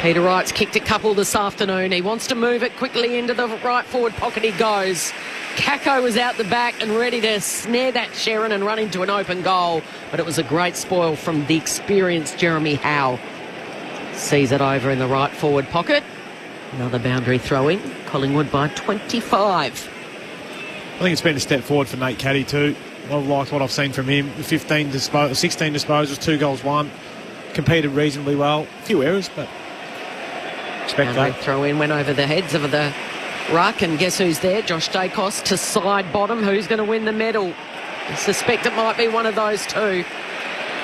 Peter Wright's kicked a couple this afternoon. He wants to move it quickly into the right forward pocket. He goes. Kako was out the back and ready to snare that Sharon and run into an open goal. But it was a great spoil from the experienced Jeremy Howe. Sees it over in the right forward pocket. Another boundary throw-in. Collingwood by 25. I think it's been a step forward for Nate Caddy too. I've liked what I've seen from him. 16 disposals, 2 goals, 1. Competed reasonably well. A few errors, but expect Boundary that. throw-in went over the heads of the ruck, and guess who's there? Josh Dacos to side bottom. Who's going to win the medal? I suspect it might be one of those two.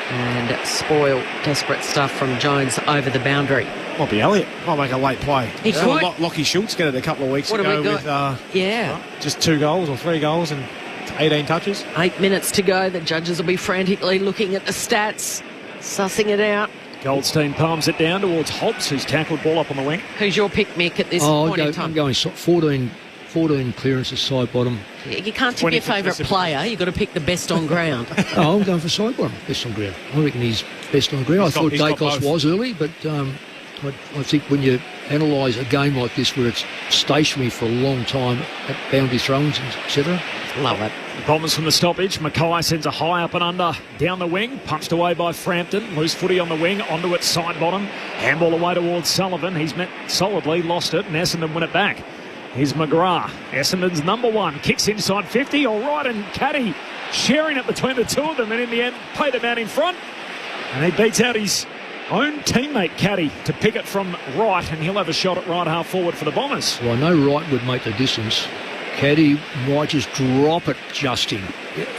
And spoil. Desperate stuff from Jones over the boundary. Might be Elliott. Might make a late play. He could. Lockie Schultz got it a couple of weeks What ago have we got? with just 2 goals or 3 goals and 18 touches. 8 minutes to go. The judges will be frantically looking at the stats, sussing it out. Goldstein palms it down towards Hobbs, who's tackled ball up on the wing. Who's your pick, Mick, at this point in time? I'm going 14 clearances side bottom. You can't pick your favourite player. You've got to pick the best on ground. I'm going for side bottom, best on ground. I reckon he's best on ground. I thought Dacos was early, but I think when you analyse a game like this where it's stationary for a long time at boundary throws, etc. Love it. Bombers from the stoppage. Mackay sends a high up and under down the wing. Punched away by Frampton. Loose footy on the wing. Onto it side bottom. Handball away towards Sullivan. He's met solidly. Lost it. And Essendon win it back. Here's McGrath. Essendon's number 1. Kicks inside 50. All right. And Caddy sharing it between the two of them. And in the end, paid him out in front. And he beats out his own teammate Caddy to pick it from right. And he'll have a shot at right half forward for the Bombers. Well, I know right would make the distance. Caddy might just drop it just in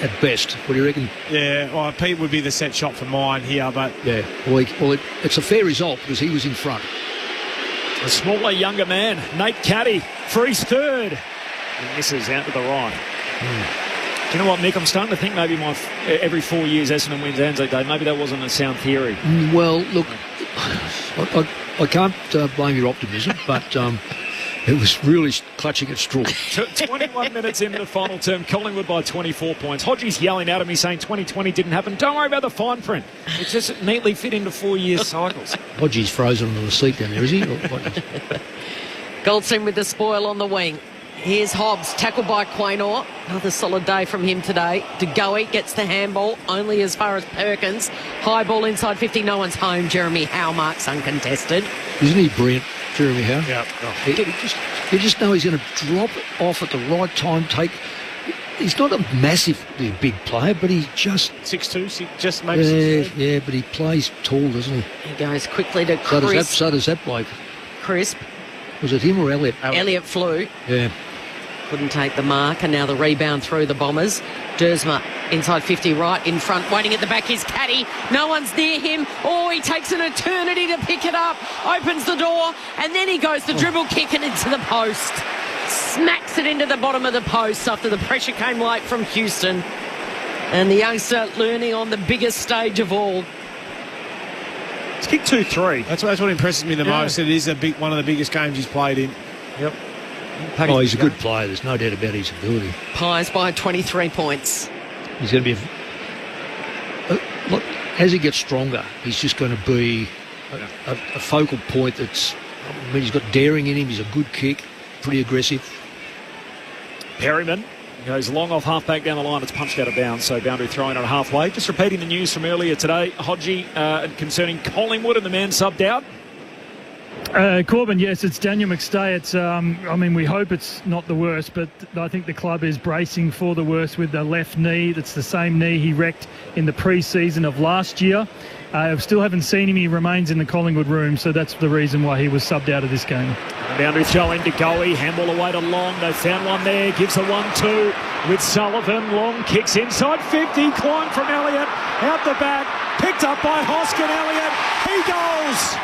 at best. What do you reckon? Yeah, well, Pete would be the set shot for mine here, but... Yeah, it's a fair result because he was in front. A smaller, younger man, Nate Caddy, for his third. He misses out to the right. Do you know what, Mick? I'm starting to think maybe every 4 years Essendon wins ANZAC Day. Maybe that wasn't a sound theory. Well, look, I can't blame your optimism, but... it was really clutching at straw. 21 minutes into the final term, Collingwood by 24 points. Hodgie's yelling out at me saying 2020 didn't happen. Don't worry about the fine print. It just neatly fit into 4-year cycles. Hodgie's frozen on the seat down there, is he? Goldstein with the spoil on the wing. Here's Hobbs, tackled by Quaynor. Another solid day from him today. DeGoey gets the handball, only as far as Perkins. High ball inside 50, no one's home. Jeremy Howe marks uncontested. Isn't he brilliant, Jeremy Howe? Yeah. You just know he's going to drop it off at the right time, He's not a massively big player, but he just... 6'2", just maybe 6'3". Yeah, but he plays tall, doesn't he? He goes quickly to Crisp. So does that bloke. Crisp. Was it him or Elliott? Elliott flew. Yeah. Couldn't take the mark, and now the rebound through the Bombers. Dersma inside 50 right in front, waiting at the back is Caddy. No one's near him. Oh, he takes an eternity to pick it up, opens the door, and then he goes to dribble kick it into the post. Smacks it into the bottom of the post after the pressure came late from Houston. And the youngster learning on the biggest stage of all. It's kick 2-3. That's what impresses me the most. It is one of the biggest games he's played in. Yep. He's a good player. There's no doubt about his ability. Pies by 23 points. He's going to be... look, as he gets stronger, he's just going to be a focal point that's... I mean, he's got daring in him. He's a good kick. Pretty aggressive. Perryman goes long off half-back down the line. It's punched out of bounds, so boundary throwing on halfway. Just repeating the news from earlier today, Hodgie, concerning Collingwood and the man subbed out. Corbin, yes, it's Daniel McStay. It's, I mean, we hope it's not the worst, but I think the club is bracing for the worst with the left knee. That's the same knee he wrecked in the pre-season of last year. I still haven't seen him. He remains in the Collingwood room, so that's the reason why he was subbed out of this game. Boundary throw in to Goey, handball away to Long. They found one there, gives a 1-2 with Sullivan. Long kicks inside 50, climb from Elliott, out the back, picked up by Hoskin. Elliott, he goes!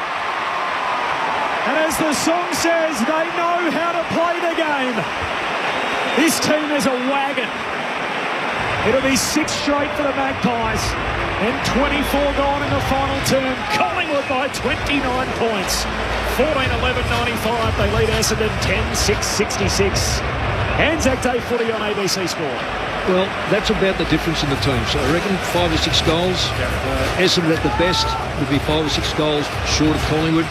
And as the song says, they know how to play the game. This team is a wagon. It'll be 6 straight for the Magpies. And 24 gone in the final term. Collingwood by 29 points. 14-11-95. They lead Essendon 10-6-66. ANZAC Day footy on ABC Sport. Well, that's about the difference in the team. So I reckon 5 or 6 goals. Essendon at the best would be 5 or 6 goals short of Collingwood.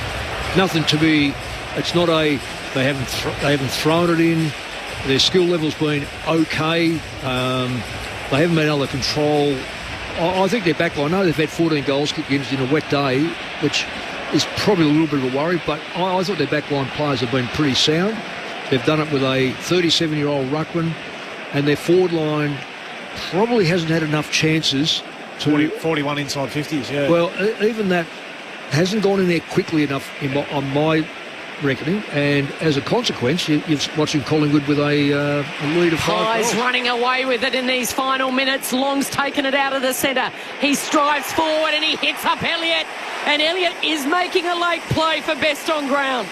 Nothing to be. It's not a. They haven't thrown it in. Their skill level's been okay. They haven't been able to control. I think their backline. I know they've had 14 goals kicked against in a wet day, which is probably a little bit of a worry, but I thought their backline players have been pretty sound. They've done it with a 37-year-old ruckman, and their forward line probably hasn't had enough chances. 41 inside 50s, yeah. Well, even that hasn't gone in there quickly enough on my reckoning, and as a consequence, you're watching Collingwood with a lead of 5 goals. Running away with it in these final minutes. Long's taken it out of the centre. He strives forward and he hits up Elliott, and Elliott is making a late play for best on ground.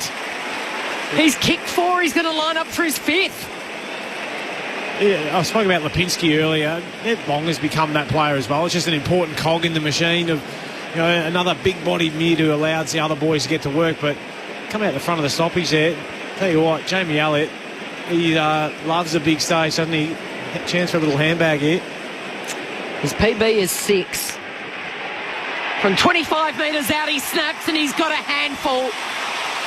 He's kicked 4. He's going to line up for his 5th. Yeah, I spoke about Lipinski earlier. Ned Long has become that player as well. It's just an important cog in the machine of, another big-bodied mid who allows the other boys to get to work. But come out the front of the stoppage there. Tell you what, Jamie Elliott, he loves a big stage, doesn't he? Chance for a little handbag here. His PB is 6. From 25 metres out, he snaps and he's got a handful.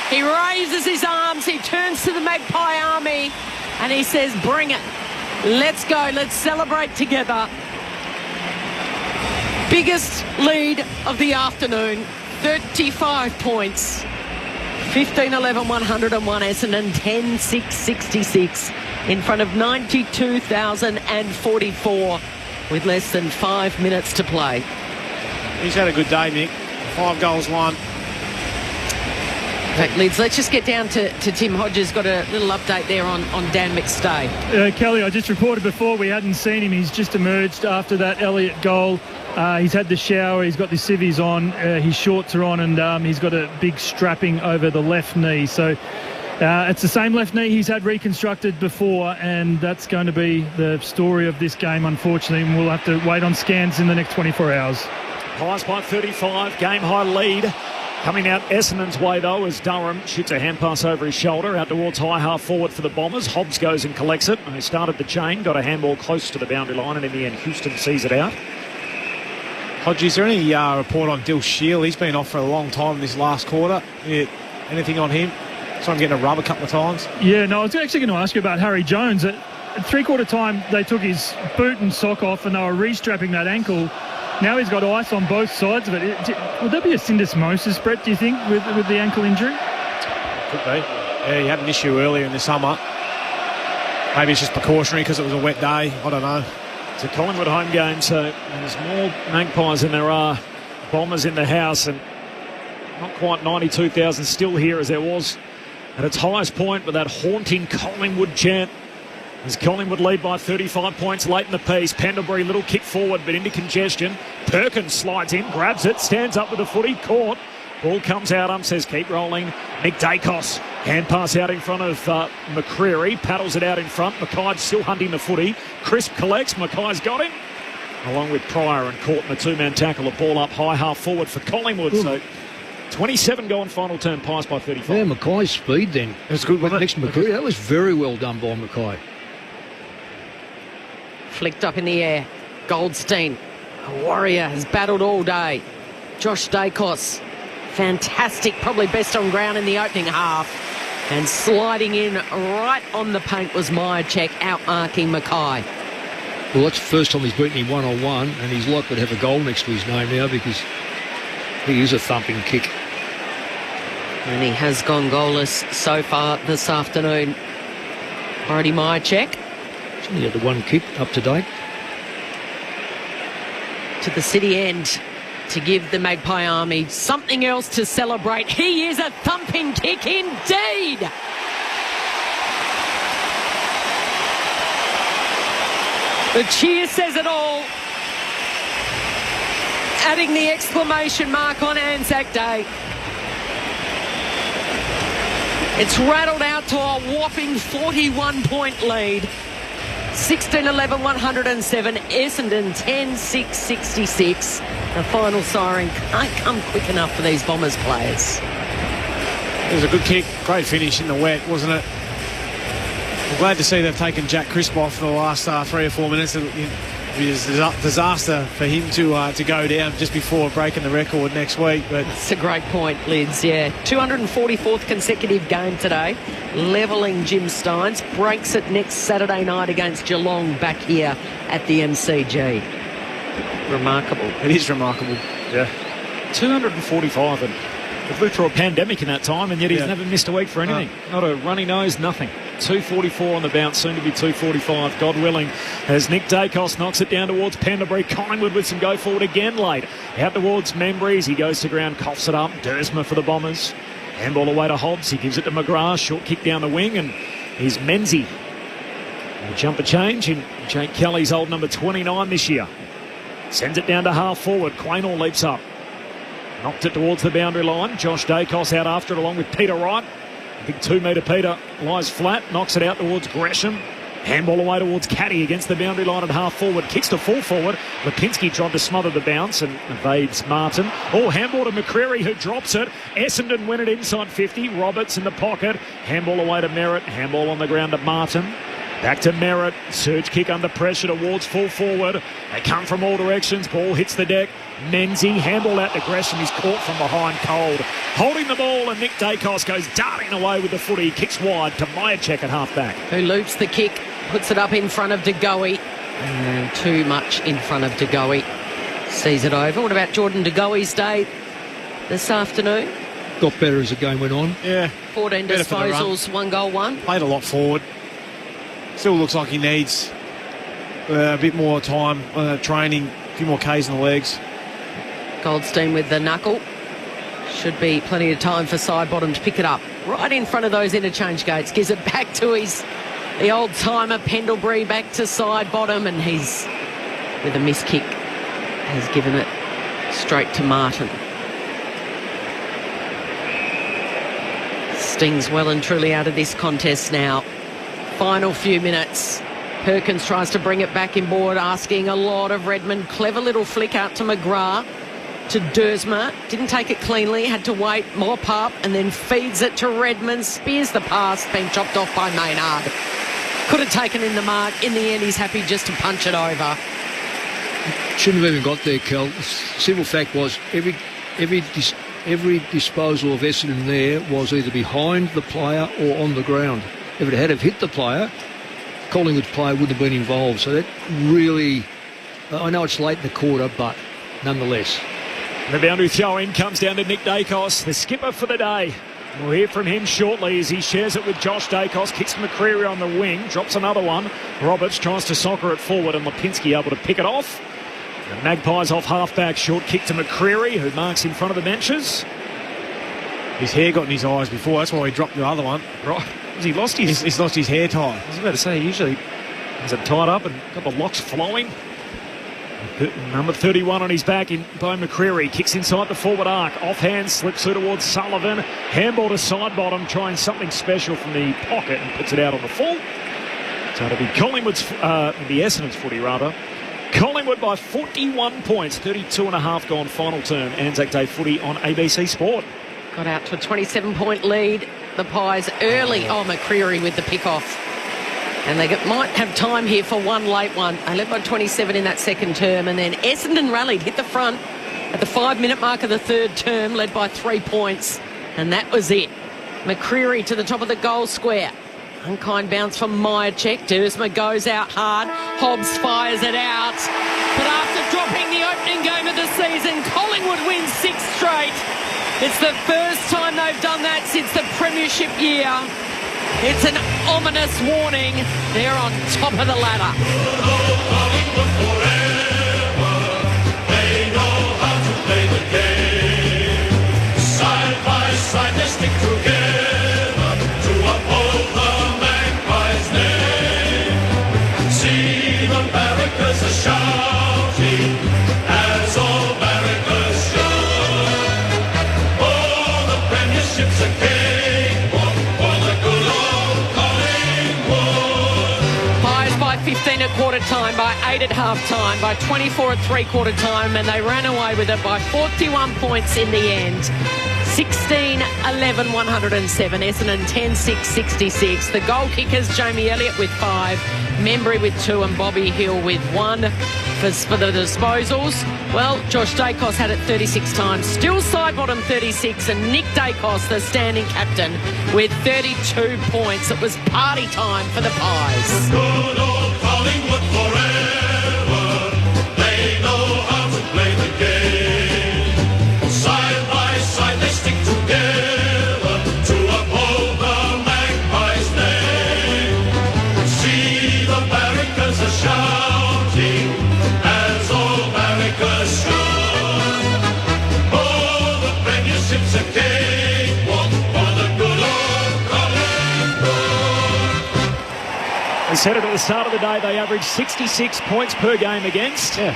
He raises his arms, he turns to the Magpie Army and he says, bring it. Let's go, let's celebrate together. Biggest lead of the afternoon, 35 points. 15-11-101 Essendon, 10-6-66 in front of 92,044 with less than 5 minutes to play. He's had a good day, Nick. 5 goals, 1. In fact, Lids, let's just get down to Tim Hodges. Got a little update there on Dan McStay. Kelly, I just reported before we hadn't seen him. He's just emerged after that Elliott goal. He's had the shower. He's got the civvies on. His shorts are on, and he's got a big strapping over the left knee. So it's the same left knee he's had reconstructed before, and that's going to be the story of this game, unfortunately. And we'll have to wait on scans in the next 24 hours. Highs by 35, game-high lead. Coming out Essendon's way, though, as Durham shoots a hand pass over his shoulder out towards high half forward for the Bombers. Hobbs goes and collects it. They started the chain, got a handball close to the boundary line, and in the end, Houston sees it out. Hodges, is there any report on Dill Shield? He's been off for a long time this last quarter. Yeah, anything on him? Saw him getting a rub a couple of times. Yeah, no, I was actually going to ask you about Harry Jones. At three-quarter time, they took his boot and sock off, and they were restrapping that ankle. Now he's got ice on both sides of it. Would there be a syndesmosis, Brett, do you think, with the ankle injury? Could be. Yeah, he had an issue earlier in the summer. Maybe it's just precautionary because it was a wet day. I don't know. It's a Collingwood home game, so there's more Magpies than there are Bombers in the house, and not quite 92,000 still here as there was at its highest point with that haunting Collingwood chant. As Collingwood lead by 35 points late in the piece. Pendlebury, little kick forward, but into congestion. Perkins slides in, grabs it, stands up with the footy, caught. Ball comes out, says keep rolling. Nick Dacos, hand pass out in front of McCreary, paddles it out in front. Mackay's still hunting the footy. Crisp collects, Mackay's got him. Along with Pryor and caught in a two-man tackle. A ball up high, half forward for Collingwood. Ooh. So 27 go on final turn, Pies by 35. Yeah, Mackay's speed then. It was good, wasn't it? Next to McCreary, that was very well done by Mackay. Flicked up in the air. Goldstein, a warrior, has battled all day. Josh Dacos, fantastic, probably best on ground in the opening half. And sliding in right on the paint was Myercheck, outmarking Mackay. Well, that's the first time he's beaten him one-on-one, and he's likely to have a goal next to his name now because he is a thumping kick. And he has gone goalless so far this afternoon. Already Myercheck. He had the one kick up to date. To the city end to give the Magpie Army something else to celebrate. He is a thumping kick indeed. The cheer says it all. Adding the exclamation mark on ANZAC Day. It's rattled out to a whopping 41-point lead. 16-11-107, Essendon 10-6-66. The final siren can't come quick enough for these Bombers players. It was a good kick, great finish in the wet, wasn't it? I'm glad to see they've taken Jack Crisp off for the last 3 or 4 minutes. It was a disaster for him to go down just before breaking the record next week. But that's a great point, Lids, yeah. 244th consecutive game today, levelling Jim Steins. Breaks it next Saturday night against Geelong back here at the MCG. Remarkable. It is remarkable. Yeah. 245 and They've lived through a pandemic in that time, and yet he's never missed a week for anything. Not a runny nose, nothing. 2:44 on the bounce, soon to be 2:45, God willing, as Nick Dacos knocks it down towards Pendlebury. Collingwood with some go forward again late. Out towards Membry as he goes to ground, coughs it up. Dersma for the Bombers. Handball away to Hobbs. He gives it to McGrath. Short kick down the wing, and here's Menzies. A jumper change in Jake Kelly's old number 29 this year. Sends it down to half forward. Quaynor leaps up. Knocked it towards the boundary line. Josh Dacos out after it along with Peter Wright. Big 2-metre Peter lies flat. Knocks it out towards Gresham. Handball away towards Caddy against the boundary line at half forward. Kicks to full forward. Lipinski tried to smother the bounce and evades Martin. Oh, handball to McCreary who drops it. Essendon win it inside 50. Roberts in the pocket. Handball away to Merritt. Handball on the ground to Martin. Back to Merritt. Surge kick under pressure towards full forward. They come from all directions. Ball hits the deck. Menzies. Handball out to Gresham. He's caught from behind cold. Holding the ball, and Nick Dacos goes darting away with the footy. Kicks wide to Myercheck at half-back. Who loops the kick, puts it up in front of De Goey. Too much in front of De Goey. Sees it over. What about Jordan De Goey's day this afternoon? Got better as the game went on. Yeah. 14 disposals, 1 goal, 1. Played a lot forward. Still looks like he needs a bit more time training, a few more Ks in the legs. Goldstein with the knuckle. Should be plenty of time for Sidebottom to pick it up. Right in front of those interchange gates. Gives it back to the old-timer Pendlebury, back to Sidebottom, and he's, with a miss kick, has given it straight to Martin. Stings well and truly out of this contest now. Final few minutes. Perkins tries to bring it back inboard, asking a lot of Redmond. Clever little flick out to McGrath, to Dersma. Didn't take it cleanly, had to wait, mop up, and then feeds it to Redmond. Spears the pass, being chopped off by Maynard. Could have taken in the mark. In the end, he's happy just to punch it over. Shouldn't have even got there, Kel. The simple fact was every disposal of Essendon there was either behind the player or on the ground. If it had have hit the player, Collingwood's player wouldn't have been involved. So that really, I know it's late in the quarter, but nonetheless. The boundary throw-in comes down to Nick Dacos, the skipper for the day. We'll hear from him shortly as he shares it with Josh Dacos, kicks McCreary on the wing, drops another one. Roberts tries to soccer it forward and Lipinski able to pick it off. The Magpies off half-back, short kick to McCreary, who marks in front of the benches. His hair got in his eyes before, that's why he dropped the other one. Right. He lost his... He's lost his hair tie. I was about to say, he usually has it tied up and got the locks flowing. Number 31 on his back by McCreary. Kicks inside the forward arc. Offhand, slips through towards Sullivan. Handball to Sidebottom, trying something special from the pocket and puts it out on the full. So it'll be Collingwood's, the Essendon's footy rather. Collingwood by 41 points, 32.5 gone final term. Anzac Day footy on ABC Sport. Got out to a 27-point lead. The Pies early. Oh, McCreary with the pick-off. And they might have time here for one late one. They led by 27 in that second term. And then Essendon rallied, hit the front at the 5-minute mark of the third term, led by 3 points. And that was it. McCreary to the top of the goal square. Unkind bounce from Myercheck. Dersma goes out hard. Hobbs fires it out. But after dropping the opening game of the season, Collingwood wins 6 straight. It's the first time they've done that since the premiership year. It's an ominous warning. They're on top of the ladder. They know how to play the game. Side by side they stick together to uphold the Magpies' name. See the barrackers are shouting as all barrackers shout. Oh, the premiership's a cakewalk for the good old Collingwood. Pies by 15 at quarter time, by 8 at half time, by 24 at three-quarter time, and they ran away with it by 41 points in the end. 16-11, 107. Essendon 10-6, 66. The goal kickers, Jamie Elliott with 5, Membry with 2, and Bobby Hill with 1 for the disposals. Well, Josh Dacos had it 36 times. Still Sidebottom 36, and Nick Dacos, the standing captain, with 32 points. It was party time for the Pies. Good old Collingwood forever. They know how to play the game. Side by side they stick together. I said it at the start of the day, they averaged 66 points per game against. Yeah.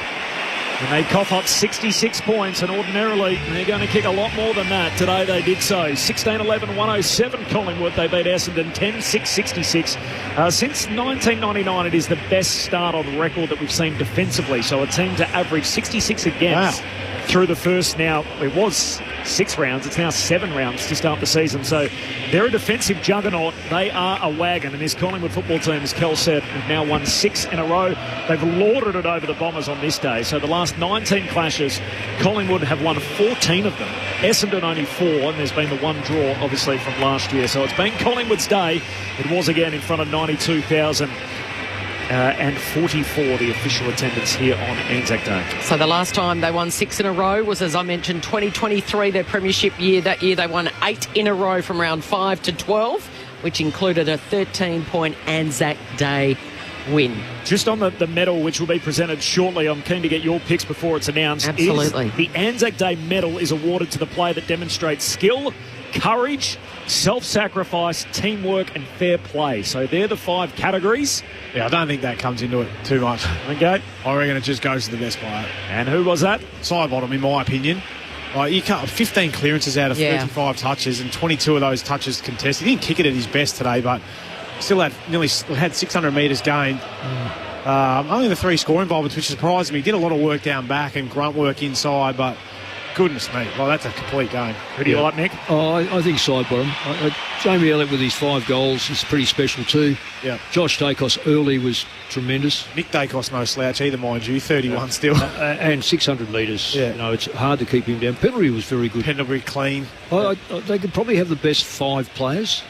And they cough up 66 points, and ordinarily they're going to kick a lot more than that. Today they did so. 16-11-107 Collingwood. They beat Essendon 10-6-66. Since 1999, it is the best start on record that we've seen defensively. So a team to average 66 against through the first, now it was 6 rounds, it's now 7 rounds to start the season. So they're a defensive juggernaut. They are a wagon, and this Collingwood football team, as Kel said, have now won 6 in a row. They've lauded it over the Bombers on this day. So the last 19 clashes, Collingwood have won 14 of them. Essendon only 4, and there's been the one draw, obviously, from last year. So it's been Collingwood's day. It was again in front of 92,000. And 44 the official attendance here on Anzac Day. So the last time they won 6 in a row was, as I mentioned, 2023, their premiership year. That year they won 8 in a row from round 5 to 12, which included a 13-point Anzac Day win. Just on the medal, which will be presented shortly, I'm keen to get your picks before it's announced. Absolutely. The Anzac Day medal is awarded to the player that demonstrates skill, courage, self-sacrifice, teamwork and fair play. So they're the 5 categories. Yeah, I don't think that comes into it too much. Okay. I reckon it just goes to the best player. And who was that? Sidebottom, in my opinion. You cut 15 clearances out of 35 touches, and 22 of those touches contested. He didn't kick it at his best today, but still had 600 metres gained. Only the 3 score involvements, which surprised me. He did a lot of work down back and grunt work inside, but goodness me, well, that's a complete game. Who do you like, Nick? Oh, I think Sidebottom. Jamie Elliott with his 5 goals is pretty special too. Yeah. Josh Dacos early was tremendous. Nick Dacos no slouch either, mind you, 31 still. And 600 metres. Yeah. You know, it's hard to keep him down. Pendlebury was very good. Pendlebury clean. They could probably have the best 5 players,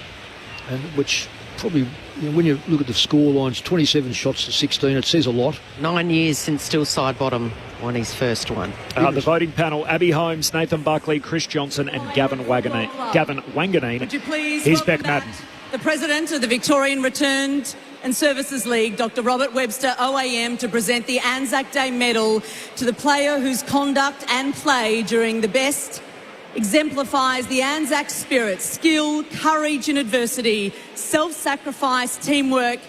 and which probably, when you look at the score lines, 27 shots to 16, it says a lot. 9 years since still Sidebottom won his first one. The voting panel: Abby Holmes, Nathan Buckley, Chris Johnson and Gavin Wanganeen. Would you please Here's welcome Beck Madden. the President of the Victorian Returned and Services League, Dr. Robert Webster OAM, to present the Anzac Day medal to the player whose conduct and play during the best exemplifies the Anzac spirit, skill, courage in adversity, self-sacrifice, teamwork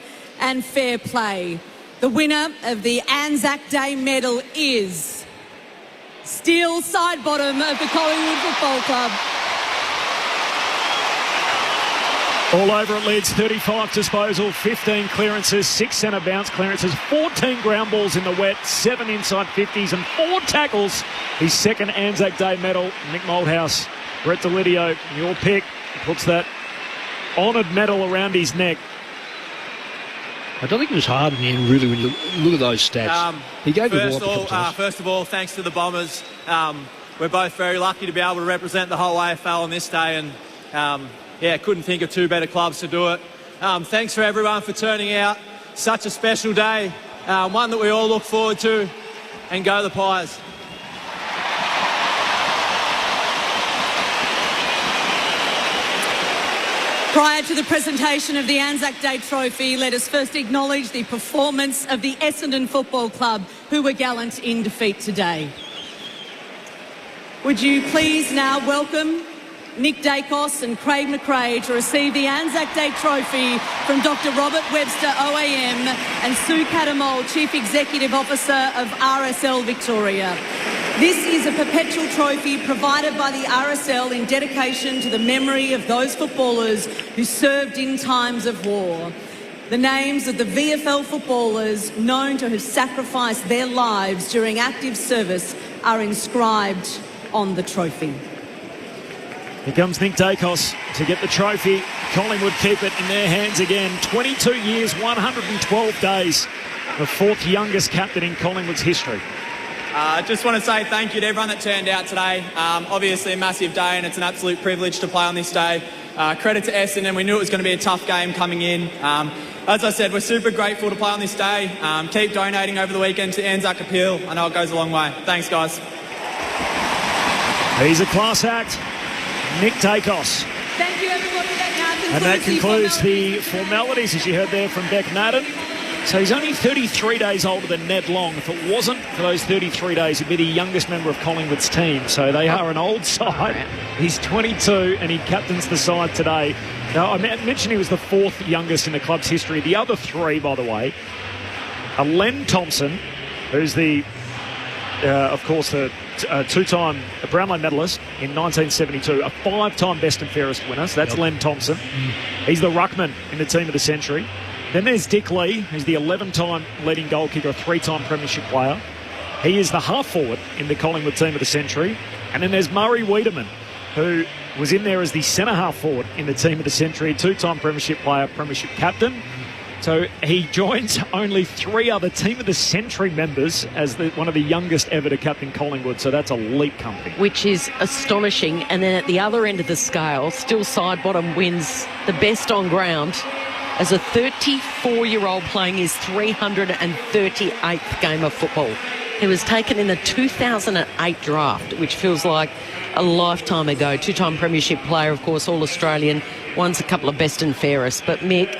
and fair play. The winner of the Anzac Day medal is Steele Sidebottom of the Collingwood Football Club. All over it leads, 35 disposal, 15 clearances, 6 centre bounce clearances, 14 ground balls in the wet, 7 inside 50s and 4 tackles. His second Anzac Day medal. Nick Malthouse, Brett Delidio, your pick, puts that honoured medal around his neck. I don't think it was hard in the end, really, when you look at those stats. He gave it all. First of all, thanks to the Bombers. We're both very lucky to be able to represent the whole AFL on this day, and couldn't think of 2 better clubs to do it. Thanks for everyone for turning out. Such a special day, one that we all look forward to, and go the Pies. Prior to the presentation of the Anzac Day trophy, let us first acknowledge the performance of the Essendon Football Club, who were gallant in defeat today. Would you please now welcome Nick Dacos and Craig McRae to receive the Anzac Day trophy from Dr. Robert Webster OAM and Sue Catamol, Chief Executive Officer of RSL Victoria. This is a perpetual trophy provided by the RSL in dedication to the memory of those footballers who served in times of war. The names of the VFL footballers known to have sacrificed their lives during active service are inscribed on the trophy. Here comes Nick Dacos to get the trophy. Collingwood keep it in their hands again. 22 years, 112 days. The 4th youngest captain in Collingwood's history. I just want to say thank you to everyone that turned out today. Obviously a massive day, and it's an absolute privilege to play on this day. Credit to Essendon. We knew it was going to be a tough game coming in. As I said, we're super grateful to play on this day. Keep donating over the weekend to Anzac Appeal. I know it goes a long way. Thanks, guys. He's a class act, Nick Dacos. Thank you, everybody. And that concludes the formalities, as you heard there from Beck Madden. So he's only 33 days older than Ned Long. If it wasn't for those 33 days, he'd be the youngest member of Collingwood's team. So they are an old side. He's 22 and he captains the side today. Now, I mentioned he was the 4th youngest in the club's history. The other 3, by the way, are Len Thompson, who's of course, the 2-time Brownlow medalist in 1972, a 5-time best and fairest winner. So that's Len Thompson. He's the ruckman in the team of the century. Then there's Dick Lee, who's the 11-time leading goal kicker, a 3-time premiership player. He is the half-forward in the Collingwood team of the century. And then there's Murray Wiedemann, who was in there as the centre-half forward in the team of the century, 2-time premiership player, premiership captain. So he joins only 3 other team of the century members as one of the youngest ever to captain Collingwood. So that's elite company. Which is astonishing. And then at the other end of the scale, still Sidebottom wins the best on ground as a 34-year-old playing his 338th game of football. He was taken in the 2008 draft, which feels like a lifetime ago. 2-time premiership player, of course, All-Australian, won a couple of best and fairest. But Mick,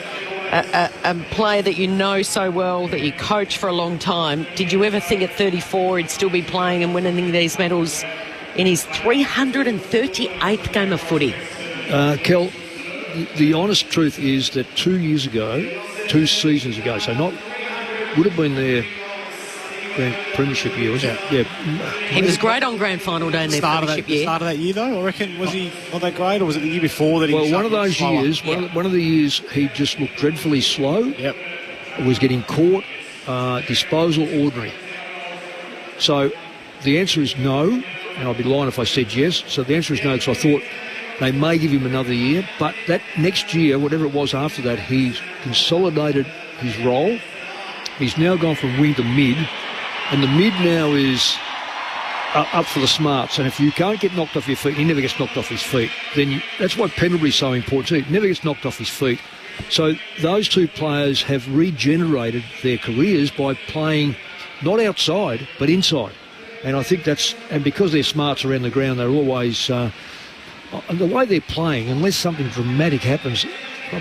a player that you know so well, that you coach for a long time, did you ever think at 34 he'd still be playing and winning these medals in his 338th game of footy? Kel, the honest truth is that 2 seasons ago, so would have been their premiership year, was it? Yeah. He was great on grand final day in their premiership year. Start of that year, though, I reckon, was he not that great, or was it the year before that he was one of those years, one of the years he just looked dreadfully slow. Yep. Was getting caught, disposal ordinary. So the answer is no, and I'd be lying if I said yes. So the answer is no, because I thought they may give him another year, but that next year, whatever it was after that, he's consolidated his role. He's now gone from wing to mid, and the mid now is up for the smarts. And if you can't get knocked off your feet, he never gets knocked off his feet. That's why Pendlebury's so important too. He never gets knocked off his feet. So those 2 players have regenerated their careers by playing not outside but inside. And I think and because they're smarts around the ground, they're always the way they're playing, unless something dramatic happens,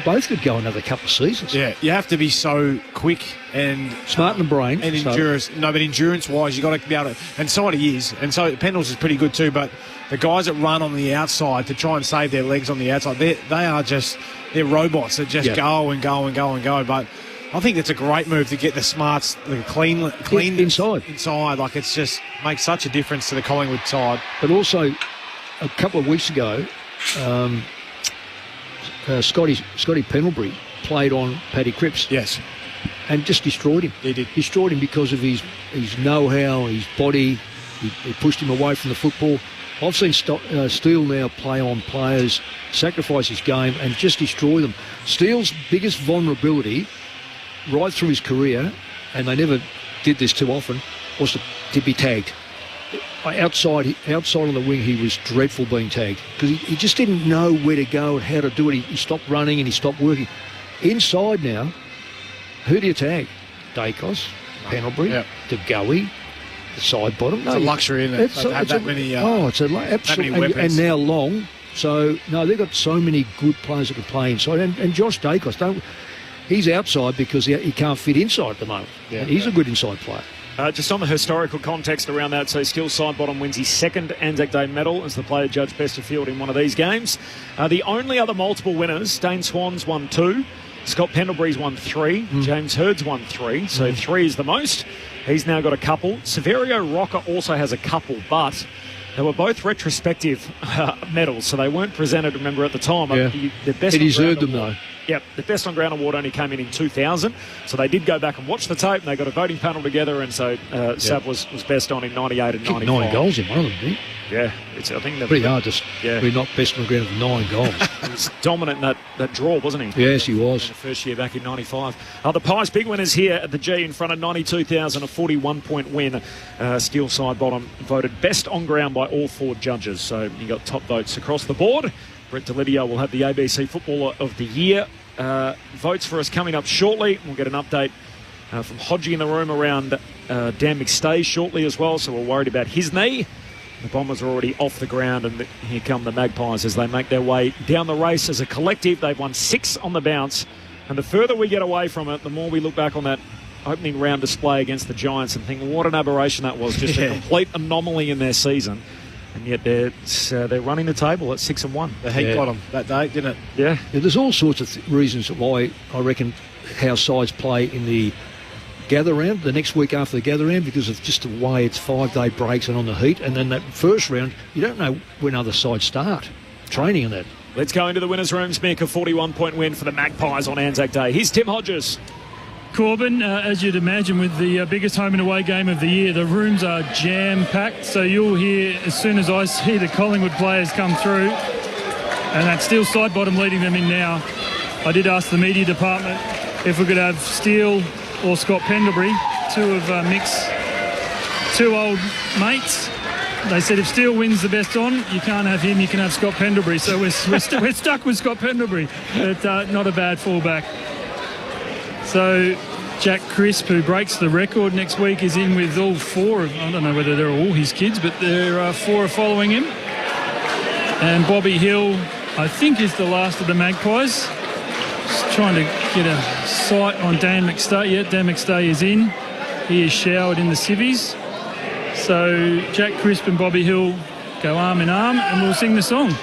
both could go another couple of seasons. Yeah, you have to be so quick and smart in the brain and endurance. No, but endurance-wise, you got to be able to. And so he is, and so Pendles is pretty good too. But the guys that run on the outside to try and save their legs on the outside, they're robots that just go and go and go and go. But I think it's a great move to get the smarts, the clean inside. Like it's just makes such a difference to the Collingwood side. But also, a couple of weeks ago. Scotty Pendlebury played on Paddy Cripps. Yes. And just destroyed him. He did. Destroyed him because of his know-how, his body. He pushed him away from the football. I've seen Steele now play on players, sacrifice his game and just destroy them. Steele's biggest vulnerability right through his career, and they never did this too often, was to be tagged. Outside on the wing, he was dreadful being tagged because he just didn't know where to go and how to do it. He stopped running and he stopped working. Inside now, who do you tag? Dacos, Pendlebury, DeGoey, the Sidebottom. It's a luxury, isn't it? They have that many weapons. And now Long. So, no, they've got so many good players that can play inside. And Josh Dacos, he's outside because he can't fit inside at the moment. Yeah. He's a good inside player. Just on the historical context around that, so still Sidebottom wins his 2nd Anzac Day medal as the player judged best of field in one of these games. The only other multiple winners, Dane Swan's won 2, Scott Pendlebury's won 3, James Hurd's won 3, so 3 is the most. He's now got a couple. Severio Rocker also has a couple, but they were both retrospective medals, so they weren't presented, remember, at the time. Yeah. The best he deserved them, though. Yep, the Best on Ground award only came in 2000, so they did go back and watch the tape, and they got a voting panel together, and so Sav was best on in 98 and 95. 9 goals in one of them, didn't he? Yeah, I think pretty hard to be not best on the ground of 9 goals. He was dominant in that draw, wasn't he? Yes, he was. In the first year back in 95. The Pies big winners here at the G in front of 92,000, a 41-point win. Steele Sidebottom voted best on ground by all 4 judges, so you got top votes across the board. Brett Delidio will have the ABC Footballer of the Year votes for us coming up shortly. We'll get an update from Hodgie in the room around Dan McStay shortly as well, so we're worried about his knee. The Bombers are already off the ground, and here come the Magpies as they make their way down the race as a collective. They've won 6 on the bounce, and the further we get away from it, the more we look back on that opening round display against the Giants and think, what an aberration that was, just a complete anomaly in their season. And yet they're running the table at 6-1. The heat got them that day, didn't it? Yeah. There's all sorts of reasons why I reckon how sides play in the gather round, the next week after the gather round, because of just the way it's 5-day breaks and on the heat. And then that first round, you don't know when other sides start training and that. Let's go into the winners' rooms. Mick, a 41-point win for the Magpies on Anzac Day. Here's Tim Hodges. Corbin, as you'd imagine, with the biggest home and away game of the year, the rooms are jam-packed. So you'll hear, as soon as I see the Collingwood players come through, and that's still Sidebottom leading them in now. I did ask the media department if we could have Steele or Scott Pendlebury, two of Mick's two old mates. They said if Steele wins the best on, you can't have him, you can have Scott Pendlebury. So we're stuck with Scott Pendlebury, but not a bad fallback. So Jack Crisp, who breaks the record next week, is in with all four of, I don't know whether they're all his kids, but there are four following him. And Bobby Hill, I think, is the last of the Magpies. Just trying to get a sight on Dan McStay. Yeah, Dan McStay is in. He is showered in the civvies. So Jack Crisp and Bobby Hill go arm in arm, and we'll sing the song.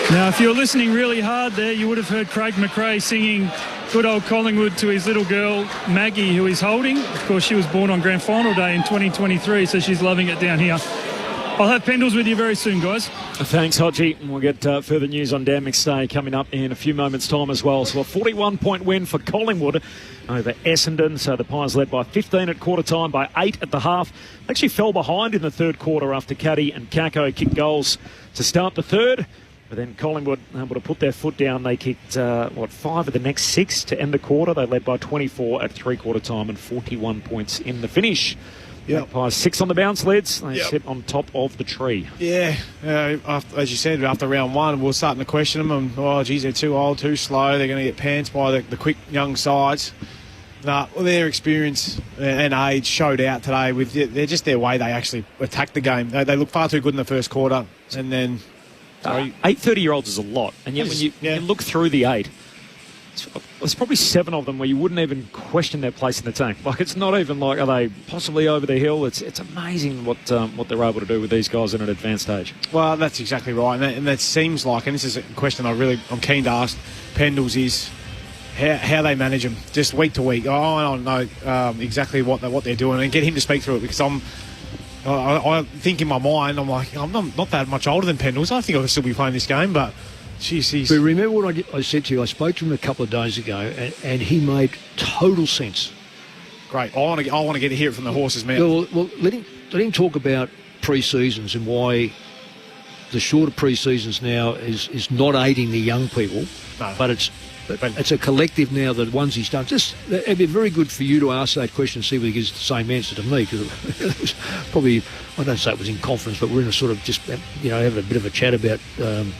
Now, if you're listening really hard there, you would have heard Craig McRae singing good old Collingwood to his little girl, Maggie, who he's holding. Of course, she was born on Grand Final Day in 2023, so she's loving it down here. I'll have Pendles with you very soon, guys. Thanks, Hodgie. And we'll get further news on Dan McStay coming up in a few moments' time as well. So a 41-point win for Collingwood over Essendon. So the Pies led by 15 at quarter time, by 8 at the half. Actually fell behind in the third quarter after Caddy and Kako kicked goals to start the third. But then Collingwood able to put their foot down. They kicked, 5 of the next 6 to end the quarter. They led by 24 at three-quarter time and 41 points in the finish. Yep. Magpies 6 on the bounce, Lids. They sit on top of the tree. Yeah, as you said, after round one, we're starting to question them. They're too old, too slow. They're going to get pants by the quick young sides. Their experience and age showed out today. They're just their way they actually attack the game. They look far too good in the first quarter, and then... 8 30-year-olds is a lot, and yet when you look through the 8, there's probably 7 of them where you wouldn't even question their place in the tank. Like, it's not even like, are they possibly over the hill? It's amazing what they're able to do with these guys at an advanced age. Well, that's exactly right, and that seems like, and this is a question I'm keen to ask Pendles, is how they manage them just week to week. I don't know exactly what they're doing, and get him to speak through it, because I think in my mind, I'm like, I'm not that much older than Pendles. I think I'll still be playing this game, but geez, But remember what I said to you? I spoke to him a couple of days ago, and he made total sense. Great. I want to get to hear it from the horse's mouth. Well, let him talk about pre-seasons and why the shorter pre-seasons now is not aiding the young people, but it's a collective now, the ones he's done. It'd be very good for you to ask that question and see whether he gives the same answer to me, because it was probably, I don't say it was in confidence, but we're in a sort of just, having a bit of a chat about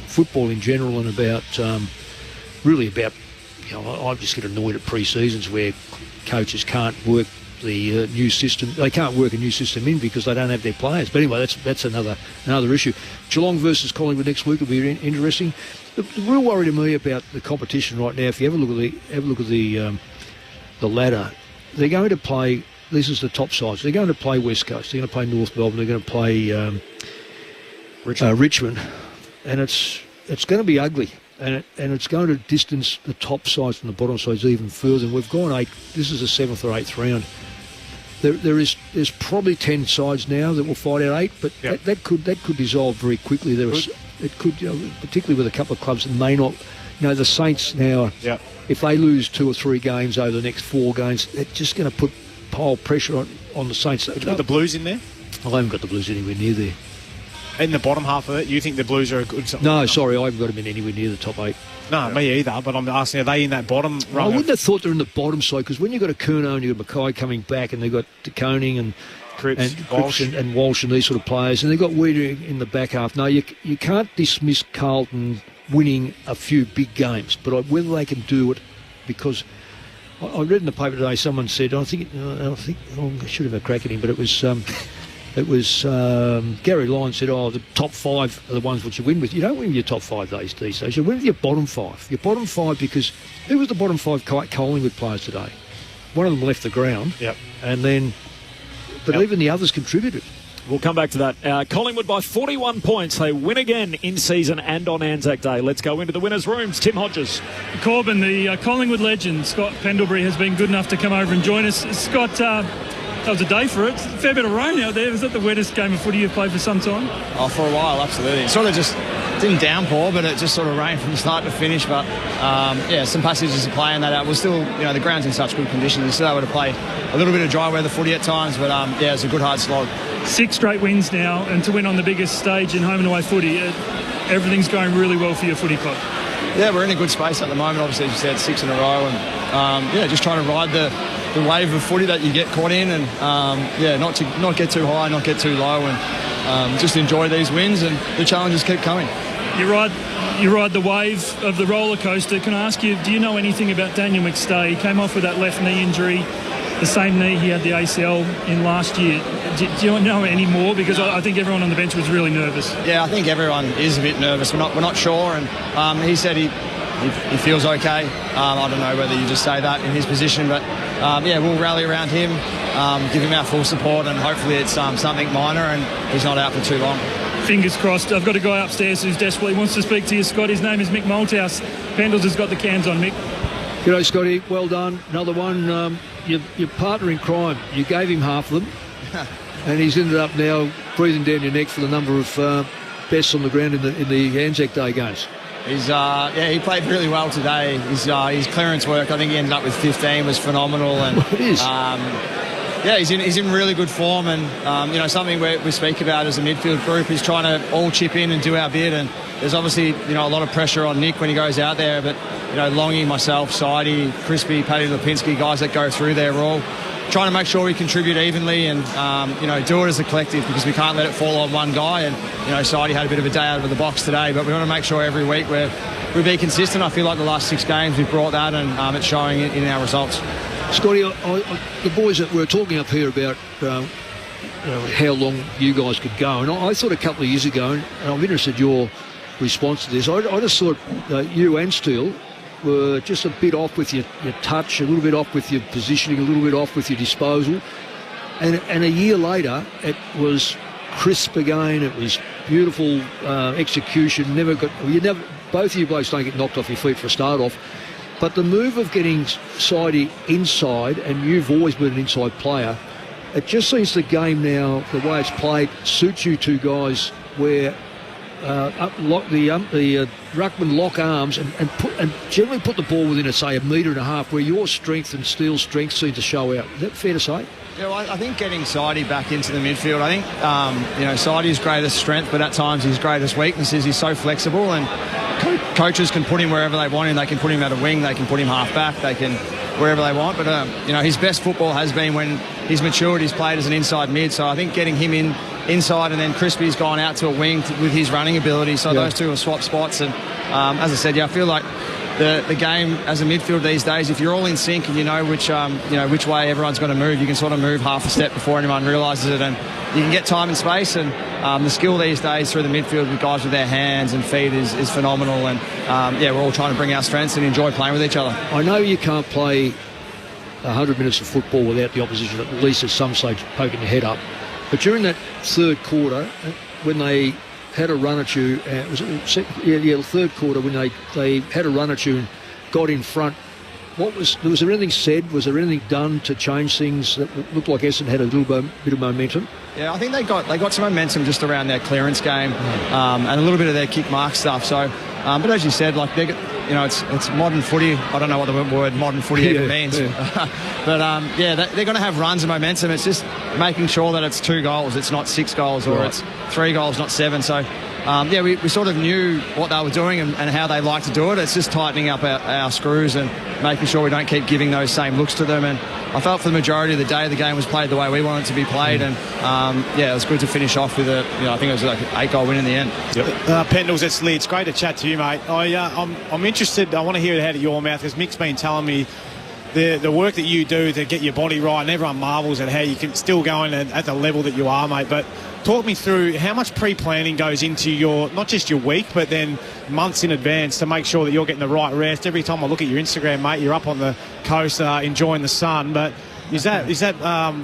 football in general, and about, I just get annoyed at pre-seasons where coaches can't work the new system. They can't work a new system in because they don't have their players. But anyway, that's another issue. Geelong versus Collingwood next week will be interesting. The real worry to me about the competition right now, if you ever look at the ladder, they're going to play. This is the top sides. They're going to play West Coast. They're going to play North Melbourne. They're going to play Richmond, and it's going to be ugly. And it's going to distance the top sides from the bottom sides even further. And we've gone 8. This is the 7th or 8th round. There's probably 10 sides now that will fight out 8, but that could dissolve very quickly. It could, particularly with a couple of clubs that may not. The Saints now, if they lose 2 or 3 games over the next 4 games, it's just going to pile pressure on the Saints. Would you put the Blues in there? I haven't got the Blues anywhere near there. In the bottom half of it, you think the Blues are a good... No, sorry, I haven't got them in anywhere near the top 8. No, me either, but I'm asking, are they in that bottom rung? I wouldn't have thought they're in the bottom side, because when you've got a Curnow and you've got Mackay coming back, and they've got De Koning, and Cripps, Walsh and Walsh and these sort of players, and they've got Weeder in the back half. No, you can't dismiss Carlton winning a few big games, but whether they can do it, because I read in the paper today someone said, I should have a crack at him, but it was Gary Lyon said, the top 5 are the ones which you win with. You don't win with your top 5 these days. You win with your bottom 5. Your bottom 5, because who was the bottom 5 Collingwood players today? One of them left the ground. Yep. And then, even the others contributed. We'll come back to that. Collingwood by 41 points. They win again in season and on Anzac Day. Let's go into the winners' rooms. Tim Hodges. Corbin, the Collingwood legend, Scott Pendlebury, has been good enough to come over and join us. Scott, that was a day for it. A fair bit of rain out there. Was that the wettest game of footy you've played for some time? Oh, for a while, absolutely. It sort of just didn't downpour, but it just sort of rained from start to finish. But, some passages of play and that out. We're still, the ground's in such good condition. We're still able to play a little bit of dry weather footy at times. But, it's a good hard slog. 6 straight wins now, and to win on the biggest stage in home and away footy, everything's going really well for your footy club. Yeah, we're in a good space at the moment. Obviously, as you said, 6 in a row, and just trying to ride the wave of footy that you get caught in, and not get too high, not get too low, and just enjoy these wins, and the challenges keep coming. You ride the wave of the roller coaster. Can I ask you, do you know anything about Daniel McStay? He came off with that left knee injury, the same knee he had the ACL in last year. Do you know any more? Because I think everyone on the bench was really nervous. Yeah, I think everyone is a bit nervous. We're not sure, and he said he feels okay. I don't know whether you just say that in his position, but we'll rally around him, give him our full support, and hopefully it's something minor and he's not out for too long. Fingers crossed. I've got a guy upstairs who's desperately wants to speak to you, Scott. His name is Mick Malthouse. Pendles has got the cans on, Mick. G'day, Scotty. Well done. Another one. Your partner in crime. You gave him half of them, and he's ended up now breathing down your neck for the number of bests on the ground in the Anzac Day games. He played really well today. His clearance work, I think he ended up with 15, was phenomenal. And it is. He's in really good form, and something we speak about as a midfield group is trying to all chip in and do our bit. And there's obviously a lot of pressure on Nick when he goes out there, but Longy, myself, Sidey, Crispy, Paddy Lipinski, guys that go through there, we're all trying to make sure we contribute evenly and do it as a collective, because we can't let it fall on one guy. And Sidey had a bit of a day out of the box today, but we want to make sure every week we be consistent. I feel like the last 6 games we've brought that, and it's showing in our results. Scotty, the boys that we're talking up here about how long you guys could go, and I thought a couple of years ago, and I'm interested in your response to this. I just thought you and Steele were just a bit off with your touch, a little bit off with your positioning, a little bit off with your disposal. And a year later, it was crisp again. It was beautiful execution. Both of you blokes don't get knocked off your feet for a start off. But the move of getting Sidey inside, and you've always been an inside player, it just seems the game now, the way it's played, suits you two guys where the ruckman lock arms and generally put the ball within, say, 1.5 metres, where your strength and Steele's strength seem to show out. Is that fair to say? Yeah, well, I think getting Sidey back into the midfield, I think Sidey's greatest strength, but at times his greatest weakness is he's so flexible, and coaches can put him wherever they want him. They can put him at a wing, they can put him half back, they can wherever they want. But his best football has been when he's matured. He's played as an inside mid, so I think getting him inside, and then Crispy's gone out to a wing with his running ability. So those two will swap spots, and as I said, I feel like the game as a midfield these days, if you're all in sync and you know which way everyone's going to move, you can sort of move half a step before anyone realises it, and you can get time and space. And the skill these days through the midfield with guys with their hands and feet is phenomenal. And we're all trying to bring our strengths and enjoy playing with each other. I know you can't play 100 minutes of football without the opposition at least at some stage poking your head up, but during that third quarter, when they had a run at you, the third quarter, when they had a run at you and got in front, was there anything said? Was there anything done to change things that looked like Essendon had a little bit of momentum? Yeah, I think they got some momentum just around their clearance game and a little bit of their kick mark stuff. So, but as you said, like it's modern footy. I don't know what the word modern footy even means, but they're going to have runs and momentum. It's just making sure that it's 2 goals, it's not 6 goals, or it's 3 goals, not 7. So, we sort of knew what they were doing and how they like to do it. It's just tightening up our screws and making sure we don't keep giving those same looks to them. And I felt for the majority of the day the game was played the way we wanted it to be played, and it was good to finish off with I think it was like an 8-goal win in the end. Pendles, it's Lee. It's great to chat to you, mate. I'm interested. I want to hear it out of your mouth, because Mick's been telling me the work that you do to get your body right, and everyone marvels at how you can still go in at the level that you are, mate. But talk me through how much pre-planning goes into not just your week, but then months in advance to make sure that you're getting the right rest. Every time I look at your Instagram, mate, you're up on the coast enjoying the sun. But is that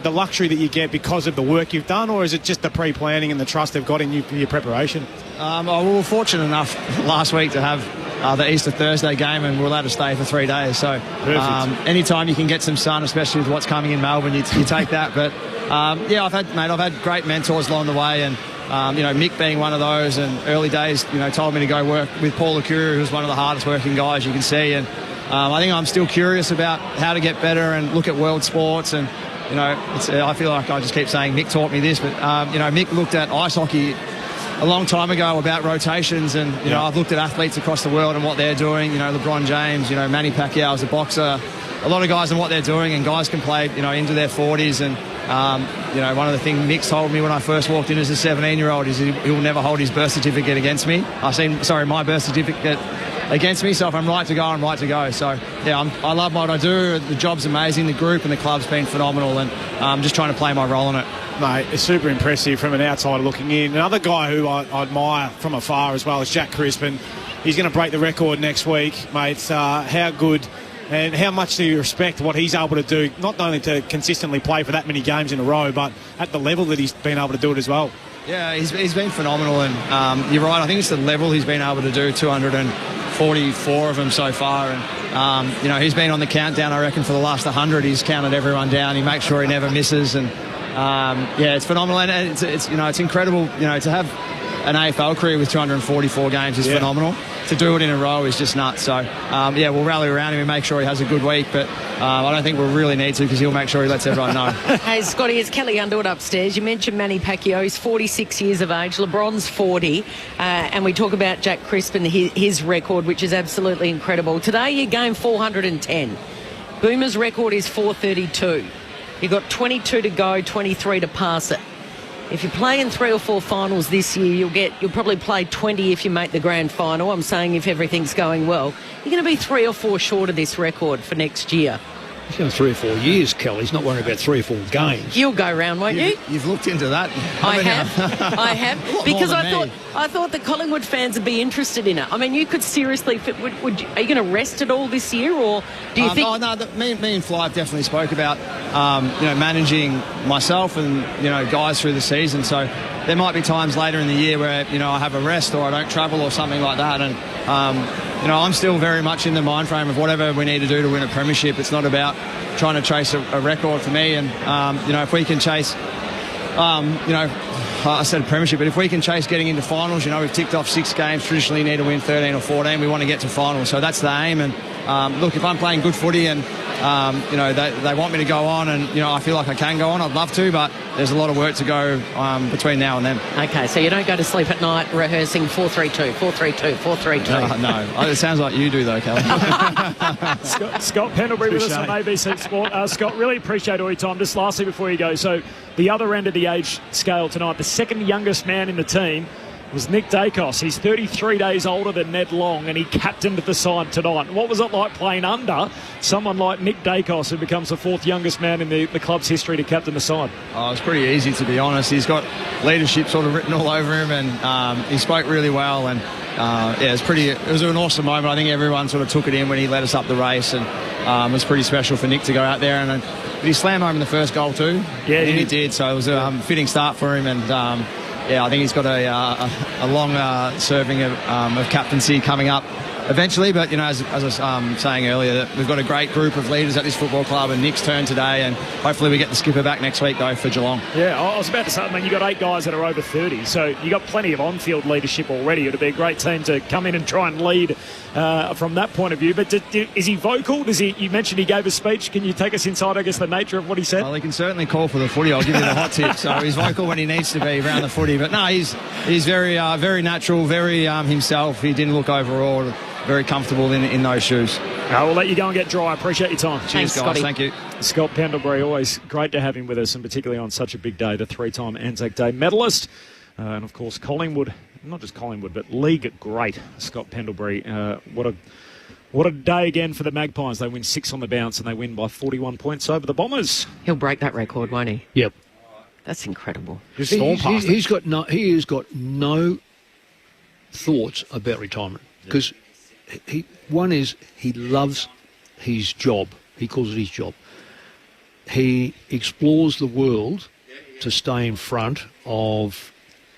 the luxury that you get because of the work you've done, or is it just the pre-planning and the trust they've got in you for your preparation? We were fortunate enough last week to have the Easter Thursday game, and we're allowed to stay for 3 days. So anytime you can get some sun, especially with what's coming in Melbourne, you take that. But I've had great mentors along the way, and Mick being one of those, and early days, told me to go work with Paul Lecure, who's one of the hardest working guys you can see. And I think I'm still curious about how to get better and look at world sports. And I feel like I just keep saying Mick taught me this, but Mick looked at ice hockey a long time ago about rotations, and I've looked at athletes across the world and what they're doing. LeBron James, Manny Pacquiao is a boxer. A lot of guys and what they're doing, and guys can play into their 40s. And one of the things Mick told me when I first walked in as a 17-year-old is he'll never hold his birth certificate against me. My birth certificate against me. So if I'm right to go, I'm right to go. So I love what I do. The job's amazing. The group and the club's been phenomenal, and I'm just trying to play my role in it. Mate, it's super impressive from an outsider looking in. Another guy who I admire from afar as well is Jack Crispin. He's going to break the record next week, mate. How good and how much do you respect what he's able to do, not only to consistently play for that many games in a row, but at the level that he's been able to do it as well? Yeah, he's been phenomenal, and you're right. I think it's the level he's been able to do, 244 of them so far, and he's been on the countdown. I reckon for the last 100, he's counted everyone down. He makes sure he never misses, and it's phenomenal, and it's incredible. To have an AFL career with 244 games is phenomenal. To do it in a row is just nuts. So we'll rally around him and make sure he has a good week, but I don't think we'll really need to, because he'll make sure he lets everyone know. Hey, Scotty, it's Kelly Underwood upstairs. You mentioned Manny Pacquiao. He's 46 years of age. LeBron's 40. And we talk about Jack Crispin, his record, which is absolutely incredible. Today, you gained 410. Boomer's record is 432. You've got 22 to go, 23 to pass it. If you play in 3 or 4 finals this year, you'll probably play 20 if you make the grand final. I'm saying if everything's going well. You're going to be 3 or 4 short of this record for next year. He's going 3 or 4 years, Kelly. He's not worrying about 3 or 4 games. You'll go round, won't you? You've looked into that. I have. Because I thought the Collingwood fans would be interested in it. I mean, you could seriously... are you going to rest it all this year, or do you think... Me and Fly have definitely spoke about, managing myself and, guys through the season. So there might be times later in the year where, I have a rest or I don't travel or something like that. And, I'm still very much in the mind frame of whatever we need to do to win a premiership. It's not about trying to chase a record for me. And, if we can chase, I said a premiership, but if we can chase getting into finals, we've ticked off 6 games. Traditionally, you need to win 13 or 14. We want to get to finals. So that's the aim. And, look, if I'm playing good footy and, they want me to go on, and, I feel like I can go on, I'd love to, but there's a lot of work to go between now and then. Okay, so you don't go to sleep at night rehearsing 4-3-2, 4-3-2, 4-3-2. No. It sounds like you do, though, Kelly. Scott Pendlebury with us on ABC Sport. Scott, really appreciate all your time. Just lastly before you go, so the other end of the age scale tonight, the second youngest man in the team was Nick Dacos. He's 33 days older than Ned Long, and he captained the side tonight. What was it like playing under someone like Nick Dacos, who becomes the 4th youngest man in the club's history to captain the side? Oh, it's pretty easy, to be honest. He's got leadership sort of written all over him, and he spoke really well. And it was an awesome moment. I think everyone sort of took it in when he led us up the race, and it was pretty special for Nick to go out there. But he slammed home in the first goal too. Yeah, he did. So it was a fitting start for him, and. I think he's got a long serving of captaincy coming up eventually. But, as I was saying earlier, that we've got a great group of leaders at this football club, and Nick's turn today, and hopefully we get the skipper back next week, though, for Geelong. Yeah, I was about to say, you've got 8 guys that are over 30, so you've got plenty of on-field leadership already. It'd be a great team to come in and try and lead from that point of view. But is he vocal? You mentioned he gave a speech. Can you take us inside, I guess, the nature of what he said? Well, he can certainly call for the footy. I'll give you the hot tip. So he's vocal when he needs to be around the footy. But no, he's very very natural, very himself. He didn't look overawed. Very comfortable in those shoes. We'll let you go and get dry. I appreciate your time. Cheers, guys. Thank you. Scott Pendlebury, always great to have him with us, and particularly on such a big day, the 3-time ANZAC Day medalist. And, of course, Collingwood, not just Collingwood, but league great, Scott Pendlebury. What a day again for the Magpies. They win 6 on the bounce, and they win by 41 points over the Bombers. He'll break that record, won't he? Yep. That's incredible. He's got no thoughts about retirement, because he loves his job. He calls it his job. He explores the world to stay in front of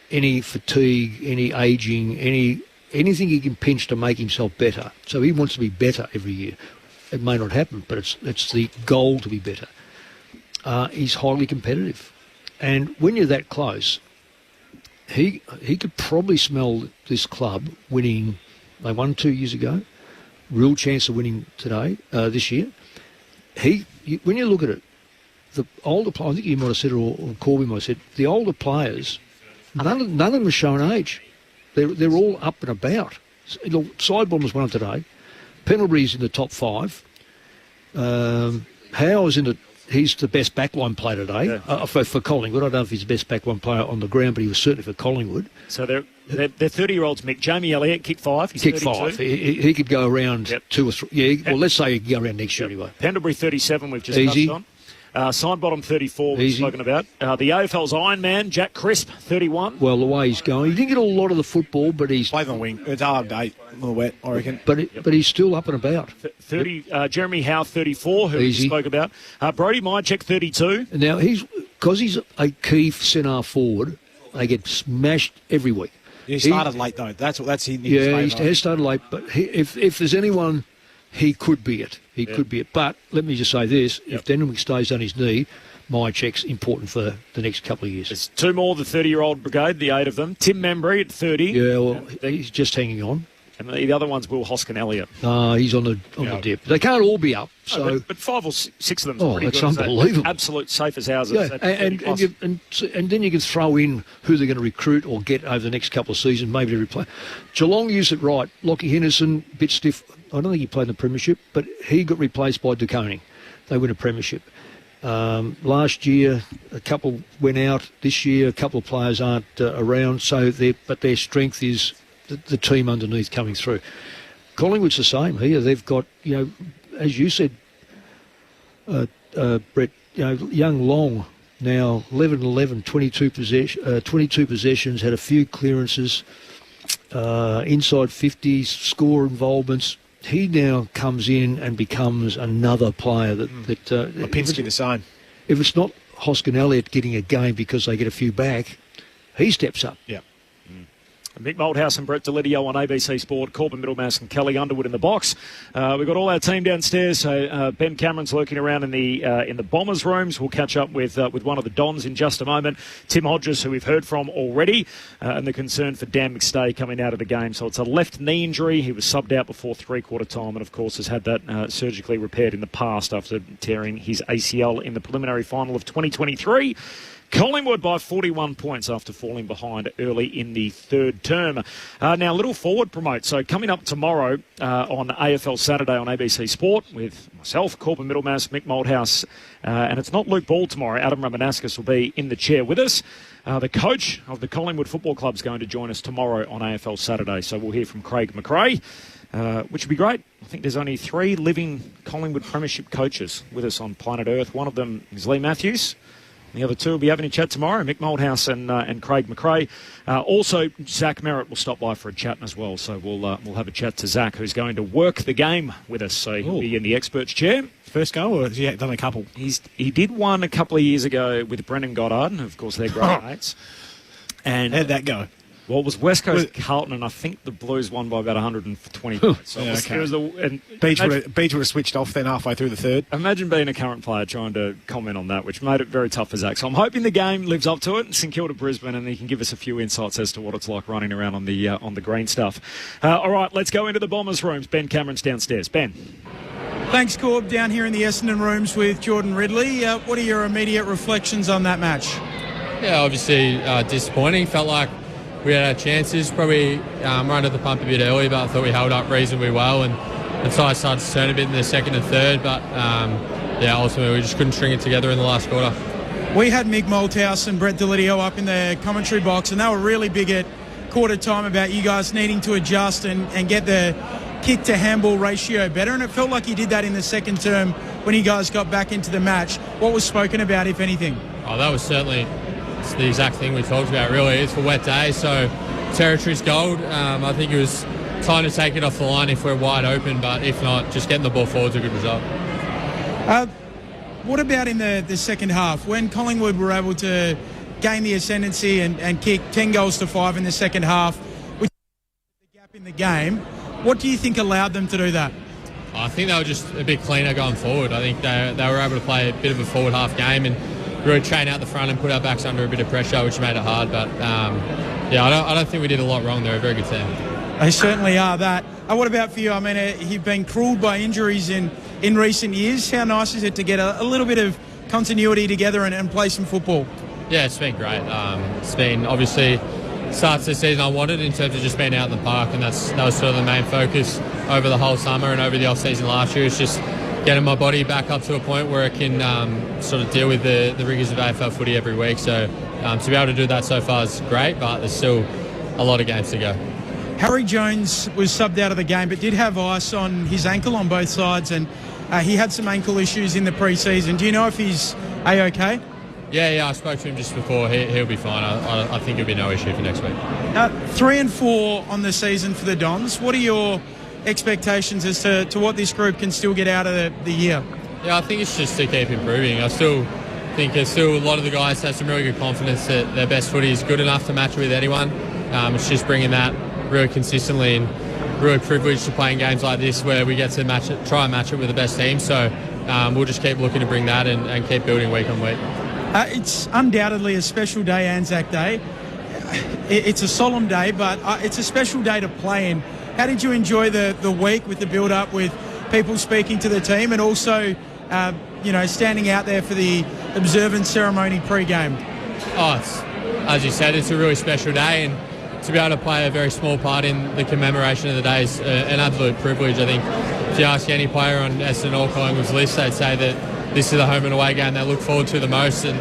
any fatigue, any ageing, anything he can pinch to make himself better. So he wants to be better every year. It may not happen, but it's the goal to be better. He's highly competitive, and when you're that close, he could probably smell this club winning. They won 2 years ago. Real chance of winning today, this year. When you look at it, the older players, I think you might have said, or Corby might have said, the older players, none of them are showing age. They're all up and about. Sidebombers won today. Pendlebury's in the top 5. Howe is he's the best backline player today for Collingwood. I don't know if he's the best backline player on the ground, but he was certainly for Collingwood. So they're 30-years, Mick. Jamie Elliott, kick 5. He's kick 32. 5. He could go around 2 or 3. Yeah, well, let's say he could go around next year anyway. Pendlebury, 37, we've just touched on. Sidebottom, 34, we've spoken about. The AFL's Iron Man, Jack Crisp, 31. Well, the way he's going, he didn't get a lot of the football, but he's played on the wing. It's a hard day, a little wet, I reckon. But he's still up and about. 30. Jeremy Howe, 34, who we spoke about. Brody Mychek, 32. Now because he's a key centre forward, they get smashed every week. He started late though. That's he. Yeah, he has started late. But if there's anyone, he could be it. He could be it. But let me just say this: if Denwick stays on his knee, Mychek's important for the next couple of years. There's 2 more, the 30-year-old brigade, the 8 of them. Tim Membry at 30. Yeah, well, he's just hanging on. And the other one's Will Hoskin-Elliott. He's on the dip. They can't all be up. So, but 5 or 6 of them. Pretty that's good, unbelievable. Absolute safe as houses. Yeah, and then you can throw in who they're going to recruit or get over the next couple of seasons, maybe to replace. Geelong used it right. Lockie Henderson, bit stiff. I don't think he played in the premiership, but he got replaced by De Koning. They win a premiership. Last year, a couple went out. This year, a couple of players aren't around. So but their strength is the team underneath coming through. Collingwood's the same here. They've got, as you said, Brett, young Long now 11-11, 22 possessions, had a few clearances, inside 50s, score involvements. He now comes in and becomes another player that Lipinski the same. If it's not Hoskin-Elliott getting a game because they get a few back, he steps up. Yeah. Mick Malthouse and Brett Delidio on ABC Sport, Corbin Middlemass and Kelly Underwood in the box. We've got all our team downstairs, so Ben Cameron's lurking around in the Bombers rooms. We'll catch up with one of the Dons in just a moment. Tim Hodges, who we've heard from already, and the concern for Dan McStay coming out of the game. So it's a left knee injury. He was subbed out before three-quarter time and, of course, has had that surgically repaired in the past after tearing his ACL in the preliminary final of 2023. Collingwood by 41 points after falling behind early in the third term. Now, a little forward promote. So coming up tomorrow on AFL Saturday on ABC Sport with myself, Corbin Middlemass, Mick Malthouse, and it's not Luke Ball tomorrow. Adam Ramanauskas will be in the chair with us. The coach of the Collingwood Football Club is going to join us tomorrow on AFL Saturday. So we'll hear from Craig McRae, which would be great. I think there's only 3 living Collingwood Premiership coaches with us on planet Earth. One of them is Lee Matthews. The other 2 will be having a chat tomorrow, Mick Malthouse and Craig McRae. Also, Zach Merritt will stop by for a chat as well. So we'll have a chat to Zach, who's going to work the game with us. So he'll be in the experts chair. First go, or has he done a couple? He did one a couple of years ago with Brendan Goddard, and of course they're great mates. And how'd that go? Well, it was West Coast Carlton, and I think the Blues won by about 120 points. So Beach would have switched off then halfway through the third. Imagine being a current player trying to comment on that, which made it very tough for Zach. So I'm hoping the game lives up to it. St Kilda Brisbane, and he can give us a few insights as to what it's like running around on the green stuff. All right, let's go into the Bombers' rooms. Ben Cameron's downstairs. Ben. Thanks, Corb. Down here in the Essendon rooms with Jordan Ridley. What are your immediate reflections on that match? Yeah, obviously disappointing. Felt like we had our chances. Probably run at the pump a bit early, but I thought we held up reasonably well. And the tide started to turn a bit in the second and third. But, ultimately we just couldn't string it together in the last quarter. We had Mick Malthouse and Brett Delidio up in the commentary box, and they were really big at quarter time about you guys needing to adjust and get the kick to handball ratio better. And it felt like you did that in the second term when you guys got back into the match. What was spoken about, if anything? Oh, that was certainly the exact thing we talked about, really. It's a wet day, so territory's gold. I think it was time to take it off the line if we're wide open, but if not, just getting the ball forward's a good result. What about in the second half, when Collingwood were able to gain the ascendancy and kick 10 goals to 5 in the second half, which the gap in the game? What do you think allowed them to do that? I think they were just a bit cleaner going forward. I think they were able to play a bit of a forward half game and really train out the front and put our backs under a bit of pressure, which made it hard. But, I don't think we did a lot wrong. They're a very good team. They certainly are that. What about for you? I mean, you've been cruelled by injuries in recent years. How nice is it to get a little bit of continuity together and play some football? Yeah, it's been great. It's been obviously starts the season I wanted in terms of just being out in the park, and that was sort of the main focus over the whole summer and over the off-season last year. It's just getting my body back up to a point where it can sort of deal with the rigours of AFL footy every week. So to be able to do that so far is great, but there's still a lot of games to go. Harry Jones was subbed out of the game but did have ice on his ankle on both sides, and he had some ankle issues in the pre-season. Do you know if he's A-OK? Yeah, I spoke to him just before. He'll be fine. I think it'll be no issue for next week. 3-4 on the season for the Dons. What are your expectations as to what this group can still get out of the year? Yeah, I think it's just to keep improving. I still think there's still a lot of the guys have some really good confidence that their best footy is good enough to match with anyone. It's just bringing that really consistently, and really privileged to play in games like this where we get to try and match it with the best team. So we'll just keep looking to bring that and keep building week on week. It's undoubtedly a special day, ANZAC Day. It's a solemn day, but it's a special day to play in. How did you enjoy the week with the build-up, with people speaking to the team, and also, standing out there for the observance ceremony pre-game? As you said, it's a really special day, and to be able to play a very small part in the commemoration of the day is an absolute privilege. I think if you ask any player on Essendon or Collingwood's list, they'd say that this is the home and away game they look forward to the most, and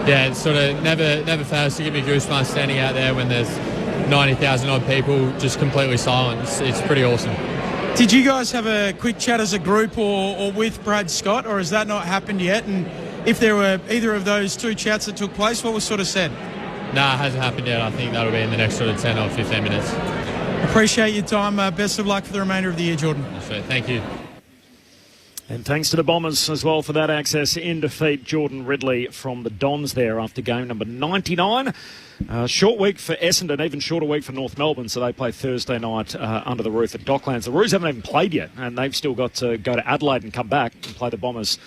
it sort of never fails to give me goosebumps standing out there when there's 90,000 odd people just completely silent. It's pretty awesome. Did you guys have a quick chat as a group or with Brad Scott, or has that not happened yet? And if there were either of those two chats that took place, what was sort of said? Nah, it hasn't happened yet. I think that'll be in the next sort of 10 or 15 minutes. Appreciate your time. Best of luck for the remainder of the year, Jordan. Thank you. And thanks to the Bombers as well for that access in defeat. Jordan Ridley from the Dons there after game number 99. Short week for Essendon, even shorter week for North Melbourne, so they play Thursday night under the roof at Docklands. The Roos haven't even played yet, and they've still got to go to Adelaide and come back and play the Bombers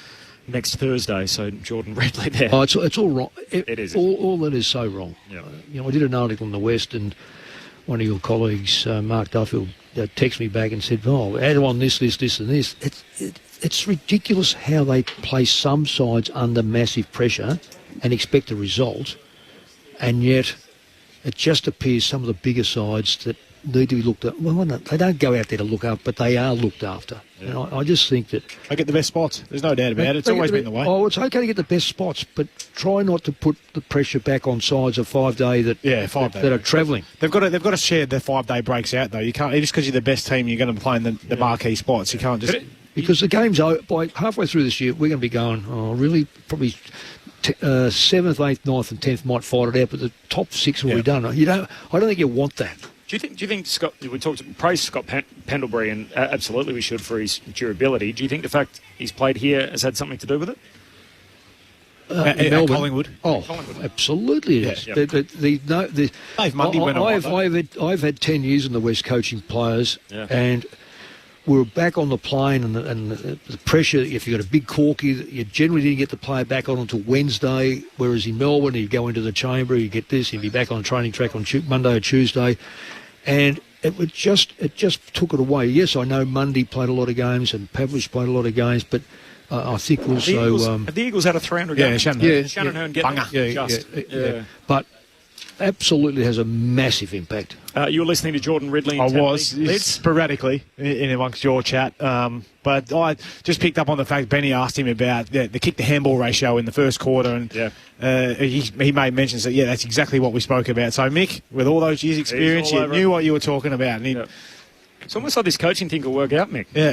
next Thursday. So Jordan Ridley there. Oh, it's all wrong. It is. All that is so wrong. Yep. I did an article in the West, and one of your colleagues, Mark Duffield, texted me back and said, add on this, and this. It's ridiculous how they place some sides under massive pressure and expect a result, and yet it just appears some of the bigger sides that need to be looked at. Well, they don't go out there to look up, but they are looked after. Yeah. And I just think that they get the best spots. There's no doubt about it. It's always been the way. Oh, it's okay to get the best spots, but try not to put the pressure back on sides of 5 day that are travelling. They've got to share the 5 day breaks out though. You can't just because you're the best team, you're going to be playing the marquee spots. You can't just. Because the game's over, by halfway through this year, we're going to be going, really, probably 7th, 8th, 9th and 10th might fight it out, but the top 6 will be done. I don't think you want that. Do you think Scott? We praised Scott Pendlebury, and absolutely we should for his durability. Do you think the fact he's played here has had something to do with it? in Melbourne. Collingwood. Oh, absolutely it is. Yeah. Dave Mundy went on. I've had 10 years in the West coaching players, and we were back on the plane, and the pressure, if you got a big corky, you generally didn't get the player back on until Wednesday, whereas in Melbourne, you go into the chamber, you get this, you'd be back on the training track on Monday or Tuesday, and it just took it away. Yes, I know Mundy played a lot of games, and Pavlich played a lot of games, but I think also... Have the Eagles had a 300 game? Shannon Hearn getting But absolutely has a massive impact. You were listening to Jordan Ridley. I was sporadically in amongst your chat, but I just picked up on the fact Benny asked him about the kick-to-handball ratio in the first quarter, and he made mentions that, that's exactly what we spoke about. So, Mick, with all those years' experience, you knew what you were talking about. And it's almost like this coaching thing will work out, Mick. Yeah.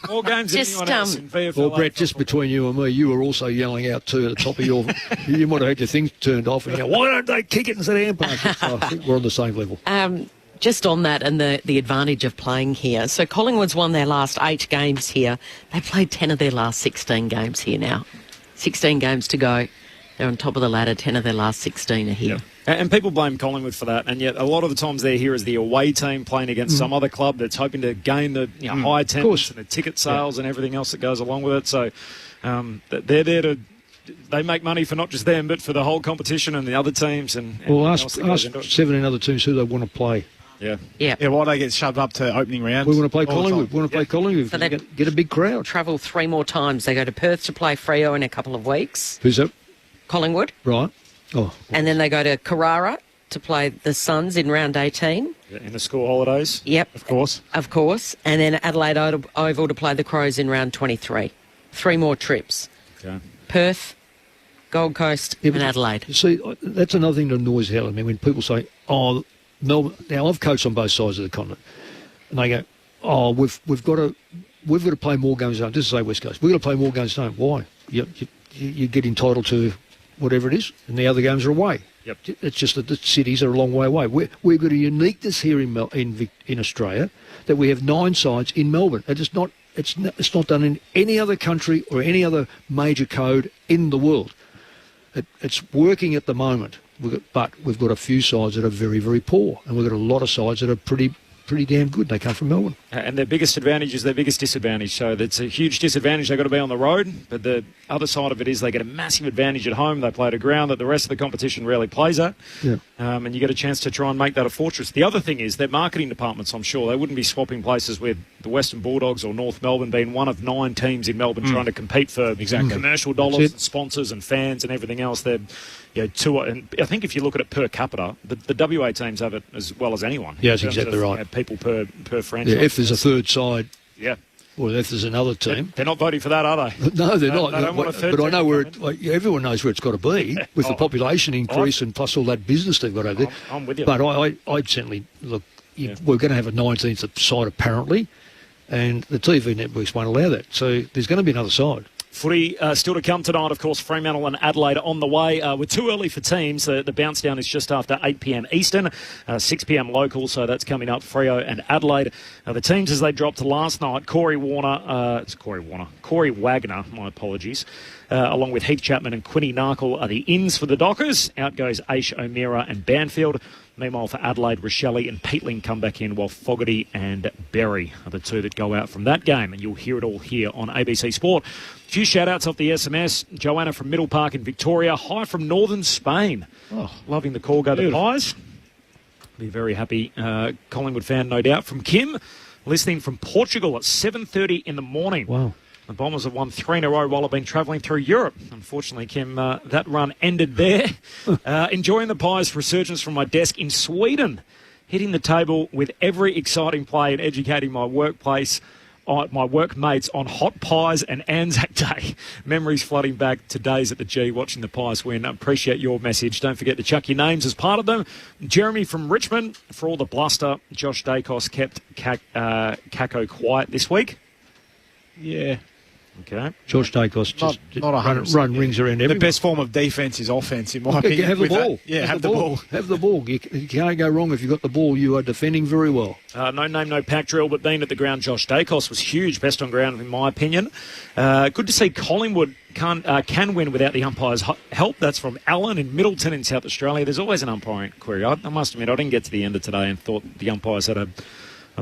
More games than anyone else in VFL. Well, Brett, just between you and me, you were also yelling out too at the top of your... you might have had your things turned off and you go, why don't they kick it instead of hand pass it? So I think we're on the same level. Just on that and the advantage of playing here. So Collingwood's won their last 8 games here. They played 10 of their last 16 games here now. 16 games to go. They're on top of the ladder. 10 of their last 16 are here. And people blame Collingwood for that, and yet a lot of the times they're here as the away team playing against some other club that's hoping to gain the high attendance and the ticket sales and everything else that goes along with it. So they're there to... They make money for not just them, but for the whole competition and the other teams. And ask 17 other teams who they want to play. Why they get shoved up to opening round? We want to play Collingwood. We want to play Collingwood. So they get a big crowd. Travel 3 more times. They go to Perth to play Freo in a couple of weeks. Who's that? Collingwood. Right. Oh. And then they go to Carrara to play the Suns in round 18. In the school holidays. Yep. Of course. And then Adelaide Oval to play the Crows in round 23. 3 more trips. Okay. Perth, Gold Coast and Adelaide. See, that's another thing that annoys the hell out of me when people say, Melbourne... Now, I've coached on both sides of the continent. And they go, we've got to play more games at home. This is West Coast. We've got to play more games at home. Why? You get entitled to whatever it is, and the other games are away. Yep. It's just that the cities are a long way away. We've got a uniqueness here in Australia that we have 9 sides in Melbourne. It's not done in any other country or any other major code in the world. It's working at the moment, but we've got a few sides that are very, very poor, and we've got a lot of sides that are pretty damn good. They come from Melbourne. And their biggest advantage is their biggest disadvantage. So that's a huge disadvantage. They've got to be on the road. But the other side of it is they get a massive advantage at home. They play at a ground that the rest of the competition rarely plays at. Yeah. And you get a chance to try and make that a fortress. The other thing is their marketing departments, I'm sure. They wouldn't be swapping places with the Western Bulldogs or North Melbourne being one of 9 teams in Melbourne trying to compete for commercial dollars and sponsors and fans and everything else. They're... and I think if you look at it per capita, the WA teams have it as well as anyone. Yeah, that's exactly right. People per franchise. Yeah, if there's a third side. Yeah. Or if there's another team. They're not voting for that, are they? No, they're not. They don't want a third but I know team where everyone knows where it's got to be with the population increase and plus all that business they've got over there. I'm with you. But I'd certainly look. We're going to have a 19th side apparently, and the TV networks won't allow that. So there's going to be another side. Footy still to come tonight, of course. Fremantle and Adelaide on the way. We're too early for teams. The bounce down is just after 8 p.m. Eastern, 6 p.m. local, so that's coming up, Freo and Adelaide. The teams as they dropped last night, Corey Wagner, my apologies, along with Heath Chapman and Quinny Narkle are the ins for the Dockers. Out goes Aish O'Meara and Banfield. Meanwhile, for Adelaide, Rochelle and Peatling come back in, while Fogarty and Berry are the 2 that go out from that game. And you'll hear it all here on ABC Sport. A few shout-outs off the SMS. Joanna from Middle Park in Victoria. Hi from northern Spain. Oh, loving the call. Go the Pies. Be very happy. Collingwood fan, no doubt. From Kim, listening from Portugal at 7:30 in the morning. Wow. The Bombers have won 3 in a row while I've been travelling through Europe. Unfortunately, Kim, that run ended there. Enjoying the Pies' resurgence from my desk in Sweden. Hitting the table with every exciting play and educating my workmates on hot pies and Anzac Day. Memories flooding back to days at the G watching the Pies win. Appreciate your message. Don't forget to chuck your names as part of them. Jeremy from Richmond, for all the bluster, Josh Dacos kept Kako quiet this week. Yeah. Okay. George Dacos just not 100%, run rings around everyone. The best form of defence is offence, in my opinion. Have the ball. Have the ball. Have the ball. You can't go wrong if you've got the ball. You are defending very well. No name, no pack drill, but being at the ground, Josh Dacos was huge, best on ground in my opinion. Good to see Collingwood can win without the umpire's help. That's from Alan in Middleton in South Australia. There's always an umpiring query. I must admit, I didn't get to the end of today and thought the umpires had a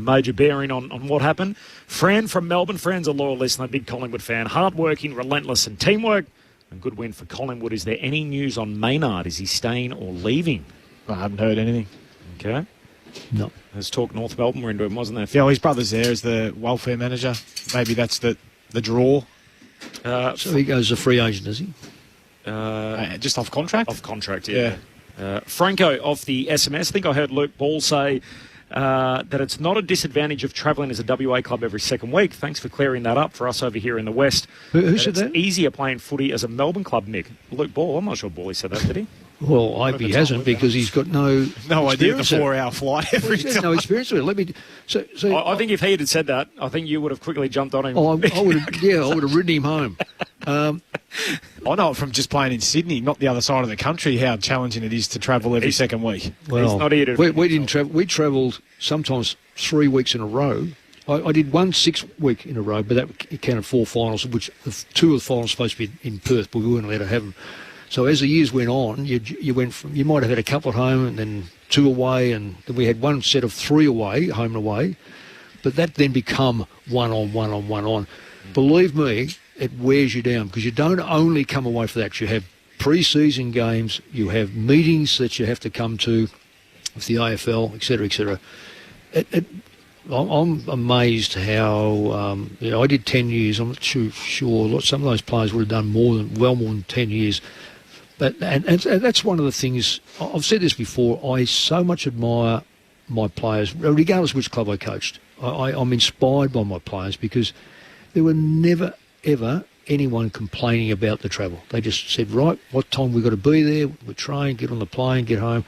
major bearing on what happened. Fran from Melbourne. Fran's a loyal listener, big Collingwood fan. Hard-working, relentless and teamwork. A good win for Collingwood. Is there any news on Maynard? Is he staying or leaving? I haven't heard anything. Okay. No. There's talk North Melbourne were into him, wasn't there? Yeah, well, his brother's there as the welfare manager. Maybe that's the draw. So he goes a free agent, does he? Just off contract? Off contract, yeah. Franco off the SMS. I think I heard Luke Ball say that it's not a disadvantage of travelling as a WA club every second week. Thanks for clearing that up for us over here in the West. Who said that? It's easier playing footy as a Melbourne club, Mick. Luke Ball. I'm not sure Ball said that, did he? Well, I hope he hasn't, because he's got no idea the 4-hour flight every time. No experience with it. I think if he had said that, I think you would have quickly jumped on him. I would have ridden him home. I know it from just playing in Sydney, not the other side of the country, how challenging it is to travel every second week. Well, He's not here to we didn't travel. We travelled sometimes 3 weeks in a row. I did 1 6-week in a row, but that counted 4 finals, of which 2 of the finals were supposed to be in Perth, but we weren't allowed to have them. So as the years went on, you went from, you might have had a couple at home and then 2 away, and then we had one set of 3 away, home and away. But that then become one on. Believe me, it wears you down, because you don't only come away for that. You have pre-season games, you have meetings that you have to come to with the AFL, etc., etc. I'm amazed how I did 10 years. I'm not too sure. Some of those players would have done more than 10 years. But and that's one of the things. I've said this before. I so much admire my players, regardless of which club I coached. I'm inspired by my players, because there were never ever anyone complaining about the travel. They just said, right, what time we've got to be there, we train, get on the plane, get home.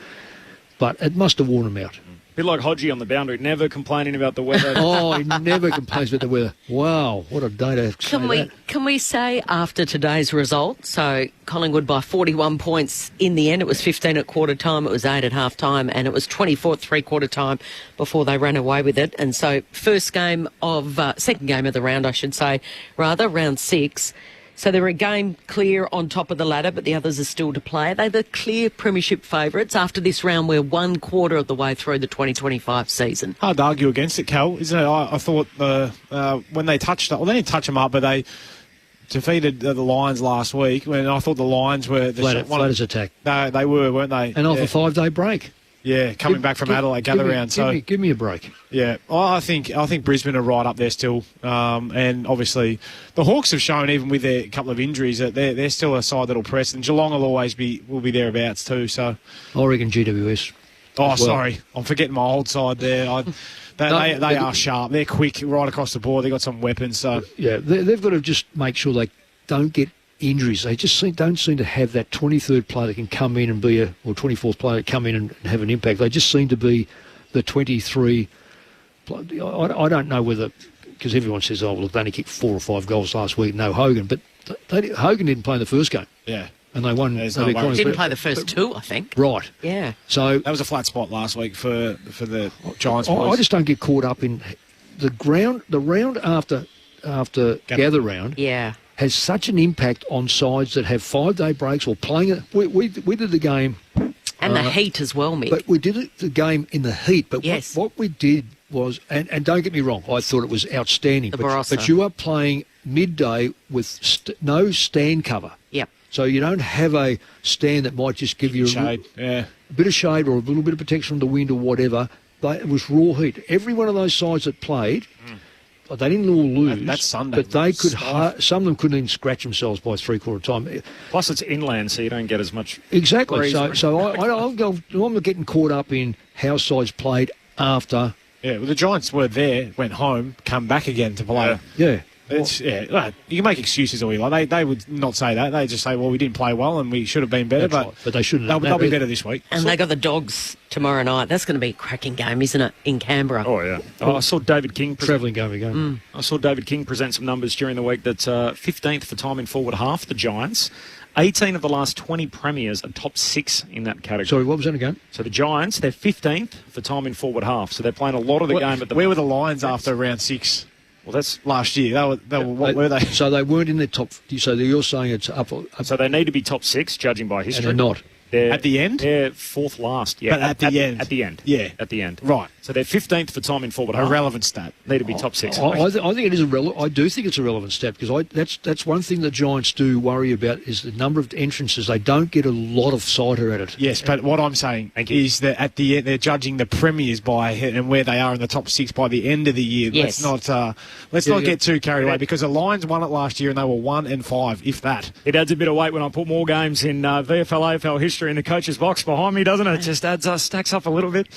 But it must have worn them out. A bit like Hodgie on the boundary, never complaining about the weather. He never complains about the weather. Wow, what a day to say that. Can we say after today's result, so Collingwood by 41 points in the end, it was 15 at quarter time, it was 8 at half time, and it was 24 at three-quarter time before they ran away with it. And so second game of the round, I should say, rather, round 6. So they're a game clear on top of the ladder, but the others are still to play. Are they the clear premiership favourites after this round? We're 1/4 of the way through the 2025 season. Hard to argue against it, Cal, isn't it? I thought when they touched up, well, they didn't touch them up, but they defeated the Lions last week. When I thought the Lions were flat as attack. No, they were, weren't they? And off a 5-day break. Yeah, coming back from Adelaide, gather round. Give me a break. Yeah, I think Brisbane are right up there still, and obviously the Hawks have shown, even with their couple of injuries, that they're still a side that'll press, and Geelong will be thereabouts too. So I reckon GWS. Sorry, I'm forgetting my old side there. They are sharp. They're quick right across the board. They've got some weapons. So yeah, they've got to just make sure they don't get injuries. They just don't seem to have that 23rd player that can come in and be or 24th player that come in and have an impact. They just seem to be the 23. I don't know whether, because everyone says, oh, look, they only kicked 4 or 5 goals last week, no Hogan, but Hogan didn't play in the first game. Yeah. And they won. Didn't play the first 2, I think. Right. Yeah. So that was a flat spot last week for the Giants. I just don't get caught up in the round after gather round. Yeah. Has such an impact on sides that have 5-day breaks or playing. We did the game. And the heat as well, Mick. But we did the game in the heat. But yes. what we did was, and don't get me wrong, I thought it was outstanding. But you are playing midday with no stand cover. Yep. So you don't have a stand that might just give you a bit of shade or a little bit of protection from the wind or whatever. It was raw heat. Every one of those sides that played, they didn't all lose. That's Sunday. But they could. Some of them couldn't even scratch themselves by three-quarter time. Plus, it's inland, so you don't get as much. Exactly. So I'm getting caught up in how sides played after. Yeah, well, the Giants were there, went home, come back again to play. Yeah. It's, well, you can make excuses all you like. They would not say that. They just say, well, we didn't play well and we should have been better. But they shouldn't. They'll be better this week. And they got the Dogs tomorrow night. That's going to be a cracking game, isn't it, in Canberra? Oh, yeah. I saw David King... Travelling game again. I saw David King present some numbers during the week that 15th for time in forward half, the Giants. 18 of the last 20 premiers are top 6 in that category. Sorry, what was that again? So the Giants, they're 15th for time in forward half. So they're playing a lot of the game at the... Where were the Lions after round 6? Well, that's last year. What were they? So they weren't in the top. So you're saying it's up. So they need to be top 6, judging by history. And they're not. At the end? They're 4th last. Yeah, but at the end. At the end. Yeah. At the end. Right. So they're 15th for time in forward half. A relevant stat. Need to be top 6. I think it is I do think it's a relevant stat because that's one thing the Giants do worry about is the number of entrances. They don't get a lot of cider at it. Yes, but what I'm saying is that at the end they're judging the premiers by and where they are in the top 6 by the end of the year. Yes. Let's not get too carried away because the Lions won it last year and they were 1-5, if that. It adds a bit of weight when I put more games in VFL AFL history in the coach's box behind me, doesn't it? It just stacks up a little bit.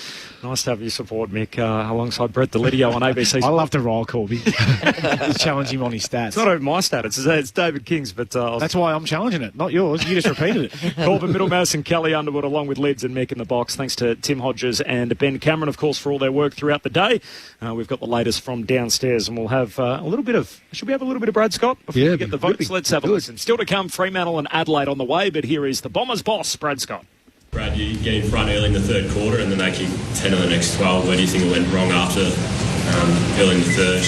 Nice to have your support, Mick, alongside Brett Delidio on ABC. I love to roll Corby. Just challenge him on his stats. It's not even my stat, it's David King's. But that's why I'm challenging it, not yours. You just repeated it. Corbin, Middlemouse and Kelly Underwood along with Lids and Mick in the box. Thanks to Tim Hodges and Ben Cameron, of course, for all their work throughout the day. We've got the latest from downstairs and we'll have should we have a little bit of Brad Scott before we get the votes? Let's have a listen. Still to come, Fremantle and Adelaide on the way, but here is the Bombers' boss, Brad Scott. Brad, you get in front early in the third quarter and then they kick 10 of the next 12. Where do you think it went wrong after early in the third?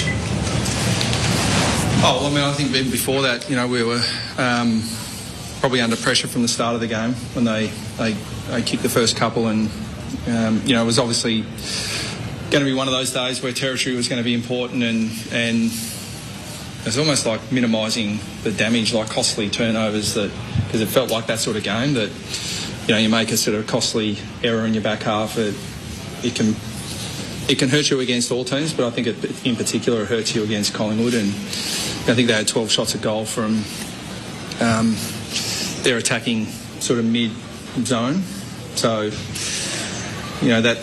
Oh, well, I think even before that, we were probably under pressure from the start of the game when they kicked the first couple and, it was obviously going to be one of those days where territory was going to be important and it's almost like minimising the damage, like costly turnovers because it felt like that sort of game that, you make a sort of costly error in your back half. It can hurt you against all teams, but I think in particular it hurts you against Collingwood. And I think they had 12 shots at goal from their attacking sort of mid-zone. So, that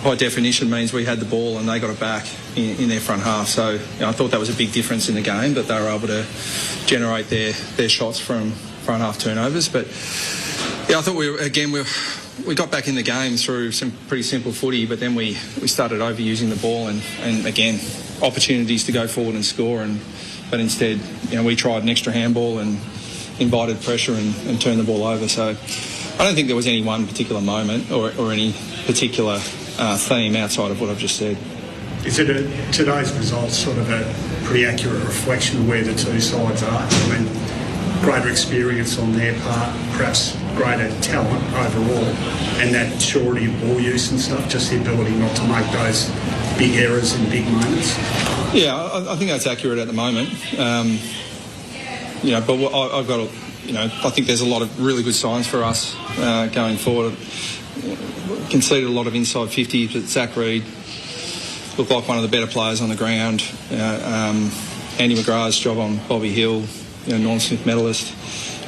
by definition means we had the ball and they got it back in their front half. So I thought that was a big difference in the game, that they were able to generate their shots from front half turnovers. But I thought we got back in the game through some pretty simple footy, but then we started overusing the ball and again opportunities to go forward and score, but instead we tried an extra handball and invited pressure and turned the ball over. So I don't think there was any one particular moment or any particular theme outside of what I've just said. Is today's results sort of a pretty accurate reflection of where the two sides are? I mean, greater experience on their part, perhaps greater talent overall, and that surety of ball use and stuff, just the ability not to make those big errors in big moments? Yeah, I think that's accurate at the moment. But I've got I think there's a lot of really good signs for us going forward. Conceded a lot of inside 50s, but Zach Reid looked like one of the better players on the ground. Andy McGrath's job on Bobby Hill, Norm Smith medalist,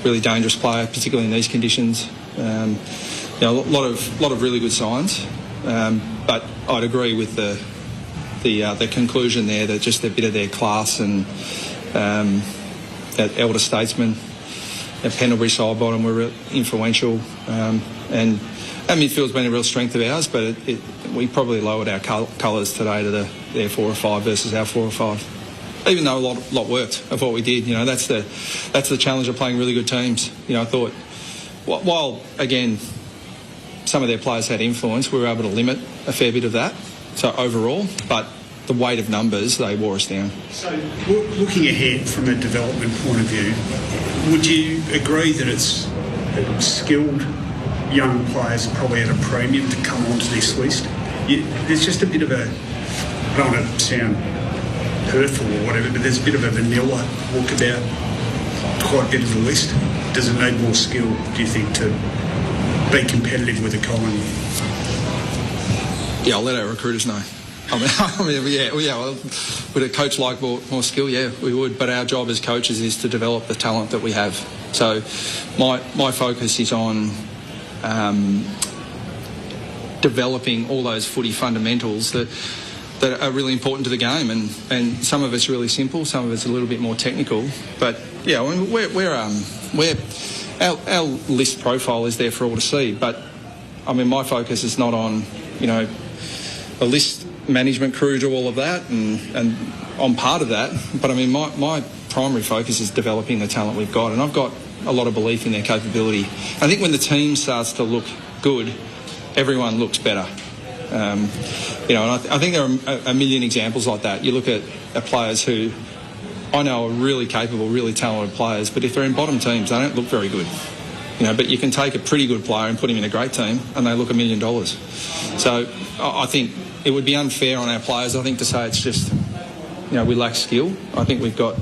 really dangerous player, particularly in these conditions. A lot of really good signs, but I'd agree with the conclusion there that just a bit of their class and that elder statesman, Pendlebury side bottom were real influential, and our midfield's been a real strength of ours, but we probably lowered our colours today to their 4 or 5 versus our 4 or 5. Even though a lot worked of what we did, that's the challenge of playing really good teams. I thought, while again some of their players had influence, we were able to limit a fair bit of that. So overall, but the weight of numbers, they wore us down. So looking ahead from a development point of view, would you agree that it's skilled young players are probably at a premium to come onto this list? There's just a bit of I don't want to sound hurtful or whatever, but there's a bit of a vanilla look about quite a bit of the list. Does it need more skill, do you think, to be competitive with the Collingwood? Yeah, I'll let our recruiters know. Would a coach like more skill? Yeah, we would. But our job as coaches is to develop the talent that we have. So my focus is on developing all those footy fundamentals that that are really important to the game, and some of it's really simple, some of it's a little bit more technical. But yeah, I mean, our list profile is there for all to see. But I mean, my focus is not on, you know, a list management crew do all of that, and I'm part of that. But I mean, my primary focus is developing the talent we've got, and I've got a lot of belief in their capability. I think when the team starts to look good, everyone looks better. You know, and I think there are a million examples like that. You look at players who I know are really capable, really talented players, but if they're in bottom teams, they don't look very good. You know, but you can take a pretty good player and put him in a great team, and they look $1 million. So I think it would be unfair on our players, I think, to say it's just, you know, we lack skill. I think we've got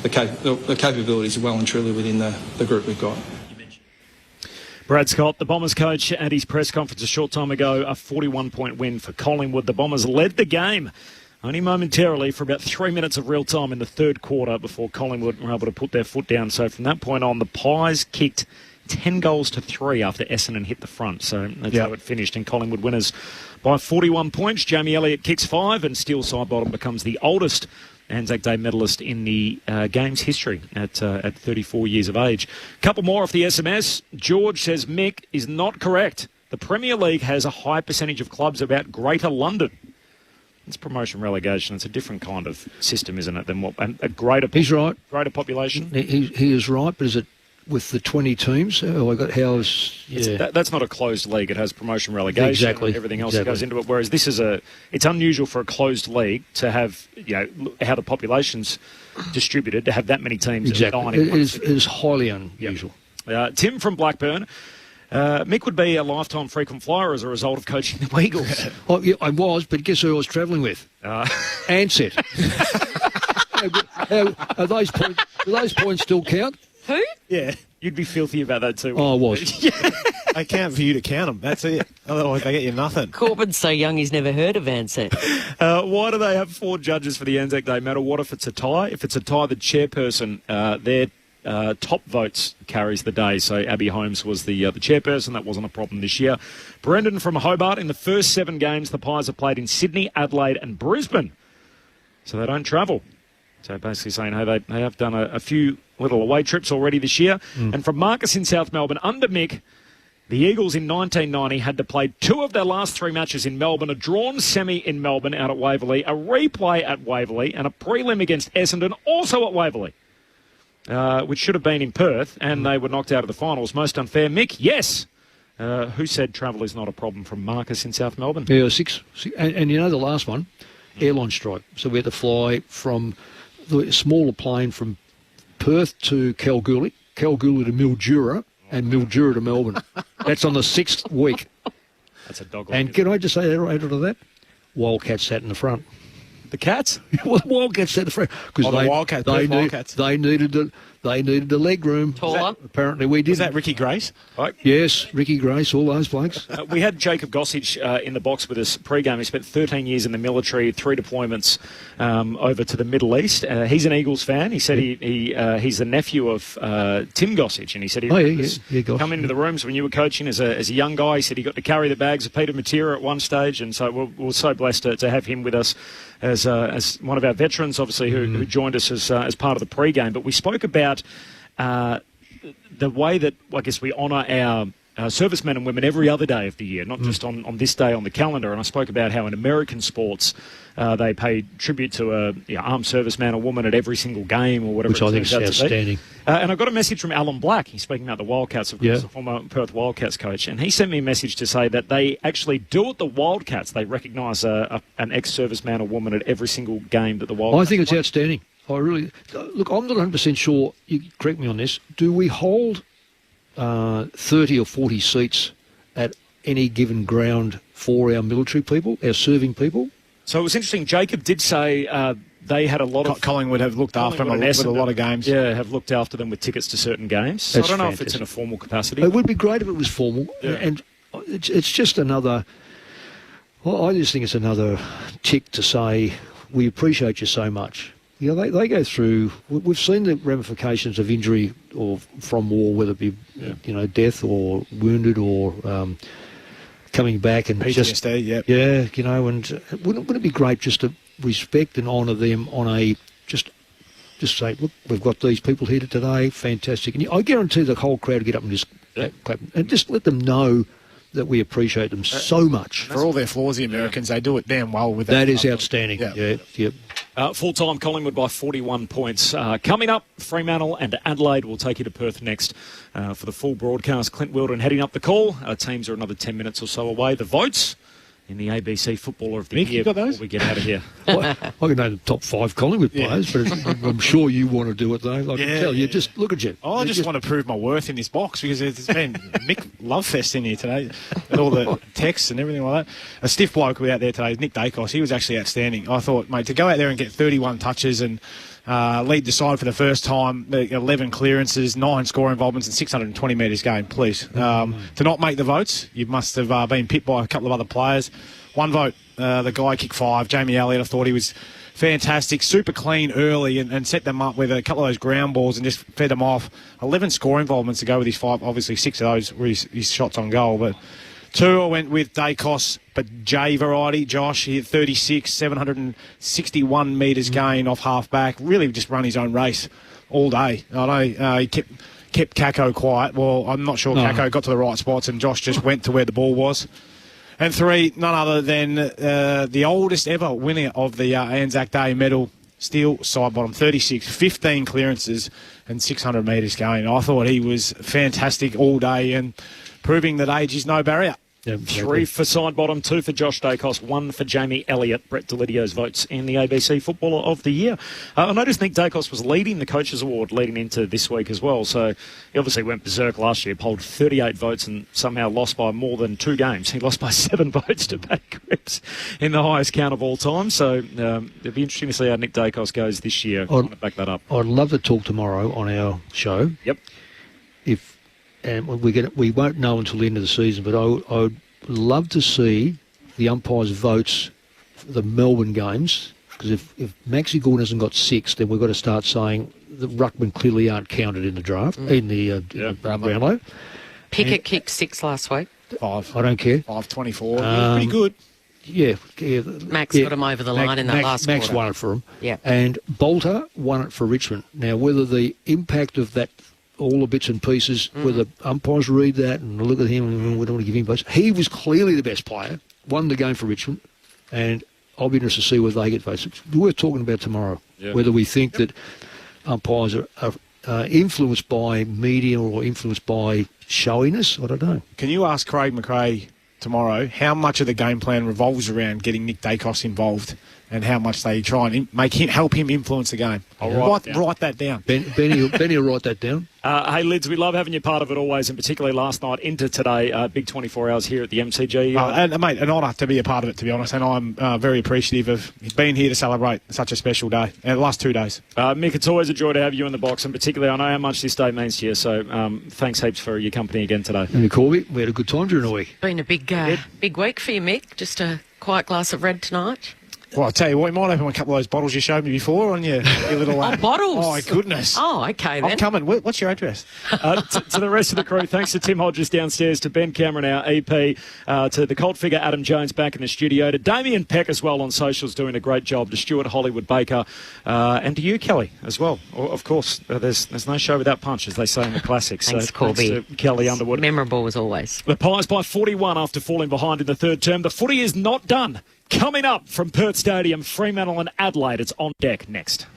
the capabilities well and truly within the group we've got. Brad Scott, the Bombers coach, at his press conference a short time ago, a 41-point win for Collingwood. The Bombers led the game only momentarily for about 3 minutes of real time in the third quarter before Collingwood were able to put their foot down. So from that point on, the Pies kicked 10 goals to 3 after Essendon hit the front. So that's how it finished, and Collingwood winners by 41 points. Jamie Elliott kicks 5, and Steele Sidebottom becomes the oldest Anzac Day medalist in the game's history at 34 years of age. Couple more off the SMS. George says Mick is not correct. The Premier League has a high percentage of clubs about Greater London. It's promotion relegation. It's a different kind of system, isn't it, than what a greater. He's right. Greater population. He is right, but is it with the 20 teams? That's not a closed league. It has promotion relegation. Exactly. And everything else that goes into it. Whereas this is it's unusual for a closed league to have, you know, how the population's distributed, to have that many teams. Exactly. It is highly unusual. Tim from Blackburn. Mick would be a lifetime frequent flyer as a result of coaching the Eagles. Oh, yeah, I was, but guess who I was travelling with? ANZAC. Do those points still count? Who? Yeah, you'd be filthy about that too. Oh, I was. They count for you to count them. That's it. Otherwise, they get you nothing. Corbyn's so young he's never heard of ANZAC. Why do they have 4 judges for the Anzac Day medal? What if it's a tie? If it's a tie, the chairperson, their top votes carries the day. So Abby Holmes was the chairperson. That wasn't a problem this year. Brendan from Hobart. In the first 7 games, the Pies have played in Sydney, Adelaide and Brisbane. So they don't travel. So basically saying, hey, they have done a few little away trips already this year. And from Marcus in South Melbourne, under Mick, the Eagles in 1990 had to play 2 of their last 3 matches in Melbourne, a drawn semi in Melbourne out at Waverley, a replay at Waverley, and a prelim against Essendon, also at Waverley, which should have been in Perth, and they were knocked out of the finals. Most unfair, Mick? Yes. Who said travel is not a problem from Marcus in South Melbourne? Yeah, 6. And you know the last one? Airline strike. So we had to fly from the smaller plane from Perth to Kalgoorlie to Mildura, and Mildura to Melbourne. That's on the 6th week. That's a dog. And can I just say, added to that, Wildcats sat in the front. The Cats? Well, the Wildcats sat in the front because they needed the leg room. Taller. Apparently we did. Is that Ricky Grace? Right. Yes, Ricky Grace, all those blokes. We had Jacob Gossage in the box with us pre-game. He spent 13 years in the military, 3 deployments over to the Middle East. He's an Eagles fan. He said he's the nephew of Tim Gossage, and he said he come into the rooms when you were coaching as a young guy. He said he got to carry the bags of Peter Matera at one stage, and so we're so blessed to have him with us as one of our veterans, obviously, who joined us as part of the pre-game. But we spoke about the way that, I guess, we honour our servicemen and women every other day of the year, not just on this day on the calendar. And I spoke about how in American sports they pay tribute to a armed serviceman or woman at every single game or whatever. Which I think is outstanding. And I got a message from Alan Black. He's speaking about the Wildcats, of course, the former Perth Wildcats coach. And he sent me a message to say that they actually do at the Wildcats. They recognise an ex-serviceman or woman at every single game that the Wildcats I think it's play. outstanding. Look, I'm not 100% sure, you correct me on this, do we hold 30 or 40 seats at any given ground for our military people, our serving people? So it was interesting. Jacob did say they had a lot of... Collingwood have looked after them with a lot of games. Yeah, have looked after them with tickets to certain games. So I don't know if it's in a formal capacity. It would be great if it was formal. Yeah. And it's just another... Well, I just think it's another tick to say, we appreciate you so much. You know, they go through... We've seen the ramifications of injury or from war, whether it be, death or wounded or... coming back and PTSD, just yeah, you know, and wouldn't it be great just to respect and honour them on a just say, look, we've got these people here today, fantastic, and I guarantee the whole crowd will get up and just clap and just let them know that we appreciate them so much. For all their flaws, the Americans, they do it damn well with that. That is outstanding. Yeah. Full-time Collingwood by 41 points. Coming up, Fremantle and Adelaide will take you to Perth next for the full broadcast. Clint Wilden heading up the call. Teams are another 10 minutes or so away. The votes in the ABC Footballer of the Year you got those? before we get out of here. I can know the top 5 Collingwood players, but I'm sure you want to do it, though. I can tell you. Just look at you. I just want to prove my worth in this box because there's been Mick Lovefest in here today with all the texts and everything like that. A stiff bloke out there today, Nick Dacos. He was actually outstanding. I thought, mate, to go out there and get 31 touches and lead the side for the first time, 11 clearances, 9 score involvements and 620 metres game, please. To not make the votes, you must have been pipped by a couple of other players. 1 vote, the guy kicked 5, Jamie Elliott. I thought he was fantastic, super clean early and set them up with a couple of those ground balls and just fed them off. 11 score involvements to go with his 5, obviously 6 of those were his shots on goal, but 2 I went with Dacos, but J variety. Josh, he had 36, 761 metres gain off half-back. Really just run his own race all day. I know he kept Kako quiet. Well, I'm not sure Kako got to the right spots and Josh just went to where the ball was. And 3, none other than the oldest ever winner of the ANZAC Day medal, Steele Sidebottom, 36, 15 clearances and 600 metres gain. I thought he was fantastic all day and proving that age is no barrier. Yeah, 3 for Sidebottom, 2 for Josh Dacos, 1 for Jamie Elliott. Brett Delidio's votes in the ABC Footballer of the Year. I noticed Nick Dacos was leading the Coaches Award leading into this week as well. So he obviously went berserk last year, polled 38 votes and somehow lost by more than 2 games. He lost by 7 votes to Pat Cripps in the highest count of all time. So it'll be interesting to see how Nick Dacos goes this year. I want to back that up. I'd love to talk tomorrow on our show. Yep. And we won't know until the end of the season, but I would love to see the umpires' votes for the Melbourne games, because if Maxi Gordon hasn't got 6, then we've got to start saying the ruckmen clearly aren't counted in the draft, in the Brownlow. Pickett kicked 6 last week. 5. I don't care. 5.24. Pretty good. Yeah. Max got him over the line in that last quarter. Max won it for him. Yeah. And Bolter won it for Richmond. Now, whether the impact of that, all the bits and pieces, whether umpires read that and look at him and we don't want to give him votes. He was clearly the best player, won the game for Richmond, and I'll be interested to see whether they get votes. It's worth talking about tomorrow, whether we think that umpires are influenced by media or influenced by showiness. I don't know. Can you ask Craig McRae tomorrow how much of the game plan revolves around getting Nick Dacos involved and how much they try and help him influence the game? Write that down. Benny will write that down. Hey, Lids, we love having you part of it always, and particularly last night into today. Big 24 hours here at the MCG. And mate, an honour to be a part of it, to be honest, and I'm very appreciative of being here to celebrate such a special day, the last 2 days. Mick, it's always a joy to have you in the box, and particularly I know how much this day means to you, so thanks heaps for your company again today. And Corby, we had a good time during the week. Been a big week for you, Mick. Just a quiet glass of red tonight. Well, I'll tell you what, you might open a couple of those bottles you showed me before on your little... bottles? Oh, goodness. Oh, okay, then. I'm coming. What's your address? To the rest of the crew, thanks to Tim Hodges downstairs, to Ben Cameron, our EP, to the cult figure Adam Jones back in the studio, to Damien Peck as well on socials doing a great job, to Stuart Hollywood Baker, and to you, Kelly, as well. Of course, there's no show without punch, as they say in the classics. Thanks, Corby. Thanks to Kelly Underwood. Memorable as always. The Pies by 41 after falling behind in the third term. The footy is not done. Coming up from Perth Stadium, Fremantle and Adelaide. It's on deck next.